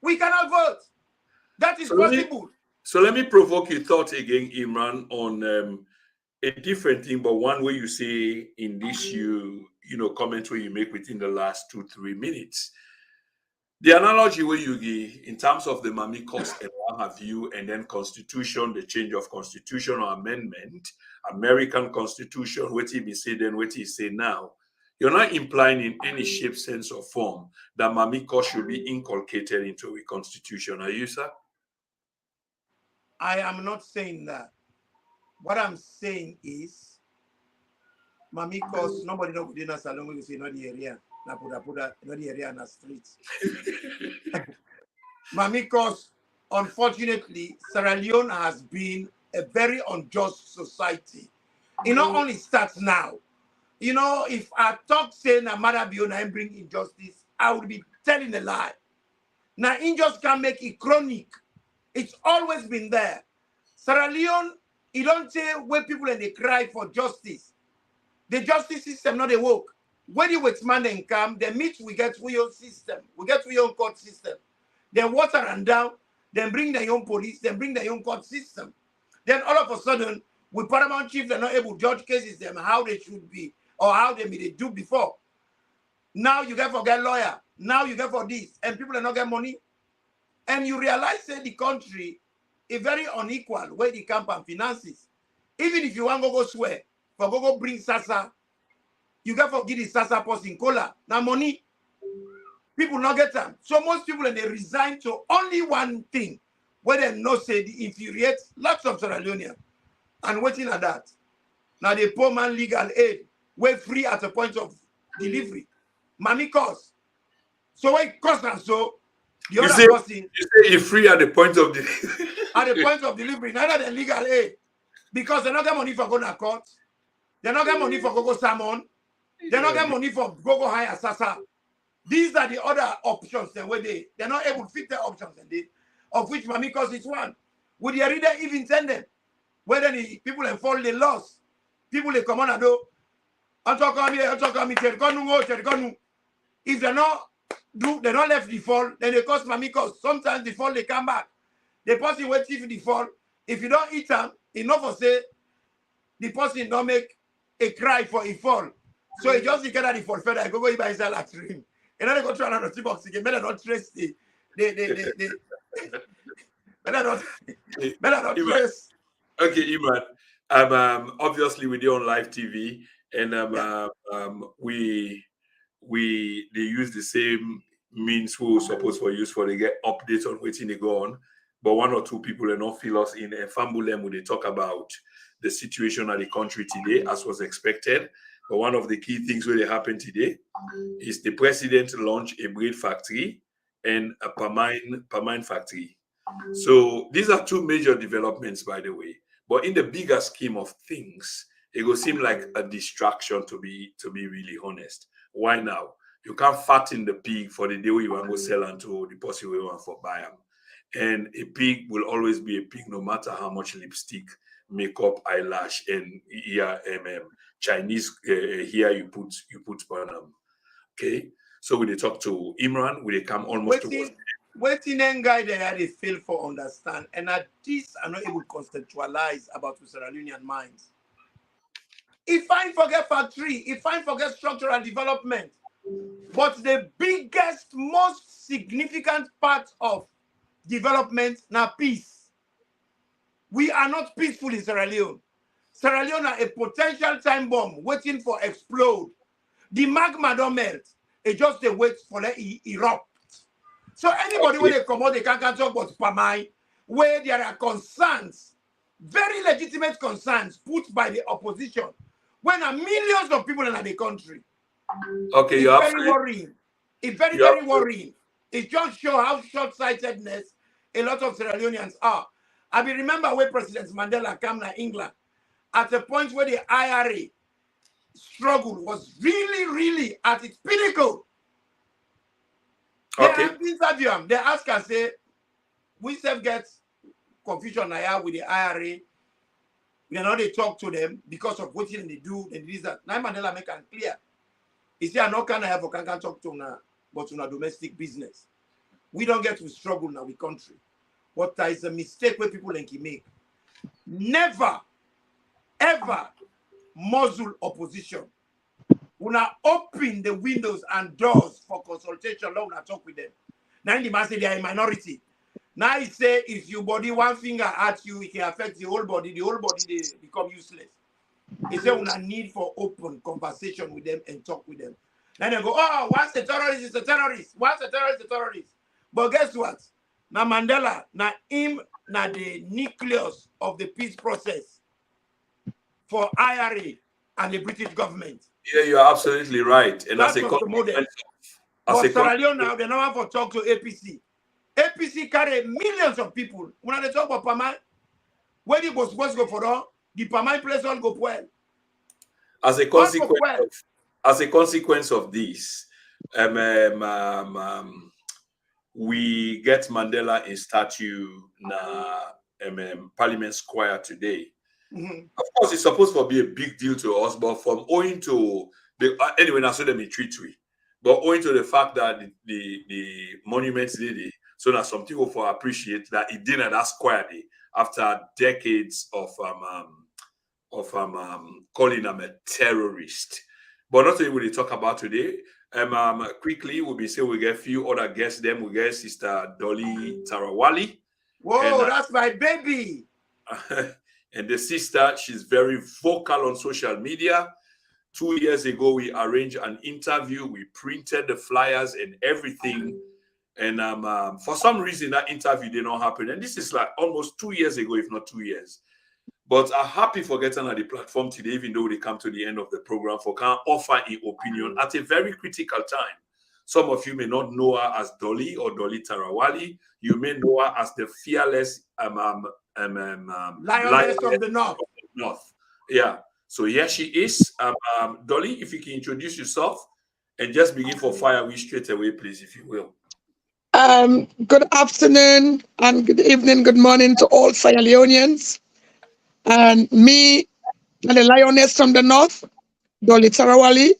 Speaker 2: We cannot vote. That is possible.
Speaker 1: So let me provoke your thought again, Imran, on a different thing, but one way you say in this comment where you make within the last 2-3 minutes. The analogy where you give in terms of the Mami cost and what have you, and then constitution, the change of constitutional amendment, American constitution, what he be say then, what he say now. You're not implying in any shape, sense, or form that Mamiko should be inculcated into a constitution, are you, sir?
Speaker 2: I am not saying that. What I'm saying is, Mamiko's nobody knows within a salon we say not the area, not the area in the streets. Mamiko's, unfortunately, Sierra Leone has been a very unjust society. It not only starts now. If I talk saying that Marabio and bring injustice, I would be telling a lie. Now, injustice can make it chronic. It's always been there. Sierra Leone, you don't say where people and they cry for justice. The justice system not a work. When you with man and come, they meet, we get to your system. We get to your court system. Then water and down, then bring their own police, then bring their own court system. Then all of a sudden, with paramount chief, they're not able to judge cases them how they should be or how they do before. Now you get for get lawyer. Now you get for this. And people are not get money. And you realize that the country is very unequal where the camp and finances. Even if you want to go swear, for go bring Sasa, you get for give the Sasa post in cola. Now money, people not get them. So most people they resign to only one thing, where they no say the infuriates lots of Sierra Leoneans. And waiting at that. Now the poor man legal aid, we're free at the point of delivery. Mommy cost. So when it costs and so the other person
Speaker 1: you say you're free at the point of delivery.
Speaker 2: at the point of delivery, neither the legal aid. Because they're not getting money for going to court. They're not getting money for go salmon. They're not getting money for go hire Sasa. These are the other options then where they're not able to fit their options and of which Mami cause is one. Would the reader even send them? Whether the people enforce the laws, people they come on and do. If they're not left the fall, then they cause Mami cause. Sometimes the fall they come back. The person wait if the fall. If you don't eat them, enough for say the person don't make a cry for a fall. So he just get at the fall further. I go by his latrine. And then they go try another tea box again. Better not trace better not trace.
Speaker 1: Okay, Iman. Obviously we're on live TV, and they use the same means we were supposed to use for they get updates on waiting they go on. But one or two people are not feel us in a Fambulem when they talk about the situation of the country today, as was expected. But one of the key things where they happen today is the president launched a bread factory and a permine factory. So these are two major developments, by the way. But in the bigger scheme of things, it will seem like a distraction, to be really honest. Why now? You can't fatten the pig for the day you want to go sell unto the person we want for buy them. And a pig will always be a pig, no matter how much lipstick, makeup, eyelash, and Chinese here you put on them. Okay, so when they talk to Imran, when they come almost to
Speaker 2: waiting and guy they fail for understand, and at this are not able to conceptualize about Sierra Leonean minds. If I forget factory, if I forget structural development, but the biggest, most significant part of development now peace. We are not peaceful in Sierra Leone. Sierra Leone are a potential time bomb waiting for explode. The magma don't melt. It just they wait for it erupt. So anybody when they come out, they can't talk about Pamai, where there are concerns, very legitimate concerns put by the opposition, when are millions of people in the country.
Speaker 1: Okay,
Speaker 2: it's very worrying. It's very worrying. It just shows how short-sightedness a lot of Sierra Leoneans are. I remember where President Mandela came to England at a point where the IRA struggle was really, really at its pinnacle.
Speaker 1: Okay.
Speaker 2: They interview him. They ask and say, we self get confusion now with the IRA. We are not they talk to them because of what they do and this that. Now Mandela make it clear. He said, I no can have a can talk to now, but on a domestic business. We don't get to struggle now with country. But there is a mistake where people like make. Never, ever muzzle opposition. We now open the windows and doors for consultation. Now we talk with them. Now the man say they are a minority. Now he say if you body one finger at you, it can affect the whole body. The whole body they become useless. He said we need for open conversation with them and talk with them. Then they go, oh, once a terrorist is a terrorist. Once a terrorist is a terrorist. But guess what? Now Mandela, now him, now the nucleus of the peace process for IRA and the British government.
Speaker 1: Yeah, you're absolutely right. And
Speaker 2: that's the model. But Sierra Leone now, they don't want to talk to APC. APC carry millions of people. When they talk about Pamai, where the was supposed to go for all, the Pamai place all go well.
Speaker 1: As a consequence of this, we get Mandela in statue na Parliament Square today.
Speaker 2: Mm-hmm.
Speaker 1: Of course, it's supposed to be a big deal to us, but from owing to the anyway, I saw them in treaty, but owing to the fact that the monuments did it, so that some people for appreciate that it did at that square day after decades of calling them a terrorist. But not only will they talk about today. Quickly, we'll be saying we get a few other guests. Then we get Sister Dolly Tarawali.
Speaker 2: Whoa, and, that's my baby.
Speaker 1: And the sister, she's very vocal on social media. 2 years ago, we arranged an interview. We printed the flyers and everything. And for some reason, that interview did not happen. And this is like almost 2 years ago, if not 2 years. But I'm happy for getting on the platform today, even though they come to the end of the program, for can offer an opinion at a very critical time. Some of you may not know her as Dolly or Dolly Tarawali. You may know her as the fearless
Speaker 2: Lioness of the North.
Speaker 1: Yeah. So here she is. Dolly, if you can introduce yourself and just begin for fire straight away, please, if you will.
Speaker 7: Good afternoon and good evening, good morning to all Sierra Leoneans. And me, the Lioness from the North, Dolly Tarawali.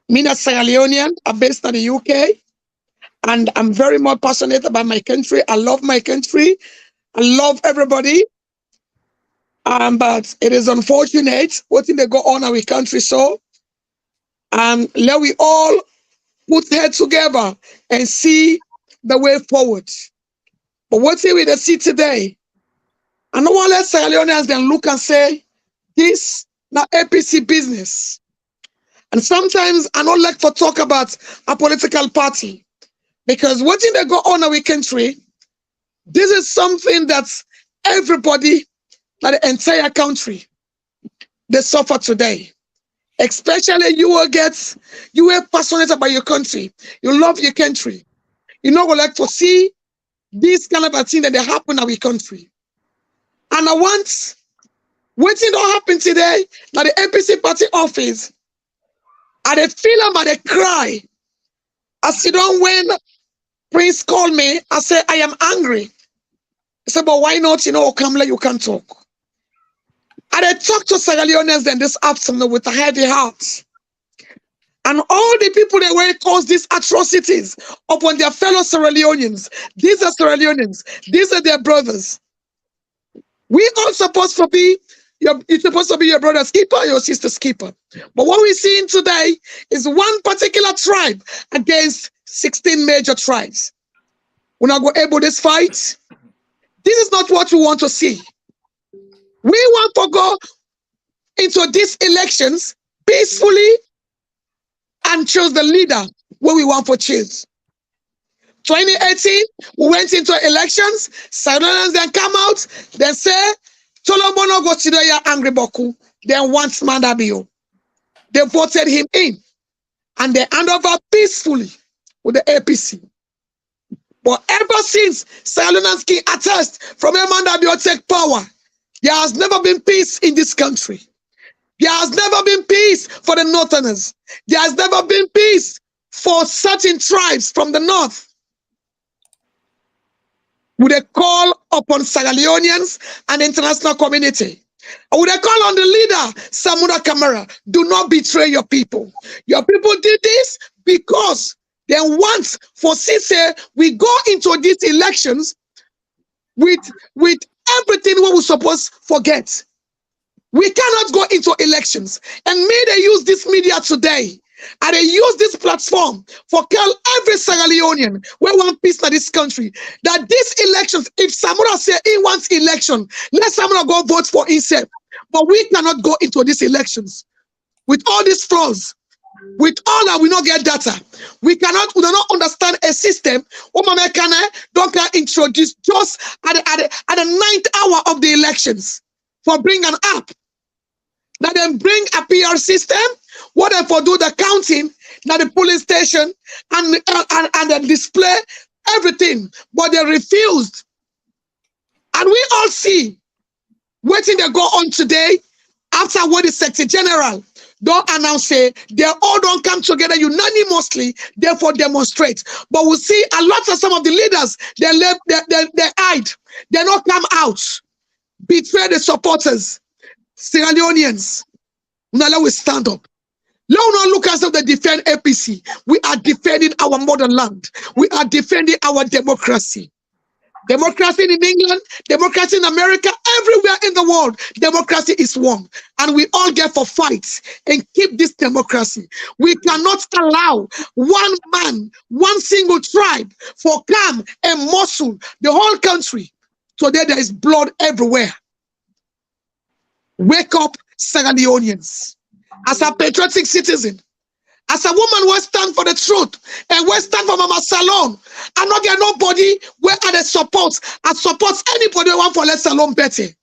Speaker 7: Me, a Sierra Leonean, I'm based in the UK. And I'm very much passionate about my country. I love my country. I love everybody. But it is unfortunate what they go on in our country. So let we all put heads together and see the way forward. But what we see today, I know one let Sierra Leoneans then look and say, this na APC business. And sometimes I don't like to talk about a political party because what they go on in our country, this is something that everybody, like the entire country, they suffer today. Especially you are passionate about your country. You love your country. You know, we like to see this kind of a thing that they happen in our country. And I want, what thing don't happen today, now the APC party office, and they feel them and they cry. I sit down when Prince called me, I said, I am angry. I said, but why not, Okamla, you can talk. And I talked to Sierra Leoneans then this afternoon with a heavy heart. And all the people that were caused these atrocities upon their fellow Sierra Leoneans, these are Sierra Leoneans, these are their brothers. We all supposed to be it's supposed to be your brother's keeper, your sister's keeper. But what we're seeing today is one particular tribe against 16 major tribes. We're not going to able this fight. This is not what we want to see. We want to go into these elections peacefully and choose the leader where we want to choose. 2018, we went into elections. Silence then come out. Then say, Tolomono go to the angry Boku. Then once Mandabio. They voted him in. And they hand over peacefully with the APC. But ever since Silence King attest from Mandabio take power, there has never been peace in this country. There has never been peace for the Northerners. There has never been peace for certain tribes from the North. Would they call upon Sierra Leoneans and the international community? Or would they call on the leader, Samura Kamara, do not betray your people. Your people did this because they want for Sise, we go into these elections with everything what we're supposed to forget. We cannot go into elections. And may they use this media today. And they use this platform for tell every Sierra Leonean we want peace in this country. That these elections, if Samura say he wants election, let Samura go vote for himself. But we cannot go into these elections with all these flaws. With all that we not get data. We do not understand a system. Don't introduce just at the 9th hour of the elections for bring an app. That then bring a PR system, whatever do the counting, now the police station, and then display everything, but they refused. And we all see waiting they go on today after what the Secretary General don't announce it, they all don't come together unanimously, therefore demonstrate. But we see a lot of some of the leaders, they hide, they not come out, betray the supporters. Sierra Leoneans, now we stand up. Let us not look as if they defend APC. We are defending our motherland. We are defending our democracy. Democracy in England, democracy in America, everywhere in the world, democracy is one. And we all get for fights and keep this democracy. We cannot allow one man, one single tribe for come and muscle the whole country. Today there is blood everywhere. Wake up, Sierra Leoneans. As a patriotic citizen, as a woman who stand for the truth and we stand for Mama Salon, and not get nobody where are the supports and supports anybody who want for let Salon better.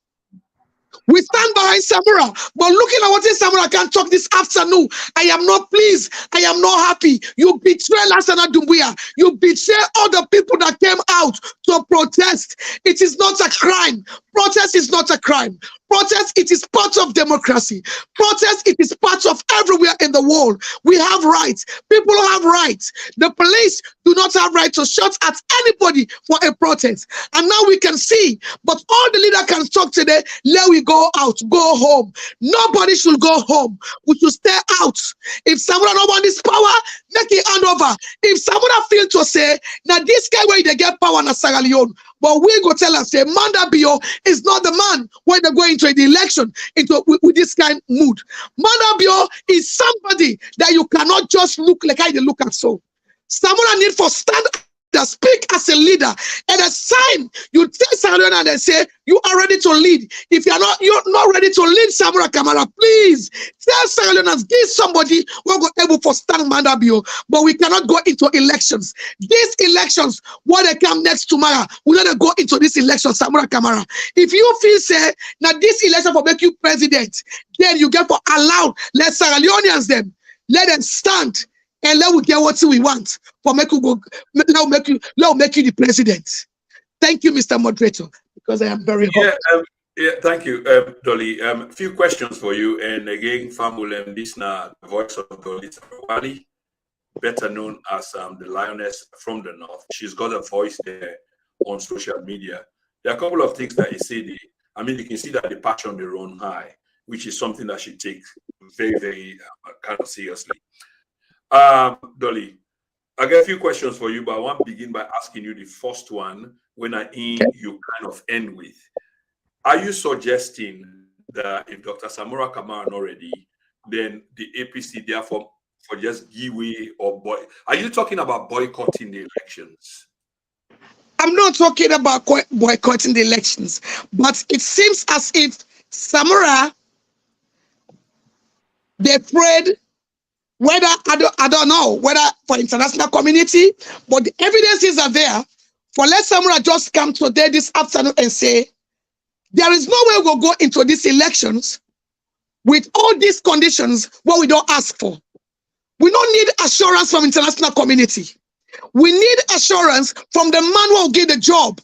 Speaker 7: We stand behind Samura, but looking at what Samura can talk this afternoon, I am not pleased. I am not happy. You betray Lassana Dumbuya. You betray all the people that came out to protest. It is not a crime. Protest is not a crime. Protest, it is part of democracy. Protest, it is part of everywhere in the world. We have rights. People have rights. The police do not have right to shoot at anybody for a protest. And now we can see, but all the leader can talk today, let we go out, go home. Nobody should go home. We should stay out. If someone don't want this power, make it hand over. If someone feel to say, now this guy where they get power in Sierra Leone, but we go tell us, say, Manda Bio is not the man when they go into the election with this kind of mood. Manda Bio is somebody that you cannot just look like how they look at so. Someone need for stand that speak as a leader. And a sign you tell someone and they say you are ready to lead. If you're not ready to lead Samura Kamara, please tell Sierra give somebody who will go able for stand Mandabio. But we cannot go into elections. These elections, what they come next tomorrow, we not go into this election, Samura Kamara. If you feel say now this election will make you president, then you get for allowed let Sierra Leoneans them let them stand. And let we get what we want for make you go. Let make you the president. Thank you, Mr. Moderator, because I am very hot.
Speaker 1: Thank you, Dolly. A few questions for you, and again, Famul, this now the voice of Dolly Wali, better known as the Lioness from the North. She's got a voice there on social media. There are a couple of things that you see. I mean, you can see that the passion they run high, which is something that she takes very, very kind of seriously. Dolly, I got a few questions for you, but I want to begin by asking you the first one when you kind of end with. Are you suggesting that if Dr. Samura Kamara not ready, then the APC therefore for just give way or boy? Are you talking about boycotting the elections?
Speaker 7: I'm not talking about boycotting the elections, but it seems as if Samura, they prayed. Whether I don't know whether for international community, but the evidences are there. For let Samura just come today this afternoon and say there is no way we'll go into these elections with all these conditions what we don't ask for. We don't need assurance from international community. We need assurance from the man who will get the job.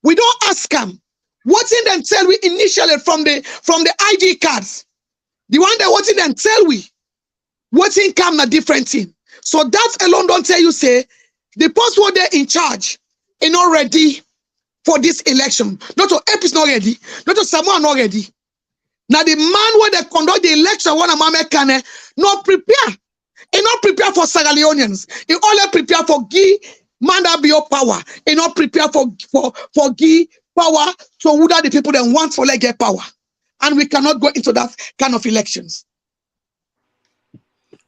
Speaker 7: We don't ask him. What in them tell we initially from the ID cards? The one that what in them tell we. What's in come a different thing. So that alone don't tell you say the post were there in charge and not ready for this election. Not to Ep is not ready, not to Samoa not ready. Now the man where they conduct the election one Mama can not prepare and not prepare for Sierra Leoneans. He only prepare for Guy Mandabio power and not prepare for Guy power to who the people that want for get power. And we cannot go into that kind of elections.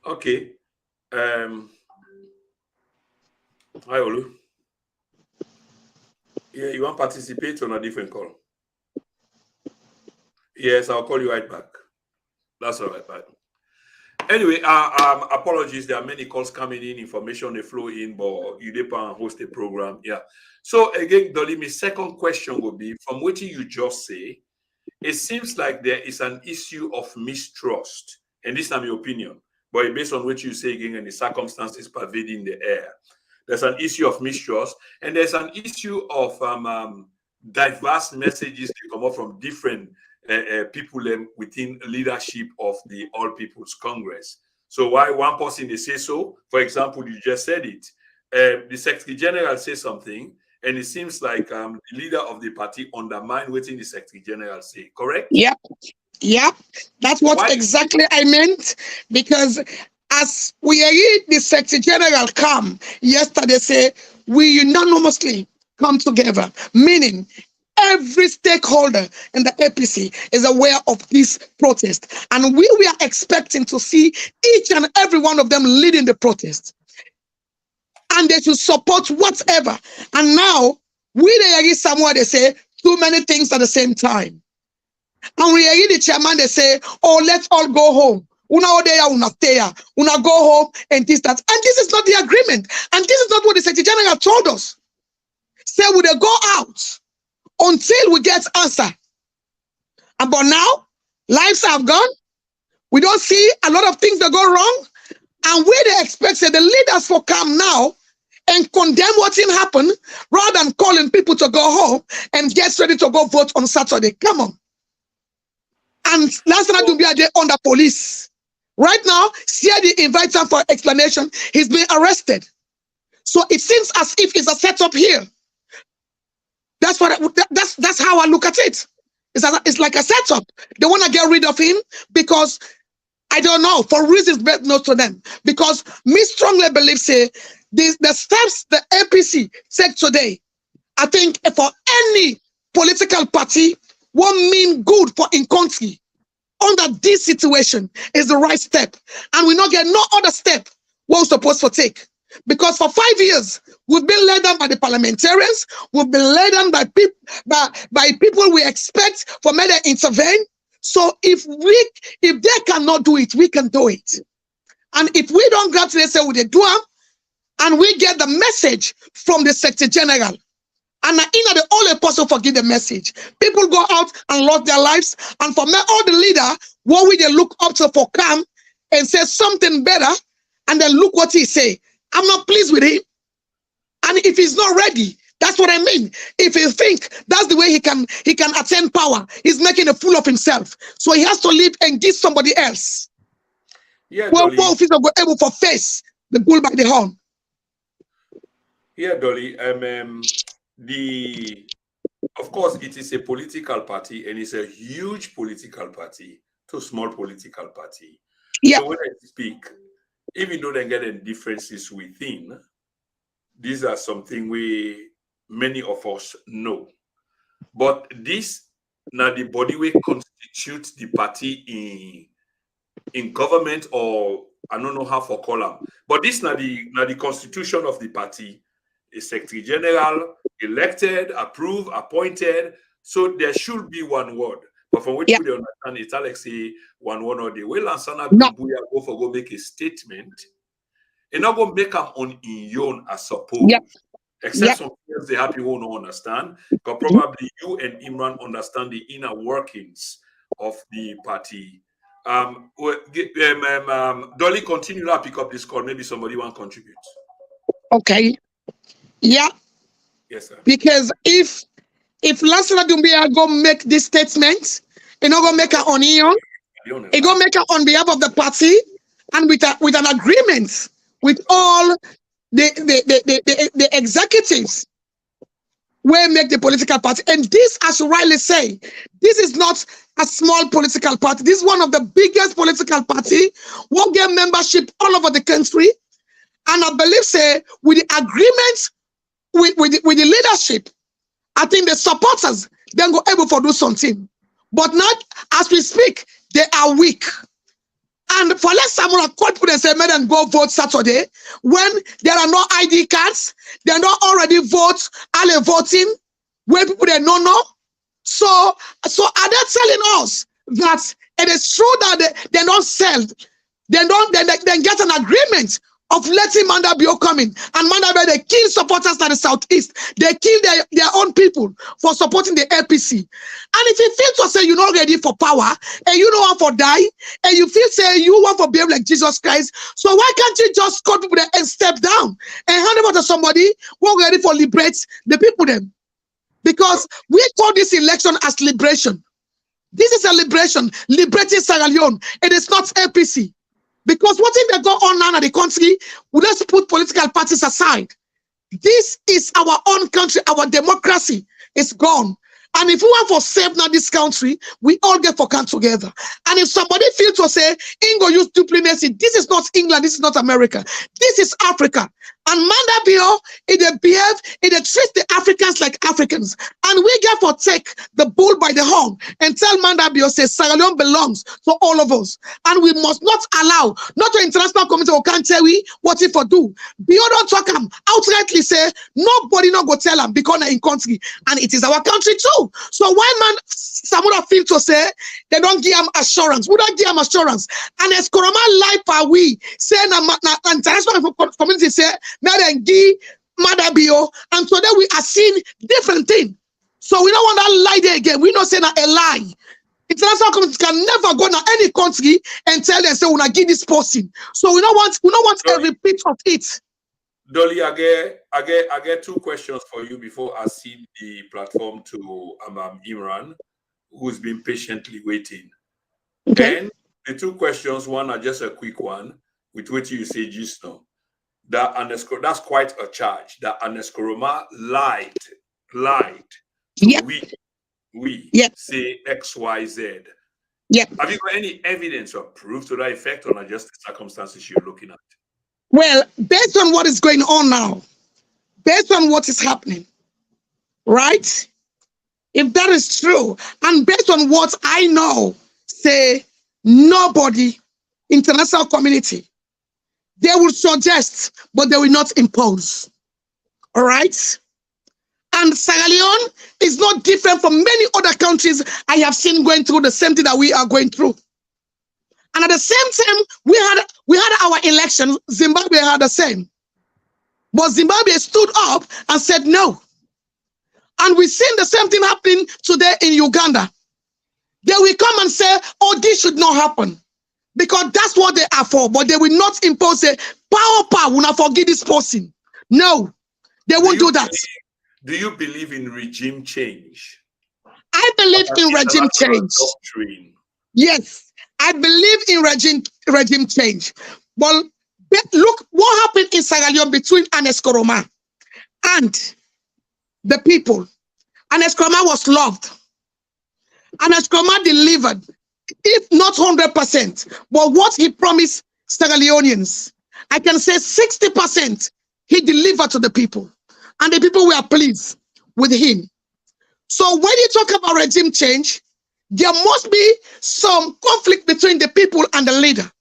Speaker 1: Okay. Hi, Olu. Yeah, you want to participate on a different call? Yes, I'll call you right back. That's all right, bye. Anyway, apologies. There are many calls coming in, information they flow in, but you didn't host a program. Yeah. So again, Dolly, my second question will be, from what you just say, it seems like there is an issue of mistrust, and this is my opinion. But based on what you say again and the circumstances pervading the air, there's an issue of mistrust, and there's an issue of diverse messages that come up from different people within leadership of the All People's Congress. So why one person they say so? For example, you just said it. The Secretary General says something, and it seems like the leader of the party undermined what the Secretary General say. Correct?
Speaker 7: Yep. Yep, that's what exactly I meant, because as we heard the Secretary General come yesterday say, we unanimously come together, meaning every stakeholder in the APC is aware of this protest, and we are expecting to see each and every one of them leading the protest, and they should support whatever. And now we hear somewhere they say too many things at the same time. And we hear the chairman, they say, oh, let's all go home. Una go home and this, that. And this is not the agreement. And this is not what the Secretary General told us. Say, we go out until we get answer. And but now, lives have gone. We don't see a lot of things that go wrong. And we they expect that the leaders for come now and condemn what happened rather than calling people to go home and get ready to go vote on Saturday. Come on. And last night to be under police. Right now, CID invites him for explanation. He's been arrested. So it seems as if it's a setup here. That's how I look at it. It's like a setup. They want to get rid of him because I don't know, for reasons best known to them. Because me strongly believe, say, the steps the APC take today, I think for any political party, won't mean good for in country. Under this situation is the right step. And we not get no other step what we're supposed to take. Because for 5 years, we've been led down by the parliamentarians, we've been led down by people we expect for me to intervene. So if they cannot do it, we can do it. And if we don't grab to say with the do and we get the message from the Secretary General, and the only person forgive the message. People go out and lost their lives. And for me, all the leader, what will they look up to for come and say something better, and then look what he say. I'm not pleased with him. And if he's not ready, that's what I mean. If he think that's the way he can attain power, he's making a fool of himself. So he has to leave and give somebody else.
Speaker 1: Yeah,
Speaker 7: well,
Speaker 1: Dolly.
Speaker 7: both is able to face the bull by the horn.
Speaker 1: Yeah, Dolly. Of course, it is a political party, and it's a huge political party to a small political party.
Speaker 7: Yeah.
Speaker 1: So when I speak, even though they get differences within, these are something many of us know. But this now the body will constitute the party in government, or I don't know how to call them. But this now the constitution of the party. A Secretary General elected, approved, appointed. So there should be one word. But from which we don't understand, it's like say one word or the way Lansana go make a statement. And not go make them on in own, I suppose. Except some things the happy won't understand. Because probably you and Imran understand the inner workings of the party. Dolly, continue to pick up this call. Maybe somebody want to contribute.
Speaker 7: Okay. Yeah.
Speaker 1: Yes, sir.
Speaker 7: Because if Lansana Doumbia go make this statement, he not go make her on Ion, he go make her on behalf of the party and with an agreement with all the executives will make the political party. And this, as you rightly say, this is not a small political party. This is one of the biggest political party, won't get membership all over the country. And I believe, say, with the agreement with the leadership, I think the supporters then go able to do something. But not as we speak, they are weak. And for less someone call people and say, madam, go vote Saturday, when there are no ID cards, they're not already voting, where people they don't know. So are they telling us that it is true that they don't sell, they get an agreement of letting Mandabio come in, and Mandabio they kill supporters at the southeast. They kill their own people for supporting the APC. And if you feel to say you're not ready for power and you don't want to die, and you feel say you want to behave like Jesus Christ, so why can't you just call people there and step down and hand over to somebody who ready for liberate the people then? Because we call this election as liberation. This is a liberation, liberating Sierra Leone. It is not APC. Because what if they go on now in the country, we let's put political parties aside. This is our own country, our democracy is gone. And if we want to save now this country, we all get for come together. And if somebody feels to say, Ingo use duplicity, this is not England, this is not America, this is Africa. And Mandabio, it treats the Africans like Africans. And we get for take the bull by the horn and tell Mandabio, say, Sierra Leone belongs to all of us. And we must not allow, not to international community or can't tell we what if for do. Bio don't talk them outrightly say, nobody not go tell them because they're in country. And it is our country too. So why man, someone feel to say, they don't give them assurance. We don't give them assurance. And as Koroma life are we, say, international community say, Madengi, Madabio, and so then we are seeing different things. So we don't want that lie there again. We not saying a lie. International community can never go to any country and tell them, say, "Una give this person." So we don't want a repeat of it.
Speaker 1: Dolly, I get two questions for you before I cede the platform to Imran, who's been patiently waiting.
Speaker 7: Okay.
Speaker 1: And the two questions, one are just a quick one, with which you say just now. That's quite a charge. That Aneskoroma lied to
Speaker 7: Yep.
Speaker 1: we
Speaker 7: Yep.
Speaker 1: say XYZ.
Speaker 7: Yep.
Speaker 1: Have you got any evidence or proof to that effect, or not just the circumstances you're looking at?
Speaker 7: Well, based on what is going on now, based on what is happening, right? If that is true, and based on what I know, say nobody, international community, they will suggest, but they will not impose. All right? And Sierra Leone is not different from many other countries I have seen going through the same thing that we are going through. And at the same time, we had our election. Zimbabwe had the same. But Zimbabwe stood up and said no. And we've seen the same thing happening today in Uganda. They will come and say, "Oh, this should not happen." Because that's what they are for. But they will not impose a power, will not forgive this person. No, they won't do that.
Speaker 1: Do you believe in regime change?
Speaker 7: I believe in regime change.
Speaker 1: Doctrine.
Speaker 7: Yes, I believe in regime change. But look what happened in Sierra Leone between Aneskoroma and the people. Aneskoroma was loved. Aneskoroma delivered, if not 100%, but what he promised Sierra Leoneans, I can say 60% he delivered to the people. And the people were pleased with him. So when you talk about regime change, there must be some conflict between the people and the leader.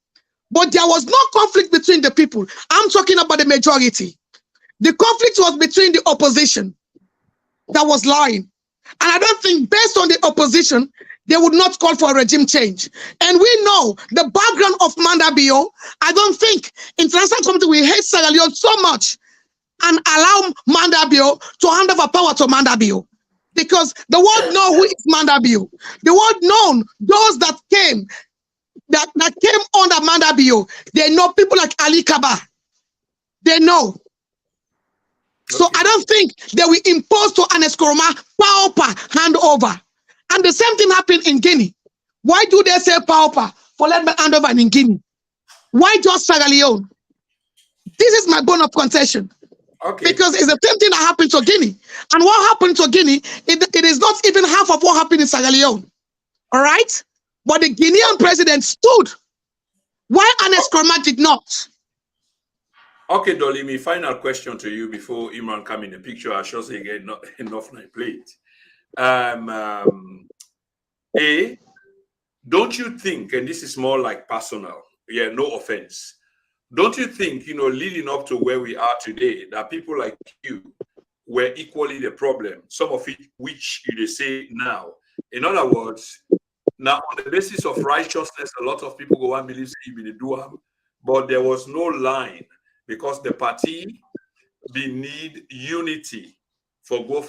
Speaker 7: But there was no conflict between the people. I'm talking about the majority. The conflict was between the opposition that was lying. And I don't think, based on the opposition, they would not call for a regime change. And we know the background of Mandabio. I don't think international community will hate Sierra Leone so much and allow Mandabio to hand over power to Mandabio. Because the world know who is Mandabio. The world known those that came under Mandabio. They know people like Ali Kaba. They know. So I don't think they will impose to Aneskoroma power handover. And the same thing happened in Guinea. Why do they say power for let me hand over in Guinea? Why just Sierra Leone? This is my bone of contention.
Speaker 1: Okay.
Speaker 7: Because it's the same thing that happened to Guinea. And what happened to Guinea, it is not even half of what happened in Sierra Leone. All right? But the Guinean president stood. Why Aneskoroma did not?
Speaker 1: Okay, Dolly, my final question to you before Imran come in the picture. I should say again, not enough on my plate. Don't you think, and this is more like personal, yeah, no offense, don't you think, leading up to where we are today, that people like you were equally the problem, some of it which you say now? In other words, now on the basis of righteousness, a lot of people go and believe you be the doer, but there was no line because the party need unity for go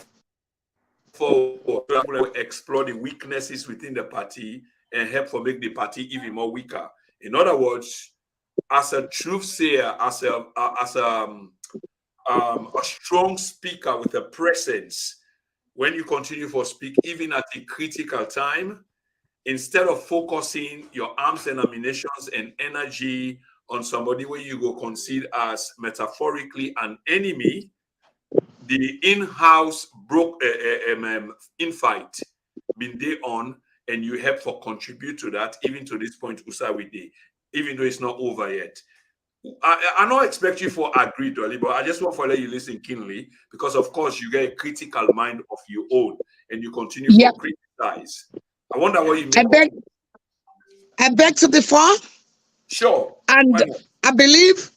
Speaker 1: forward, explore the weaknesses within the party and help for make the party even more weaker. In other words, as a truth sayer, as a strong speaker with a presence, when you continue for speak, even at a critical time, instead of focusing your arms and ammunitions and energy on somebody where you go concede as metaphorically an enemy, the in-house infight been day on, and you help for contribute to that, even to this point, Usawi Day, even though it's not over yet. I don't expect you for agree, Dolly, but I just want to let you listen keenly, because of course you get a critical mind of your own and you continue to criticize. I wonder what you mean.
Speaker 7: I beg to differ.
Speaker 1: Sure.
Speaker 7: And I believe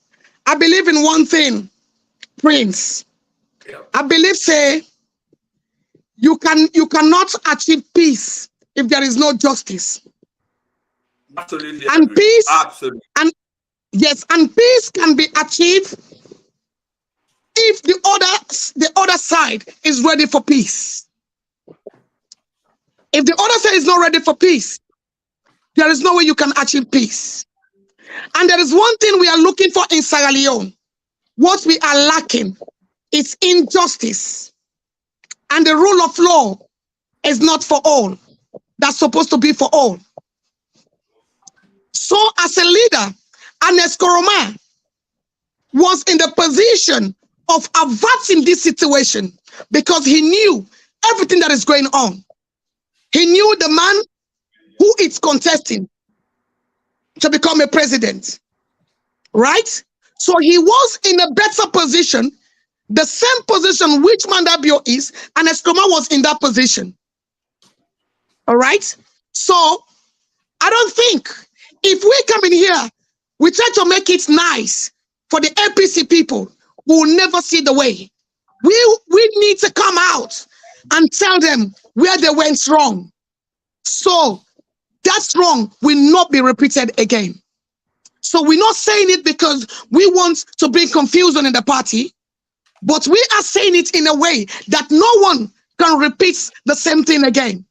Speaker 7: in one thing, Prince. Yeah. I believe, say, you cannot achieve peace if there is no justice.
Speaker 1: Absolutely.
Speaker 7: And
Speaker 1: agree.
Speaker 7: Peace.
Speaker 1: Absolutely.
Speaker 7: And yes, and peace can be achieved if the other side is ready for peace. If the other side is not ready for peace, there is no way you can achieve peace. And there is one thing we are looking for in Sierra Leone. What we are lacking is injustice. And the rule of law is not for all. That's supposed to be for all. So as a leader, Anes Koroma was in the position of averting this situation because he knew everything that is going on. He knew the man who is contesting to become a president, right? So he was in a better position, the same position which Mandabio is, and Eskroma was in that position. All right? So I don't think if we come in here, we try to make it nice for the APC people, we will never see the way. We need to come out and tell them where they went wrong. So that's wrong will not be repeated again. So we're not saying it because we want to bring confusion in the party, but we are saying it in a way that no one can repeat the same thing again.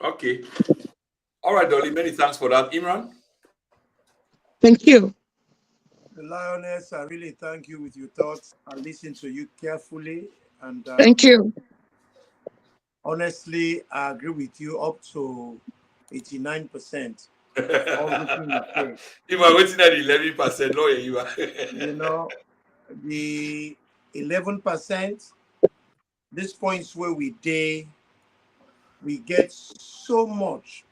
Speaker 1: Okay. All right, Dolly, many thanks for that. Imran?
Speaker 7: Thank you.
Speaker 2: The Lioness, I really thank you with your thoughts. I listened to you carefully. And
Speaker 7: Thank you.
Speaker 2: Honestly, I agree with you up to 89%. Everything you say.
Speaker 1: You are waiting at 11%, lawyer, you are.
Speaker 2: You know, the 11%, this points where we get so much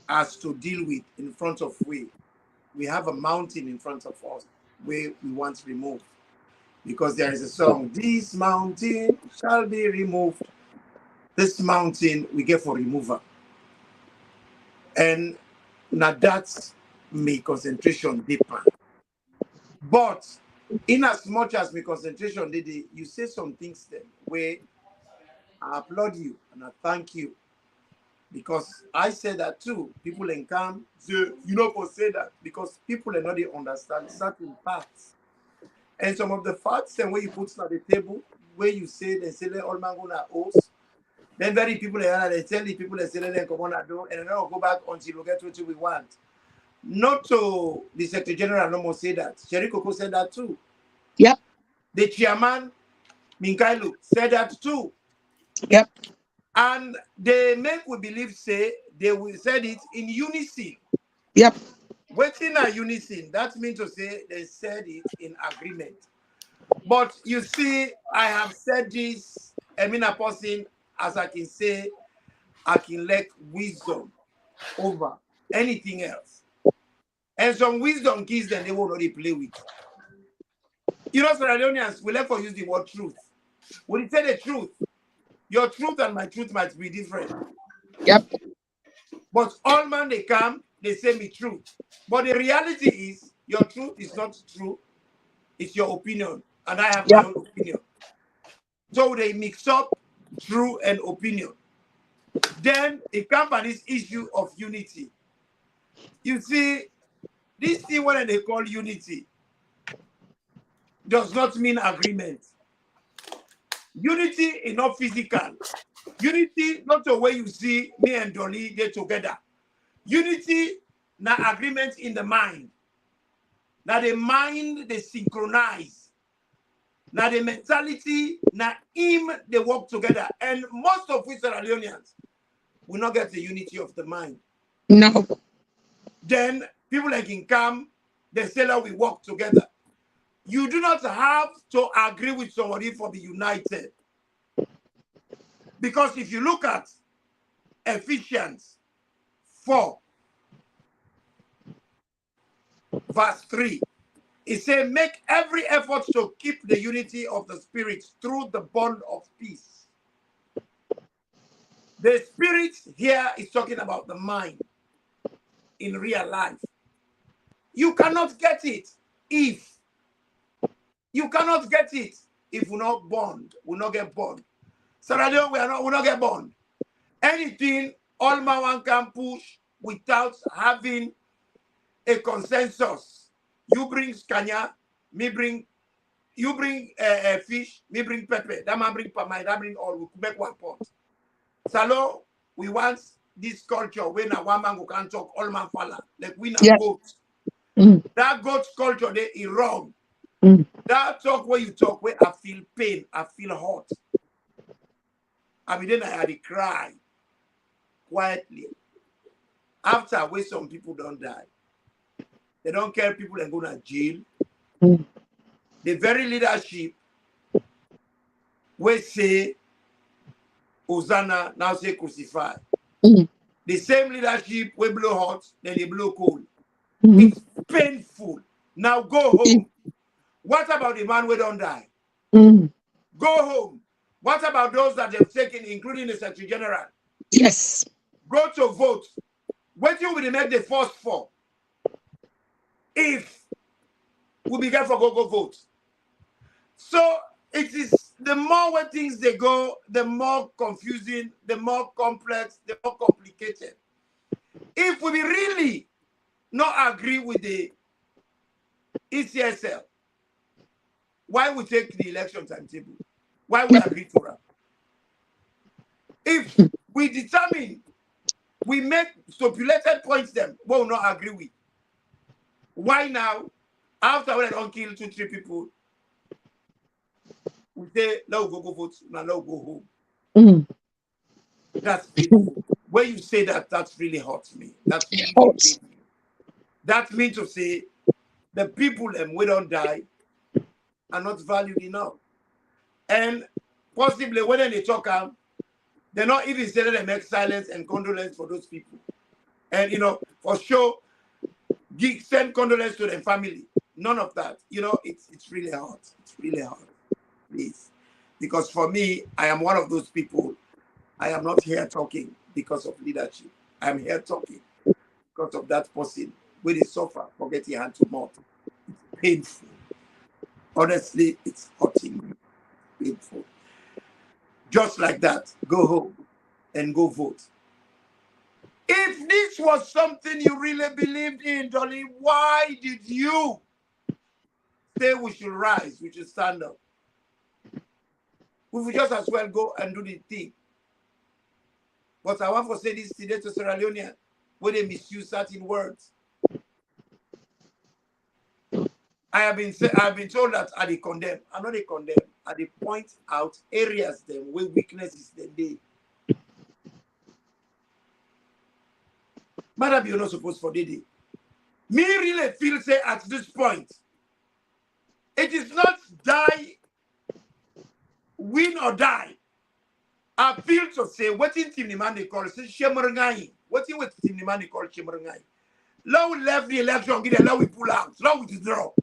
Speaker 2: as to deal with in front of we have a mountain in front of us where we want removed, because there is a song, this mountain shall be removed. This mountain we get for remover, and now that's me concentration deeper. But in as much as my concentration did, you say some things then where I applaud you and I thank you, because I say that too. People in camp say, you know, for say that because people are not they understand certain facts. And some of the facts then where you put on the table, where you say they say all man gonna host, then very people they tell the people they say they come on and do, and then I'll go back until we get what we want. Not to the Secretary General no more say that. Sherry Coco said that too.
Speaker 7: Yep.
Speaker 2: The chairman, Minkailu, said that too.
Speaker 7: Yep.
Speaker 2: And they make we believe say they will said it in unison.
Speaker 7: Yep.
Speaker 2: Waiting a unison, that means to say they said it in agreement. But you see, I have said this, I mean a person, as I can say, I can lack wisdom over anything else. And some wisdom kids then they will already play with. You know, Sierra Leoneans, we like to use the word truth. When you say the truth, your truth and my truth might be different.
Speaker 7: Yep.
Speaker 2: But all man they come, they say me truth. But the reality is, your truth is not true. It's your opinion. And I have my own opinion. So they mix up true and opinion. Then it comes by this issue of unity. You see, this thing what they call unity does not mean agreement. Unity is not physical. Unity not the way you see me and Dolly get together. Unity na agreement in the mind. Now the mind they synchronize. Now the mentality na him they work together. And most of we Sierra Leoneans will not get the unity of the mind.
Speaker 7: No.
Speaker 2: Then people like in camp, they say that we work together. You do not have to agree with somebody for the united. Because if you look at Ephesians 4, verse 3, it says, make every effort to keep the unity of the Spirit through the bond of peace. The Spirit here is talking about the mind in real life. You cannot get it if we not bond, we not get bond. Sierra Leone, we not get bond. Anything all man one can push without having a consensus. You bring Scania, me bring you bring fish, me bring pepper, that man bring palm, that bring all, we make one pot. Salo, we want this culture when a one man who can talk, all man falla, like we na goat. That goat culture, they is wrong. That talk where you talk, where I feel pain, I feel hot. I mean, then I had to cry quietly. After where some people don't die, they don't care people and go to jail. The very leadership we say Hosanna, now say crucify. The same leadership we blow hot, then they blow cold. It's painful. Now go home. What about the man we don't die? Go home. What about those that they've taken, including the Secretary General?
Speaker 7: Yes.
Speaker 2: Go to vote. What you will make the first for? If we begin for go vote. So it is the more where things they go, the more confusing, the more complex, the more complicated. If we really not agree with the ECSL, why we take the election timetable? Why we agree to that? If we determine, we make stipulated points them, we will not agree with. Why now, after we don't kill 2-3 people, we say, let's go vote, now let's go home. That's painful. When you say that, that's really hurts me. That's really painful. That means to say, the people we don't die are not valued enough. And possibly when they talk, they're not even saying they make silence and condolence for those people. And, you know, for sure, send condolence to their family. None of that. You know, it's really hard. It's really hard. Please. Because for me, I am one of those people. I am not here talking because of leadership. I am here talking because of that person. When they suffer, forget your hand to mouth. It's painful. Honestly, it's hurting me. Painful. Just like that, go home and go vote. If this was something you really believed in, Dolly, why did you say we should rise, we should stand up? We would just as well go and do the thing. But I want to say this today to Sierra Leoneans, where they misuse certain words. I have been told that I they condemn. I'm not a condemn. I they point out areas them where weaknesses them they. Madam, you're not supposed for day. Me really feel say at this point, it is not die, win or die. I feel to say what in team the man they call Shemerangai. What in what team the man they call Shemerangai. Now we left the election, get now we pull out, now we withdraw.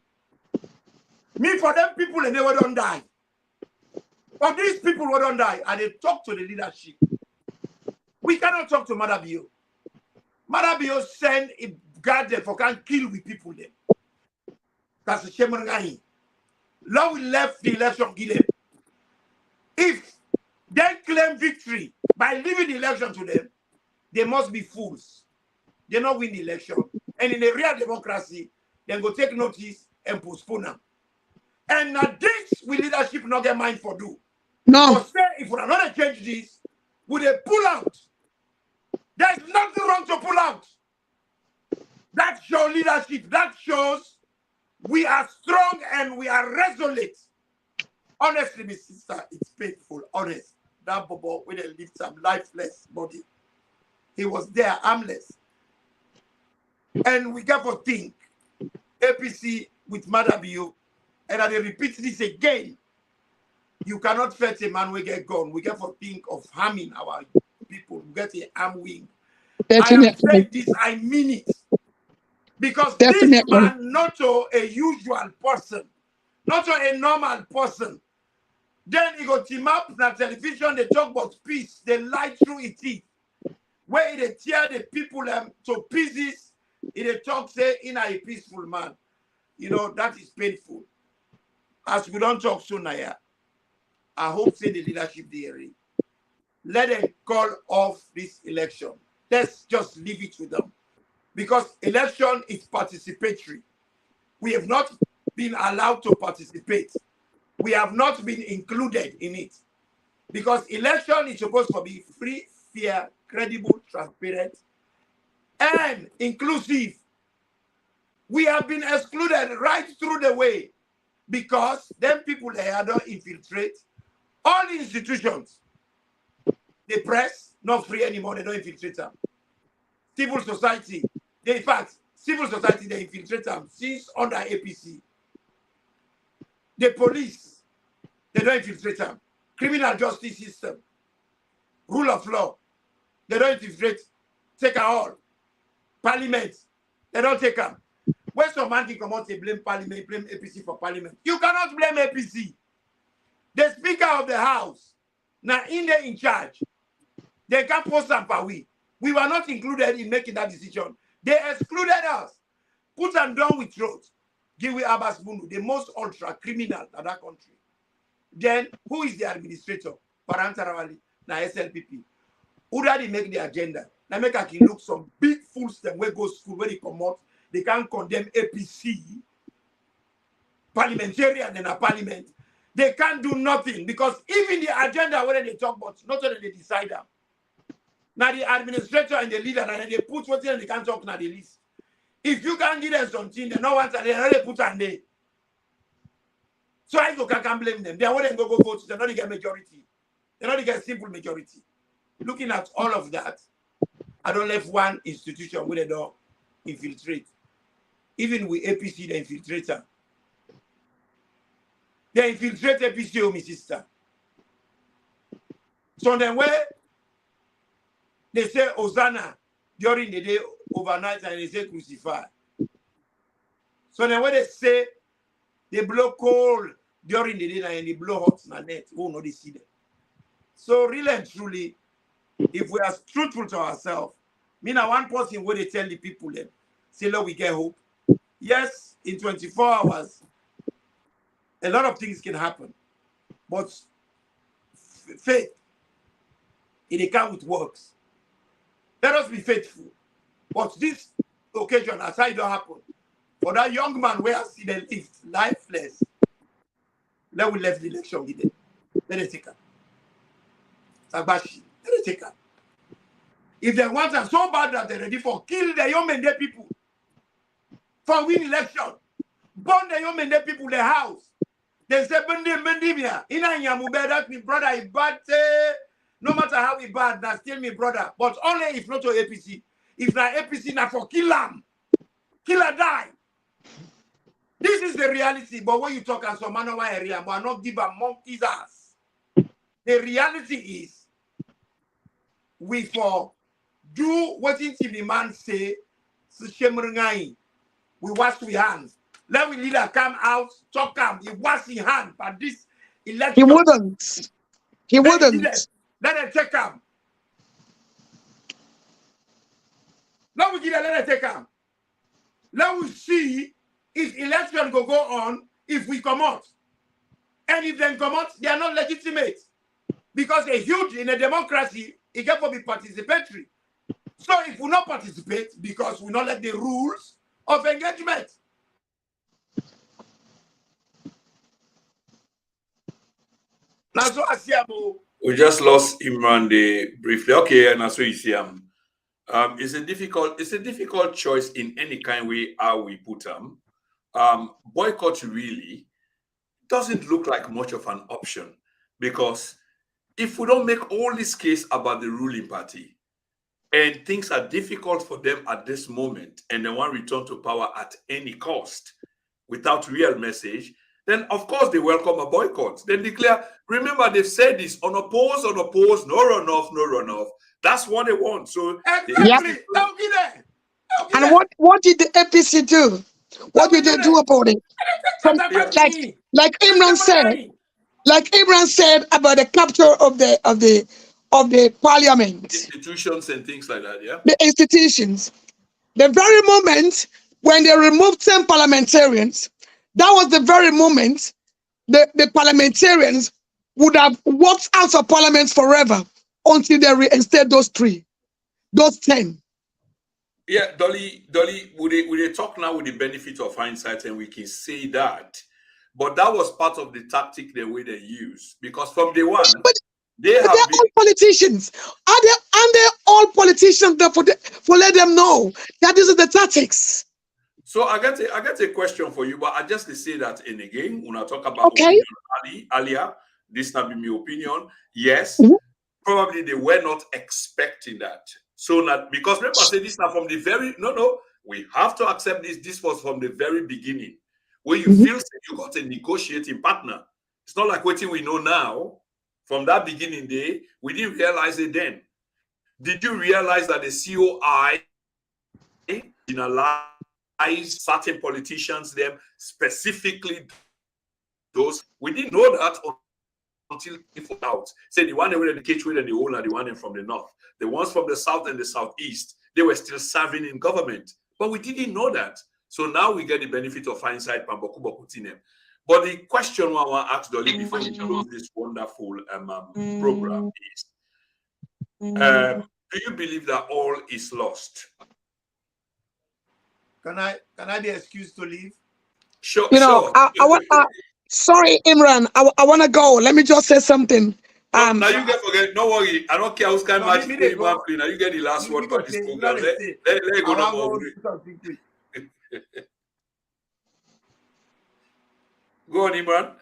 Speaker 2: Me for them people and they don't die. For these people who don't die, and they talk to the leadership. We cannot talk to Madabio. Madabio send a guard them for can kill with people them. That's a shame. Now we left the election, get them. If they claim victory by leaving the election to them, they must be fools. They not win the election. And in a real democracy, they go take notice and postpone them. And now this will leadership not get mind for do.
Speaker 7: No.
Speaker 2: So say if we are not change this, would they pull out? There's nothing wrong to pull out. That shows leadership. That shows we are strong and we are resolute. Honestly, my sister, it's painful. Honest. That Bobo, when they lift some lifeless body, he was there, armless. And we got to think, APC with Madabio, and I repeat this again. You cannot fetch a man we get gone. We get to think of harming our people. We get an arm wing.
Speaker 7: Definitely.
Speaker 2: I am saying this, I mean it. Because
Speaker 7: Definitely.
Speaker 2: this man, not a usual person, not a normal person. Then he go team up on television, they talk about peace, they lie through it. Where they tear the people to pieces, they talk, say, in a peaceful man. You know, that is painful. As we don't talk soon here, I hope say the leadership there. Let them call off this election. Let's just leave it with them. Because election is participatory. We have not been allowed to participate. we have not been included in it. Because election is supposed to be free, fair, credible, transparent, and inclusive. We have been excluded right through the way because them people there don't infiltrate all the institutions. The press, not free anymore, they don't infiltrate them. Civil society, in fact, civil society, they infiltrate them since under APC. The police, they don't infiltrate them. Criminal justice system, rule of law, they don't infiltrate, take all. Parliament, they don't take them. When some man can come out and blame Parliament, blame APC for Parliament, you cannot blame APC. The Speaker of the House, now in charge, they can't post some power. We were not included in making that decision. They excluded us. Put and down with throat. Give we Abbas Bundu, the most ultra criminal of that country. Then, who is the administrator? Parantarawali, na SLPP. Who did they make the agenda? Now make I can look some big fools them where go school where they come out. They can't condemn APC, parliamentarian and a parliament. They can't do nothing because even the agenda where they talk about, not only they decide them. Now the administrator and the leader, and they put what they can't talk now the list. If you can't give them something, they no want to they put on there. So I can't blame them. They are going to go vote. They're not going to get majority. They're not going to get simple majority. Looking at all of that, I don't left one institution where they don't infiltrate. Even with APC, they infiltrate her. They infiltrate APC, oh, my sister. So then where they say Hosanna during the day, overnight, and they say crucify. So then when they say they blow coal during the day and they blow hot in the net, oh no, they see them. So really and truly, if we are truthful to ourselves, me now one person where they tell the people them, say, Lord, we get hope. Yes, in 24 hours, a lot of things can happen. But faith, it comes with works. Let us be faithful. But this occasion, as I don't happen, for that young man where I see the lift, lifeless, let we left the election with them. Let it take her. Sagbashi, let it take her. If they want her so bad that they're ready for kill the young men, the people, for win election, burn the young men, the people, the house. They say, Bendimia, that me brother is bad. No matter how he bad, that's still me brother. But only if not to APC. If not APC, not for kill him. Kill or die. This is the reality. But when you talk as some man area, but not give a monkey's ass. The reality is, we for do what the man say, we wash our hands. Let we leader come out, talk him. He wash his hand, but this election.
Speaker 7: He wouldn't. He wouldn't.
Speaker 2: Let it take him. Let we give it, let it take him. Let we see if election go on, if we come out. And if they come out, they are not legitimate. Because a huge in a democracy, it can be participatory. So if we not participate, because we not let the rules of engagement. Now so I see about.
Speaker 1: We just lost Imran briefly. Okay, and that's what you see him. It's a difficult choice in any kind way how we put them. Boycott really doesn't look like much of an option because if we don't make all this case about the ruling party and things are difficult for them at this moment and they want to return to power at any cost without real message, then of course they welcome a boycott. Then declare, remember they've said this, unopposed, no runoff. That's what they want. So
Speaker 2: exactly.
Speaker 7: And what did the APC do? What did they do about it? Like Imran said about the capture of the parliament,
Speaker 1: institutions and things like that. Yeah,
Speaker 7: the institutions. The very moment when they removed 10 parliamentarians, that was the very moment the parliamentarians would have walked out of parliament forever until they reinstate those 10.
Speaker 1: Yeah, Dolly, would they talk now with the benefit of hindsight and we can say that But that was part of the tactic the way they used, because from day one,
Speaker 7: But
Speaker 1: they have
Speaker 7: they're
Speaker 1: been.
Speaker 7: all politicians. Aren't they all politicians that for let them know that this is the tactics?
Speaker 1: So I get a question for you, but I just say that, and again, when I talk about
Speaker 7: Okay.
Speaker 1: opinion earlier, this not be my opinion. Yes,
Speaker 7: Mhm.
Speaker 1: probably they were not expecting that. So that, because remember, I say this now from the very no, we have to accept this. This was from the very beginning, where you feel that you got a negotiating partner. It's not like what we know now. From that beginning day, we didn't realize it then. Did you realize that the COI marginalized certain politicians, them specifically those? We didn't know that until it was out. Say the one that were in the cage and the whole and the one from the north. The ones from the south and the southeast, they were still serving in government. But we didn't know that. So now we get the benefit of hindsight. But the question I want to ask Dolly before we close this wonderful program is, do you believe that all is lost?
Speaker 2: Can I be excused to leave?
Speaker 1: Sure,
Speaker 7: You know,
Speaker 1: sure.
Speaker 7: I want. Sorry, Imran. I want to go. Let me just say something.
Speaker 1: Now you get forget. Don't worry. I don't care who's kind of magic. Now you get the last word for this program. Let it go no more. Go on, Imran.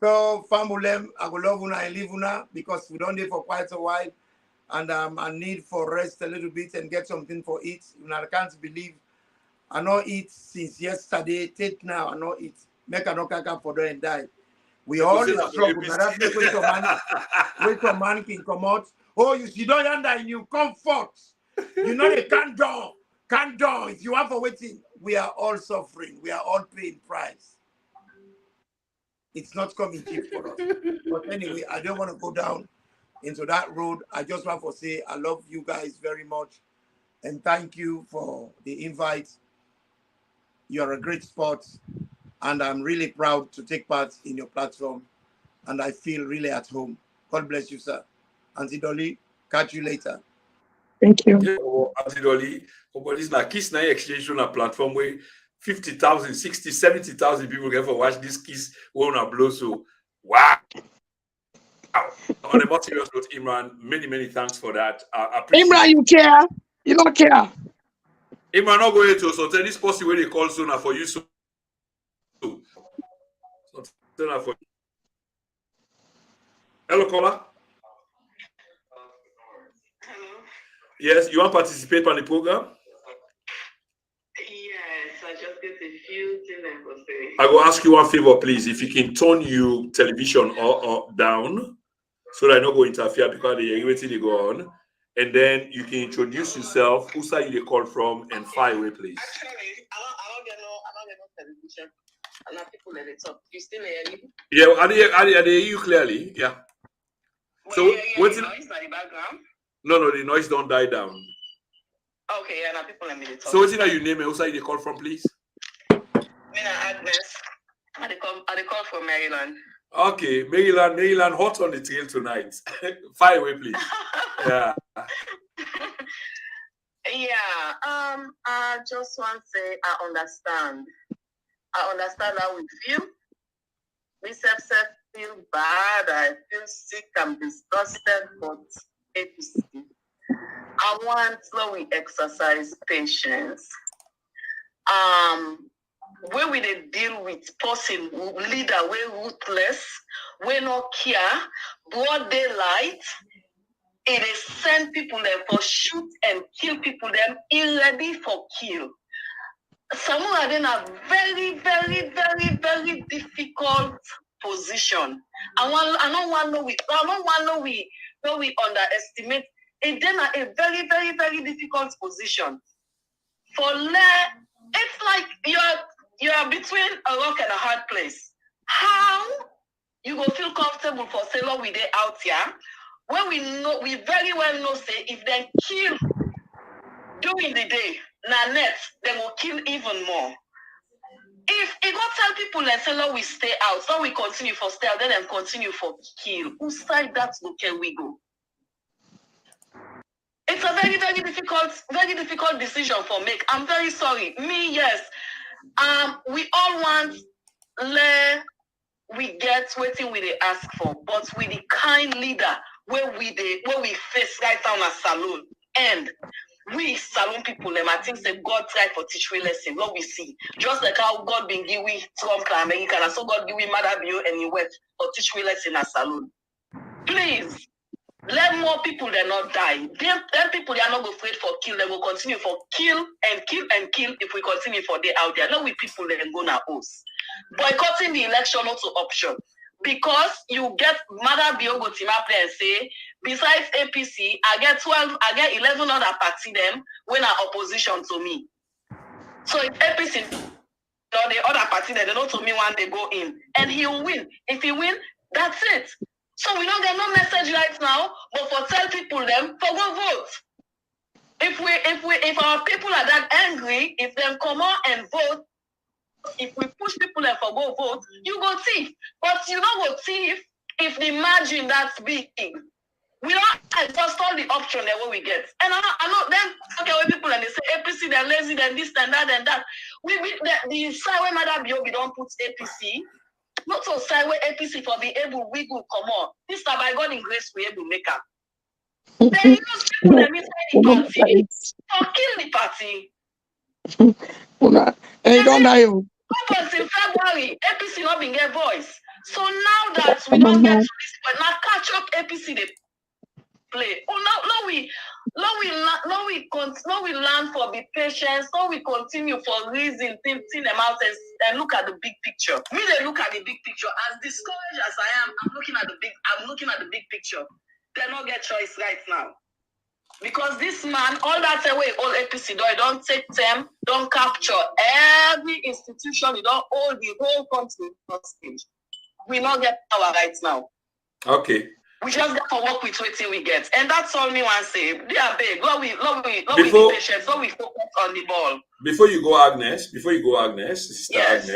Speaker 2: So, famulem, I will love una and leave una because we don't live for quite a while, and I need for rest a little bit and get something for eat. I can't believe I not eat since yesterday. Take now, I not eat. Make a no kaka for them and die. We all struggle. That's wait for man can come out. Oh, you see, don't under in you comfort. You know they can't do. If you are for waiting, we are all suffering. We are all paying price. It's not coming cheap for us. But anyway, I don't want to go down into that road. I just want to say I love you guys very much. And thank you for the invite. You're a great sport. And I'm really proud to take part in your platform. And I feel really at home. God bless you, sir. Auntie Dolly, catch you later.
Speaker 7: Thank you.
Speaker 1: Yeah, Auntie Dolly, but it's like Kiss 9 exchange on a platform where 50,000, 60, 70,000 people get for watch this Kiss on a blow. So, wow. On a more serious note, Imran, many thanks for that. I appreciate
Speaker 7: Imran, you care? You don't care?
Speaker 1: Imran, not going to so tell this person where they call sooner for you. So for hello, caller.
Speaker 8: Hello.
Speaker 1: Yes, you want to participate on the program?
Speaker 8: Yes, I just get a few things I will say.
Speaker 1: I will ask you one favor, please. If you can turn your television or down, so that I don't go interfere because the waiting to go on, and then you can introduce yourself, who side you call from, and fire away, please.
Speaker 8: Actually, I don't get no television. I'm not people at the top. You still hear me?
Speaker 1: Yeah, I hear you clearly. Yeah.
Speaker 8: So what's the noise in the background?
Speaker 1: No, the noise don't die down.
Speaker 8: Okay, and people at me the top.
Speaker 1: So what's your name and who side you call from, please?
Speaker 8: Mina Agnes. I call from Maryland.
Speaker 1: Okay, Maryland, hot on the tail tonight. Fire away, please. Yeah.
Speaker 8: I just want to say I understand how we feel. We feel bad. I feel sick. I'm disgusted, but APC. I want so we exercise patience. Where we they deal with person, leader, we ruthless, we not care, broad daylight, it is send people there for shoot and kill people them ready for kill. Some are in a very, very, very, very difficult position. I don't want to we underestimate. It's then a very, very, very difficult position. It's like you're between a rock and a hard place. How you go feel comfortable for say long we dey out here when we very well know say if they kill during the day, they will kill even more. If it go tell people and say long we stay out, so we continue for stay out, then them continue for kill. Whose side that's okay we go? It's a very, very difficult decision for make. I'm very sorry. Me, yes. We all want we get waiting we they ask for, but with the kind leader where we face right down a saloon. And we saloon people, them I think say God try for teach we lesson. What we see. Just like how God been give we Trump American, and so God give we Mother Bio and you went for teach we lesson a saloon. Please. Let more people they not die. Them people they are not afraid for kill. They will continue for kill and kill and kill if we continue for day out there. No, we people they go na us. Boycotting the election not an option because you get Mother Biogo Timapre and say besides APC, I get 11 other party them when are opposition to me. So if APC or the other party that they know to me when they go in and he will win. If he win, that's it. So we don't get no message right now, but for tell people them for go vote. If our people are that angry, if them come out and vote, if we push people and for go vote, you go thief. But you don't go thief if the margin that's big. We don't exhaust all the option that what we get. And I know them talk away people and they say APC they're lazy, then this and that and that. The side where Mother Biogi don't put APC. Not so side where APC for be able we go come on. This time by God in grace we able make up. Then you know people that inside the party or kill the party.
Speaker 7: And you don't die.
Speaker 8: Because in February, APC not been get voice. So now that we don't get to this point, now catch up APC they play. Oh no, we learn for be patient. So we continue for reason, think them out and look at the big picture. We they look at the big picture. As discouraged as I am, I'm looking at the big picture. They don't get choice right now. Because this man, all that away, all APC don't take them, don't capture every institution, you don't hold the whole country hostage. We not get power right now.
Speaker 1: Okay.
Speaker 8: We just got to work with what we get. And that's all me want to say. They are big. Love we be patient, so we focus on the ball.
Speaker 1: Before you go, Agnes, Sister yes.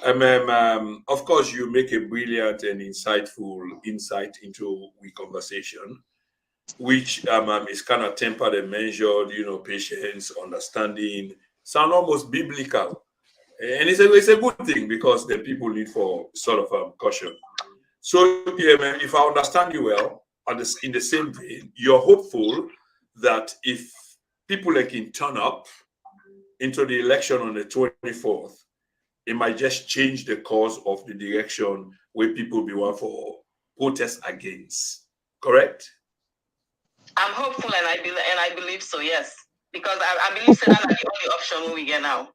Speaker 1: Agnes, of course, you make a brilliant and insightful insight into we conversation, which is kind of tempered and measured, patience, understanding, sound almost biblical. And it's a good thing because the people need for sort of caution. So, if I understand you well, in the same vein, you're hopeful that if people can turn up into the election on the 24th, it might just change the course of the direction where people be one for protest against. Correct?
Speaker 8: I'm hopeful and I believe so, yes. Because I believe that's the only option we get now.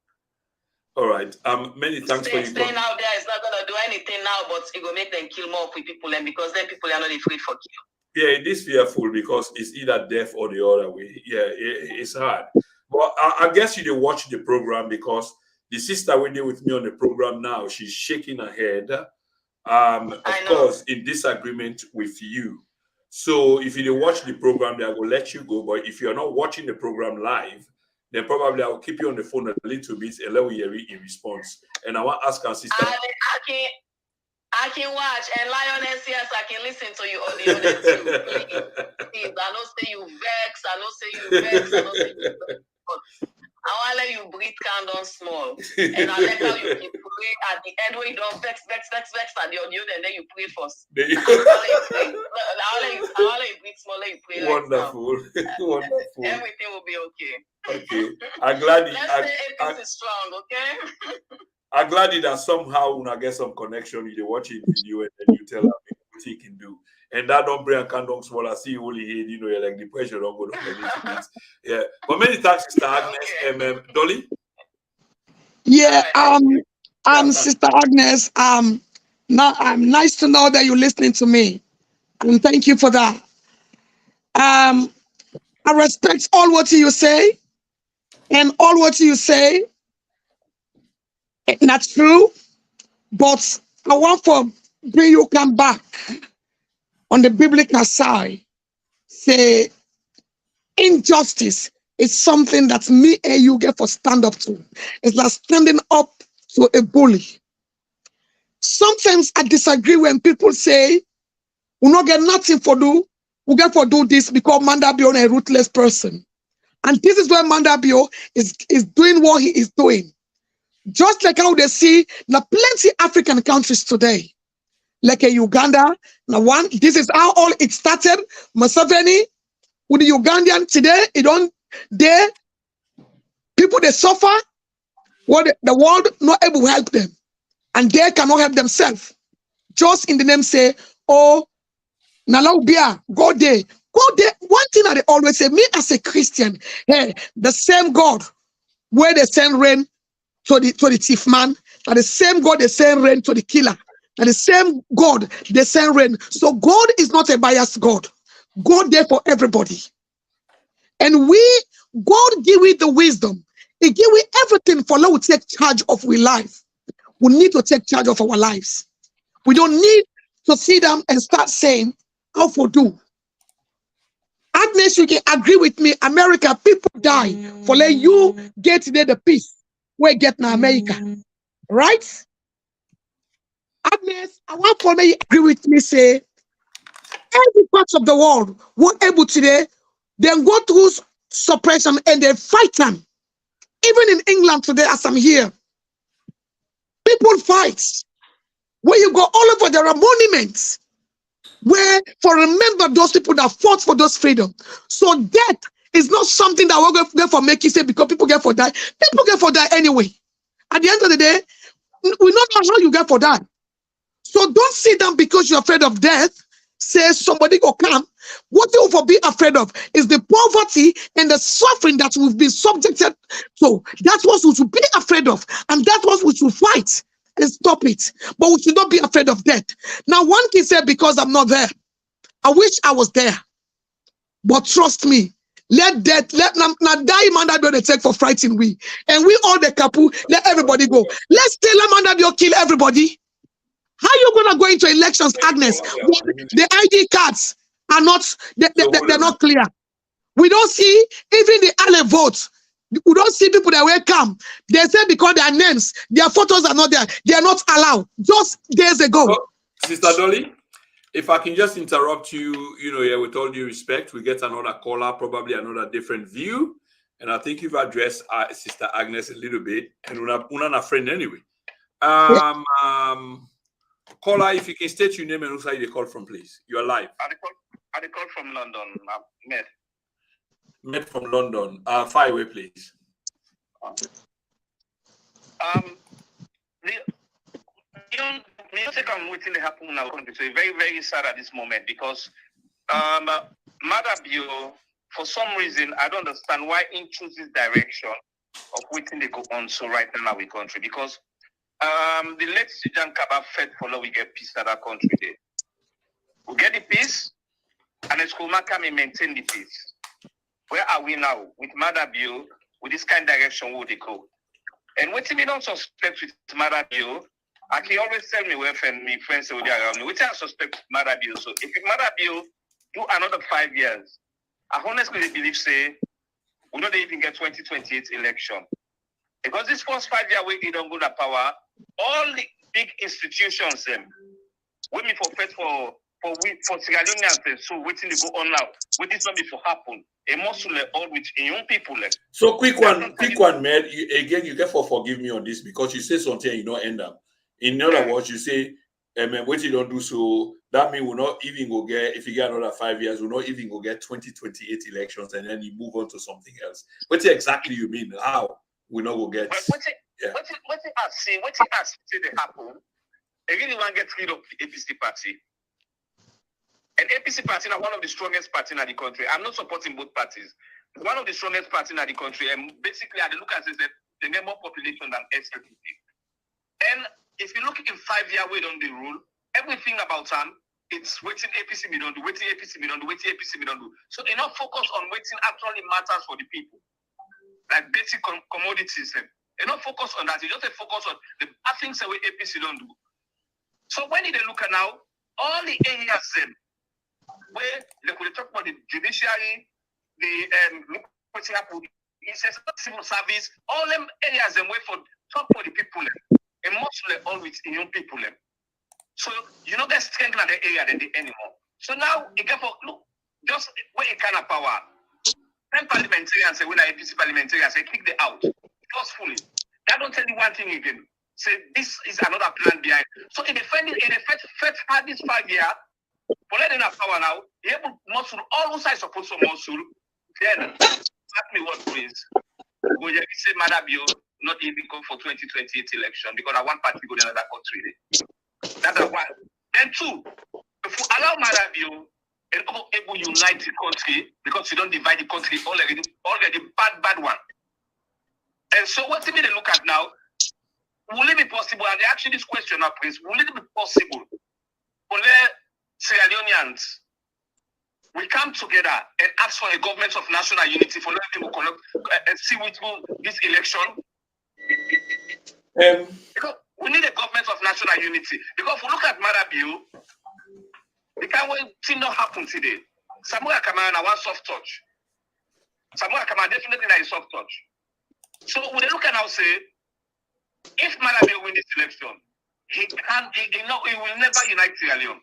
Speaker 1: All right. Many thanks for you.
Speaker 8: Staying out there is not gonna do anything now, but it will make them kill more people, and because then people are not afraid for kill.
Speaker 1: Yeah, it is fearful because it's either death or the other way. Yeah, it's hard. But I guess you did watch the program because the sister went there with me on the program now. She's shaking her head. Of course, in disagreement with you. So if you did watch the program, they will let you go. But if you're not watching the program live, then probably I'll keep you on the phone a little bit and let you in response. And I want to ask our sister.
Speaker 8: I can watch, and Lioness, yes, I can listen to you on the other too. Please, I don't say you vex, I don't say you vex. I want to let you breathe calm down small. And I like how you pray at the end where you don't vex at the audio, and then you pray first. I want to let you breathe small, let you pray.
Speaker 1: Wonderful. Wonderful.
Speaker 8: Everything will be okay.
Speaker 1: Okay. I'm glad it.
Speaker 8: Let's say APC is strong, okay?
Speaker 1: I'm glad that somehow when I get some connection, you watch it video and then you tell them what he can do. And that don't bring a condom small. I see you only head, you're like the pressure don't go down. Yeah. But many thanks, Sister Agnes. Dolly?
Speaker 7: Yeah, Sister Agnes, now I'm nice to know that you're listening to me. And thank you for that. I respect all what you say, and all what you say, it's not true, but I want for bring you come back on the biblical side. Say injustice is something that me and you get for stand up to. It's like standing up to a bully. Sometimes I disagree when people say we not get nothing for do, we get for do this because Mandabio is a ruthless person. And this is where Mandabio is doing what he is doing. Just like how they see now plenty African countries today, like a Uganda. Now this is how all it started. Museveni with the Ugandan today, it don't there. People they suffer, what the world not able to help them, and they cannot help themselves. Just in the name say, oh, Nalaubia, go there. Go there. One thing that they always say, me as a Christian, hey, the same God where they send rain to the thief man, and the same God they send rain to the killer, and the same God they send rain. So God is not a biased God. God there for everybody. And God give we the wisdom. He give we everything for now to take charge of our life. We need to take charge of our lives. We don't need to sit down and start saying, how for do. Agnes, you can agree with me, America, people die for let you get there the peace we get in America. Right? Agnes, I want for me you agree with me, say, every part of the world were able today, then go through suppression and they fight them. Even in England today, as I'm here, people fight. Where you go all over, there are monuments where for remember those people that fought for those freedom. So death is not something that we're going for make you say because people get for die. People get for die anyway. At the end of the day, we don't know how you get for die. So don't sit down because you're afraid of death. Say somebody go come. What you will be afraid of is the poverty and the suffering that we've been subjected to. That's what we should be afraid of, and that's what we should fight and stop it. But we should not be afraid of death. Now, one can say because I'm not there, I wish I was there. But trust me, let death, let now die man that don't take for fighting we. And we all the couple, let everybody go. Let's tell them man that they'll kill everybody. How you gonna go into elections, Agnes? The ID cards are not they're not clear. We don't see even the early votes. We don't see people that will come. They say because their names, their photos are not there. They are not allowed. Just days ago.
Speaker 1: So, Sister Dolly, if I can just interrupt you, yeah, with all due respect, we get another caller, probably another different view. And I think you've addressed Sister Agnes a little bit, and we're not a friend anyway. Caller, if you can state your name and who you call from, please. You're live.
Speaker 6: I call from London, Med.
Speaker 1: Med from London. Fire away, please.
Speaker 6: The music I'm waiting to happen in our country. So very, very sad at this moment because Madabio, for some reason, I don't understand why he chooses direction of waiting they go on so right now in our country because the late Sujan Kaba fed for we get peace in that country there. We get the peace, and the school can maintain the peace. Where are we now with Madabio? With this kind of direction, where they go? And what we don't suspect with Madabio, I can always tell me where my friends say around me. What I suspect with Madabio. So if Madabio do another 5 years, I honestly believe say we don't even get 2028 election. Because this first 5 year way they don't go to power, all the big institutions when we forfeit for Sierra Leoneans, so waiting to go on now. With this not before happen. A muscle all with young people.
Speaker 1: So quick one, man. You get for forgive me on this because you say something you don't end up. In other words, you say, what you don't do so that means we'll not even go get if you get another 5 years, we'll not even go get 2028 elections and then you move on to something else. What exactly you mean? How we not go get?
Speaker 6: What it has to happen? I really want to get rid of the APC party. And APC party is one of the strongest parties in the country. I'm not supporting both parties. One of the strongest parties in the country, and basically, I look at it, they get more population than SDP. And if you look in 5 year way on the rule, everything about them, it's waiting APC me don't do, waiting APC me don't do, waiting APC me don't do. So they not focus on waiting actually matters for the people, like basic commodities. They not focus on that. They just focus on the bad things that APC don't do. So when they look at now, all the areas where they could talk about the judiciary, the civil service, all them areas and way for talk for the people and mostly all with young people. So you know there's strength in the area than the anymore. So now you get for look just where it kind of power. 10 parliamentarians say when I APC parliamentarians say kick the out forcefully. That don't tell you one thing again. Say this is another plan behind. So in the first had this 5 years, for letting have power now, he able muscle all those sides supposed to muscle. Then ask me what please. Go say Madabio not even go for 2028 election because I want party go to another country. That's one. Then two, if you allow Madabio and able unite the country because you don't divide the country already bad one. And so what do they look at now? Will it be possible? And they actually this question now, please. Will it be possible for the Sierra Leoneans we come together and ask for a government of national unity for letting people conduct and see which this election? Because we need a government of national unity. Because if we look at Marabio, the kind of thing not happen today. Samuel Kamara one soft touch. Samuel Kamara definitely not a soft touch. So when they look at now say, if Marabio win this election, he will never unite Sierra Leone.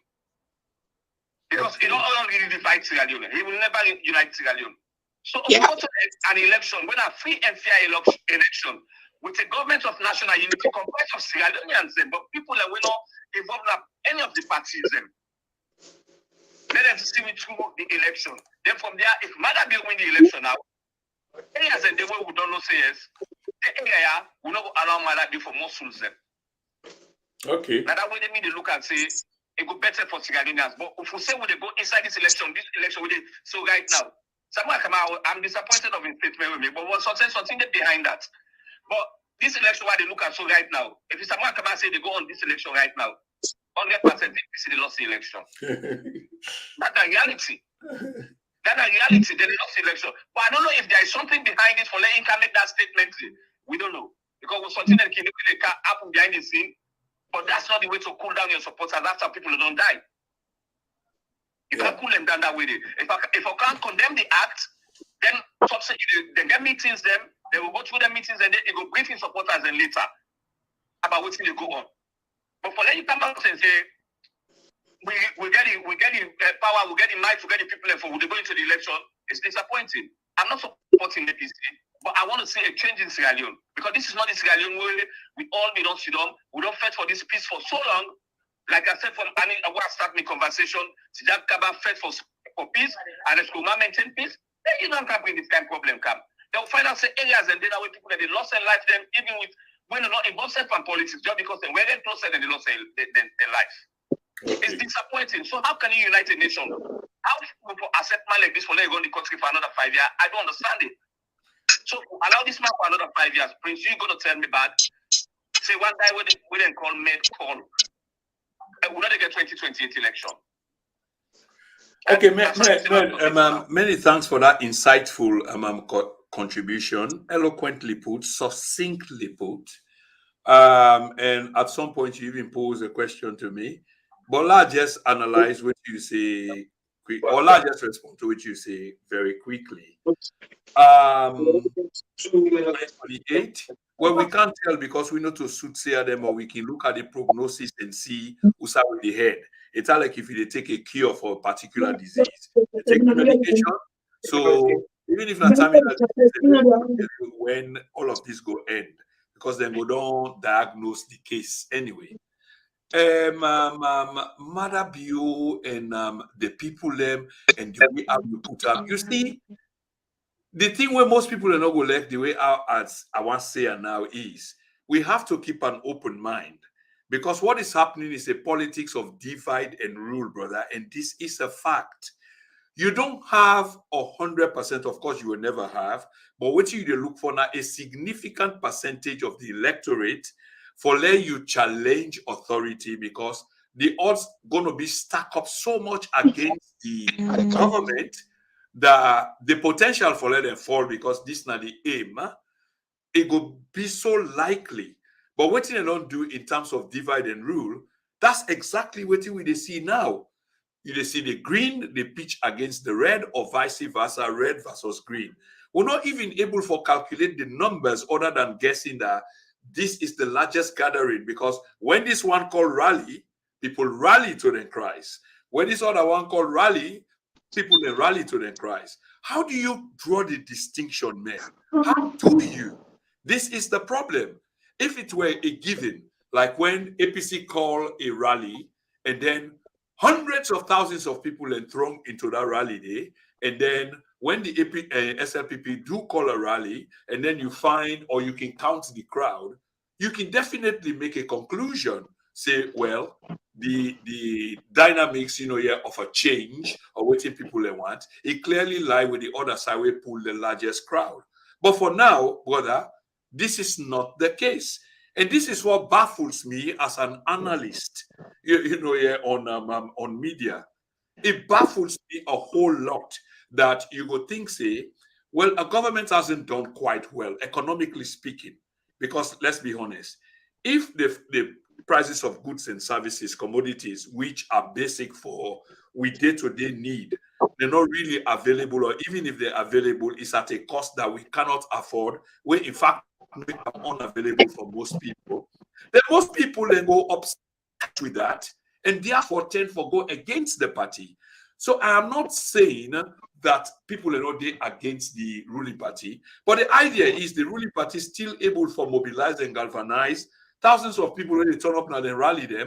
Speaker 6: Because he don't only divide Sierra Leone. He will never unite Sierra Leone. So we go to an election, when a free and fair election with a government of national unity comprised of Sierra Leoneans, but people that will not involve any of the parties. Let them see me through the election. Then from there, if Madabio win the election now, areas and the way we don't know say yes, the area will not allow Madabio for more souls.
Speaker 1: Okay.
Speaker 6: Now that way they mean they look and say it go better for Sierra Leoneans. But if we say when they go inside this election we did so right now. Someone come out, I'm disappointed of his statement with me, but what's something behind that. But this election why they look at so right now, if someone come out and say they go on this election right now, 100% they lost the election. That's the reality. That's the reality. They lost the election. But I don't know if there is something behind it for letting him make that statement. We don't know. Because we're something that can happen behind the scene. But that's not the way to cool down your supporters. That's how people don't die. You can cool them down that way. If I can't condemn the act, then they get meetings, they will go through the meetings and they go briefing supporters and later about what they go on. But for letting come out and say, we get the power, we get the might, we get the people, and for they go into the election, it's disappointing. I'm not supporting the PC, but I want to see a change in Sierra Leone because this is not the Sierra Leone where we don't sit down, we don't fight for this peace for so long. Like I said, from I want to start my conversation. Tijab Kaba fight for peace and let's go maintain peace. Then you don't bring this kind of problem come. They will find out say areas and then that way people that they lost their life them even with when they're not involved in politics just because they were closer and they lost their life. Okay. It's disappointing. So how can you unite a nation? How people accept man like this for letting go in the country for another 5 years? I don't understand it. So allow this man for another 5 years. Prince, you're gonna tell me bad. Say one guy we didn't call Med call. We're not get 2028 election.
Speaker 1: Okay, many thanks for that insightful contribution, eloquently put, succinctly put. And at some point you even pose a question to me. But let's just analyze what you say quick, or let's just respond to what you say very quickly. 2028. Well, we can't tell because we know to soothsayer them, or we can look at the prognosis and see who's out with the head. It's not like if you take a cure for a particular disease, you take the medication. So even if not time when all of this go end, because then we don't diagnose the case anyway. Madabio and the people them and the way how you put up. You see, the thing where most people are not going to like the way as I want to say now is we have to keep an open mind because what is happening is a politics of divide and rule, brother, and this is a fact. You don't have 100%, of course, you will never have, but what you look for now a significant percentage of the electorate for let you challenge authority because the odds going to be stacked up so much against the government that the potential for let them fall because this is not the aim. It will be so likely. But what they don't do in terms of divide and rule, that's exactly what we see now. You see the green, they pitch against the red or vice versa, red versus green. We're not even able to calculate the numbers other than guessing that this is the largest gathering because when this one called rally, people rally to the Christ. When this other one called rally, people they rally to the Christ. How do you draw the distinction, man? How do you? This is the problem. If it were a given, like when APC call a rally, and then hundreds of thousands of people are thrown into that rally day, and then when the SLPP do call a rally, and then you find or you can count the crowd, you can definitely make a conclusion. Say, well, the dynamics, of a change or what people they want, it clearly lie with the other side we pull the largest crowd. But for now, brother, this is not the case. And this is what baffles me as an analyst, on media. It baffles me a whole lot that you go think, say, well, a government hasn't done quite well, economically speaking, because let's be honest, if the prices of goods and services, commodities, which are basic for we day-to-day need, they're not really available, or even if they're available, it's at a cost that we cannot afford, where in fact make them unavailable for most people, then most people then go upset with that and therefore tend to go against the party. So I am not saying that people are not against the ruling party, but the idea is the ruling party is still able to mobilize and galvanize thousands of people when they turn up now, they rally them,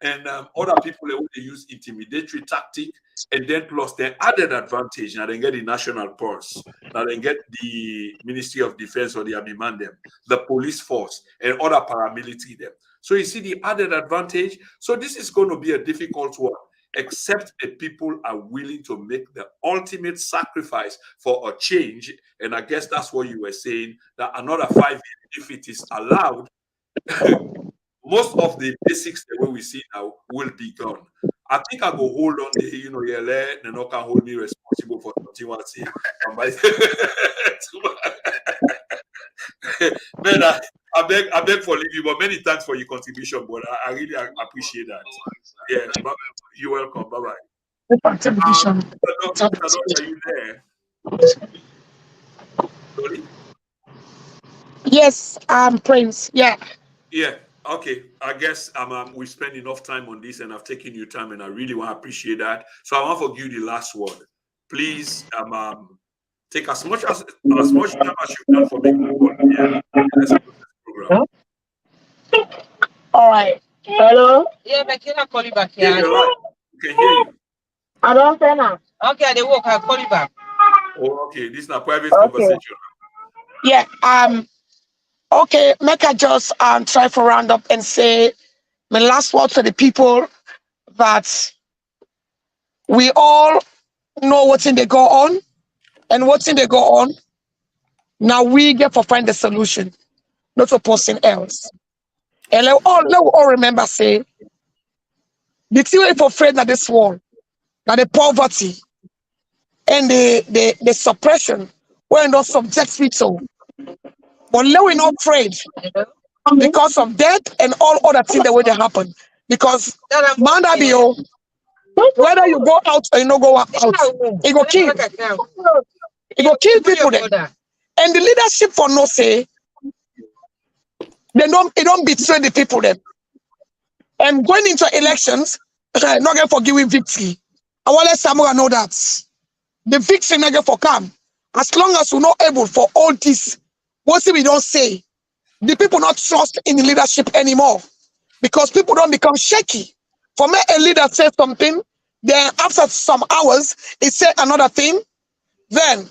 Speaker 1: and other people they use intimidatory tactic, and then plus the added advantage now they get the national purse, now they get the Ministry of Defense or the Army man them, the police force, and other paramilitary them. So you see the added advantage. So this is going to be a difficult one, except that people are willing to make the ultimate sacrifice for a change. And I guess that's what you were saying, that another 5 years, if it is allowed, most of the basics the way we see now will be gone. I think I go hold on the and no can hold me responsible for something what say. Man, I beg for leaving, but many thanks for your contribution, but I really appreciate that. Yeah, you're welcome. Bye bye. Are you there? Dolly?
Speaker 7: Yes, Prince. Yeah.
Speaker 1: Yeah. Okay. I guess we spend enough time on this, and I've taken your time, and I really want to appreciate that. So I want to give you the last word. Please, take as much time as you can for making the program.
Speaker 7: All right. Hello.
Speaker 9: Yeah, but can I call you back?
Speaker 1: Yeah, you're right. We can hear you.
Speaker 7: I don't say now.
Speaker 9: Okay, they walk. I'll call you back.
Speaker 1: Oh, okay. This is a private conversation.
Speaker 7: Yeah. Okay. Make I just try for round up and say my last word to the people that we all know what's in the go on, and what's in the go on. Now we get for find the solution, not for person else. And let we all remember, say, the thing we for afraid that this war, that the poverty and the suppression, we're not subject we to. But let we not afraid because of death and all other things that will happen. Because Mandabio, whether you go out or you don't go out, it go kill. It go kill people then. And the leadership for no say, it don't betray the people then. And going into elections, not get for giving victory. I want to let Samuel know that the victory not get for come. As long as we're not able for all this, what we don't say, the people not trust in the leadership anymore, because people don't become shaky. For me, a leader says something, then after some hours, he said another thing, then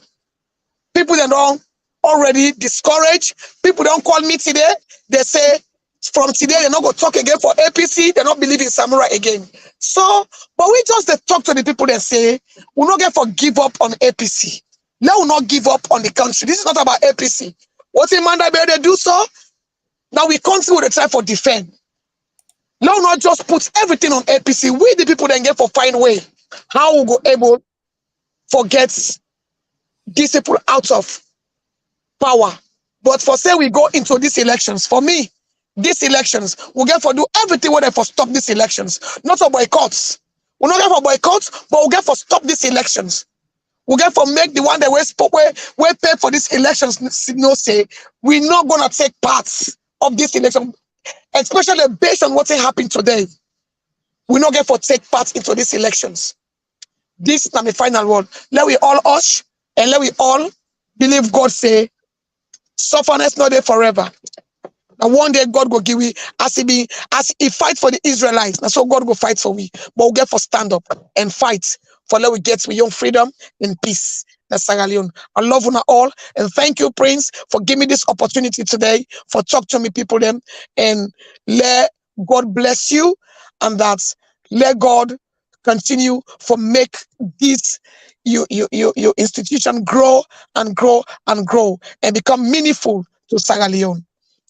Speaker 7: people that don't already discouraged. People don't call me today. They say from today they're not going to talk again for APC. They don't believe in Samurai again. So, but we just talk to the people that say we're not going to give up on APC. Let us not give up on the country. This is not about APC. What in Mandabia they do so? Now we continue to try for defend. Now not just put everything on APC. We the people then get for find way how we go able to get these people out of power. But for say we go into these elections, for me, these elections, we get for do everything where they for stop these elections. Not for boycotts. We're not get for boycotts, but we get for stop these elections. We get for make the one that we pay for these elections, say we're not gonna take parts of this election, especially based on what's happening today. We not get for take part into these elections. This is my final word. Let we all hush and let we all believe God say, sufferness not there forever. And one day God will give we as he fight for the Israelites. And so God will fight for we. But we'll get for stand up and fight for let we get we own freedom and peace. That's Sierra Leone. I love you all and thank you, Prince, for giving me this opportunity today for talk to me people them and let God bless you and that let God continue for make this your institution grow and grow and grow and become meaningful to Sierra Leone.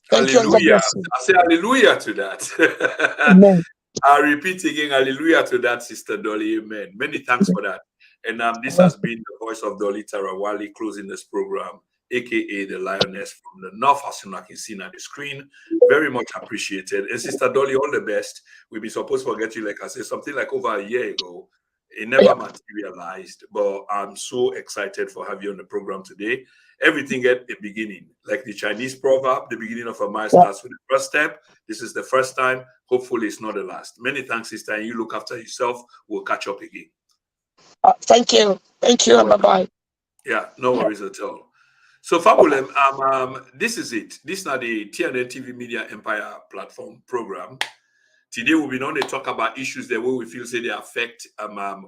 Speaker 7: Thank you and God
Speaker 1: Hallelujah.
Speaker 7: bless you.
Speaker 1: I say hallelujah to that.
Speaker 7: Amen.
Speaker 1: I repeat again, hallelujah to that, Sister Dolly. Amen. Many thanks for that. And this has been the voice of Dolly Tarawali closing this program, aka the Lioness from the North, as you can see on the screen. Very much appreciated. And Sister Dolly, all the best. We've been supposed to forget you, like I said, something like over a year ago. It never materialized, but I'm so excited for having you on the program today. Everything at a beginning, like the Chinese proverb, the beginning of a mile starts with the first step. This is the first time. Hopefully, it's not the last. Many thanks, sister, and you look after yourself. We'll catch up again.
Speaker 7: Thank you. Thank you, and bye-bye.
Speaker 1: Yeah, no worries at all. So, Fabulem, this is it. This is not the TNN TV Media Empire platform program. Today, we'll be on to talk about issues that we feel say they affect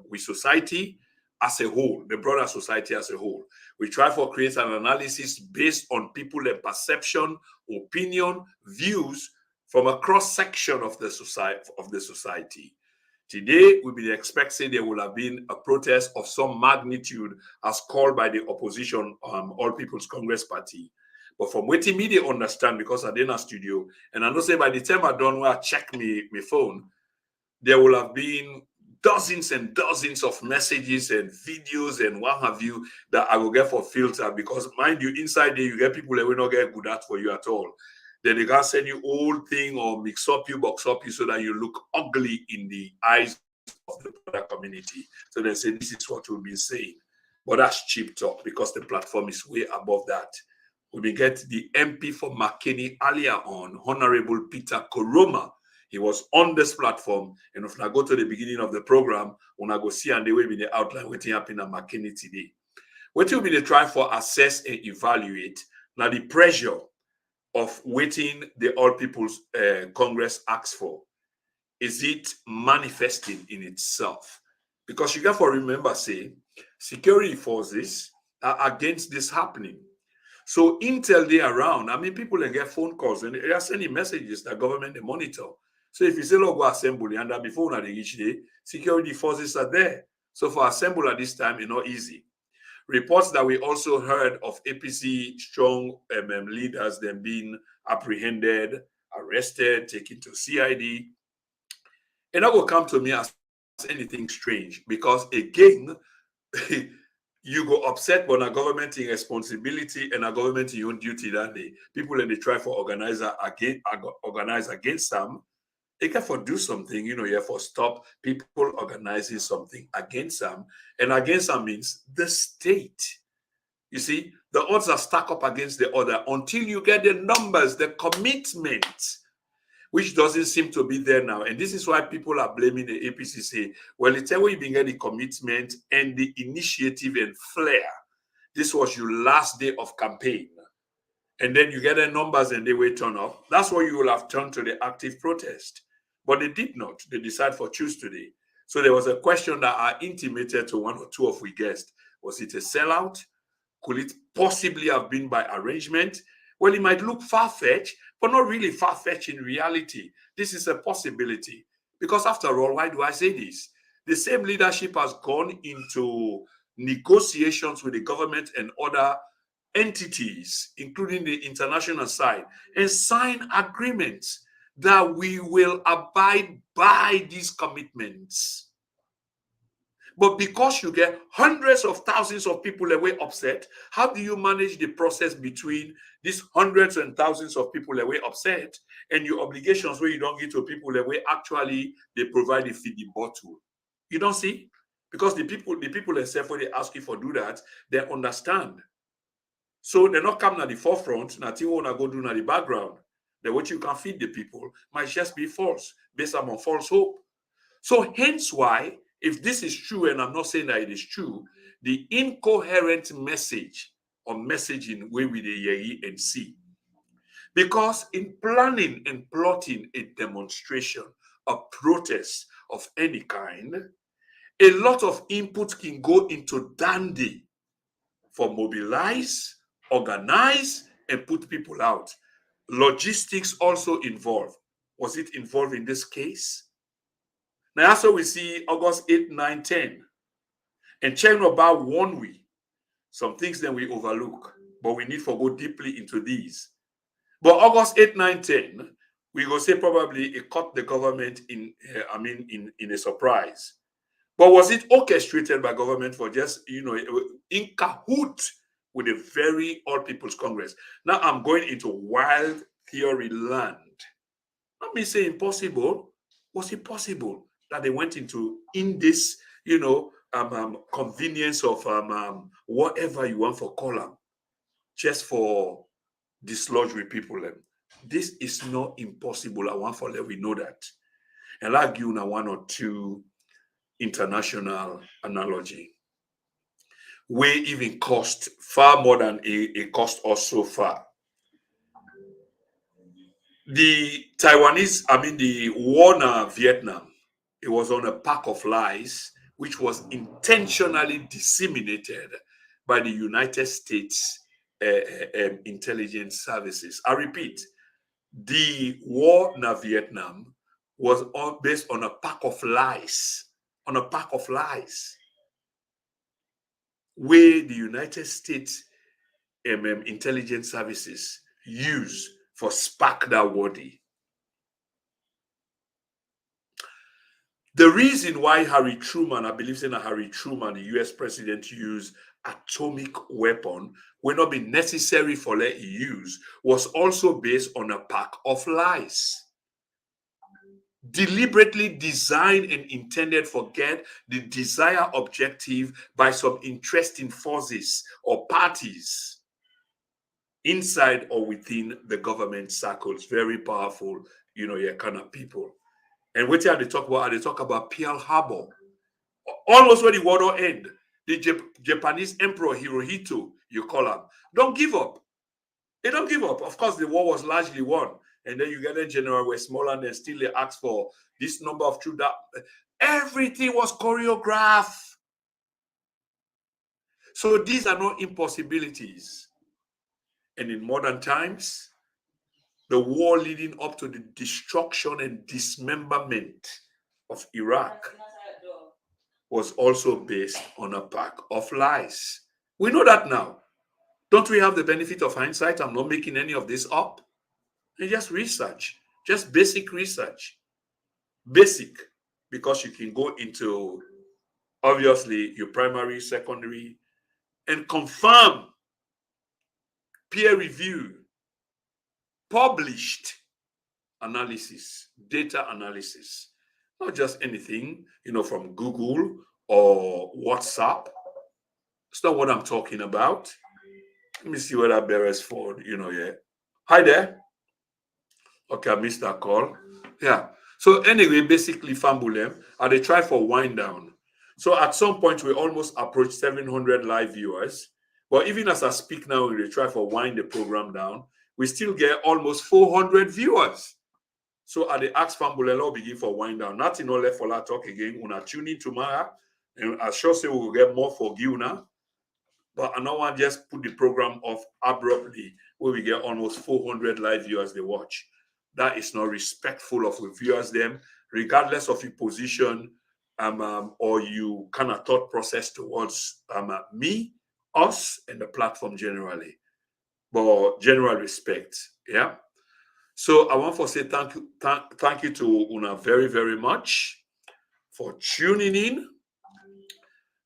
Speaker 1: with society as a whole, the broader society as a whole. We try to create an analysis based on people and perception, opinion, views from a cross section of the society. Today, we will expect say there will have been a protest of some magnitude as called by the opposition, All People's Congress Party. But from what media understand, because I did a studio, and I know say by the time I done where I check my phone, there will have been dozens and dozens of messages and videos and what have you that I will get for filter, because mind you, inside there you get people that will not get good at for you at all. Then they can send you old thing or mix up you, box up you so that you look ugly in the eyes of the broader community. So they say this is what we've been saying. But that's cheap talk because the platform is way above that. We get the MP for McKinney earlier on, Honorable Peter Koroma. He was on this platform, and if I go to the beginning of the program, when I go see and they will be the outline what happened at McKinney today. What will be the try for assess and evaluate now the pressure of waiting the All People's Congress asks for. Is it manifesting in itself? Because you got to remember, say, security forces are against this happening. So intel they around, I mean, people can get phone calls and they are sending messages that government they monitor. So if you say, look, go assembly, and before they reach there, security forces are there. So for assembly at this time, it's not easy. Reports that we also heard of APC strong leaders, them being apprehended, arrested, taken to CID. And that will come to me as anything strange, because again, you go upset when a government in responsibility and a government in own duty that day. People in the try for organize against them. They can for do something, you have for stop people organizing something against them. And against them means the state. You see, the odds are stacked up against the other until you get the numbers, the commitment, which doesn't seem to be there now. And this is why people are blaming the APC, say, well, it's when you begin the commitment and the initiative and flair. This was your last day of campaign. And then you get the numbers and they will turn up. That's why you will have turned to the active protest. But they did not. They decided for choose today. So there was a question that I intimated to one or two of we guests. Was it a sellout? Could it possibly have been by arrangement? Well, it might look far-fetched, but not really far-fetched in reality. This is a possibility. Because after all, why do I say this? The same leadership has gone into negotiations with the government and other entities, including the international side, and sign agreements that we will abide by these commitments. But because you get hundreds of thousands of people away upset, how do you manage the process between these hundreds and thousands of people away upset and your obligations where you don't get to people away actually they provide a feeding bottle? You don't see? Because the people themselves, when they ask you for do that, they understand. So they're not coming at the forefront, nothing want to go do in the background. Then what you can feed the people might just be false, based on false hope. So hence why, if this is true, and I'm not saying that it is true, the incoherent message or messaging where we the and see. Because in planning and plotting a demonstration, a protest of any kind, a lot of input can go into dandy for mobilize, organize, and put people out. Logistics also involved. Was it involved in this case? Now, that's what we see August 8, 9, 10. And check about 1 week. Some things that we overlook, but we need to go deeply into these. But August 8, 9, 10, we go say probably it caught the government in a surprise. But was it orchestrated by government for just, in cahoot with a very All People's Congress? Now I'm going into wild theory land. Let me say impossible. Was it possible that they went into this, convenience of whatever you want for column, just for dislodge with people? This is not impossible. I want for let we know that. And I'll give you now 1 or 2 international analogy. We even cost far more than a cost us so far. The the war in Vietnam, it was on a pack of lies, which was intentionally disseminated by the United States intelligence services. I repeat, the war in Vietnam was based on a pack of lies, where the United States intelligence services use for spark that wordy. The reason why Harry Truman, I believe in Harry Truman, the US president, used atomic weapon will not be necessary for let he use, was also based on a pack of lies. Deliberately designed and intended for get the desired objective by some interesting forces or parties inside or within the government circles. Very powerful, kind of people. And what are they talk about? They talk about Pearl Harbor. Almost when the war will end, the Japanese Emperor Hirohito, you call him, don't give up. They don't give up. Of course, the war was largely won. And then you get a General Westmoreland and still they ask for this number of troops. Everything was choreographed. So these are not impossibilities. And in modern times, the war leading up to the destruction and dismemberment of Iraq was also based on a pack of lies. We know that now. Don't we have the benefit of hindsight? I'm not making any of this up. And just research, just basic research. Basic, because you can go into, obviously, your primary, secondary, and confirm, peer review, published analysis, data analysis. Not just anything, from Google or WhatsApp. It's not what I'm talking about. Let me see what that bears for, yeah. Hi there. Okay, I missed that call. Yeah. So anyway, basically, Fambulem, they try for wind down. So at some point, we almost approached 700 live viewers. But even as I speak now, we try for wind the program down. We still get almost 400 viewers. So at the ask Fambulem, I'll begin for wind down. Nothing no left for that talk again. Una tune in tomorrow. And I sure say we'll get more for you now. But I don't want to just put the program off abruptly where we get almost 400 live viewers they watch. That is not respectful of the viewers them, regardless of your position or you kind of thought process towards me, us, and the platform generally. But general respect, yeah. So I want to say thank you to Una very, very much for tuning in.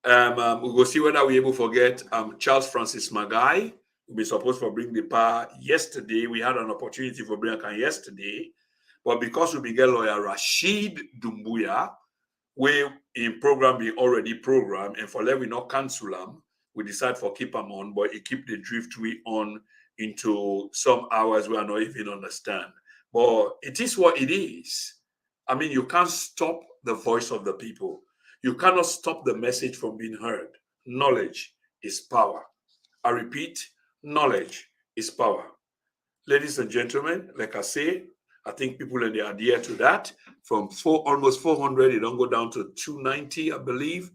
Speaker 1: We'll go see whether we're able to forget Charles Francis Magai. We supposed to bring the power yesterday. We had an opportunity for bring a yesterday, but because we began lawyer Rashid Dumbuya, we in program being already programmed, and for let we not cancel them, we decide for keep them on, but it keep the drift we on into some hours we are not even understand. But it is what it is. I mean, you can't stop the voice of the people. You cannot stop the message from being heard. Knowledge is power. I repeat, knowledge is power. ladies and gentlemen, like I say, I think people in the adhere to that. From almost 400, it don't go down to 290, I believe.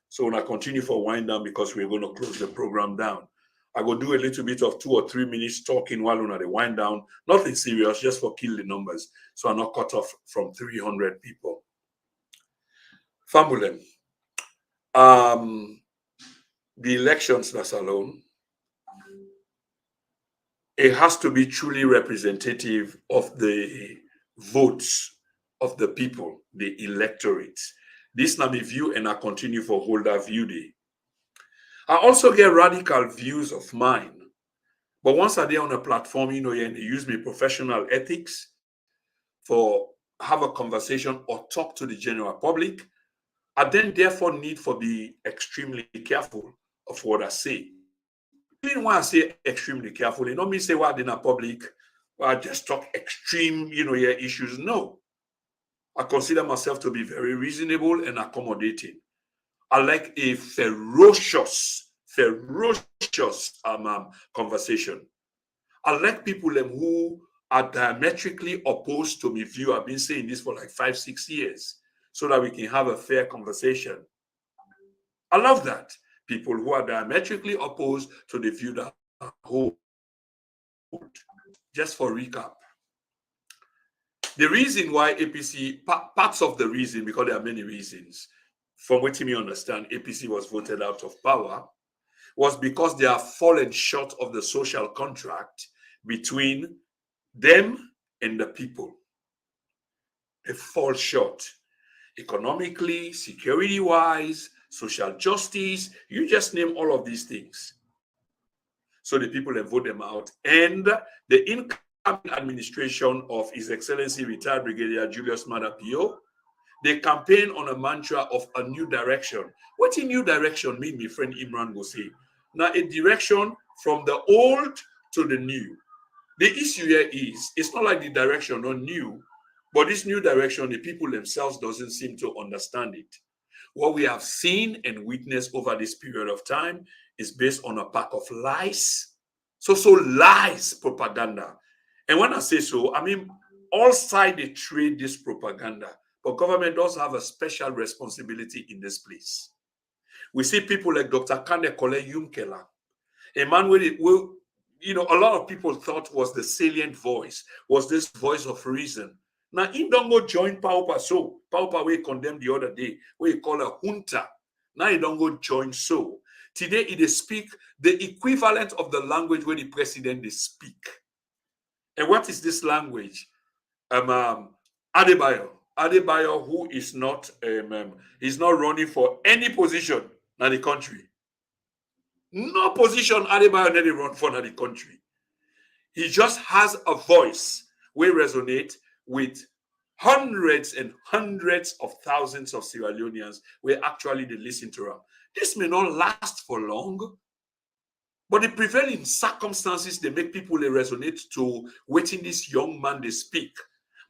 Speaker 1: So when I continue for wind down because we're going to close the program down. I will do a little bit of 2 or 3 minutes talking while on the wind down. Nothing serious, just for kill the numbers. So I'm not cut off from 300 people. Famulem. The elections, that's alone. It has to be truly representative of the votes of the people, the electorate. This now my view, and I continue for holder view day. I also get radical views of mine. But once I on a platform, and they use my professional ethics for have a conversation or talk to the general public, I then therefore need for be extremely careful of what I say. Even when I say extremely careful, it don't mean say what in a public, I just talk extreme, issues. No. I consider myself to be very reasonable and accommodating. I like a ferocious conversation. I like people who are diametrically opposed to my view. I've been saying this for like 5-6 years so that we can have a fair conversation. I love that. People who are diametrically opposed to the view that I hold. Just for recap. The reason why APC, parts of the reason, because there are many reasons, from what you understand, APC was voted out of power, was because they have fallen short of the social contract between them and the people. They fall short economically, security-wise, social justice, you just name all of these things. So the people have voted them out. And the incoming administration of His Excellency retired Brigadier Julius Maada Bio, they campaign on a mantra of a new direction. What a new direction mean, my friend Imran will say? Now, a direction from the old to the new. The issue here is, it's not like the direction not new, but this new direction, the people themselves doesn't seem to understand it. What we have seen and witnessed over this period of time is based on a pack of lies. So lies, propaganda. And when I say so, I mean, all sides they trade this propaganda, but government does have a special responsibility in this place. We see people like Dr. Kande Kole Yumkela, a man who, a lot of people thought was the salient voice, was this voice of reason. Now, he don't go join Paupa so. Paupa we condemned the other day, where he call a junta. Now he don't go join so. Today, he they speak the equivalent of the language where the president they speak. And what is this language? Adebayo, who is not he's not running for any position in the country. No position Adebayo never run for in the country. He just has a voice where resonate with hundreds and hundreds of thousands of Sierra Leoneans where actually they listen to him. This may not last for long, but the prevailing circumstances, they make people they resonate to waiting this young man they speak.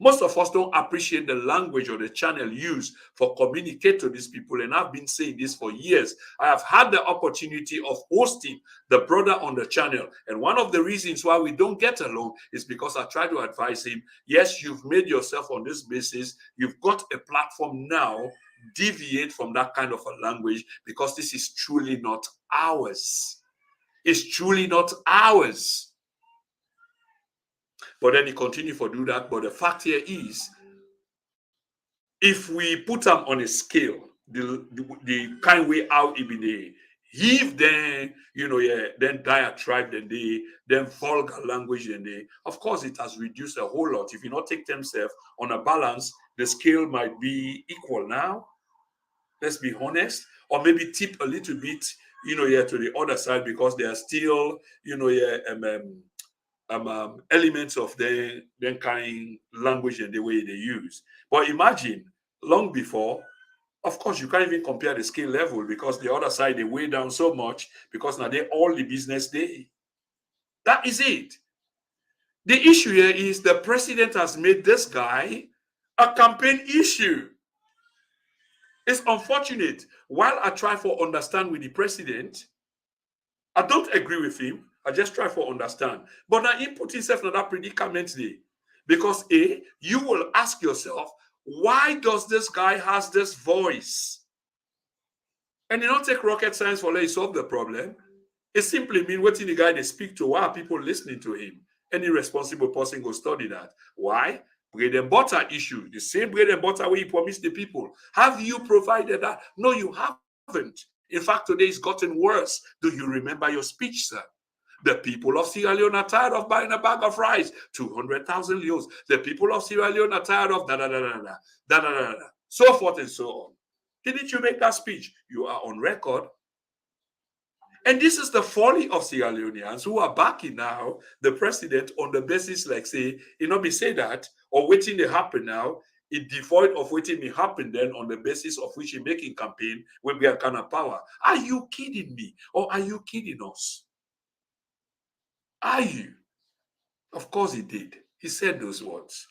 Speaker 1: Most of us don't appreciate the language or the channel used for communicate to these people. And I've been saying this for years. I have had the opportunity of hosting the brother on the channel. And one of the reasons why we don't get along is because I try to advise him, yes, you've made yourself on this basis. You've got a platform now. Deviate from that kind of a language because this is truly not ours. It's truly not ours. But then he continued to do that. But the fact here is, if we put them on a scale, the kind way out it be the heave, then then diatribe, then vulgar language, of course it has reduced a whole lot. If you not take themselves on a balance, the scale might be equal now. Let's be honest, or maybe tip a little bit, to the other side because there are still, elements of their kind language and the way they use. But imagine, long before, of course, you can't even compare the skill level because the other side, they weigh down so much because now they're all the business day. That is it. The issue here is the president has made this guy a campaign issue. It's unfortunate. While I try to understand with the president, I don't agree with him. I just try to understand. But now he put himself in that predicament there. Because you will ask yourself, why does this guy has this voice? And you don't take rocket science for let solve the problem. It simply means what in the guy they speak to, why are people listening to him? Any responsible person will study that. Why? Bread and butter issue. The same bread and butter way you promise the people. Have you provided that? No, you haven't. In fact, today it's gotten worse. Do you remember your speech, sir? The people of Sierra Leone are tired of buying a bag of rice, 200,000 leos. The people of Sierra Leone are tired of so forth and so on. Didn't you make that speech? You are on record. And this is the folly of Sierra Leoneans who are backing now the president on the basis like say, me say that, or waiting to happen now, it devoid of waiting to happen then on the basis of which he making campaign when we are kind of power. Are you kidding me? Or are you kidding us? Are you? Of course he did. He said those words.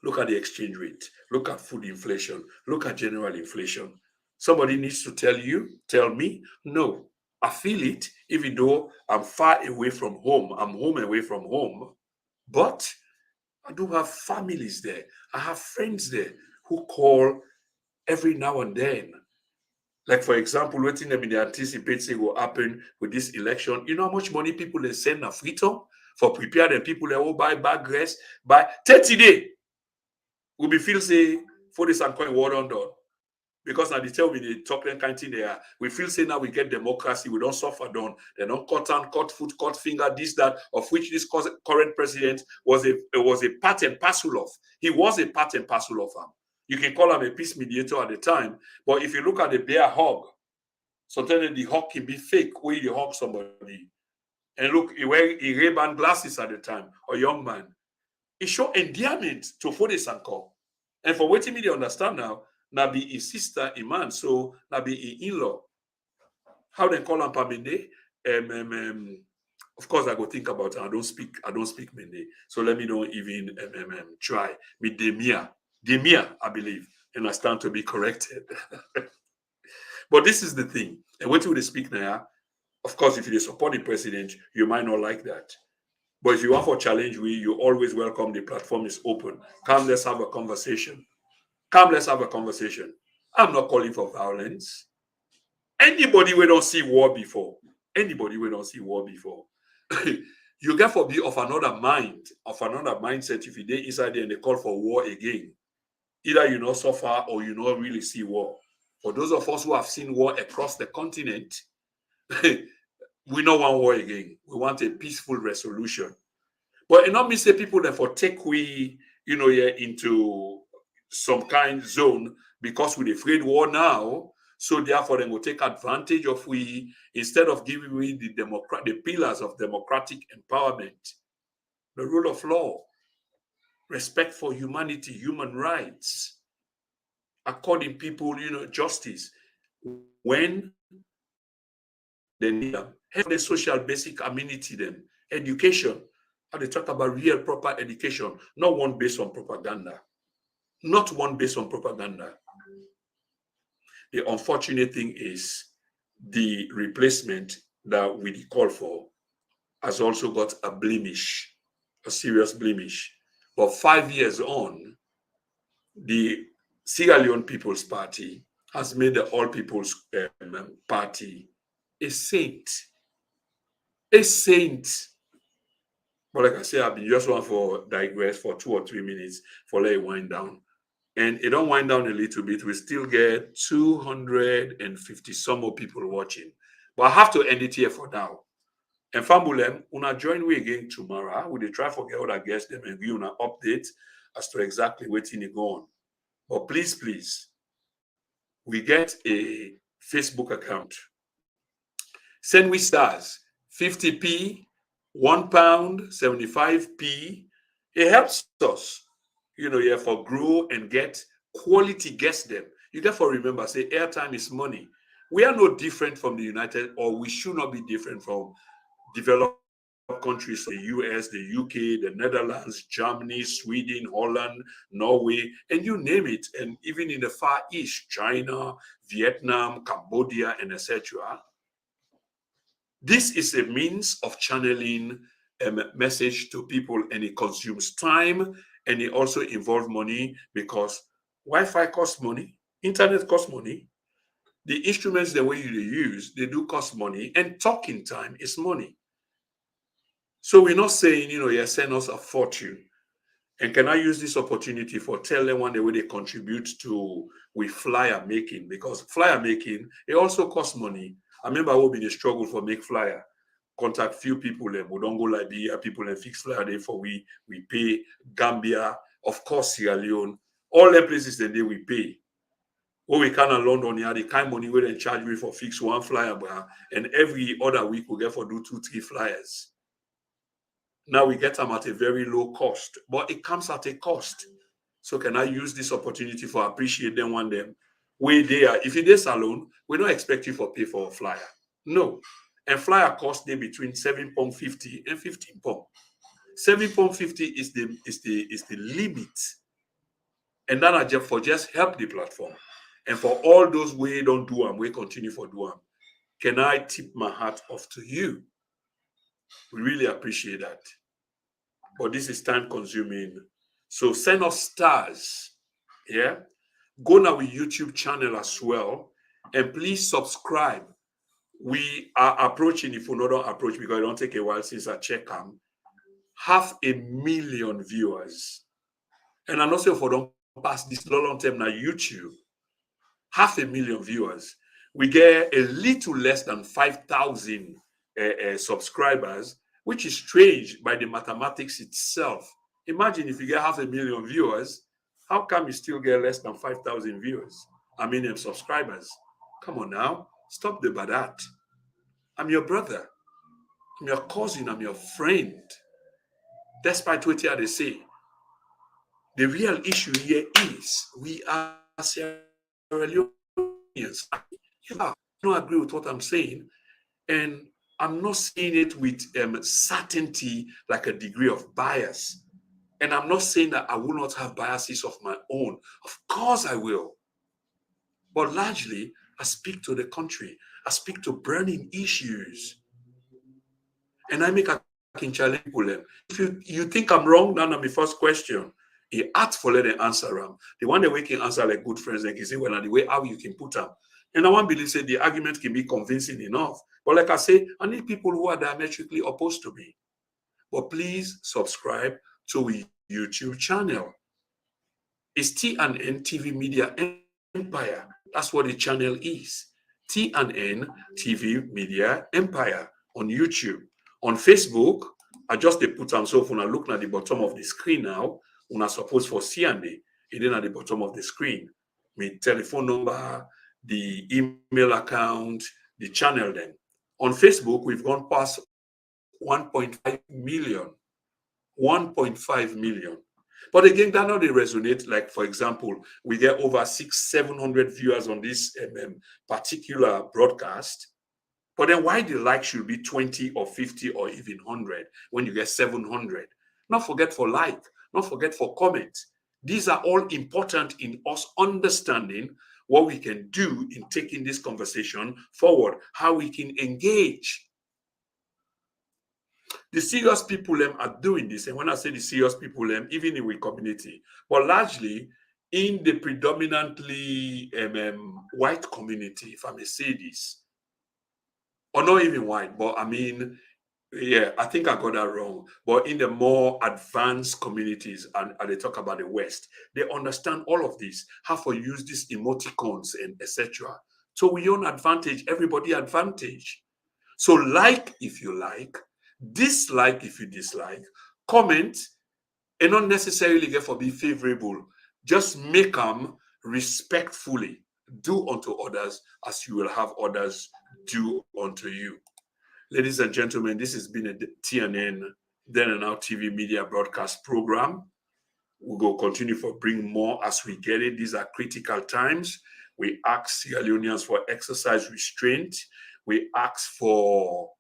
Speaker 1: Look at the exchange rate. Look at food inflation. Look at general inflation. Somebody needs to tell me, no. I feel it, even though I'm far away from home. I'm home away from home. But I do have families there. I have friends there who call every now and then. Like, for example, what they anticipate say will happen with this election. You know how much money people they send a freedom for prepare the people that will buy bag dress by 30 days. Will be feel say for this and coin war on done. Because now they tell me the top kind thing they are. We feel say now we get democracy, we don't suffer done. They don't cut hand, cut foot, cut finger, this, that, of which this current president was a part and parcel of. He was a part and parcel of him. You can call him a peace mediator at the time, but if you look at the bear hug, sometimes the hug can be fake where you hug somebody. And look, he wear Ray-Ban glasses at the time, a young man. It show endearment to Fodes and Co. And for waiting me to understand now be his sister, Iman, so na be his in-law. How they call him Pamende? Of course, I go think about it. I don't speak Mende. So let me don't even try. Me Demia, I believe. And I stand to be corrected. But this is the thing. And what will they speak now? Of course, if you support the president, you might not like that. But if you want for challenge, you always welcome. The platform is open. Come, let's have a conversation. Come, let's have a conversation. I'm not calling for violence. Anybody we don't see war before, you get for be of another mindset if you dey inside there and they call for war again. Either you not suffer or you not really see war. For those of us who have seen war across the continent, we don't want war again. We want a peaceful resolution. But it not mean say people therefore take into some kind zone because we're afraid war now. So therefore, they will take advantage of instead of giving the pillars of democratic empowerment, the rule of law, respect for humanity, human rights, according people, justice. When they need them, have the social basic amenity, them, education. How they talk about real proper education, not one based on propaganda. Not one based on propaganda. The unfortunate thing is the replacement that we call for has also got a blemish, a serious blemish. But 5 years on, the Sierra Leone People's Party has made the All People's Party a saint. A saint. But like I say, I've been just one for digress for 2 or 3 minutes for let it wind down. And it don't wind down a little bit. We still get 250 some more people watching. But I have to end it here for now. And Fambulem, una join we again tomorrow. We will try to get other guests them and give you an update as to exactly what's in go on. But please, we get a Facebook account. Send we stars, 50p, £1, 75p. It helps us. For grow and get quality guests them. You therefore remember, say airtime is money. We are no different from the United, or we should not be different from developed countries, the US, the UK, the Netherlands, Germany, Sweden, Holland, Norway, and you name it. And even in the Far East, China, Vietnam, Cambodia, and etc. This is a means of channeling a message to people, and it consumes time, and it also involves money, because Wi-Fi costs money, internet costs money, the instruments the way you use, they do cost money, and talking time is money. So we're not saying, you send us a fortune. And can I use this opportunity for telling one the way they contribute to with flyer making? Because flyer making, it also costs money. I remember we'll be the struggle for make flyer. Contact few people, and we don't go Liberia, people and fix flyer there for we pay Gambia, of course Sierra Leone, all the places that they we pay. When we can in London, yeah, the kind of money where they charge me for fix one flyer, and every other week we get for do 2-3 flyers. Now we get them at a very low cost, but it comes at a cost. So can I use this opportunity for appreciate them one them? Where they are, if it is alone, we don't expect you for pay for a flyer. No. And flyer cost them between £7.50 and £15. £7.50 is the limit. And that are for just help the platform. And for all those we don't do them, we continue for do them. Can I tip my hat off to you? We really appreciate that. But this is time consuming. So send us stars. Yeah. Go now with YouTube channel as well. And please subscribe. We are approaching, if we don't approach, because it don't take a while since I check them, 500,000 viewers. And I know say for don't pass this long term now YouTube, 500,000 viewers. We get a little less than 5,000 subscribers, which is strange by the mathematics itself. Imagine if you get 500,000 viewers, how come you still get less than 5,000 viewers? Subscribers. Come on now, stop the badat. I'm your brother, I'm your cousin, I'm your friend. Despite what they say, the real issue here is we are Sierra Leoneans. I don't agree with what I'm saying, and I'm not saying it with certainty, like a degree of bias. And I'm not saying that I will not have biases of my own. Of course I will. But largely, I speak to the country. I speak to burning issues. And I make a challenge them. If you think I'm wrong, then I'm the first question. He asked for let them answer them. The one that we can answer like good friends, like you say, well, the way how you can put them. And I want to believe say the argument can be convincing enough. But like I say, I need people who are diametrically opposed to me. But please subscribe to a YouTube channel. It's T&N TV Media Empire. That's what the channel is. T&N TV Media Empire on YouTube. On Facebook, I just put them, so when I look at the bottom of the screen now, when I suppose for CNA, it is at the bottom of the screen. My telephone number, the email account, the channel then. On Facebook, we've gone past 1.5 million. 1.5 million. But again, that not they resonate. Like, for example, we get over 600-700 viewers on this particular broadcast. But then why the like should be 20 or 50 or even 100 when you get 700? Not forget for like, not forget for comment. These are all important in us understanding what we can do in taking this conversation forward, how we can engage. The serious people are doing this. And when I say the serious people, even in the community, but largely in the predominantly white community, if I may say this, or not even white, but I mean, yeah, I think I got that wrong. But in the more advanced communities, and they talk about the West, they understand all of this, how to use these emoticons and etc. So we own advantage, everybody advantage. So like if you like, dislike if you dislike, comment, and not necessarily get for be favorable. Just make them respectfully. Do unto others as you will have others do unto you. Ladies and gentlemen, this has been a TNN, Then and Now TV media broadcast program. We will continue for bring more as we get it. These are critical times. We ask Sierra Leoneans for exercise restraint. We ask for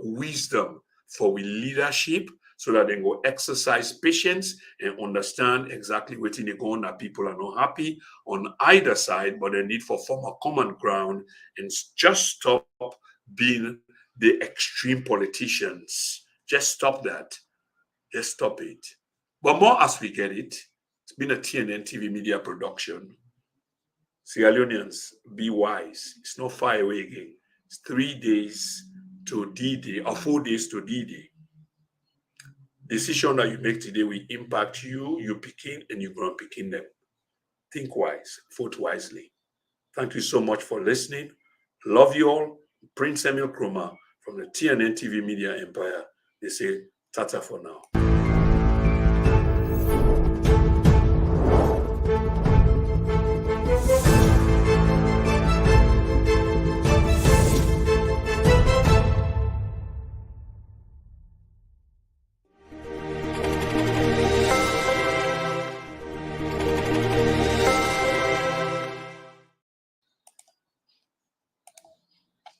Speaker 1: wisdom for we leadership, so that they go exercise patience and understand exactly what they go on, that people are not happy on either side, but they need for form a common ground and just stop being the extreme politicians. Just stop that. Just stop it. But more as we get it, it's been a TNN TV media production. Sierra Leoneans, be wise. It's not far away again. It's 3 days to D-Day, or 4 days to D-Day. Decision that you make today will impact you, you picking, and you're going to picking them. Think wise, vote wisely. Thank you so much for listening. Love you all. Prince Samuel Kroma from the TNN TV Media Empire. They say, tata for now.